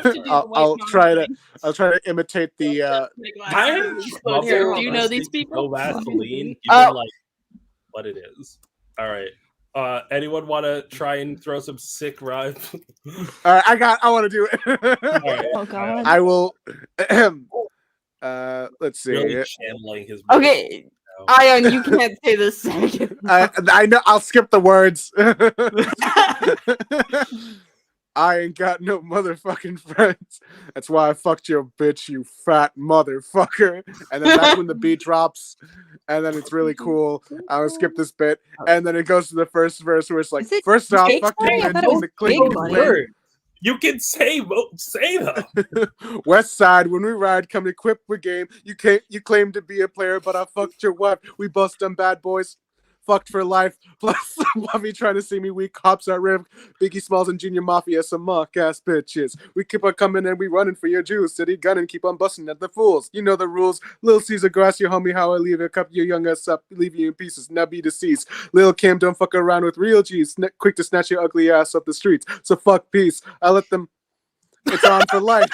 do the white I'll mom try to thing. imitate the. Make I laugh. am Here, do you know these people? No Vaseline. Oh. Even like what it is. All right. Anyone want to try and throw some sick rhymes? All right, I want to do it. All right. Oh god. I will. Let's see. Really channeling his. Okay, Ayaan, you can't say this second. I know. I'll skip the words. I ain't got no motherfucking friends. That's why I fucked your bitch, you fat motherfucker. And then that's when the beat drops, and then it's really cool. I will skip this bit, and then it goes to the first verse where it's like, Is it first off, Big fuck you, Money? I and thought it was the click Big and Money. click. Word. You can say them. West Side, when we ride, come equipped with game. You claim to be a player, but I fucked your wife. We bust them bad boys. Fucked for life. Plus, Bobby trying to see me weak. Cops at Riv. Biggie Smalls and Junior Mafia, some mock ass bitches. We keep on coming and we running for your Jews. City gunning, keep on busting at the fools. You know the rules. Lil Caesar, grass your homie, how I leave a cup your young ass up, leave you in pieces. Now be deceased. Lil Kim, don't fuck around with real G's. Quick to snatch your ugly ass up the streets. So fuck peace. I let them. It's on for life.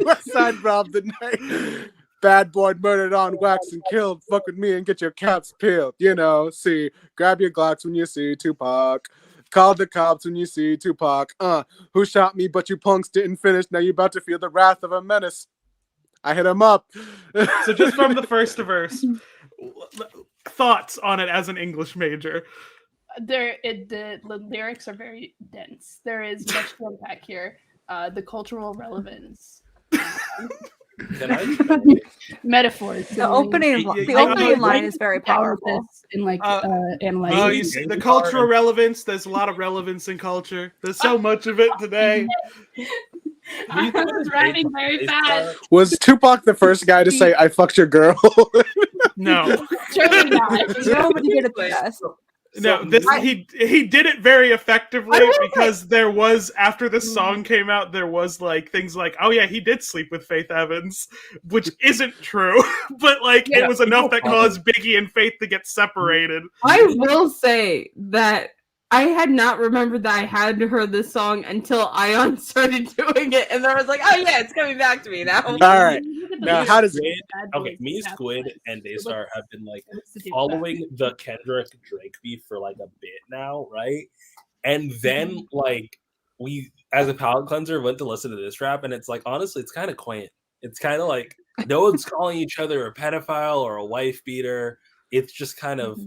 West Side robbed the night. Bad boy murdered on wax and killed. Fuck with me and get your caps peeled. You know, see, grab your Glocks when you see Tupac. Call the cops when you see Tupac. Who shot me, but you punks didn't finish. Now you're about to feel the wrath of a menace. I hit him up. So just from the first verse, thoughts on it as an English major. The lyrics are very dense. There is much to unpack here. The cultural relevance. Can I? Metaphors. The opening line is very powerful. In like Oh, analyzing. you see, the cultural relevance. There's a lot of relevance in culture. There's so much of it today. I was rapping very fast. Was Tupac the first guy to say, I fucked your girl? No. Surely not. Nobody did it the best. No, he did it very effectively because there was, after the song came out, there was like things like, oh yeah, he did sleep with Faith Evans, which isn't true, but like it was enough that caused Biggie and Faith to get separated. I will say that I had not remembered that I had heard this song until Ayaan started doing it, and then I was like, oh yeah, it's coming back to me now. All right. Now, how does it? Okay, me, Squid, and Daystar have been like following the Kendrick Drake beef for like a bit now, right? And then like we, as a palate cleanser, went to listen to this rap, and it's like honestly, it's kind of quaint. It's kind of like no one's calling each other a pedophile or a wife beater. It's just kind of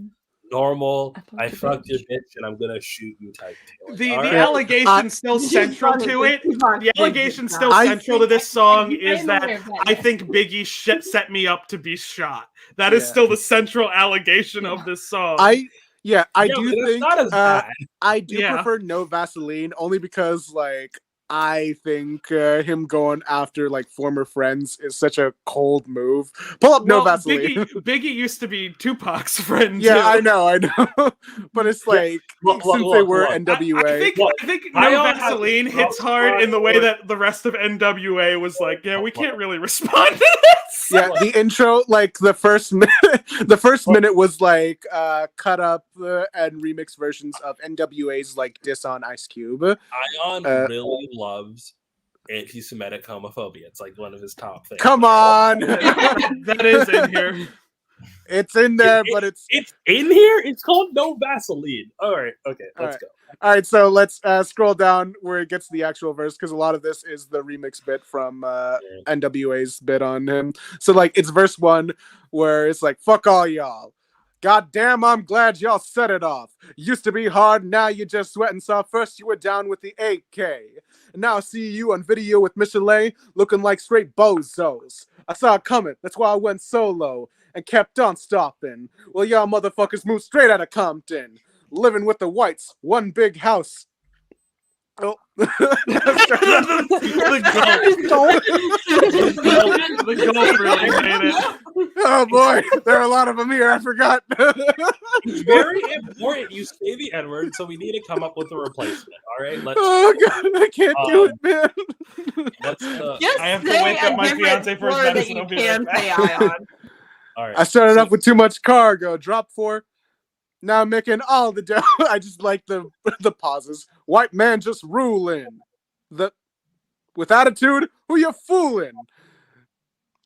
normal, I the fucked your bitch. bitch and I'm gonna shoot you type deal. The All right? allegation still Just central funny, to it. just funny. The allegation Just still I central to this song I is am that aware of that, I yes. think Biggie set me up to be shot. That is Yeah. still the central allegation of this song. I Yeah, do but it's think not as bad. I do Yeah. prefer No Vaseline only because like I think him going after like former friends is such a cold move. Pull up No Well, Vaseline. Biggie used to be Tupac's friend Yeah, too. I know. But it's like Look, since they were look. NWA. I think No Ayaan has Vaseline a hits soft hard spot in the way for- that the rest of NWA was like, yeah, we can't really respond to this. Yeah, the intro, like the first minute was like cut up and remix versions of NWA's like diss on Ice Cube. Ayaan really loves anti-Semitic homophobia. It's like one of his top things. Come on, That is in here. it's in there, but it's in here. It's called No Vaseline. All right, okay, let's go. all right. So let's scroll down where it gets to the actual verse because a lot of this is the remix bit from NWA's bit on him. So like it's verse 1 where it's like fuck all y'all. God damn, I'm glad y'all set it off. Used to be hard, now you just sweating soft. First you were down with the AK. And now I see you on video with Michelet looking like straight bozos. I saw it coming, that's why I went solo and kept on stopping. Well, y'all motherfuckers moved straight out of Compton. Living with the whites, one big house. Oh. The gulp really made it. Oh boy, there are a lot of them here. I forgot. It's very important you say the N-word, so we need to come up with a replacement. All right, let's. Oh god, I can't do it, man. Let's. Just I have to say wake up a my different fiance for his word that medicine. you I'll be can right say back. Ayaan. All right. I started off with too much cargo. Drop 4. Now I'm making all the dough. I just like the pauses. White man just ruling. With attitude, who you fooling?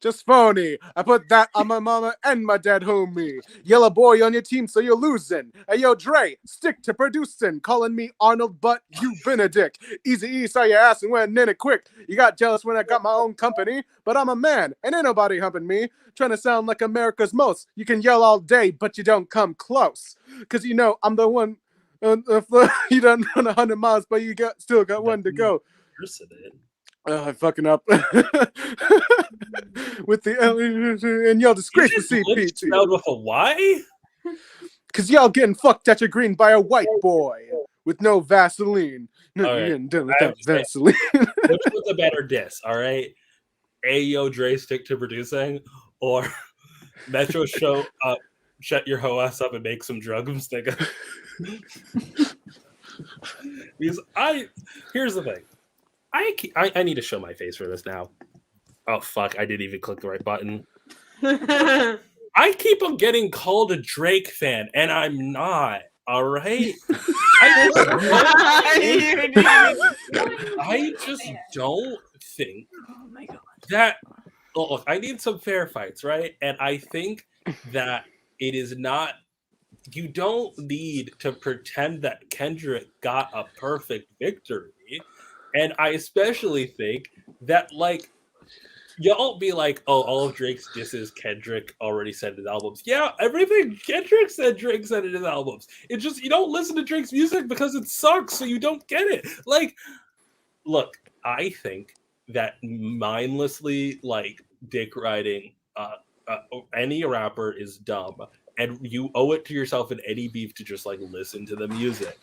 Just phony. I put that on my mama and my dead homie. Yellow boy on your team, so you're losing. Hey, yo, Dre, stick to producing. Calling me Arnold, but you been a dick. Easy E saw your ass and went in it quick. You got jealous when I got my own company, but I'm a man, and ain't nobody humping me. Trying to sound like America's most. You can yell all day, but you don't come close. Because you know I'm the one. You done run 100 miles, but you still got one to go. I'm fucking up. With the and y'all disgrace the CPT. Spelled with a Y? Cause y'all getting fucked at your green by a white boy with no Vaseline. No, All right. you're getting done I without understand. Vaseline. Which was a better diss? All right, Ayo Dre stick to producing, or Metro show up, shut your hoe ass up and make some drugs, nigga. Because here's the thing. I need to show my face for this now. Oh fuck! I didn't even click the right button. I keep on getting called a Drake fan, and I'm not. All right. I just don't think Oh my god. that. Look, I need some fair fights, right? And I think that it is not. You don't need to pretend that Kendrick got a perfect victory. And I especially think that, like, y'all be like, oh, all of Drake's disses Kendrick already said in his albums. Yeah, everything Kendrick said, Drake said in his albums. It's just, you don't listen to Drake's music because it sucks, so you don't get it. Like, look, I think that mindlessly, like, dick riding any rapper is dumb. And you owe it to yourself in any beef to just, like, listen to the music.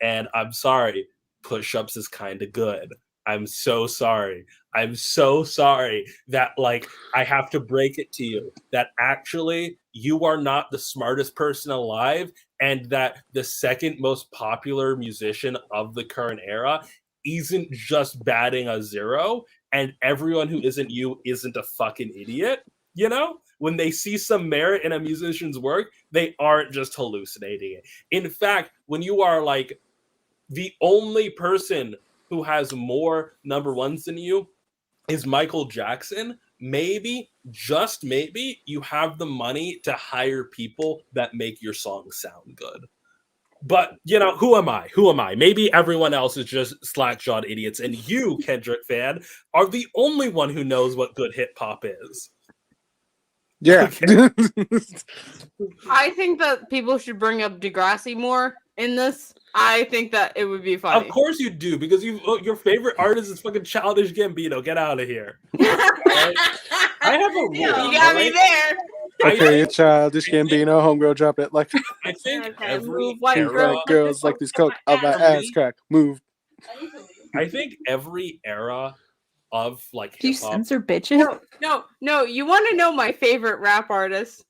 And I'm sorry, Push-Ups is kind of good. I'm so sorry. I'm so sorry that, like, I have to break it to you that actually you are not the smartest person alive, and that the second most popular musician of the current era isn't just batting a 0, and everyone who isn't you isn't a fucking idiot. You know, when they see some merit in a musician's work, they aren't just hallucinating it. In fact, when you are like the only person who has more number ones than you is Michael Jackson, maybe, just maybe, you have the money to hire people that make your songs sound good. But, you know, who am I? Who am I? Maybe everyone else is just slack-jawed idiots, and you, Kendrick fan, are the only one who knows what good hip-hop is. Yeah. Okay. I think that people should bring up Degrassi more in this. I think that it would be funny. Of course you do, because your favorite artist is fucking Childish Gambino. Get out of here. Right? I have a rule. You got me there. Okay, Childish Gambino, homegirl, drop it like I think Okay, every move white era. girl. girls like this coke of my ass crack. Move. I think every era of like Do you hip hop. censor bitches? No. You want to know my favorite rap artist?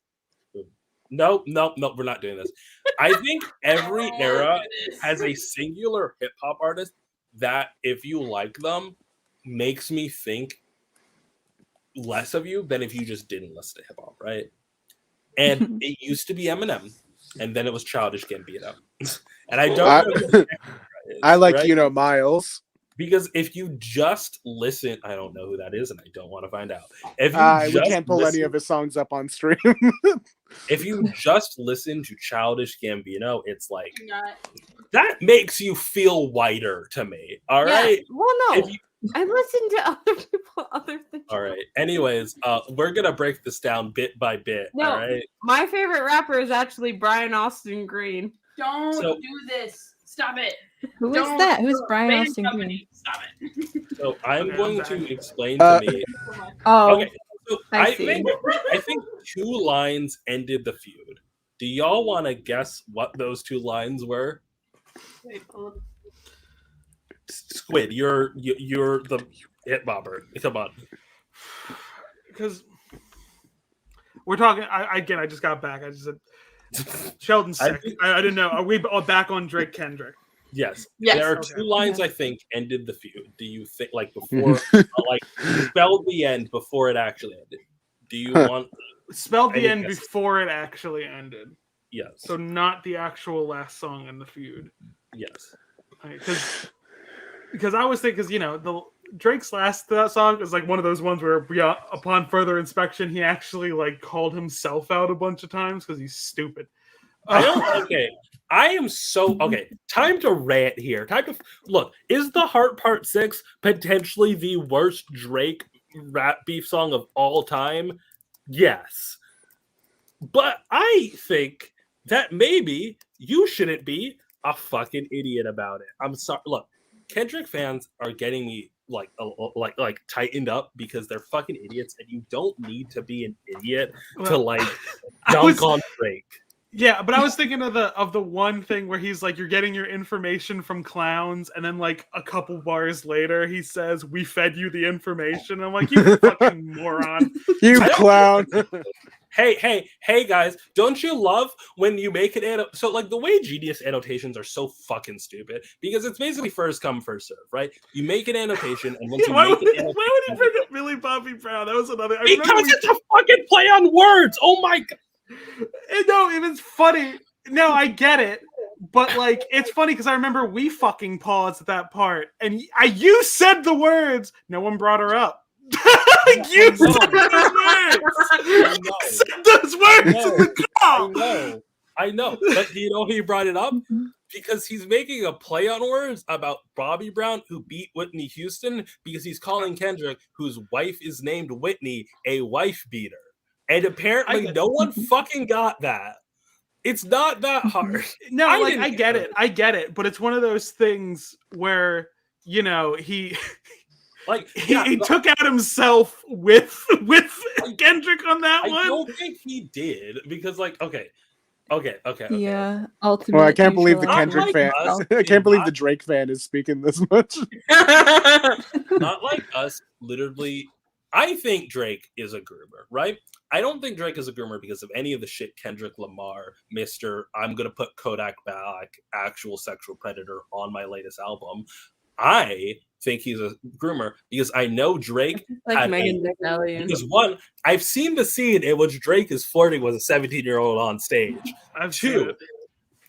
No, we're not doing this. I think every era has a singular hip hop artist that, if you like them, makes me think less of you than if you just didn't listen to hip hop, right? And it used to be Eminem, and then it was Childish Gambino, and I don't know who I like right? Miles. Because if you just listen, I don't know who that is, and I don't want to find out. If you We can't pull any of his songs up on stream. If you just listen to Childish Gambino, it's like that makes you feel whiter to me. All right. Well, no. I listen to other people, other things. All right. Anyways, we're gonna break this down bit by bit. No, all right. My favorite rapper is actually Brian Austin Green. Don't do this. Stop it. Who is that? Who's Brian Austin Green? Stop it. So I'm going to explain to me. Oh, Okay. So I see. I think 2 lines ended the feud. Do y'all want to guess what those 2 lines were? Wait, hold on. Squid, you're the hit bobber. Come on. Because we're talking. I just got back. I just said Sheldon's sick. I didn't know. Are we back on Drake Kendrick? Yes. Yes. There are Okay. 2 lines I think ended the feud. Do you think like before like spelled the end before it actually ended? Do you want Spelled the Any end guesses? before it actually ended. yes. So not the actual last song in the feud. Yes. Because I was thinking, the Drake's last song is like one of those ones where, upon further inspection, he actually like called himself out a bunch of times because he's stupid. Okay. I am so okay. Time to rant here. Time to look. Is The Heart Part 6 potentially the worst Drake rap beef song of all time? Yes. But I think that maybe you shouldn't be a fucking idiot about it. I'm sorry. Look, Kendrick fans are getting me like tightened up because they're fucking idiots, and you don't need to be an idiot to like dunk on Drake. Yeah, but I was thinking of the one thing where he's like, you're getting your information from clowns, and then like a couple bars later, he says, "We fed you the information." I'm like, you fucking moron, You clown. Hey, guys! Don't you love when you make an so like the way Genius annotations are so fucking stupid because it's basically first come first serve, right? You make an annotation, and once you why make would an he bring up Millie Bobby Brown? That was another. because it's a fucking play on words. Oh my god! No, it was funny. No, I get it, but like it's funny because I remember we fucking paused at that part, and you said the words. No one brought her up. You said those words. Said those words in the call. I know. But do you know he brought it up? Because he's making a play on words about Bobby Brown, who beat Whitney Houston, because he's calling Kendrick, whose wife is named Whitney, a wife beater. And apparently no one fucking got that. It's not that hard. No, I get it. But it's one of those things where, he took out himself with Kendrick on that one. I don't think he did because, okay. Yeah, ultimately. Well, I can't believe the Not Kendrick like fan. us, I can't believe the Drake fan is speaking this much. Not like us, literally. I think Drake is a groomer, right? I don't think Drake is a groomer because of any of the shit Kendrick Lamar, Mr. I'm going to put Kodak back, actual sexual predator on my latest album. I think he's a groomer because I know Drake. Like Megan Thee Stallion. Because one, I've seen the scene in which Drake is flirting with a 17-year-old on stage. Two,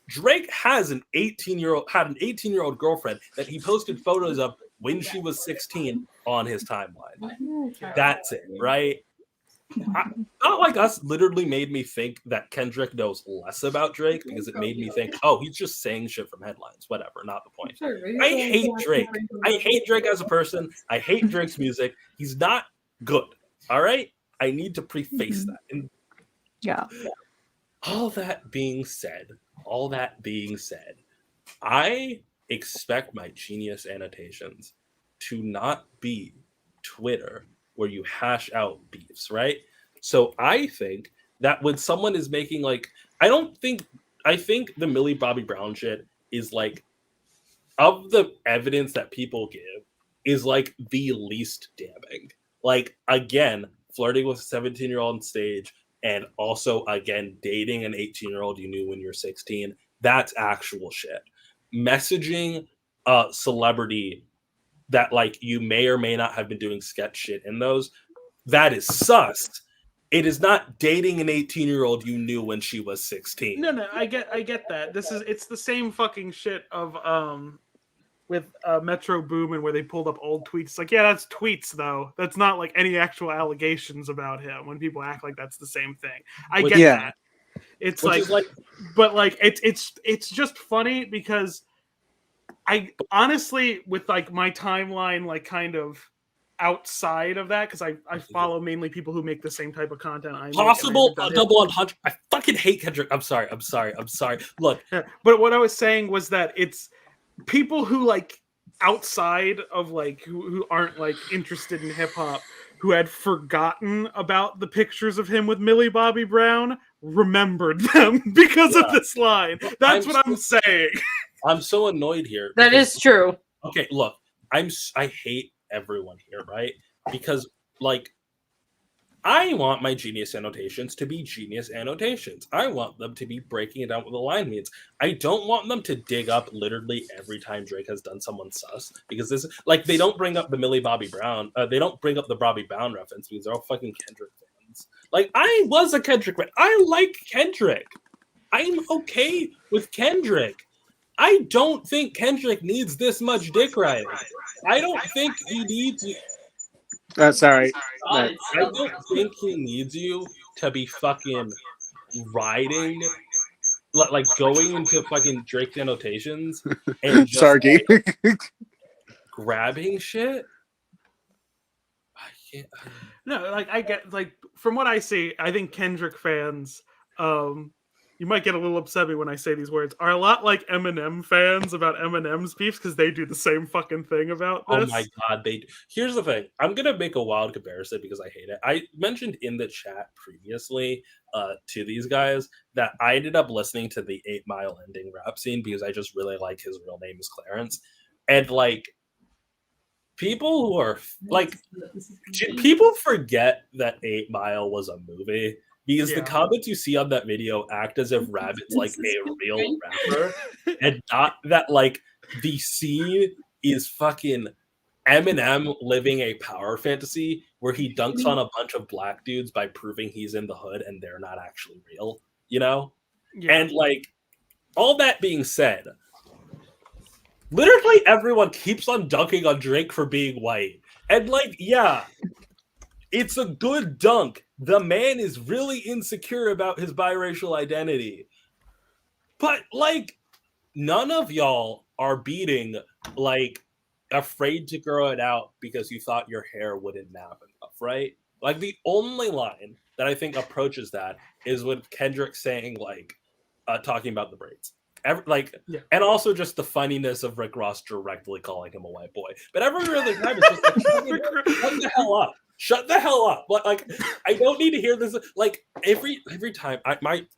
Drake has an 18-year-old girlfriend that he posted photos of when she was 16 on his timeline. That's it, right? Not like us literally made me think that Kendrick knows less about Drake because it made me think, oh, he's just saying shit from headlines. Whatever, not the point. I hate Drake. I hate Drake as a person. I hate Drake's music. He's not good. All right? I need to preface that. And Yeah. all that being said, I expect my genius annotations to not be Twitter where you hash out beefs, right? So I think that when someone is making like, I think the Millie Bobby Brown shit is like, of the evidence that people give, is like the least damning. Like, again, flirting with a 17-year-old on stage, and also, again, dating an 18-year-old you knew when you're 16, that's actual shit. Messaging a celebrity that, like, you may or may not have been doing sketch shit in those, that is sus. It is not dating an 18-year-old you knew when she was 16. No, I get that. It's the same fucking shit of with Metro Boomin where they pulled up old tweets. Like, yeah, that's tweets though. That's not like any actual allegations about him. When people act like that's the same thing, I get that. It's like, but like it's just funny because I honestly, with like my timeline, like kind of outside of that, because I follow mainly people who make the same type of content I make. Possible double entendre. I fucking hate Kendrick. I'm sorry. Look, but what I was saying was that it's people who like outside of like who aren't like interested in hip hop, who had forgotten about the pictures of him with Millie Bobby Brown, remembered them because of this line. That's what I'm saying. I'm so annoyed here. That is true. Okay, look, I hate everyone here, right? Because, like, I want my genius annotations to be genius annotations. I want them to be breaking it down what the line means. I don't want them to dig up literally every time Drake has done someone sus, because this, like, they don't bring up the Millie Bobby Brown. They don't bring up the Bobby Brown reference because they're all fucking Kendrick fans. Like, I was a Kendrick fan. I like Kendrick. I'm okay with Kendrick. I don't think Kendrick needs this much dick riding. I don't think he needs you. Sorry. I don't think he needs you to be fucking riding, like going into fucking Drake annotations and just Sarky. like, grabbing shit. I can't. No, like I get, like, from what I see, I think Kendrick fans, you might get a little upset me when I say these words, are a lot like Eminem fans about Eminem's beefs because they do the same fucking thing about this. Oh my god, they do. Here's the thing. I'm gonna make a wild comparison because I hate it. I mentioned in the chat previously to these guys that I ended up listening to the 8 Mile ending rap scene because I just really like his real name is Clarence. And like people who are like people forget that 8 Mile was a movie. Because the comments you see on that video act as if Rabbit's like a real rapper, and not that like the scene is fucking Eminem living a power fantasy where he dunks on a bunch of black dudes by proving he's in the hood and they're not actually real, you know? Yeah. And like all that being said, literally everyone keeps on dunking on Drake for being white. And like, yeah, it's a good dunk. The man is really insecure about his biracial identity. But, like, none of y'all are beating, like, afraid to grow it out because you thought your hair wouldn't nap enough, right? Like, the only line that I think approaches that is with Kendrick saying, like, talking about the braids. And also just the funniness of Rick Ross directly calling him a white boy. But every other time it's just like, shut the hell up. Shut the hell up. Like, I don't need to hear this. Like, every time,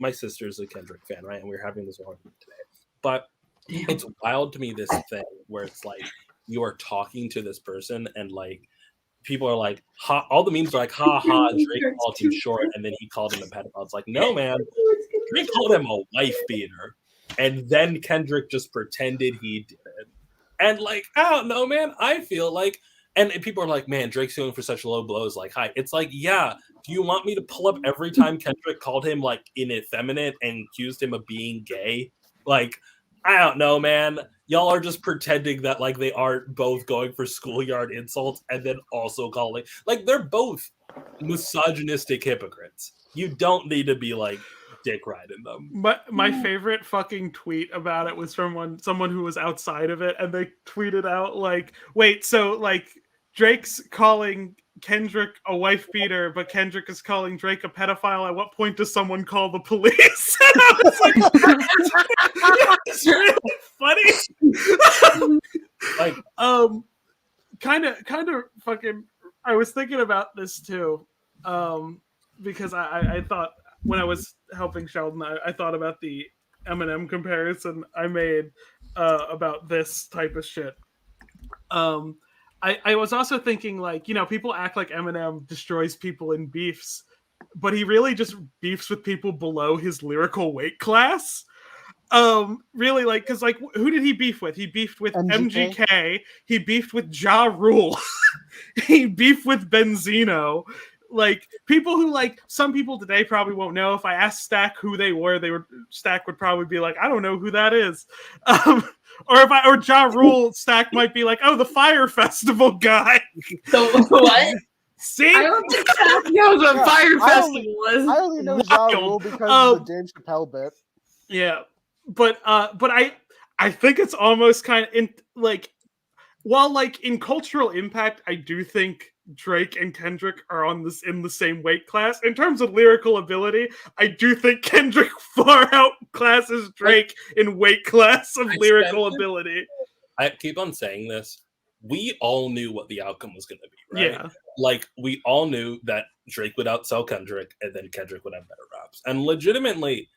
my sister's a Kendrick fan, right? And we were having this argument today. But it's wild to me, this thing where it's like, you are talking to this person and, like, people are like, ha, all the memes are like, ha ha, Drake called him short, and then he called him a pedophile. It's like, no, man. Drake called him a wife beater. And then Kendrick just pretended he did it. And, like, I don't know, man. I feel like, and people are like, man, Drake's going for such low blows. Like, hi. It's like, yeah. Do you want me to pull up every time Kendrick called him, like, ineffeminate and accused him of being gay? Like, I don't know, man. Y'all are just pretending that, like, they aren't both going for schoolyard insults and then also calling. Like, they're both misogynistic hypocrites. You don't need to be, like, dick riding them. But my favorite fucking tweet about it was from someone who was outside of it, and they tweeted out, like, wait, so, like, Drake's calling Kendrick a wife beater, but Kendrick is calling Drake a pedophile. At what point does someone call the police? And I was like, it's really funny. Like, kind of fucking. I was thinking about this too, because I thought when I was helping Sheldon, I thought about the Eminem comparison I made about this type of shit. I was also thinking, like, you know, people act like Eminem destroys people in beefs, but he really just beefs with people below his lyrical weight class. Really, like, because, like, who did he beef with? He beefed with MGK. He beefed with Ja Rule. He beefed with Benzino. Like, people who, like, some people today probably won't know. If I asked Stack who they were, Stack would probably be like, I don't know who that is. Or Ja Rule, Stack might be like, oh, the Fire Festival guy. The what? See? I don't think Stack knows what Fire Festival is. I only know Ja Rule because of the Dave Chappelle bit. Yeah, but I think it's almost kind of like, while like in cultural impact, I do think Drake and Kendrick are in the same weight class. In terms of lyrical ability, I do think Kendrick far outclasses Drake in weight class of lyrical ability. I keep on saying this. We all knew what the outcome was going to be, right? Yeah. Like, we all knew that Drake would outsell Kendrick, and then Kendrick would have better raps. And legitimately,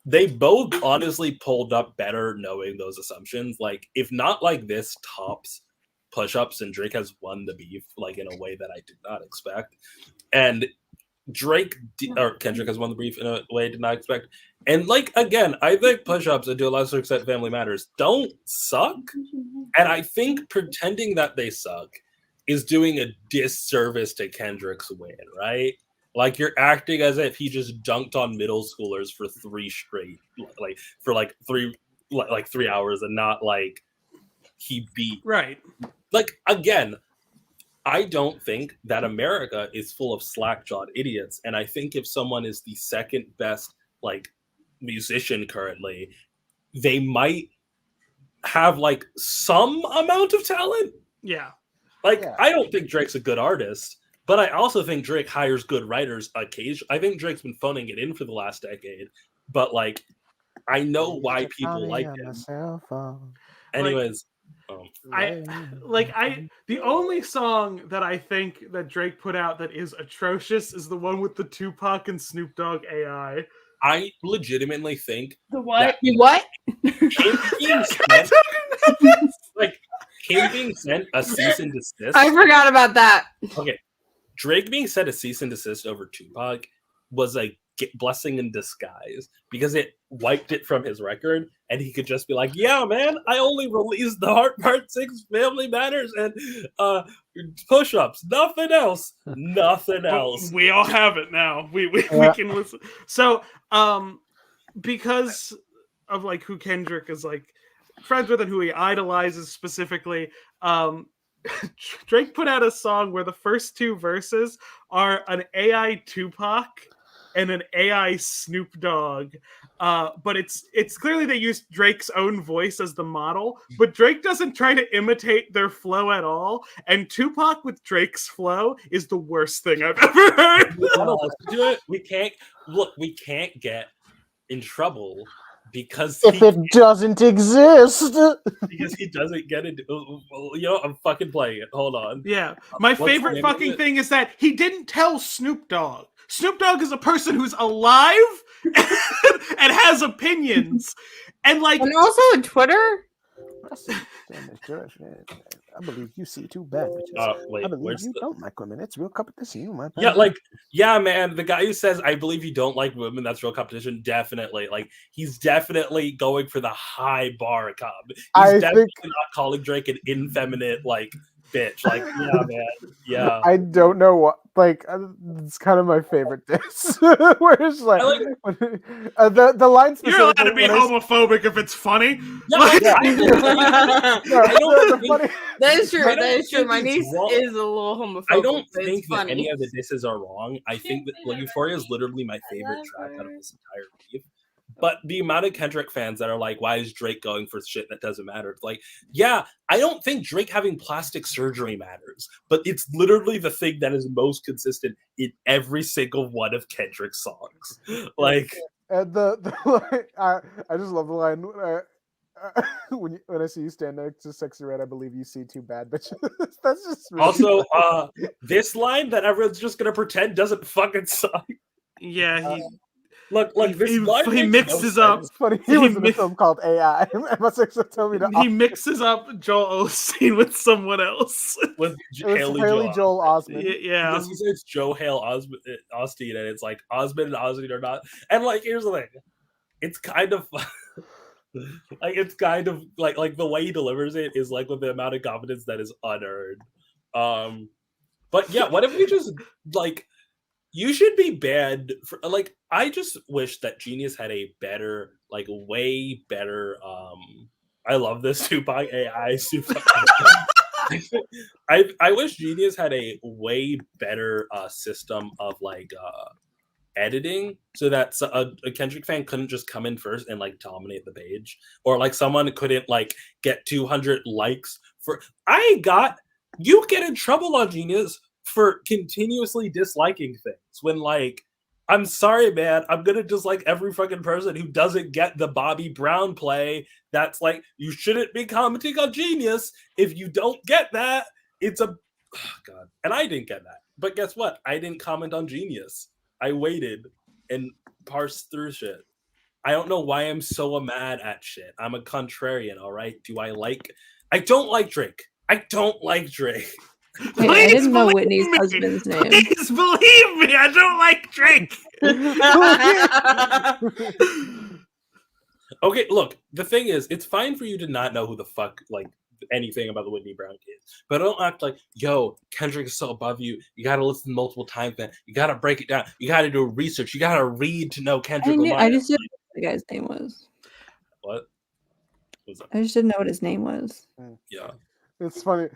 they both honestly pulled up better knowing those assumptions. Like, if not like this tops push-ups, and Drake has won the beef like in a way that I did not expect, and Kendrick has won the beef in a way I did not expect. And like, again, I think push-ups, and to a lesser extent Family Matters, don't suck, and I think pretending that they suck is doing a disservice to Kendrick's win, right? Like, you're acting as if he just dunked on middle schoolers for 3 straight, like for like 3 hours, and not like he beat. Right. Like, again, I don't think that America is full of slack-jawed idiots, and I think if someone is the second best like musician currently, they might have like some amount of talent. Yeah. Like, I don't think Drake's a good artist, but I also think Drake hires good writers occasionally. I think Drake's been phoning it in for the last decade, but like, I know why people like him. Anyways. The only song that I think that Drake put out that is atrocious is the one with the Tupac and Snoop Dogg AI. I legitimately think the what? You what? Him being sent a cease and desist. I forgot about that. Okay, Drake being sent a cease and desist over Tupac was a blessing in disguise, because it wiped it from his record, and he could just be like, yeah, man, I only released the Heart Part 6 Family Matters and push-ups, nothing else. We all have it now. We can listen. So because of like who Kendrick is like friends with and who he idolizes specifically, Drake put out a song where the first 2 verses are an AI Tupac and an AI Snoop Dogg, but it's clearly they used Drake's own voice as the model, but Drake doesn't try to imitate their flow at all, and Tupac with Drake's flow is the worst thing I've ever heard. We can't get in trouble because if it doesn't exist, because he doesn't get it. I'm fucking playing it. Hold on. Yeah, my favorite fucking thing is that he didn't tell Snoop Dogg. Snoop Dogg is a person who's alive and has opinions, and also on Twitter. I believe you see 2 bad bitches. I believe you don't like women. It's real competition. Man. The guy who says, I believe you don't like women, that's real competition. Definitely. Like, he's definitely going for the high bar. He's definitely not calling Drake an effeminate, like, bitch. Like, yeah, man. Yeah. I don't know what. Like, it's kind of my favorite diss. Where it's like, the lines. You're allowed to be homophobic if it's funny. That is true. That is true. My niece is a little homophobic. I don't think that any of the disses are wrong. I think that Euphoria is literally my favorite track out of this entire beef. But the amount of Kendrick fans that are like, why is Drake going for shit that doesn't matter? It's like, yeah, I don't think Drake having plastic surgery matters, but it's literally the thing that is most consistent in every single one of Kendrick's songs. Like, and I just love the line when I see you stand next to Sexy Red, I believe you see two bad bitches. That's just really also this line that everyone's just gonna pretend doesn't fucking suck. Yeah, Look, this line he makes mixes no up. sense. funny. He was in a film called AI. My sister told me to. He mixes up Joel Osteen with someone else. With It was Haley Joel Osment. Yeah, because he says Joe Hale Osteen, and it's like Osmond and Osteen are not. And like, here's the thing, it's kind of like the way he delivers it is like with the amount of confidence that is unearned. But yeah, what if we just like. You should be banned for like. I just wish that Genius had a better, like, way better. I love this Tupac AI. I wish Genius had a way better system of like editing, so that a Kendrick fan couldn't just come in first and like dominate the page, or like someone couldn't like get 200 likes for. You get in trouble on Genius for continuously disliking things when like, I'm sorry, man, I'm gonna dislike every fucking person who doesn't get the Bobby Brown play. That's like, you shouldn't be commenting on Genius if you don't get that. It's a God, and I didn't get that. But guess what? I didn't comment on Genius. I waited and parsed through shit. I don't know why I'm so mad at shit. I'm a contrarian, all right? I don't like Drake. I don't like Drake. Wait, I didn't know Whitney's husband's name. Please believe me, I don't like Drake. Okay, look, the thing is, it's fine for you to not know who the fuck, like, anything about the Whitney Brown case. But don't act like, yo, Kendrick is so above you. You gotta listen multiple times, man. You gotta break it down. You gotta do research. You gotta read to know Kendrick Lamar. I just didn't know what the guy's name was. What? What's that? I just didn't know what his name was. Yeah. It's funny.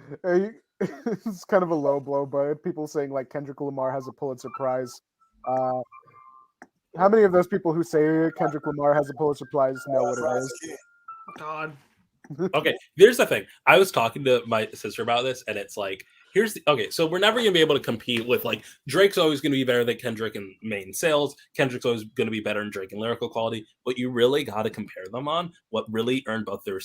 It's kind of a low blow, but people saying like Kendrick Lamar has a Pulitzer Prize. How many of those people who say Kendrick Lamar has a Pulitzer Prize know what it is? God. Okay, here's the thing. I was talking to my sister about this, and it's like, so we're never gonna be able to compete with like Drake's always gonna be better than Kendrick in main sales. Kendrick's always gonna be better than Drake in lyrical quality. What you really got to compare them on, what really earned both their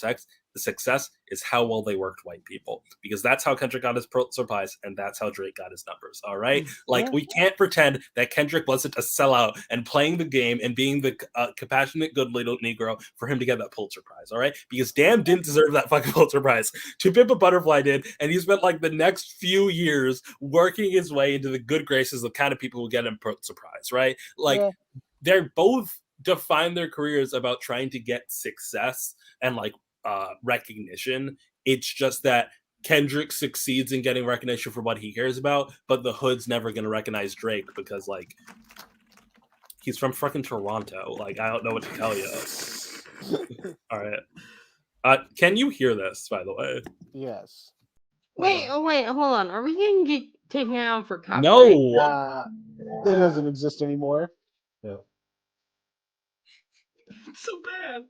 success is how well they worked white people, because that's how Kendrick got his Pulitzer Prize, and that's how Drake got his numbers. All right, like we can't pretend that Kendrick wasn't a sellout and playing the game and being the compassionate, good little Negro for him to get that Pulitzer Prize. All right, because Damn didn't deserve that fucking Pulitzer Prize. To Pimp a Butterfly did, and he spent like the next few years working his way into the good graces of the kind of people who get him Pulitzer Prize. Right, like they're both define their careers about trying to get success and like recognition. It's just that Kendrick succeeds in getting recognition for what he cares about, but the hood's never going to recognize Drake because like he's from fucking Toronto. Like, I don't know what to tell you. All right. Can you hear this, by the way? Yes. Wait, hold on. Are we going to get taken out for copyright? No. It doesn't exist anymore. Yeah. It's so bad.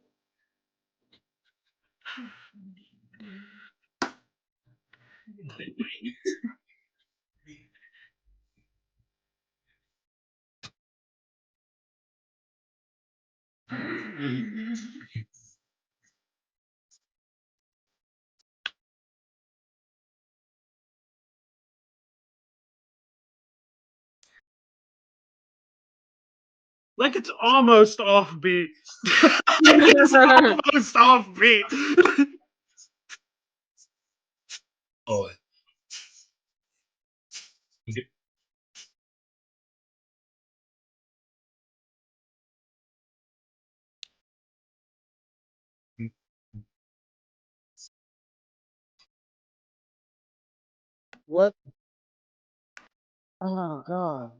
Like it's almost offbeat. It's almost offbeat. Oh. What? Oh god.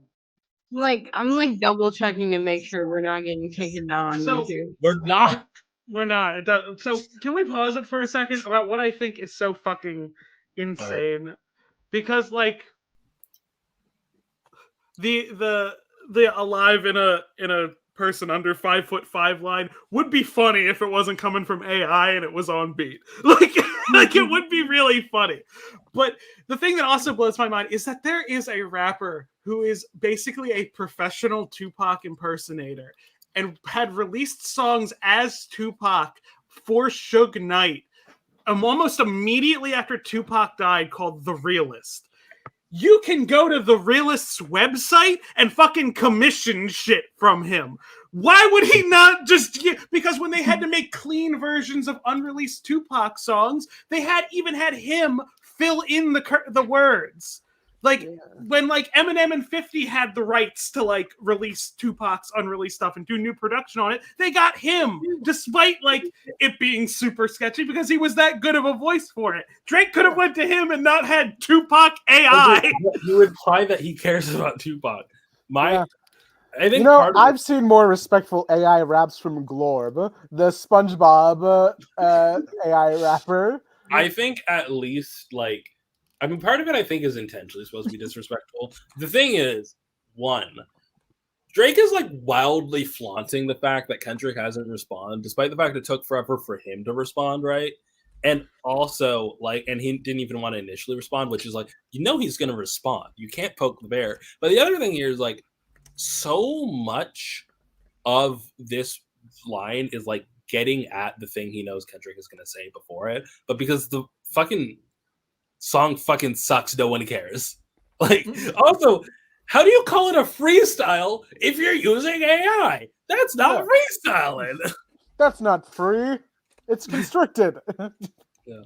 I'm like double checking to make sure we're not getting taken down on So- YouTube. We're not. We're not. So can we pause it for a second about what I think is so fucking insane? Because like the Alive in a person under 5'5" line would be funny if it wasn't coming from AI and it was on beat. Like it would be really funny. But the thing that also blows my mind is that there is a rapper who is basically a professional Tupac impersonator and had released songs as Tupac for Suge Knight almost immediately after Tupac died, called The Realist. You can go to The Realist's website and fucking commission shit from him. Why would he not just because when they had to make clean versions of unreleased Tupac songs, they had him fill in the words. Like when like Eminem and 50 had the rights to like release Tupac's unreleased stuff and do new production on it, they got him despite like it being super sketchy because he was that good of a voice for it. Drake could have went to him and not had Tupac AI. You imply that he cares about Tupac. I think I've seen more respectful AI raps from Glorb, the SpongeBob AI rapper. I think at least like. I mean, part of it, I think, is intentionally supposed to be disrespectful. The thing is, one, Drake is, like, wildly flaunting the fact that Kendrick hasn't responded, despite the fact it took forever for him to respond, right? And also, like, and he didn't even want to initially respond, which is, like, he's going to respond. You can't poke the bear. But the other thing here is, like, so much of this line is, like, getting at the thing he knows Kendrick is going to say before it. But because the fucking song fucking sucks, no one cares. Like, also, how do you call it a freestyle if you're using AI? That's not freestyling. That's not free. It's constricted. Yeah.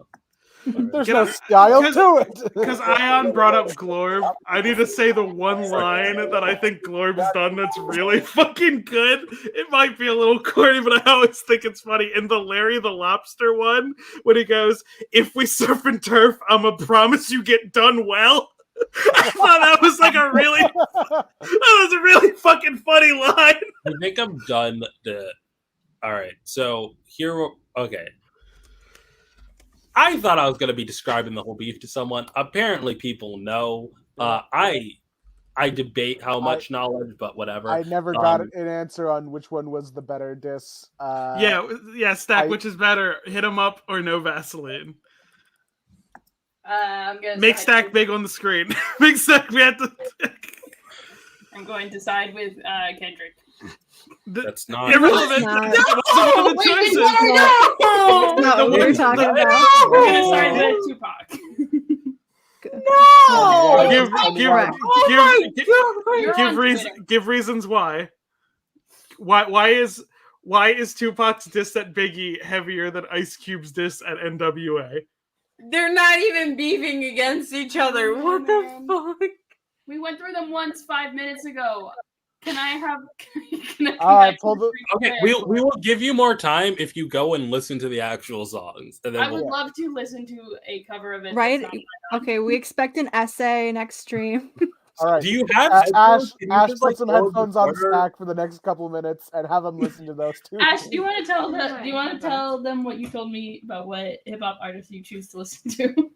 There's no style to it. Because Ayaan brought up Glorb, I need to say the one line that I think Glorb's done that's really fucking good. It might be a little corny, but I always think it's funny. In the Larry the Lobster one, when he goes, "If we surf and turf, I'ma promise you get done well." I thought that was like a really fucking funny line. I think I'm done. All right, so here, okay. I thought I was going to be describing the whole beef to someone. Apparently, people know. I debate how much knowledge, but whatever. I never got an answer on which one was the better diss. Yeah, Stack. Which is better, hit 'em up or no Vaseline? I'm gonna make Stack big on the screen. Make Stack. I'm going to side with Kendrick. That's not irrelevant. That's one of the choices. Not what we're talking about. I'm gonna side with Tupac. Give reasons why. Why is Tupac's diss at Biggie heavier than Ice Cube's diss at NWA? They're not even beefing against each other. What the fuck? We went through them once 5 minutes ago. Can I have? Okay, we will give you more time if you go and listen to the actual songs. And then I would love to listen to a cover of it. Right? Okay, we expect an essay next stream. All right. Do you have Ash? Put some headphones on Stack for the next couple of minutes and have them listen to those too. Ash, do you want to tell them what you told me about what hip hop artists you choose to listen to?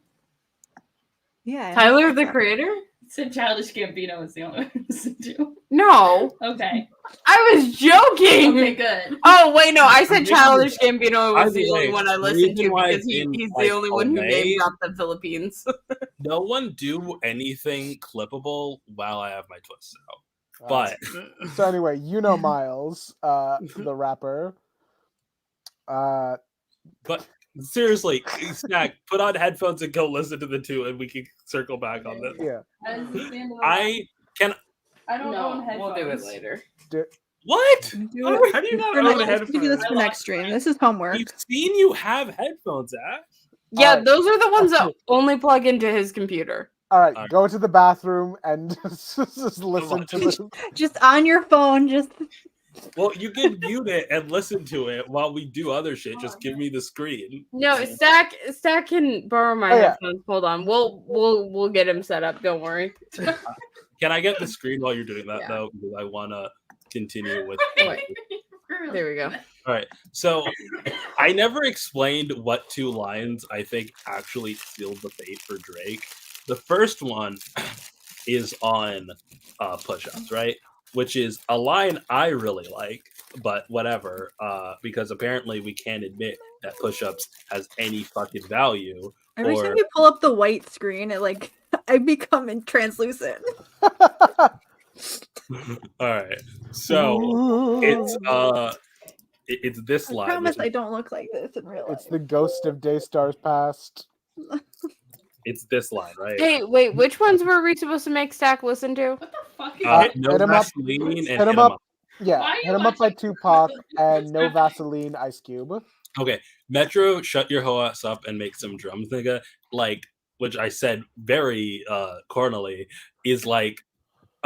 Yeah. Tyler, the Creator? Said Childish Gambino is the only one to listen to. No. Okay. I was joking. Okay, good. Oh wait, no, I said Childish Gambino was the only one I listened to because he's the only one who named out the Philippines. No one do anything clippable while I have my twists out. But so anyway, Miles, the rapper. But seriously, Snack, put on headphones and go listen to the two, and we can circle back on this. Yeah. I don't own headphones. We'll do it later. What? How do you not own headphones? We do this for next stream. This is homework. We've seen you have headphones, Ash. Yeah, those are the ones that only plug into his computer. All right, go to the bathroom and just listen to them. Just on your phone, just. Well, you can mute it and listen to it while we do other shit. Just give me the screen. No, Stack can borrow my headphones. Hold on, we'll get him set up. Don't worry. Can I get the screen while you're doing that though? Because I want to continue with. There we go. All right. So I never explained what two lines I think actually sealed the fate for Drake. The first one is on push-ups, right? which is a line I really like, but whatever, because apparently we can't admit that push-ups has any fucking value. Every time you pull up the white screen, I become translucent. All right, so it's this line. I promise I don't look like this in real life. It's the ghost of Daystar's past. It's this line, right? Hey, wait, which ones were we supposed to make Stack listen to? What the fuck is No Hit 'em up. Vaseline and Hit 'em up. Yeah, Why are you Hit 'em up by watching Tupac Christmas and No Christmas? Vaseline, Ice Cube. Okay, Metro, shut your hoe ass up and make some drums, nigga. Like, which I said very cornily, is like,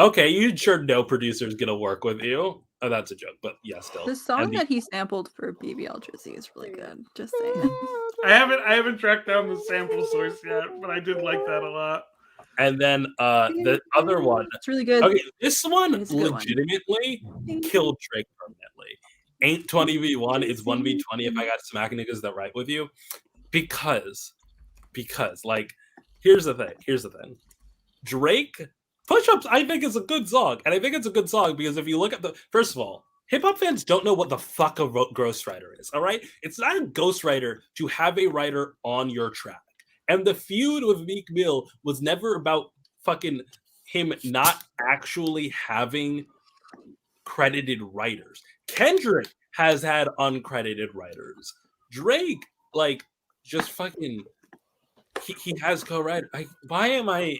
okay, you sure no producer's gonna work with you. Oh, that's a joke, but yeah, still. The song that he sampled for BBL Drizzy is really good. Just saying. I haven't tracked down the sample source yet, but I did like that a lot. And then the other one, It's really good. okay, this one It's a good one. legitimately killed Drake permanently. Ain't 20v1 is 1v20 if I got smack niggas that write with you. Because like, here's the thing. Drake Push-Ups, I think, is a good song. And I think it's a good song because if you look at first of all, hip-hop fans don't know what the fuck a ghostwriter is, all right? It's not a ghostwriter to have a writer on your track. And the feud with Meek Mill was never about fucking him not actually having credited writers. Kendrick has had uncredited writers. Drake, like, just fucking, he has co-writer. Why am I...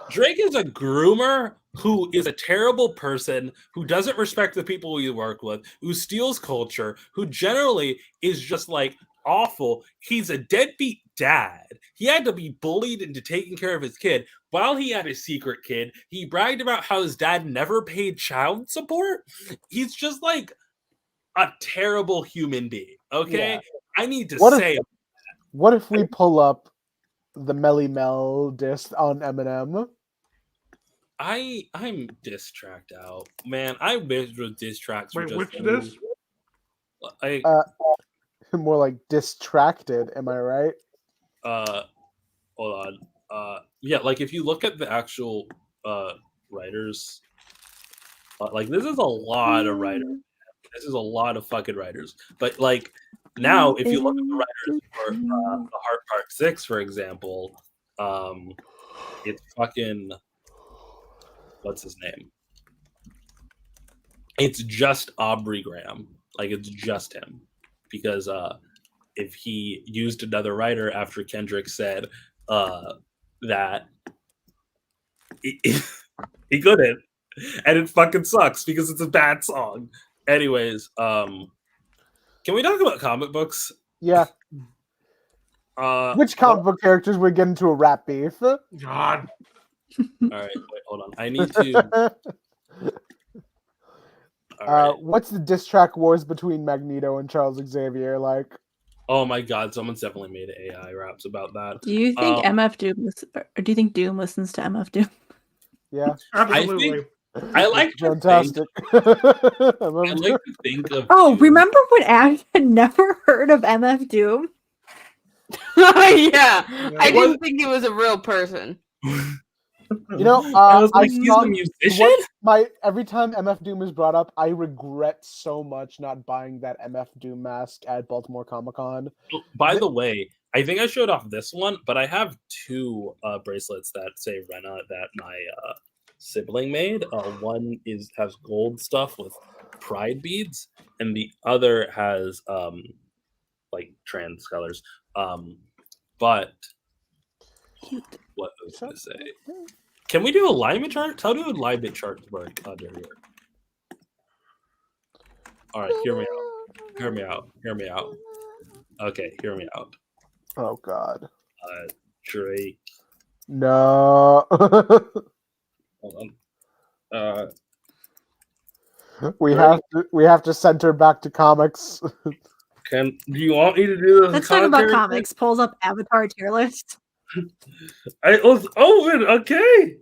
Drake is a groomer who is a terrible person, who doesn't respect the people you work with, who steals culture, who generally is just like awful. He's a deadbeat dad. He had to be bullied into taking care of his kid while he had a secret kid. He bragged about how his dad never paid child support. He's just like a terrible human being. Okay, yeah. I need to say. What if we pull up the Melly Mel disc on Eminem? I'm diss tracked out, man. I wish with diss tracks. Wait, which disc? More like distracted. Am I right? Hold on. Yeah, like if you look at the actual writers, like this is a lot of writers. This is a lot of fucking writers. But like now, if you look at the writers for the Heart Part 6, for example, it's fucking. What's his name? It's just Aubrey Graham. Like, it's just him. Because if he used another writer after Kendrick said that he couldn't. And it fucking sucks because it's a bad song. Anyways, can we talk about comic books? Yeah. Which comic book characters would get into a rap beef? God. All right, wait, hold on. I need to. Right. What's the diss track wars between Magneto and Charles Xavier like? Oh my God, someone's definitely made AI raps about that. Do you think MF Doom, or do you think Doom listens to MF Doom? Yeah, absolutely. I like fantastic. I like to think of. Oh, remember when Ash had never heard of MF Doom? Yeah, I didn't think he was a real person. You know, I was like, he's a musician? Every time MF Doom is brought up, I regret so much not buying that MF Doom mask at Baltimore Comic-Con. By the way, I think I showed off this one, but I have two bracelets that say Rena that my sibling made. One has gold stuff with pride beads, and the other has like trans colors. But what was I going to say? Can we do alignment charts? How do alignment charts work under here? All right, hear me out. Okay, hear me out. Oh God. Drake. No. Hold on. We have to center back to comics. Do you want me to do this? Let's talk about comics. Pulls up Avatar tier list. I was open. Okay.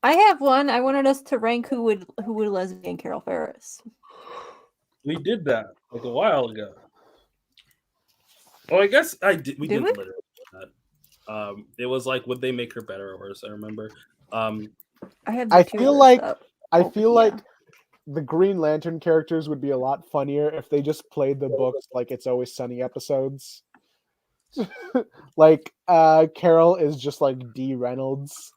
I have one. I wanted us to rank who would lesbian Carol Ferris. We did that like a while ago. Oh, I guess I did. We did literally that. It was like, would they make her better or worse? I remember. I have. I the tier feel list like up. I Oh, feel yeah. like the Green Lantern characters would be a lot funnier if they just played the books like It's Always Sunny episodes. Like Carol is just like D. Reynolds,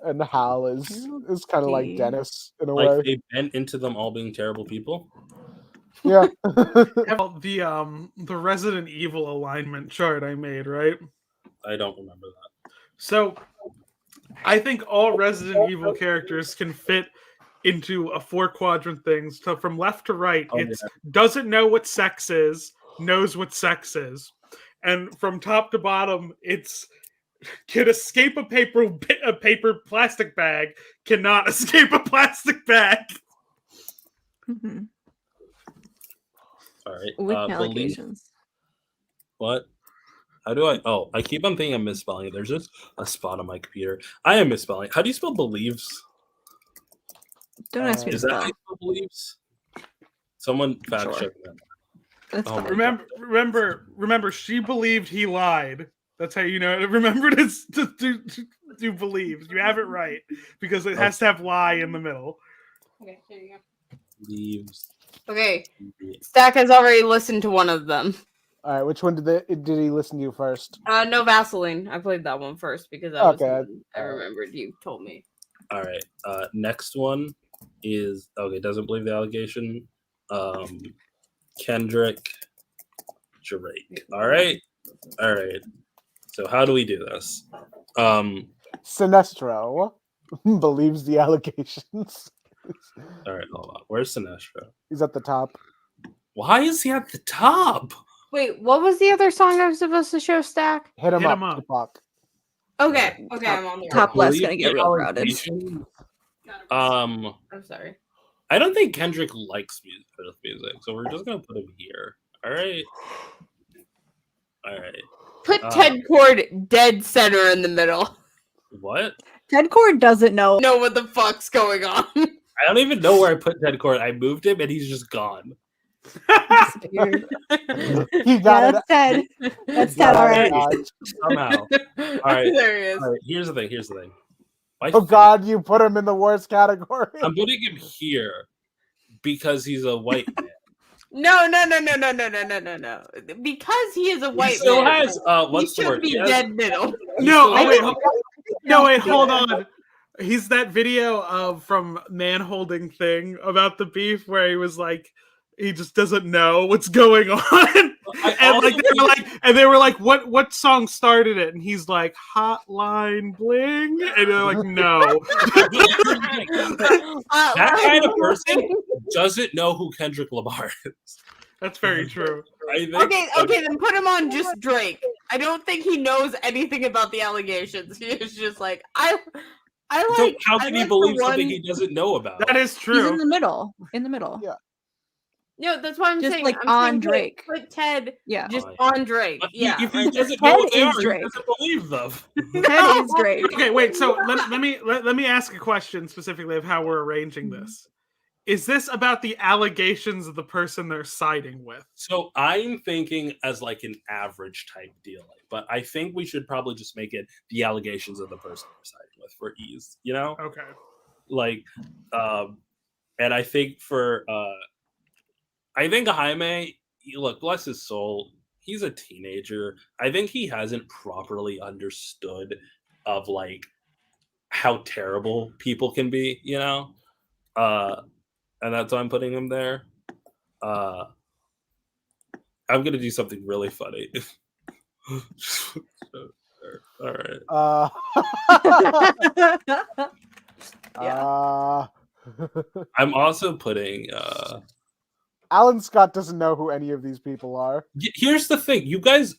and Hal is kind of like D. Dennis in a Like way. they bent into them all being terrible people. Yeah. Well, the Resident Evil alignment chart I made, right? I don't remember that. So I think all Resident Evil characters can fit into a 4-quadrant thing. So from left to right, it's doesn't know what sex is, knows what sex is. And from top to bottom, it's can escape a paper plastic bag, cannot escape a plastic bag. Mm-hmm. All right. With Believe allegations. what? How do I? Oh, I keep on thinking I'm misspelling it. There's just a spot on my computer. I am misspelling. How do you spell believes? Don't ask me to Is that how spell. you spell believes? Someone fact Sure. check that. That's Oh fine. my Remember, she believed he lied. That's how you know. Remember to believe. You have it right because it has to have lie in the middle. Okay, here you go. Believes. Okay, Stack has already listened to one of them. All right, which one did he listen to first? No Vaseline. I played that one first because that was Okay. the one I remembered you told me. All right. Next one is okay. Doesn't believe the allegation. Kendrick Drake. All right. All right. So how do we do this? Sinestro believes the allegations. All right. Hold on. Where's Sinestro? He's at the top. Why is he at the top? Wait, what was the other song I was supposed to show, Stack? Hit him Hit up. 'em up. Tupac. Okay, I'm on there. Top left's gonna Believe get the real crowded. allegation. I'm sorry. I don't think Kendrick likes music, so we're just gonna put him here. All right. All right. Put Ted Cord dead center in the middle. What? Ted Cord doesn't know. Know what the fuck's going on. I don't even know where I put Ted Cord. I moved him and he's just gone. Disappeared. He got That's Ted. That's Ted. All right. Somehow. All right. There he is. All right. Here's the thing. My Oh God, you put him in the worst category. I'm putting him here because he's a white man. No. Because he is a white He still man. has what's he the should word? be He has- dead middle. Wait, hold on. He's that video from Man Holding Thing about the beef where he was like, he just doesn't know what's going on. And they were like, what song started it? And he's like, Hotline Bling. And they're like, no. That kind of person doesn't know who Kendrick Lamar is. That's very true. I think, Okay, then put him on just Drake. I don't think he knows anything about the allegations. He is just like, I So like. how I can he like believe the something one- he doesn't know about? That is He's true. in the middle. In the middle. Yeah. No, that's why I'm Just saying. like I'm on saying Drake. Put Ted Yeah. just Fine. on Drake. But Yeah. if he right there. doesn't know what they Ted are, is he Drake. doesn't believe them. Ted is Drake. Okay, wait. So let me ask a question specifically of how we're arranging this. Is this about the allegations of the person they're siding with? So I'm thinking as like an average type deal, but I think we should probably just make it the allegations of the person we're siding with for ease. You know, Okay. like, and I think for I think Jaime, look, bless his soul, he's a teenager. I think he hasn't properly understood of like how terrible people can be, you know? And that's why I'm putting him there. I'm gonna do something really funny. All right. I'm also putting Alan Scott doesn't know who any of these people are. here's the thing, you guys,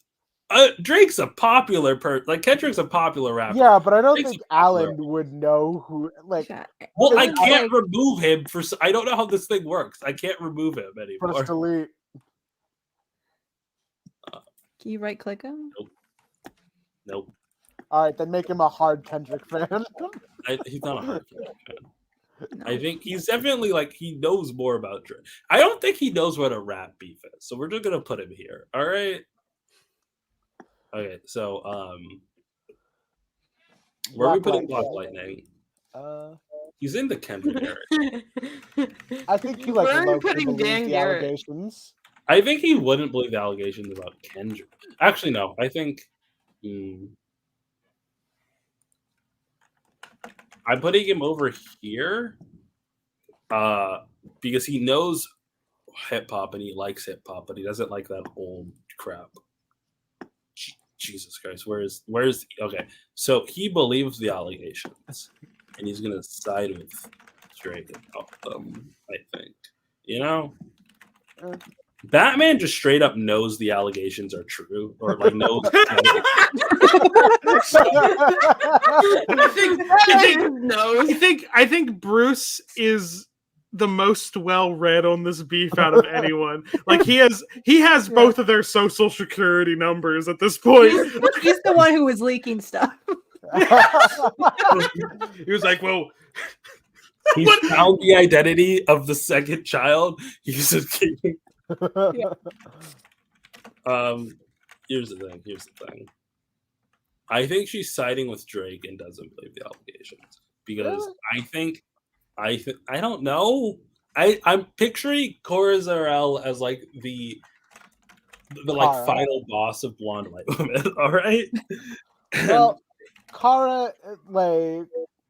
Drake's a popular like Kendrick's a popular rapper. Yeah, but I don't Drake's think a popular Alan would know who. Like, Well, I It's can't like- remove him for. I don't know how this thing works. I can't remove him anymore. press delete. Can you right click him? Nope. All right, then make him a hard Kendrick fan. He's not a hard fan. No. I think he's definitely like he knows more about Drake. I don't think he knows what a rap beef is, so we're just gonna put him here. All right. Okay, so Where are we Black putting Black Lightning. Lightning? He's in the Kendrick area. I think he like Where are you low-key putting believes Dan the Garrett? allegations. I think he wouldn't believe the allegations about Kendrick. Actually, no. I think I'm putting him over here because he knows hip hop and he likes hip hop, but he doesn't like that old crap. Jesus Christ, where's okay? So he believes the allegations, and he's gonna side with Drake about them. I think, you know, Batman just straight up knows the allegations are true, or like knows. I think Bruce is the most well read on this beef out of anyone. Like he has both of their social security numbers at this point. He's the one who was leaking stuff. He was like, well, He's found the identity of the second child. He's just kidding. Here's the thing. I think she's siding with Drake and doesn't believe the allegations because I don't know. I'm picturing Cora Zarel as like the like final boss of Blonde White Women. All right. Well, Kara, like,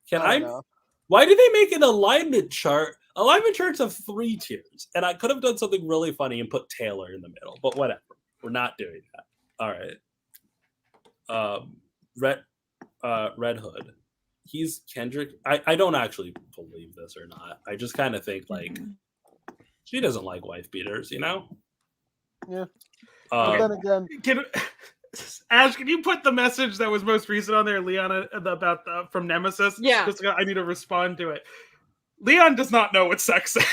can I? Why did they make an alignment chart? Alignment charts have 3 tiers, and I could have done something really funny and put Taylor in the middle, but whatever. We're not doing that. All right. Red Hood. He's Kendrick. I don't actually believe this or not. I just kind of think like she doesn't like wife beaters, you know? Yeah. But then again, Ash, can you put the message that was most recent on there, Leon, about from Nemesis? Yeah. Just, I need to respond to it. Leon does not know what sex is.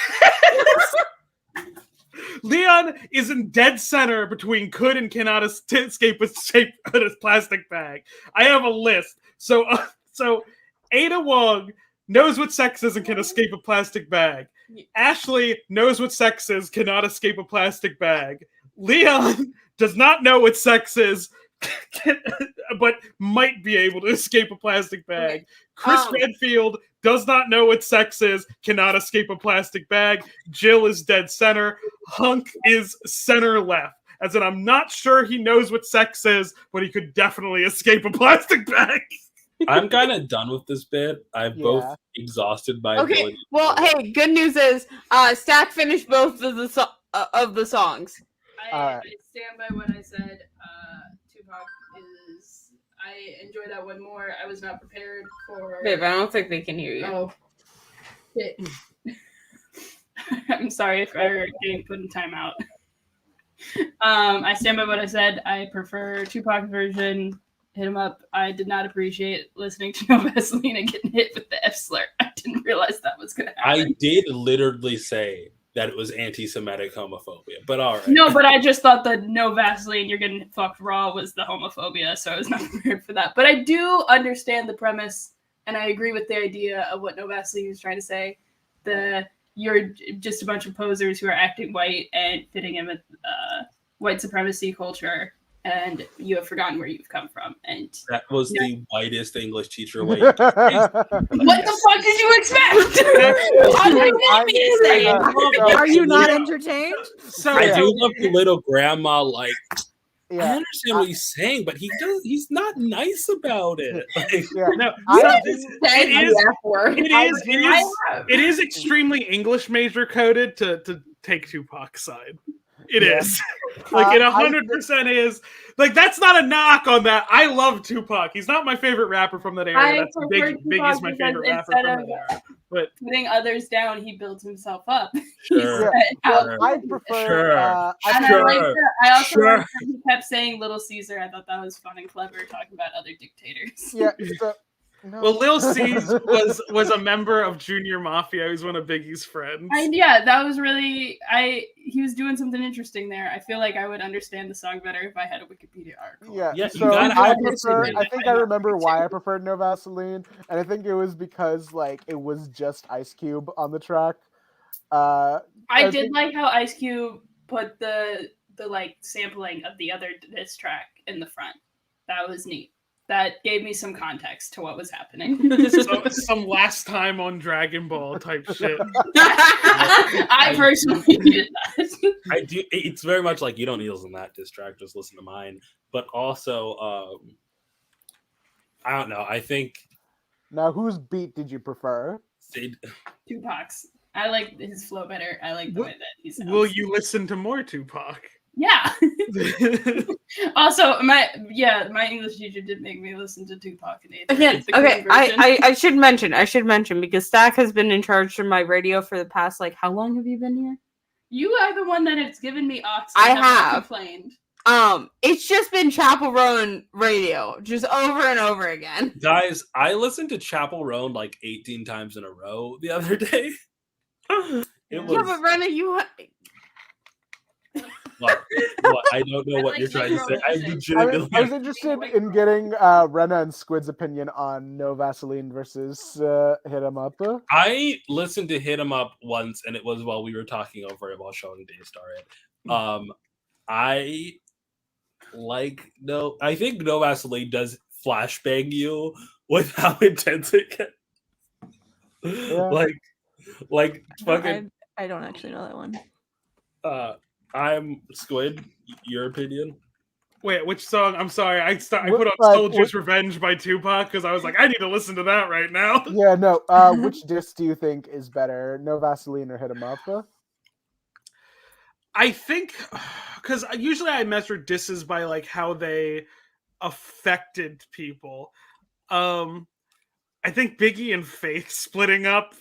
Leon is in dead center between could and cannot escape with shape in a plastic bag. I have a list. So Ada Wong knows what sex is and can escape a plastic bag. Ashley knows what sex is, cannot escape a plastic bag. Leon does not know what sex is, but might be able to escape a plastic bag. Okay. Chris Redfield does not know what sex is, cannot escape a plastic bag. Jill is dead center. Hunk is center left. As in, I'm not sure he knows what sex is, but he could definitely escape a plastic bag. I'm kind of done with this bit. I've both exhausted my ability. Well, hey, good news is Stack finished both of the songs. I stand by what I said. Tupac is. I enjoy that one more. I was not prepared for. Babe, I don't think they can hear you. Oh. I'm sorry if I getting put in timeout. I stand by what I said. I prefer Tupac version. Hit him up. I did not appreciate listening to No Vaseline and getting hit with the F slur. I didn't realize that was going to happen. I did literally say that it was anti-Semitic homophobia, but all right. No, but I just thought that No Vaseline, you're getting fucked raw was the homophobia, so I was not prepared for that. But I do understand the premise, and I agree with the idea of what No Vaseline was trying to say. You're just a bunch of posers who are acting white and fitting in with white supremacy culture. And you have forgotten where you've come from. And that was the whitest English teacher way. What the fuck did you expect? How did you want me to say it? Are you not entertained? So I do love the little grandma. Like, I understand what he's saying, but he's not nice about it. Like, no, it is extremely English major coded to take Tupac's side. It is. Like, it 100% is. Like, that's not a knock on that. I love Tupac. He's not my favorite rapper from that era. Biggie's my favorite rapper from that era. But putting others down, he builds himself up. Sure. I prefer. I also like that he kept saying Little Caesar. I thought that was fun and clever, talking about other dictators. Yeah. So, no. Well, Lil C's was a member of Junior Mafia. He was one of Biggie's friends. That was really he was doing something interesting there. I feel like I would understand the song better if I had a Wikipedia article. Yeah, so I think I remember why I preferred No Vaseline, and I think it was because like it was just Ice Cube on the track. I did like how Ice Cube put the like sampling of the other diss track in the front. That was neat. that gave me some context to what was happening. So, some last time on Dragon Ball type shit. I personally did that. I do. It's very much like you don't need to listen to that diss track. Just listen to mine. But also, I don't know. I think. Now, whose beat did you prefer? Tupac's. I like his flow better. I like the way that he sounds. Will you listen to more Tupac? Yeah. Also, my English teacher did make me listen to Tupac and Nathan. Again, okay, I should mention because Stack has been in charge of my radio for the past how long have you been here? You are the one that has given me ox. I have complained. It's just been Chapel Roan radio, just over and over again. Guys, I listened to Chapel Roan 18 times in a row the other day. Yeah, but Rena, you. What? I don't know what you're trying to say. I was interested in getting Rena and Squid's opinion on No Vaseline versus Hit 'Em Up. I listened to Hit 'Em Up once, and it was while we were talking over it while showing Daystar it. I think No Vaseline does flashbang you with how intense it gets. Yeah. Fucking. I don't actually know that one. I'm Squid. Your opinion? Wait, which song? I'm sorry. I put on Soldier's Revenge by Tupac because I was like, I need to listen to that right now. Yeah, no. Which disc do you think is better, No Vaseline or Hit 'Em Up? I think because usually I measure disses by how they affected people. I think Biggie and Faith splitting up.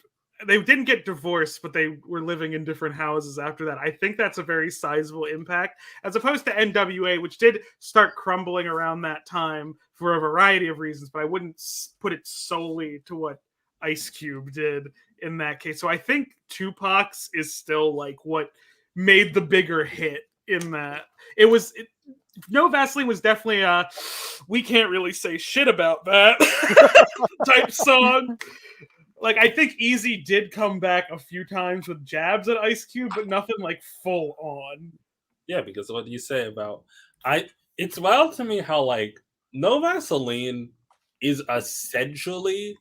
They didn't get divorced, but they were living in different houses after that. I think that's a very sizable impact, as opposed to NWA, which did start crumbling around that time for a variety of reasons, but I wouldn't put it solely to what Ice Cube did in that case. So I think Tupac's is still what made the bigger hit in that. No Vaseline was definitely we can't really say shit about that type song. I think Easy did come back a few times with jabs at Ice Cube, but nothing full on. Yeah, because what do you say about it's wild to me how No Vaseline is essentially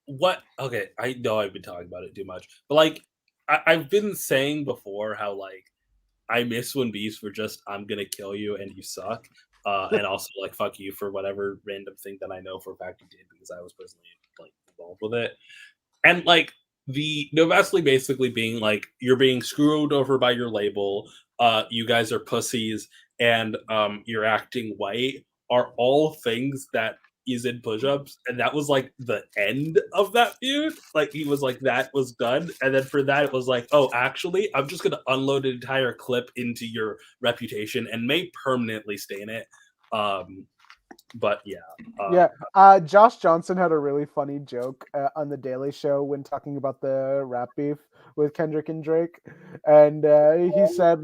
what I know I've been talking about it too much, but I've been saying before how I miss when beefs were just I'm gonna kill you and you suck. And also fuck you for whatever random thing that I know for a fact you did because I was personally involved with it. And the No Vaseline basically being you're being screwed over by your label, you guys are pussies, and you're acting white are all things that is in push-ups, and that was the end of that feud. He was that was done, and then for that it was oh, actually, I'm just gonna unload an entire clip into your reputation and may permanently stain it. But yeah. Josh Johnson had a really funny joke on The Daily Show when talking about the rap beef with Kendrick and Drake, and he said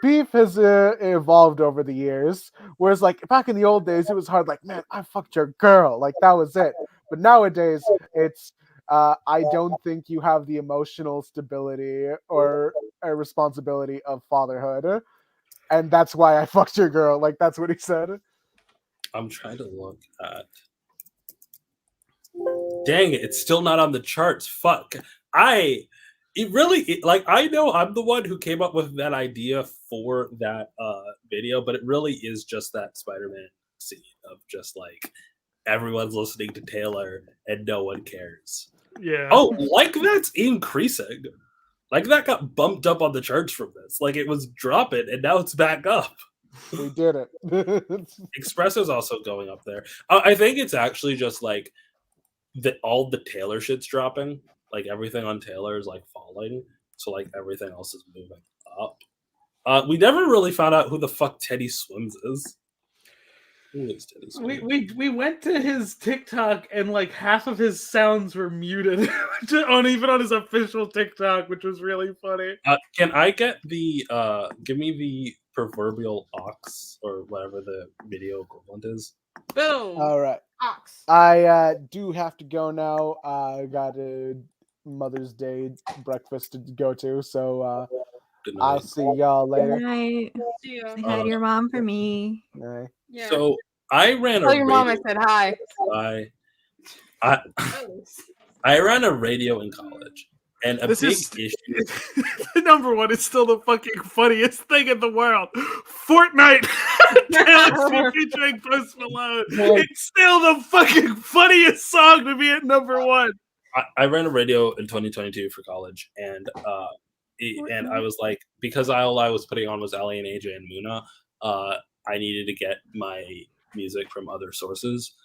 beef has evolved over the years, whereas back in the old days it was hard, man, I fucked your girl, that was it, but nowadays it's I don't think you have the emotional stability or responsibility of fatherhood, and that's why I fucked your girl. That's what he said. I'm trying to look at. Dang it! It's still not on the charts. Fuck. I know I'm the one who came up with that idea for that video, but it really is just that Spider-Man scene of just everyone's listening to Taylor and no one cares. Yeah. Oh, that's increasing. That got bumped up on the charts from this. It was dropping, and now it's back up. We did it. Espresso's also going up there. I think it's actually just all the Taylor shit's dropping. Everything on Taylor is falling, so everything else is moving up. We never really found out who the fuck Teddy Swims is. Who is Teddy Swims? We went to his TikTok and half of his sounds were muted even on his official TikTok, which was really funny. Can I get the give me the proverbial ox or whatever the video equivalent is? Boom. All right. Ox. I do have to go now. I got a Mother's Day breakfast to go to, so I'll see y'all later. Good night. See ya. Say hi to your mom for me. Bye. Yeah. So I ran Tell a your mom I radio. said hi. I ran a radio in college, and a This big is issue. number one. It's still the fucking funniest thing in the world. Fortnite, Taylor Swift featuring Post Malone. It's still the fucking funniest song to be at number one. I ran a radio in 2022 for college, and I was like, because all I was putting on was Ali and AJ and Muna, I needed to get my music from other sources.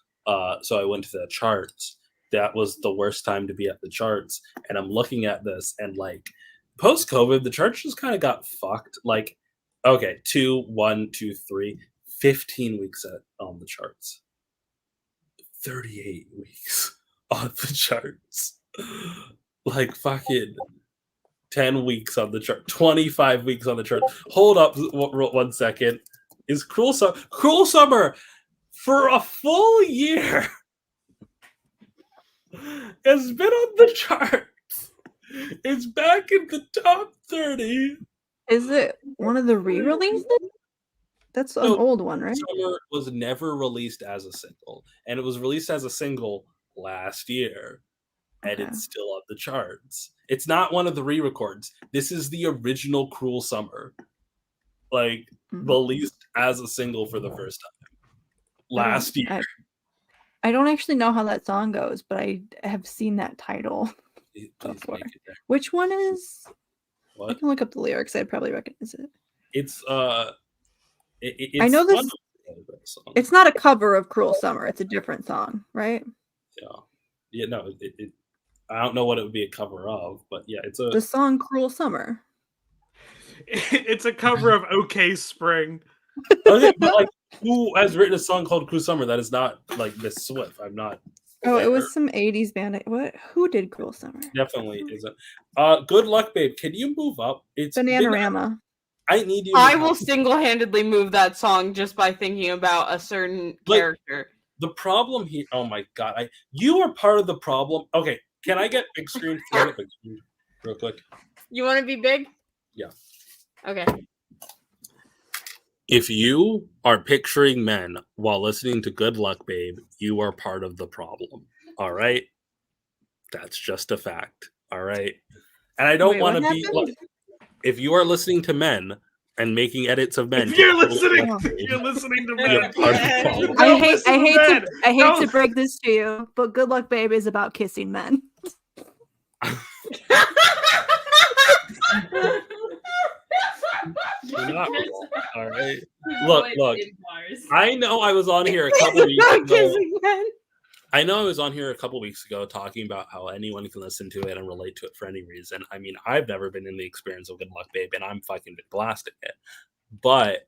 So I went to the charts. That was the worst time to be at the charts. And I'm looking at this, and like post COVID, the charts just kind of got fucked. Like, okay, 2, 1, 2, 3, 15 weeks on the charts, 38 weeks on the charts, like fucking 10 weeks on the chart, 25 weeks on the chart. Hold up 1 second. Is Cruel Summer for a full year has been on the charts. It's back in the top 30. Is it one of the re-releases? That's an old one, right? Summer was never released as a single, and it was released as a single last year, and it's still on the charts. It's not one of the re-records. This is the original Cruel Summer, like released as a single for the first time last year. I don't actually know how that song goes, but I have seen that title before. Which one is? What? I can look up the lyrics. I'd probably recognize it. It's I know this. It's not a cover of "Cruel Summer." It's a different song, right? Yeah. No. I don't know what it would be a cover of, but yeah, it's the song "Cruel Summer." It's a cover of "OK Spring." Okay, but like, who has written a song called "Cruel Summer" that is not like Miss Swift? I'm not. Oh, it was some '80s band. What? Who did "Cruel Summer"? Definitely isn't. Good luck, babe. Can you move up? It's Bananarama. I need you. I will single-handedly move that song just by thinking about a certain character. The problem here. Oh my god! You are part of the problem. Okay, can I get big screen? Real quick. You want to be big? Yeah. Okay. If you are picturing men while listening to Good Luck, Babe, you are part of the problem. All right? That's just a fact. All right? And I don't want to be... If you are listening to men and making edits of men... You're listening to men. I hate to break this to you, but Good Luck, Babe is about kissing men. You're not wrong, all right. Look. I know I was on here a couple weeks ago. I know I was on here a couple weeks ago talking about how anyone can listen to it and relate to it for any reason. I mean, I've never been in the experience of Good Luck, Babe, and I'm fucking blasting it. But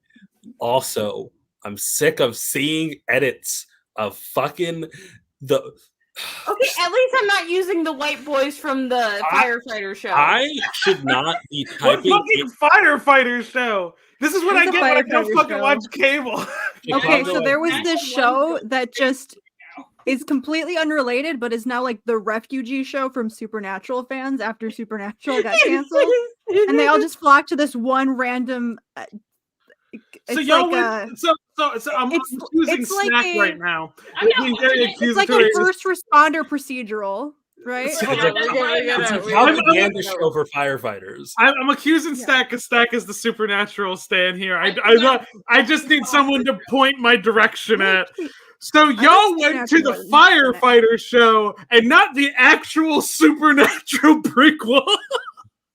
also, I'm sick of seeing edits of fucking the. Okay, at least I'm not using the white boys from the firefighter show. I should not be typing. What fucking firefighter show? This is what I get when I don't fucking watch cable. Okay, so there was this show that just is completely unrelated, but is now like the refugee show from Supernatural fans after Supernatural got canceled, and they all just flocked to this one random. So y'all I'm using Snack right now. It's like a first responder procedural, right? It's a propaganda show for firefighters. I'm accusing Stack because Stack is the Supernatural stan here. I just need someone to point my direction at. So y'all went to the firefighter show and not the actual Supernatural prequel.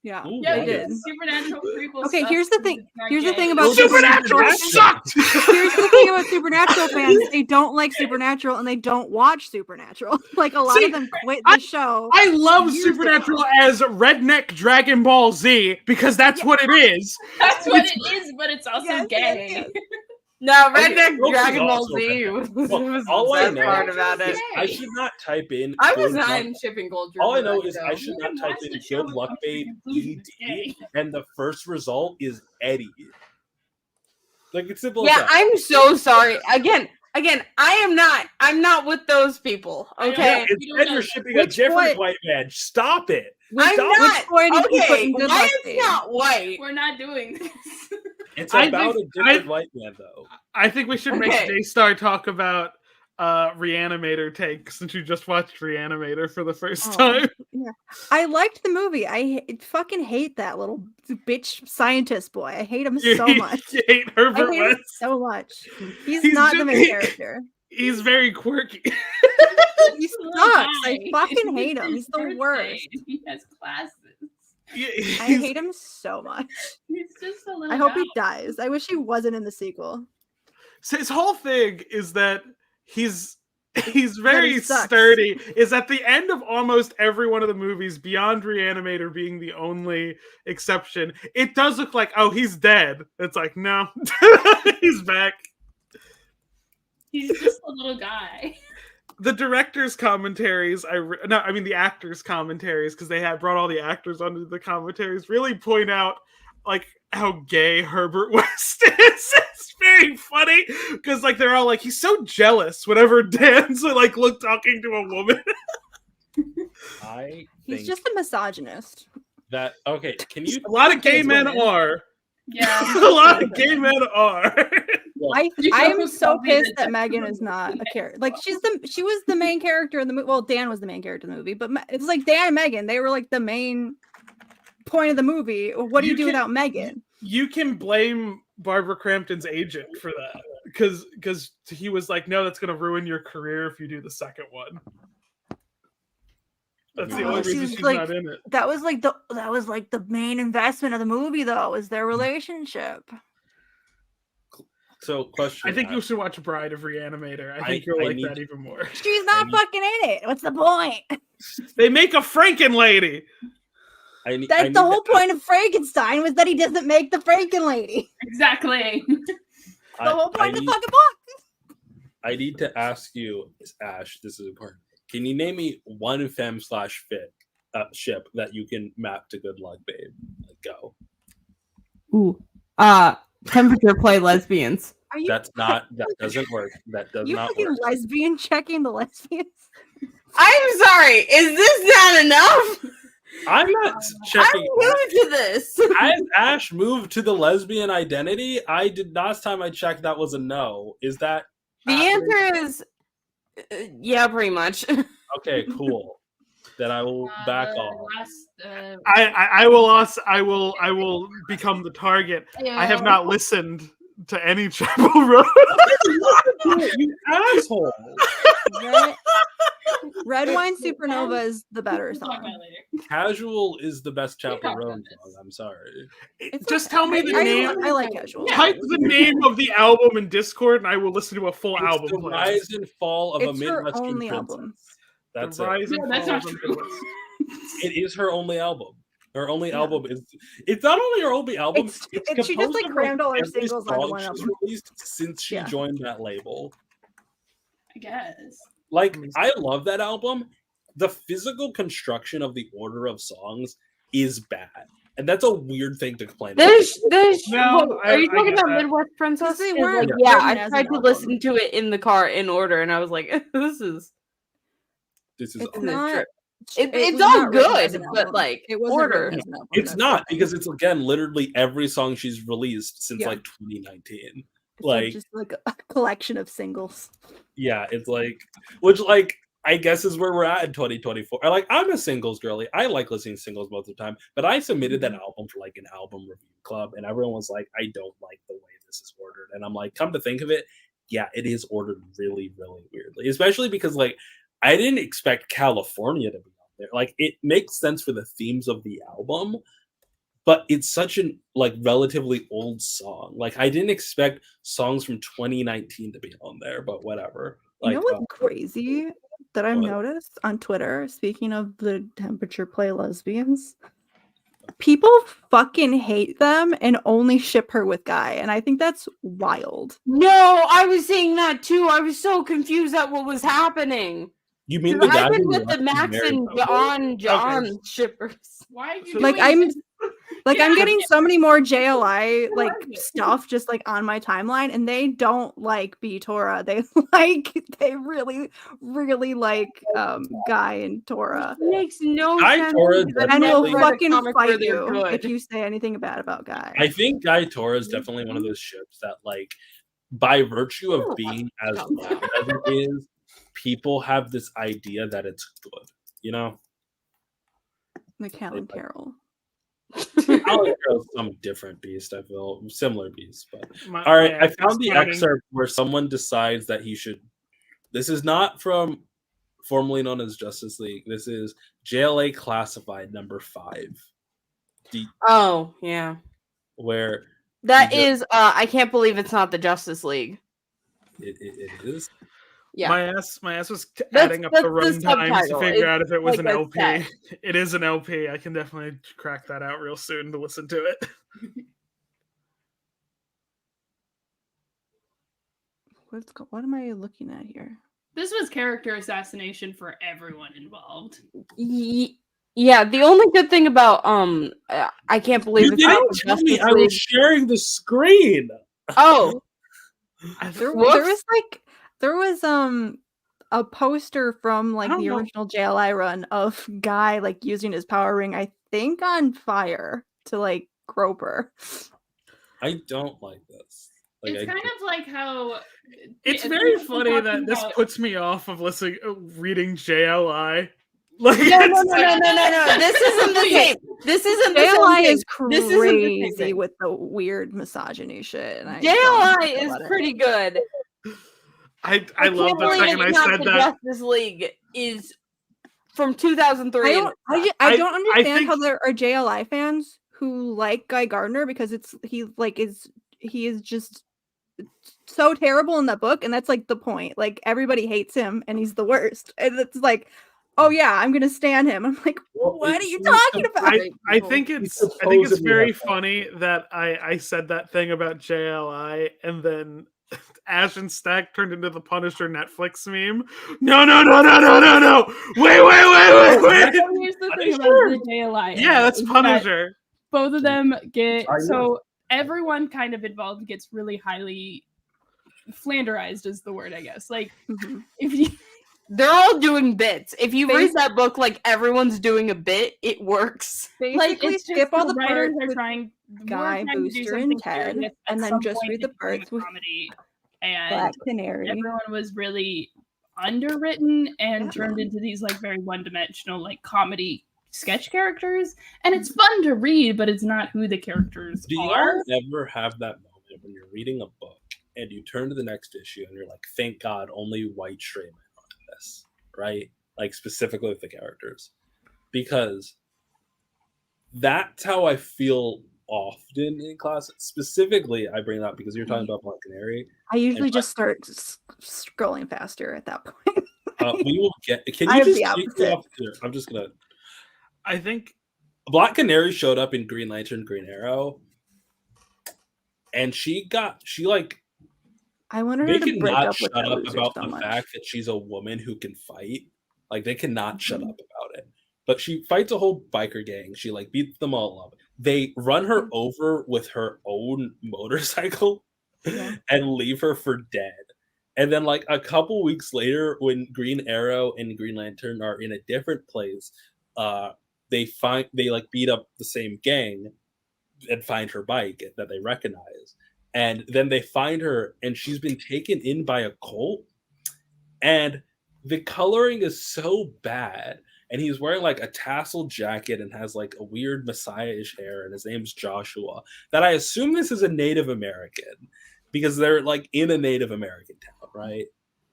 Yeah, I did. Supernatural prequel. Okay, here's the thing. Here's the thing about Supernatural sucked. Here's the thing about Supernatural fans: they don't like Supernatural and they don't watch Supernatural. Like a lot of them quit the show. I love Supernatural as redneck Dragon Ball Z because that's what it is. That's what it is, but it's also gay. No, Redneck Dragon Ball Z was all the I best know part about it. I should not type in. I was not in shipping culture. All I know is I should not type in Good Luck Babe ED, and the first result is Eddie. Like it's simple. Yeah, I'm so sorry. Again, I'm not with those people. Okay, instead you're shipping a different white man. Stop it. I'm Dom- not. Which boy did you put Okay, in Good why Luck is Babe? not white? We're not doing this. It's I about think- a different white man, though. I think we should make Okay. Daystar talk about Reanimator take since you just watched Reanimator for the first Oh. time. Yeah. I liked the movie. I fucking hate that little bitch scientist boy. I hate him so much. You hate I Herbert hate him West. so much. He's He's not the just- main character. He's very quirky. He Little sucks. I guy. fucking hate him. It's He's the his worst. birthday. He has classes. I hate him so much. He's just a little I hope guy. he dies. I wish he wasn't in the sequel. So his whole thing is that he's very sucks. sturdy. Is at the end of almost every one of the movies, beyond Reanimator being the only exception, it does look like, oh, he's dead. It's like, no, he's back. He's just a little guy. The director's commentaries, the actors' commentaries, because they had brought all the actors onto the commentaries, really point out like how gay Herbert West is. It's very funny because like they're all like, he's so jealous whenever Dan's like look talking to a woman. I He's think just a misogynist. that okay. Can you? A lot of gay Kids men women. are. Yeah. A lot of gay men are. You I'm know so who pissed the that Megan is not a character. Like she was the main character in the movie. Well, Dan was the main character in the movie, but it's like Dan and Megan. They were like the main point of the movie. What do you do without Megan? You can blame Barbara Crampton's agent for that because he was like, no, that's going to ruin your career if you do the second one. That's the Oh, only reason she's she's like- not in it. That was like the main investment of the movie, though, was their relationship. So, question. I think you should watch Bride of Reanimator. I think you'll I like need- that even more. She's not fucking in it. What's the point? They make a Franken lady. That's the whole point of Frankenstein was that he doesn't make the Franken lady. Exactly. The whole point of the fucking book. I need to ask you, Ash. This is important. Can you name me one femme/fit ship that you can map to Good Luck Babe? Like, go. Ooh. Temperature play lesbians. Are you? That doesn't work. That does You not fucking work. lesbian checking the lesbians? I'm sorry. Is this not enough? I'm not I'm checking. new to this. As Ash moved to the lesbian identity, I did last time I checked that was a no. Is that The answer is yeah, pretty much. okay? Cool. Then I will back off. I will become the target. I have not listened to any Chapel Roan. You asshole. Red Wine Supernova is the better song. Casual is the best Chapel Roan song. I'm sorry. Just tell me the name. I like Casual. Type the name of the album in Discord, and I will listen to a full album. The rise and fall of a It's her Midwestern only princess. album. That's The it. rise and No, that's fall not of a true. Midwest. It is her only album. Her only album is. It's not only her only album. She just composed like of crammed all her every singles onto song one she's album. released since she Yeah. joined that label. I guess. Like, I love that album. The physical construction of the order of songs is bad. And that's a weird thing to complain about. No, are you I talking get about that. Midwest Princess? They 'Cause, weren't like, yeah, written I as an tried to album. listen to it in the car in order, and I was like, this is This is It's awful. not. it's was all not written as good, an but album. like It wasn't order. written as an album, It's that's not, the thing. because it's, again, literally every song she's released since, Yeah. like, 2019. It's Like, just like a collection of singles. yeah, it's like, which, like, I guess is where we're at in 2024. Like, I'm a singles girly. I like listening to singles most of the time, but I submitted that album for like an album review club, and everyone was like, I don't like the way this is ordered. And I'm like, come to think of it, yeah, it is ordered really, really weirdly, especially because, like, I didn't expect California to be on there. Like, it makes sense for the themes of the album, but it's such an, like, relatively old song. Like, I didn't expect songs from 2019 to be on there, but whatever. You Like, know what's crazy that I've what? noticed on Twitter, speaking of the temperature play lesbians, people fucking hate them and only ship her with Guy. And I think that's wild. No, I was saying that too. I was so confused at what was happening. You mean the I've guy been who with the left Max married and couple? John shippers. Why are you Like, doing this? Like Yeah. I'm getting so many more JLI like stuff just like on my timeline, and they don't like B Tora. They really like Guy and Tora. Makes no Guy sense. Tora because I've And never will read a fucking comic where fight they're you good. if you say anything bad about Guy. I think Guy Tora is definitely one of those ships that, like, by virtue of being as good as it is, people have this idea that it's good. You know, McCallum Carroll. Alan Carroll's some different beast. I feel similar beast, but My- all right. yeah, I found the funny. excerpt where someone decides that he should. This is not from formerly known as Justice League. This is JLA Classified number 5. Oh, yeah. Where That he is, I can't believe it's not the Justice League. it is. Yeah. My ass was That's- adding up that's the the run times to subtitle. figure It's out if it was like an a LP. set. It is an LP. I can definitely crack that out real soon to listen to it. What am I looking at here? This was character assassination for everyone involved. Yeah, the only good thing about I can't believe You it's not didn't the tell me Justice I was League. sharing the screen. Oh, There Whoops. was a poster from like don't the know. original JLI run of Guy like using his power ring, I think on fire to like grope her. I don't like this. Like, It's kind of like how It's yeah, very people funny talking that this about- puts me off of reading JLI. Like, no. This isn't the same. This isn't the same JLI thing. is This isn't the same crazy thing. with the weird misogyny shit. And I JLI don't know is about it. pretty good. I can't love the believe second I it's not said the that. Justice League is from 2003. I don't understand think- how there are JLI fans who like Guy Gardner because he is just so terrible in that book, and that's like the point. Like everybody hates him and he's the worst. And it's like, oh yeah, I'm gonna stan him. I'm like, Well, what are you he's talking about? I think it's supposedly very have that. funny that I said that thing about JLI and then Ash and Stack turned into the Punisher Netflix meme. No. Wait. Here's the thing about the JLI. Yeah, that's is that Punisher. Both of them get I know. so everyone kind of involved gets really highly flanderized is the word, I guess. Like Mhm. if you They're all doing bits. If you Basi- read that book like everyone's doing a bit, it works. Basically, it's just skip all the writers parts are with trying Guy, we're trying to do Booster, and something Ted, serious at and then some just point read the it's becoming parts a with comedy, and Black Canary. everyone was really underwritten and Yeah. turned into these like very one-dimensional like comedy sketch characters, and it's fun to read, but it's not who the characters Do you are. ever have that moment when you're reading a book and you turn to the next issue and you're like, thank God, only white straight men are in this, right? Like specifically with the characters. Because that's how I feel often in class. Specifically, I bring it up because you're talking about Black Canary. I usually And just start scrolling faster at that point. We will get. Can I you have just the take me opposite. off here? I'm just gonna. I think Black Canary showed up in Green Lantern, Green Arrow, and she like I wanted they her to break cannot up with shut that up loser about so the much. fact that she's a woman who can fight. Like they cannot shut Mhm. up about it. But she fights a whole biker gang. She like beats them all up. They run her over with her own motorcycle Yeah. and leave her for dead. And then like a couple weeks later, when Green Arrow and Green Lantern are in a different place, they like beat up the same gang and find her bike that they recognize. And then they find her and she's been taken in by a cult. And the coloring is so bad. And he's wearing like a tassel jacket and has like a weird messiah-ish hair, and his name's Joshua. That I assume this is a Native American because they're like in a Native American town, right?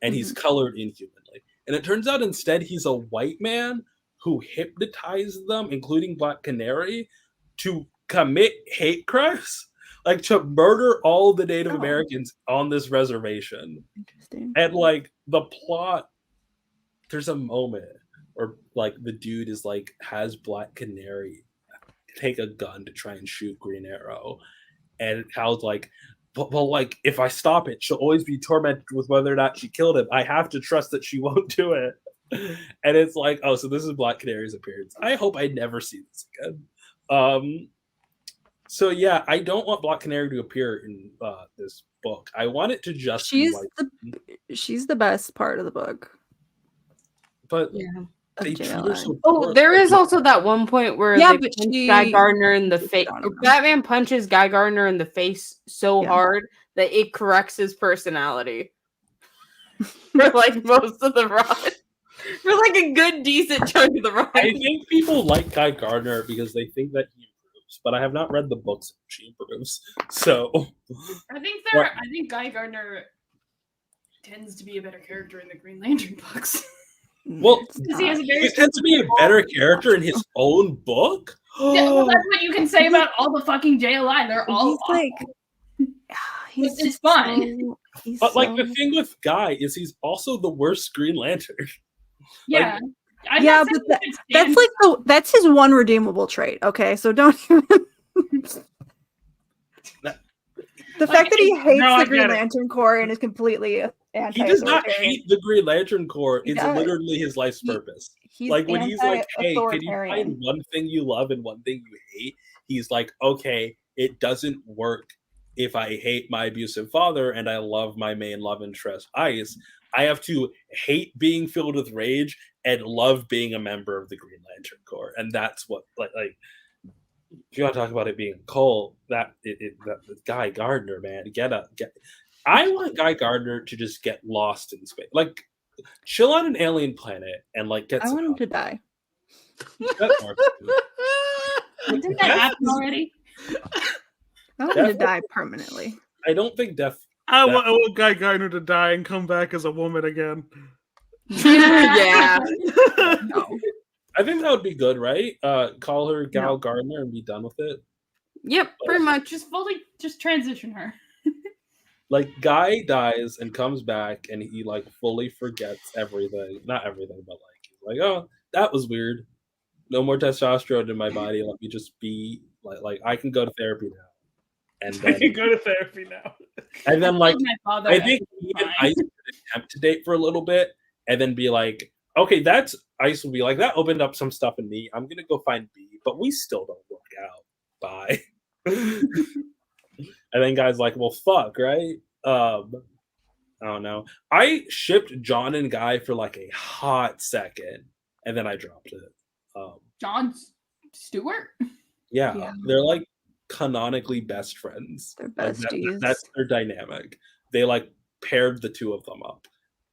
And he's colored inhumanly. And it turns out instead he's a white man who hypnotized them, including Black Canary, to commit hate crimes, like to murder all the Native Oh. Americans on this reservation. Interesting. And like the plot, there's a moment where like the dude is like has Black Canary take a gun to try and shoot Green Arrow, and Hal's like, but like if I stop it, she'll always be tormented with whether or not she killed him. I have to trust that she won't do it. And it's like, oh, so this is Black Canary's appearance. I hope I never see this again. So yeah, I don't want Black Canary to appear in this book. I want it to just She's be she's the best part of the book. but Yeah. they treat her so Oh, poor. there is also that one point where Yeah, they but punch she- Guy Gardner in the face. I don't know. Batman punches Guy Gardner in the face so Yeah. hard that it corrects his personality for like most of the run. For like a good, decent chunk of the run. I think people like Guy Gardner because they think that he improves, but I have not read the books in which he improves. So I think Guy Gardner tends to be a better character in the Green Lantern books. well, Because he has a very he tends to be a better character in his own book. Yeah, well, that's what you can say about all the fucking JLI. They're all He's like, he's It's just fine. so- he's But like so- the thing with Guy is he's also the worst Green Lantern. yeah. I'm yeah, not but saying you can that's stand- like that's his one redeemable trait. Okay, so don't even. The fact that he hates No, I the Green get it. Lantern Corps and is completely He does not anti-authoritarian. hate the Green Lantern Corps. He It's does. literally his life's purpose. He's Like when he's like, "Hey, can you anti-authoritarian. find one thing you love and one thing you hate?" He's like, "Okay, it doesn't work if I hate my abusive father and I love my main love interest, Ice. I have to hate being filled with rage and love being a member of the Green Lantern Corps." And that's what like if you want to talk about it being cold, that Guy Gardner, man, get. I want Guy Gardner to just get lost in space, like chill on an alien planet and like get. I some want him help. to die. That's more- Didn't that happen already? I want him to Death- die permanently. I don't think death. I want Guy Gardner to die and come back as a woman again. Yeah. No. I think that would be good, right? Call her Gal Gardner and be done with it. Yep, pretty much. Just transition her. Like Guy dies and comes back and he like fully forgets everything. Not everything, but like he's like, oh, that was weird. No more testosterone in my body. Let me just be like I can go to therapy now. And I then, can go to therapy now. and then like My father I think he and Ice would attempt to date for a little bit and then be like, okay, that's Ice will be like, that opened up some stuff in me. I'm gonna go find B, but we still don't work out. Bye. And then Guy's like, well, fuck, right? I don't know. I shipped John and Guy for like a hot second, and then I dropped it. John Stewart. Yeah, they're like canonically best friends. They're Like, besties. that's their dynamic. They like paired the two of them up.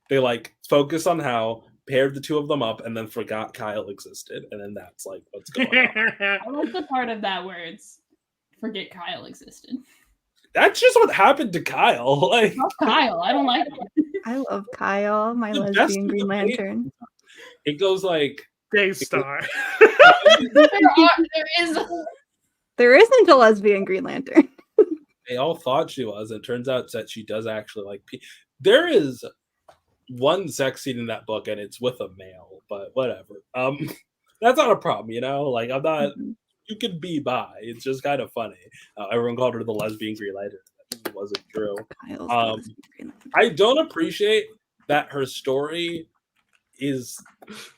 They like focus on how paired the two of them up and then forgot Kyle existed, and then that's like what's going on. I like the part of that where it's forget Kyle existed. That's just what happened to Kyle. Like Not Kyle. I don't like him. I love Kyle, my The best lesbian of Green the Lantern. it goes like Daystar. There isn't a lesbian Green Lantern. they all thought she was, and it turns out that she does actually like. There is one sex scene in that book, and it's with a male, but whatever. That's not a problem, you know. Like I'm not. You could be bi. It's just kind of funny. Everyone called her the lesbian Green Lantern. That wasn't true. Kyle's the lesbian Green Lantern. I don't appreciate that her story is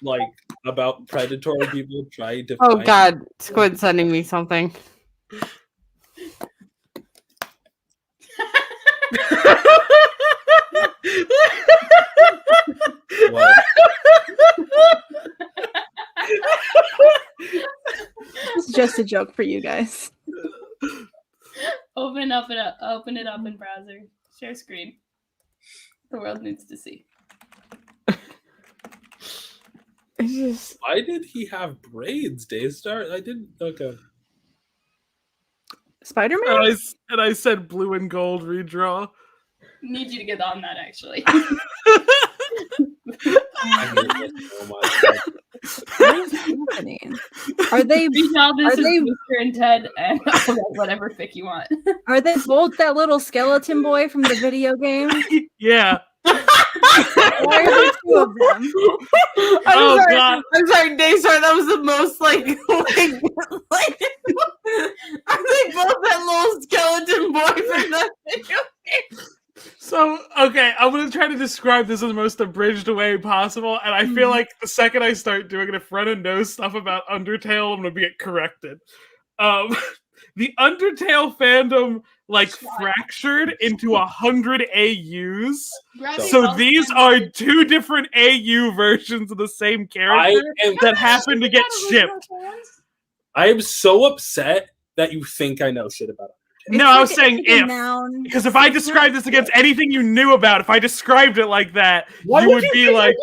like about predatory people trying to. Oh find- God, Squid sending me something. What? It's just a joke for you guys. Open it up in browser. Share screen. The world needs to see. It's just Why did he have braids, Daystar? I didn't. Okay. Spider-Man? And I said blue and gold redraw. Need you to get on that actually. I hate this so much. What is happening? Are they Now this Are is they- Mr. and Ted and whatever fic you want. both that little skeleton boy from the video game? Yeah. Why are there two of them? Oh, sorry. God. I'm sorry, Daystar. That was the most like are they both that little skeleton boy from that video game? So, okay, I'm going to try to describe this in the most abridged way possible, and I feel like the second I start doing it, if Rena knows stuff about Undertale, I'm going to get corrected. the Undertale fandom fractured into 100 AUs. So these are two different AU versions of the same character that happen to get shipped. I am so upset that you think I know shit about it. No, I was saying if. Because if I described this against anything you knew about, if I described it like that, you would be like...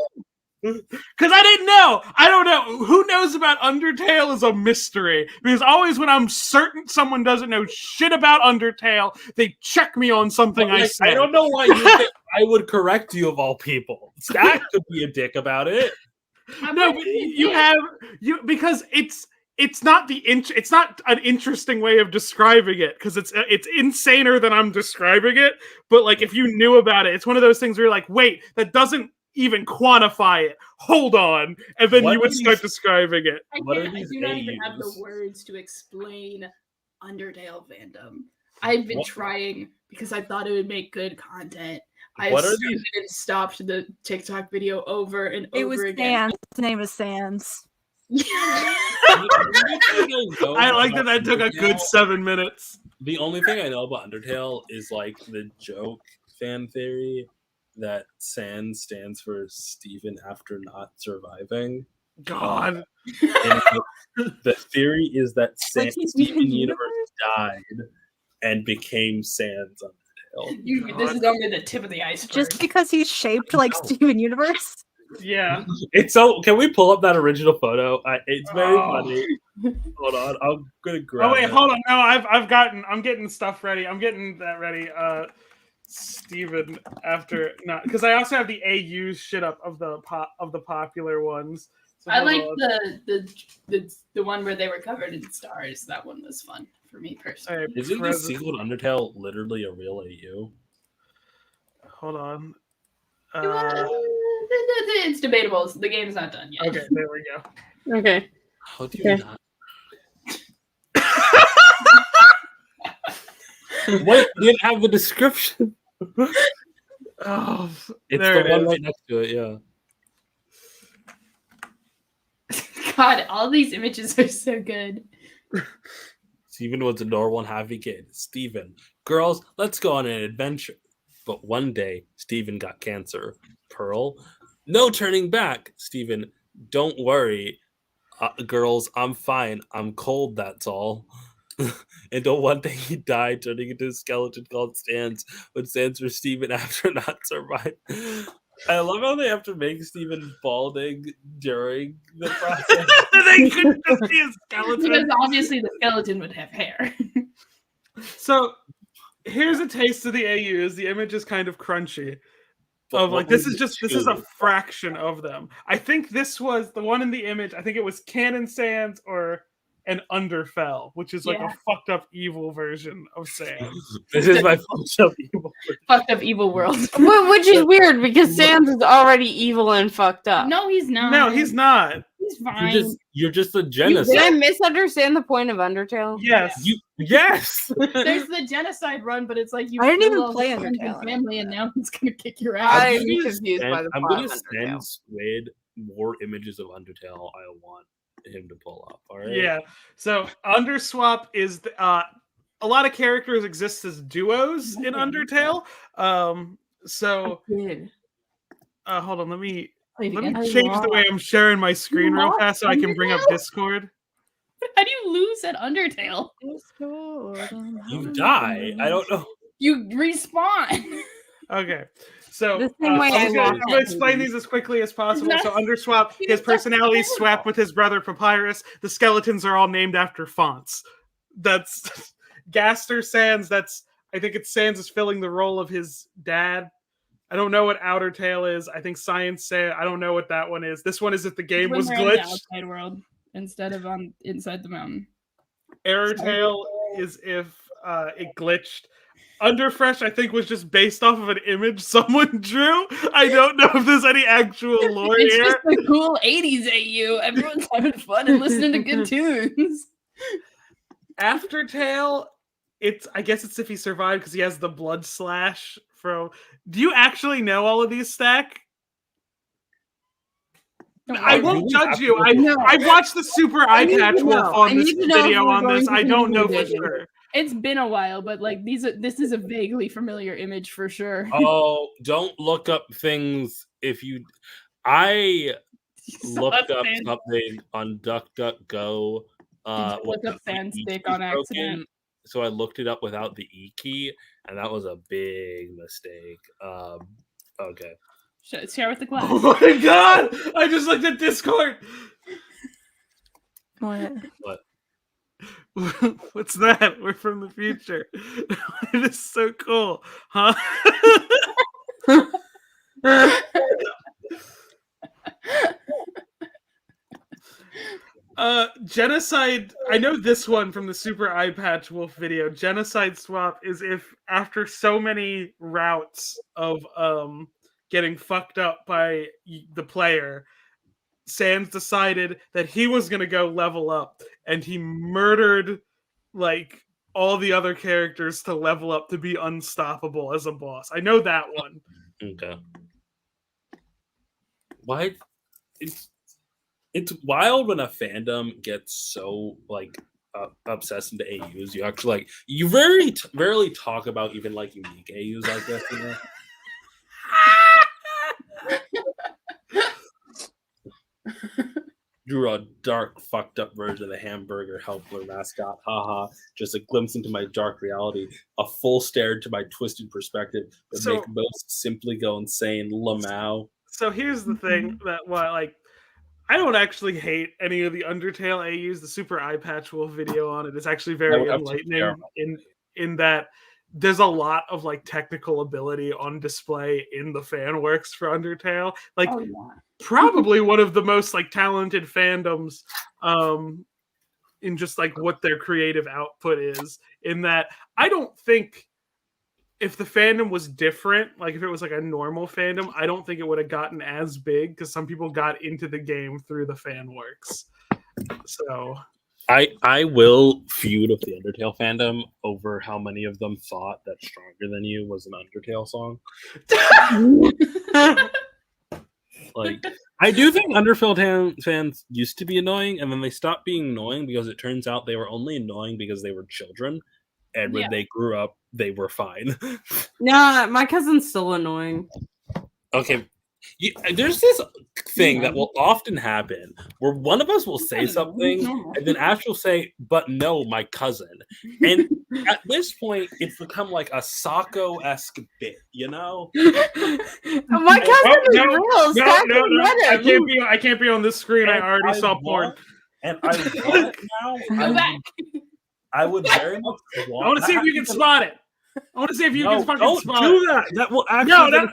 Because I didn't know. I don't know. Who knows about Undertale is a mystery. Because always when I'm certain someone doesn't know shit about Undertale, they check me on something I said. I don't know why you think I would correct you of all people. That could be a dick about it. No, but because it's not it's not an interesting way of describing it because it's insaner than I'm describing it. But if you knew about it, it's one of those things where you're like, wait, that doesn't even quantify it. Hold on, and then you would start describing it. I do not even have the words to explain Undertale fandom. I've been trying because I thought it would make good content. I've stopped the TikTok video over and over again. His name is Sans. I like that took a good 7 minutes. The only thing I know about Undertale is the joke fan theory that Sans stands for Steven after not surviving. God. The theory is that Steven Universe died and became Sans Undertale. This is only the tip of the iceberg. Just because he's shaped like Steven Universe? Yeah. It's so. Can we pull up that original photo? It's very funny. Hold on, I'm gonna grab. Oh wait, it. hold on. No, I'm getting stuff ready. I'm getting that ready. Steven after not because I also have the AU shit up of the popular ones. So I like the one where they were covered in stars. That one was fun for me personally. Isn't the sequel to Undertale literally a real AU? Hold on. It's debatable. The game's not done yet. Okay, there we go. Okay. How do you not? Wait, you didn't have the description. Oh, it's the one right next to it. Yeah. God, all these images are so good. Steven was a normal and happy kid. Steven, girls, let's go on an adventure. But one day, Steven got cancer. Pearl, no turning back. Steven, don't worry. Girls, I'm fine. I'm cold, that's all. Until one day he died, turning into a skeleton called Sans, but stands for Steven after not surviving. I love how they have to make Steven balding during the process. They couldn't just be a skeleton. Because obviously the skeleton would have hair. So here's a taste of the AUs. The image is kind of crunchy. This is a fraction of them. I think this was the one in the image. I think it was Canon Sans or an Underfell, which is a fucked up evil version of Sans. This is my fucked up evil world. Which is weird because Sans is already evil and fucked up. No, he's not. No, he's not. He's fine. You're just a genocide. Did I misunderstand the point of Undertale? Yes. Yes. There's the genocide run, but it's like you. I didn't even play Undertale. Family, and now he's gonna kick your ass. I'm confused by the I'm plot gonna of Undertale. send Squid more images of Undertale. I want him to pull up. All right. Yeah. So Underswap is a lot of characters exist as duos in Undertale. So hold on, let me change the way I'm sharing my screen real fast so I can bring up Discord. How do you lose at Undertale? You die. I don't know. You respawn. Okay. So The same way I'm going to explain these as quickly as possible. So Underswap, his personality swapped with his brother Papyrus. The skeletons are all named after fonts. That's Gaster Sans. I think it's Sans is filling the role of his dad. I don't know what Outer Tail is. I think Science said I don't know what that one is. This one is if the game was glitched. Outside world instead of on inside the mountain. Error Tail is if it glitched. Underfresh, I think, was just based off of an image someone drew. I don't know if there's any actual lore It's here. just a cool 80s AU. Everyone's having fun and listening to good tunes. Aftertail, I guess it's if he survived because he has the blood slash from. Do you actually know all of these, Stack? I won't really judge have you. to look I watched the Super Eye need to Patch Wolf know. on I this need to know if video we're on going this. to I don't know for continue sure. It's been a while, but like this is a vaguely familiar image for sure. Oh, don't look up things if you. I looked up Fan- something on DuckDuckGo. Did you look when up the fan E stick key on was accident? So I looked it up without the E key, and that was a big mistake. Okay. Share with the class. Oh my god! I just looked at Discord. What? What? What's that? We're from the future. It is so cool, huh? Genocide. I know this one from the Super Eye Patch Wolf video. Genocide swap is if after so many routes of getting fucked up by the player, Sans decided that he was gonna go level up, and he murdered like all the other characters to level up to be unstoppable as a boss. I know that one. Okay. Why? It's wild when a fandom gets so like obsessed into AUs. You actually like you rarely talk about even like unique AUs like this. You know? Drew a dark, fucked up version of the hamburger helper mascot. Haha. Just a glimpse into my dark reality. A full stare into my twisted perspective would So- make most simply go insane. Lamau. So here's the thing that like I don't actually hate any of the Undertale AUs. The Super Eye Patch Wolf video on it is actually very would have to enlightening care. in that there's a lot of like technical ability on display in the fan works for Undertale. Like Oh, yeah. probably one of the most like talented fandoms in just like what their creative output is. In that I don't think if the fandom was different, like if it was like a normal fandom, I don't think it would have gotten as big because some people got into the game through the fan works. So I will feud with the Undertale fandom over how many of them thought that Stronger Than You was an Undertale song. Like, I do think Undertale fans used to be annoying, and then they stopped being annoying because it turns out they were only annoying because they were children, and when they grew up, they were fine. Nah, my cousin's still annoying. Okay. There's this thing that will often happen where one of us will say something and then Ash will say, but no, my cousin. And at this point, it's become like a Sako-esque bit, you know? My cousin is real. No, I can't be on this screen. I already saw porn. And I want now. I would very much want. I want to see if you can spot it. I want to see if you can fucking don't spot do it. that. That will actually.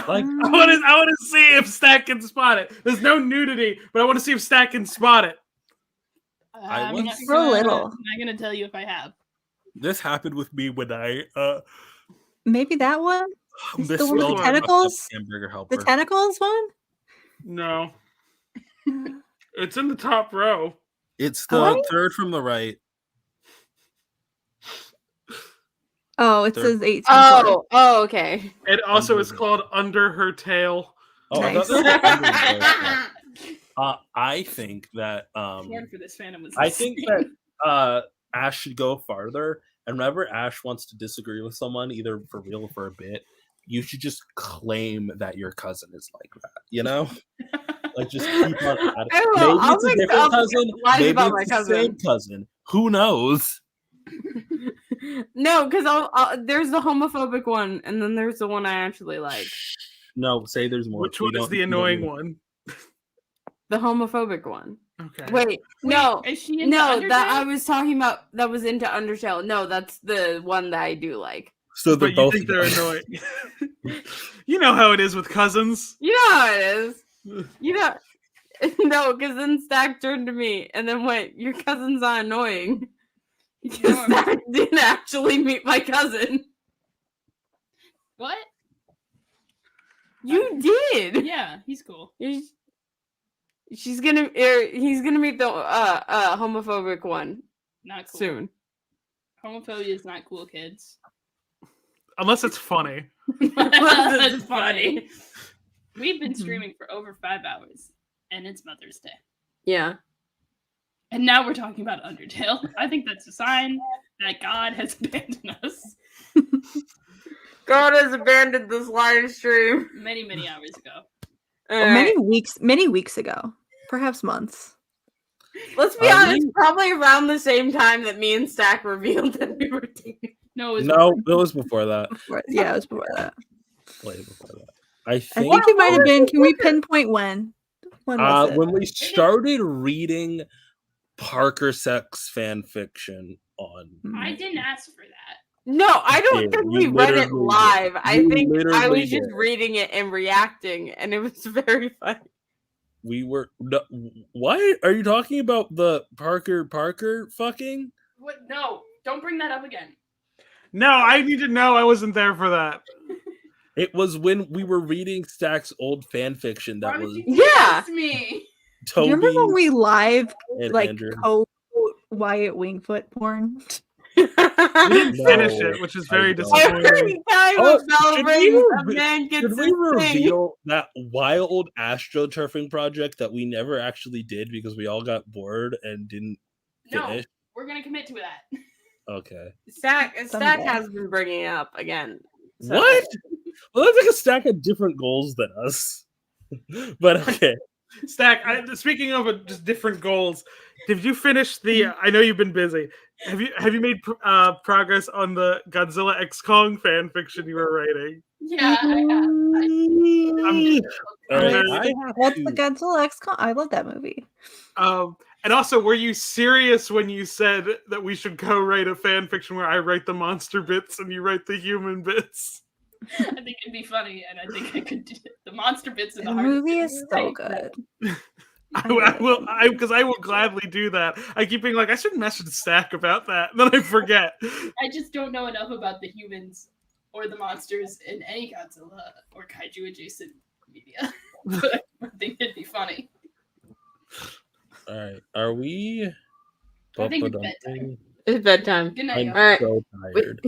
Like I want to see if Stack can spot it. There's no nudity, but I want to see if Stack can spot it. I'm not For a little. I'm not gonna tell you if I have. This happened with me when I Maybe that one? The one with the misspelled tentacles? hamburger helper. The tentacles one? No, it's in the top row. It's the third from the right. Oh, it Third. says 18. Oh, okay. It also is called Under Her Tail. Oh, I Nice. thought that was I think that Porn for this fandom was I think that Ash should go farther, and whenever Ash wants to disagree with someone, either for real or for a bit, you should just claim that your cousin is like that. You know, like just keep on. Maybe it's a different cousin. Maybe it's the same cousin. Who knows? No, because there's the homophobic one, and then there's the one I actually like. No, say there's more. Which one is the annoying one? The homophobic one. Okay. Wait, no, is she into no, Undertale? that I was talking about that was into Undertale. No, that's the one that I do like. So they're But you both think they're annoying. You know how it is with cousins. You know how it is. You know, no, because then Stack turned to me and then went, "Your cousin's not annoying." Because Stack didn't actually meet my cousin. What? You did. Yeah, he's cool. He's gonna meet the homophobic one Not cool. soon. Homophobia is not cool, kids. Unless it's funny. That's funny. We've been streaming for over 5 hours, and it's Mother's Day. Yeah. And now we're talking about Undertale. I think that's a sign that God has abandoned us God has abandoned this live stream. many, many hours ago. Many weeks ago, perhaps months. Let's be honest, probably around the same time that me and Stack revealed that we were dating. No, it was before that. Yeah, it was before that. Way before that. I I think it might have been. Can we pinpoint when? When was it? When we started reading Parker sex fan fiction on. I didn't ask for that. No, I don't think we read it live. I think I was just did. reading it and reacting, and it was very funny. We were. No, what are you talking about? The Parker fucking? What? No, don't bring that up again. No, I need to know. I wasn't there for that. It was when we were reading Stack's old fan fiction that was. Yeah. Me. Toby. Do you remember when we live like Andrew. Wyatt Wingfoot porn? We didn't finish it, which is very disappointing. Every time a bell rings, a man gets Should we reveal that wild astroturfing project that we never actually did because we all got bored and didn't finish? No, we're gonna commit to that. Okay. Stack has been bringing it up again. So. What? Well, that's like a stack of different goals than us. But okay. Stack, speaking of just different goals, did you finish the? I know you've been busy. Have you made progress on the Godzilla X Kong fan fiction you were writing? Yeah, I have. What's the Godzilla X Kong? I love that movie. And also, were you serious when you said that we should go write a fan fiction where I write the monster bits and you write the human bits? I think it'd be funny, and I think I could do it. The monster bits in The movie is so good. I will gladly do that. I keep being like, I should message Stack about that, and then I forget. I just don't know enough about the humans or the monsters in any Godzilla or kaiju adjacent media. But I think it'd be funny. All right. Are we? I think it's bedtime. It's bedtime. Good night, I'm y'all. All right.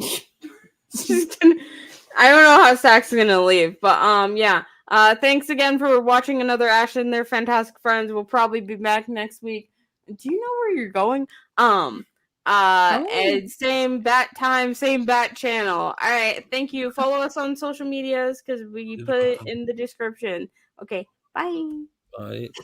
so tired. I don't know how Stack's gonna leave, but yeah. Thanks again for watching another Ash and their fantastic friends. We'll probably be back next week. Do you know where you're going? And same bat time, same bat channel. All right, thank you. Follow us on social medias because we put it in the description. Okay, bye. Bye.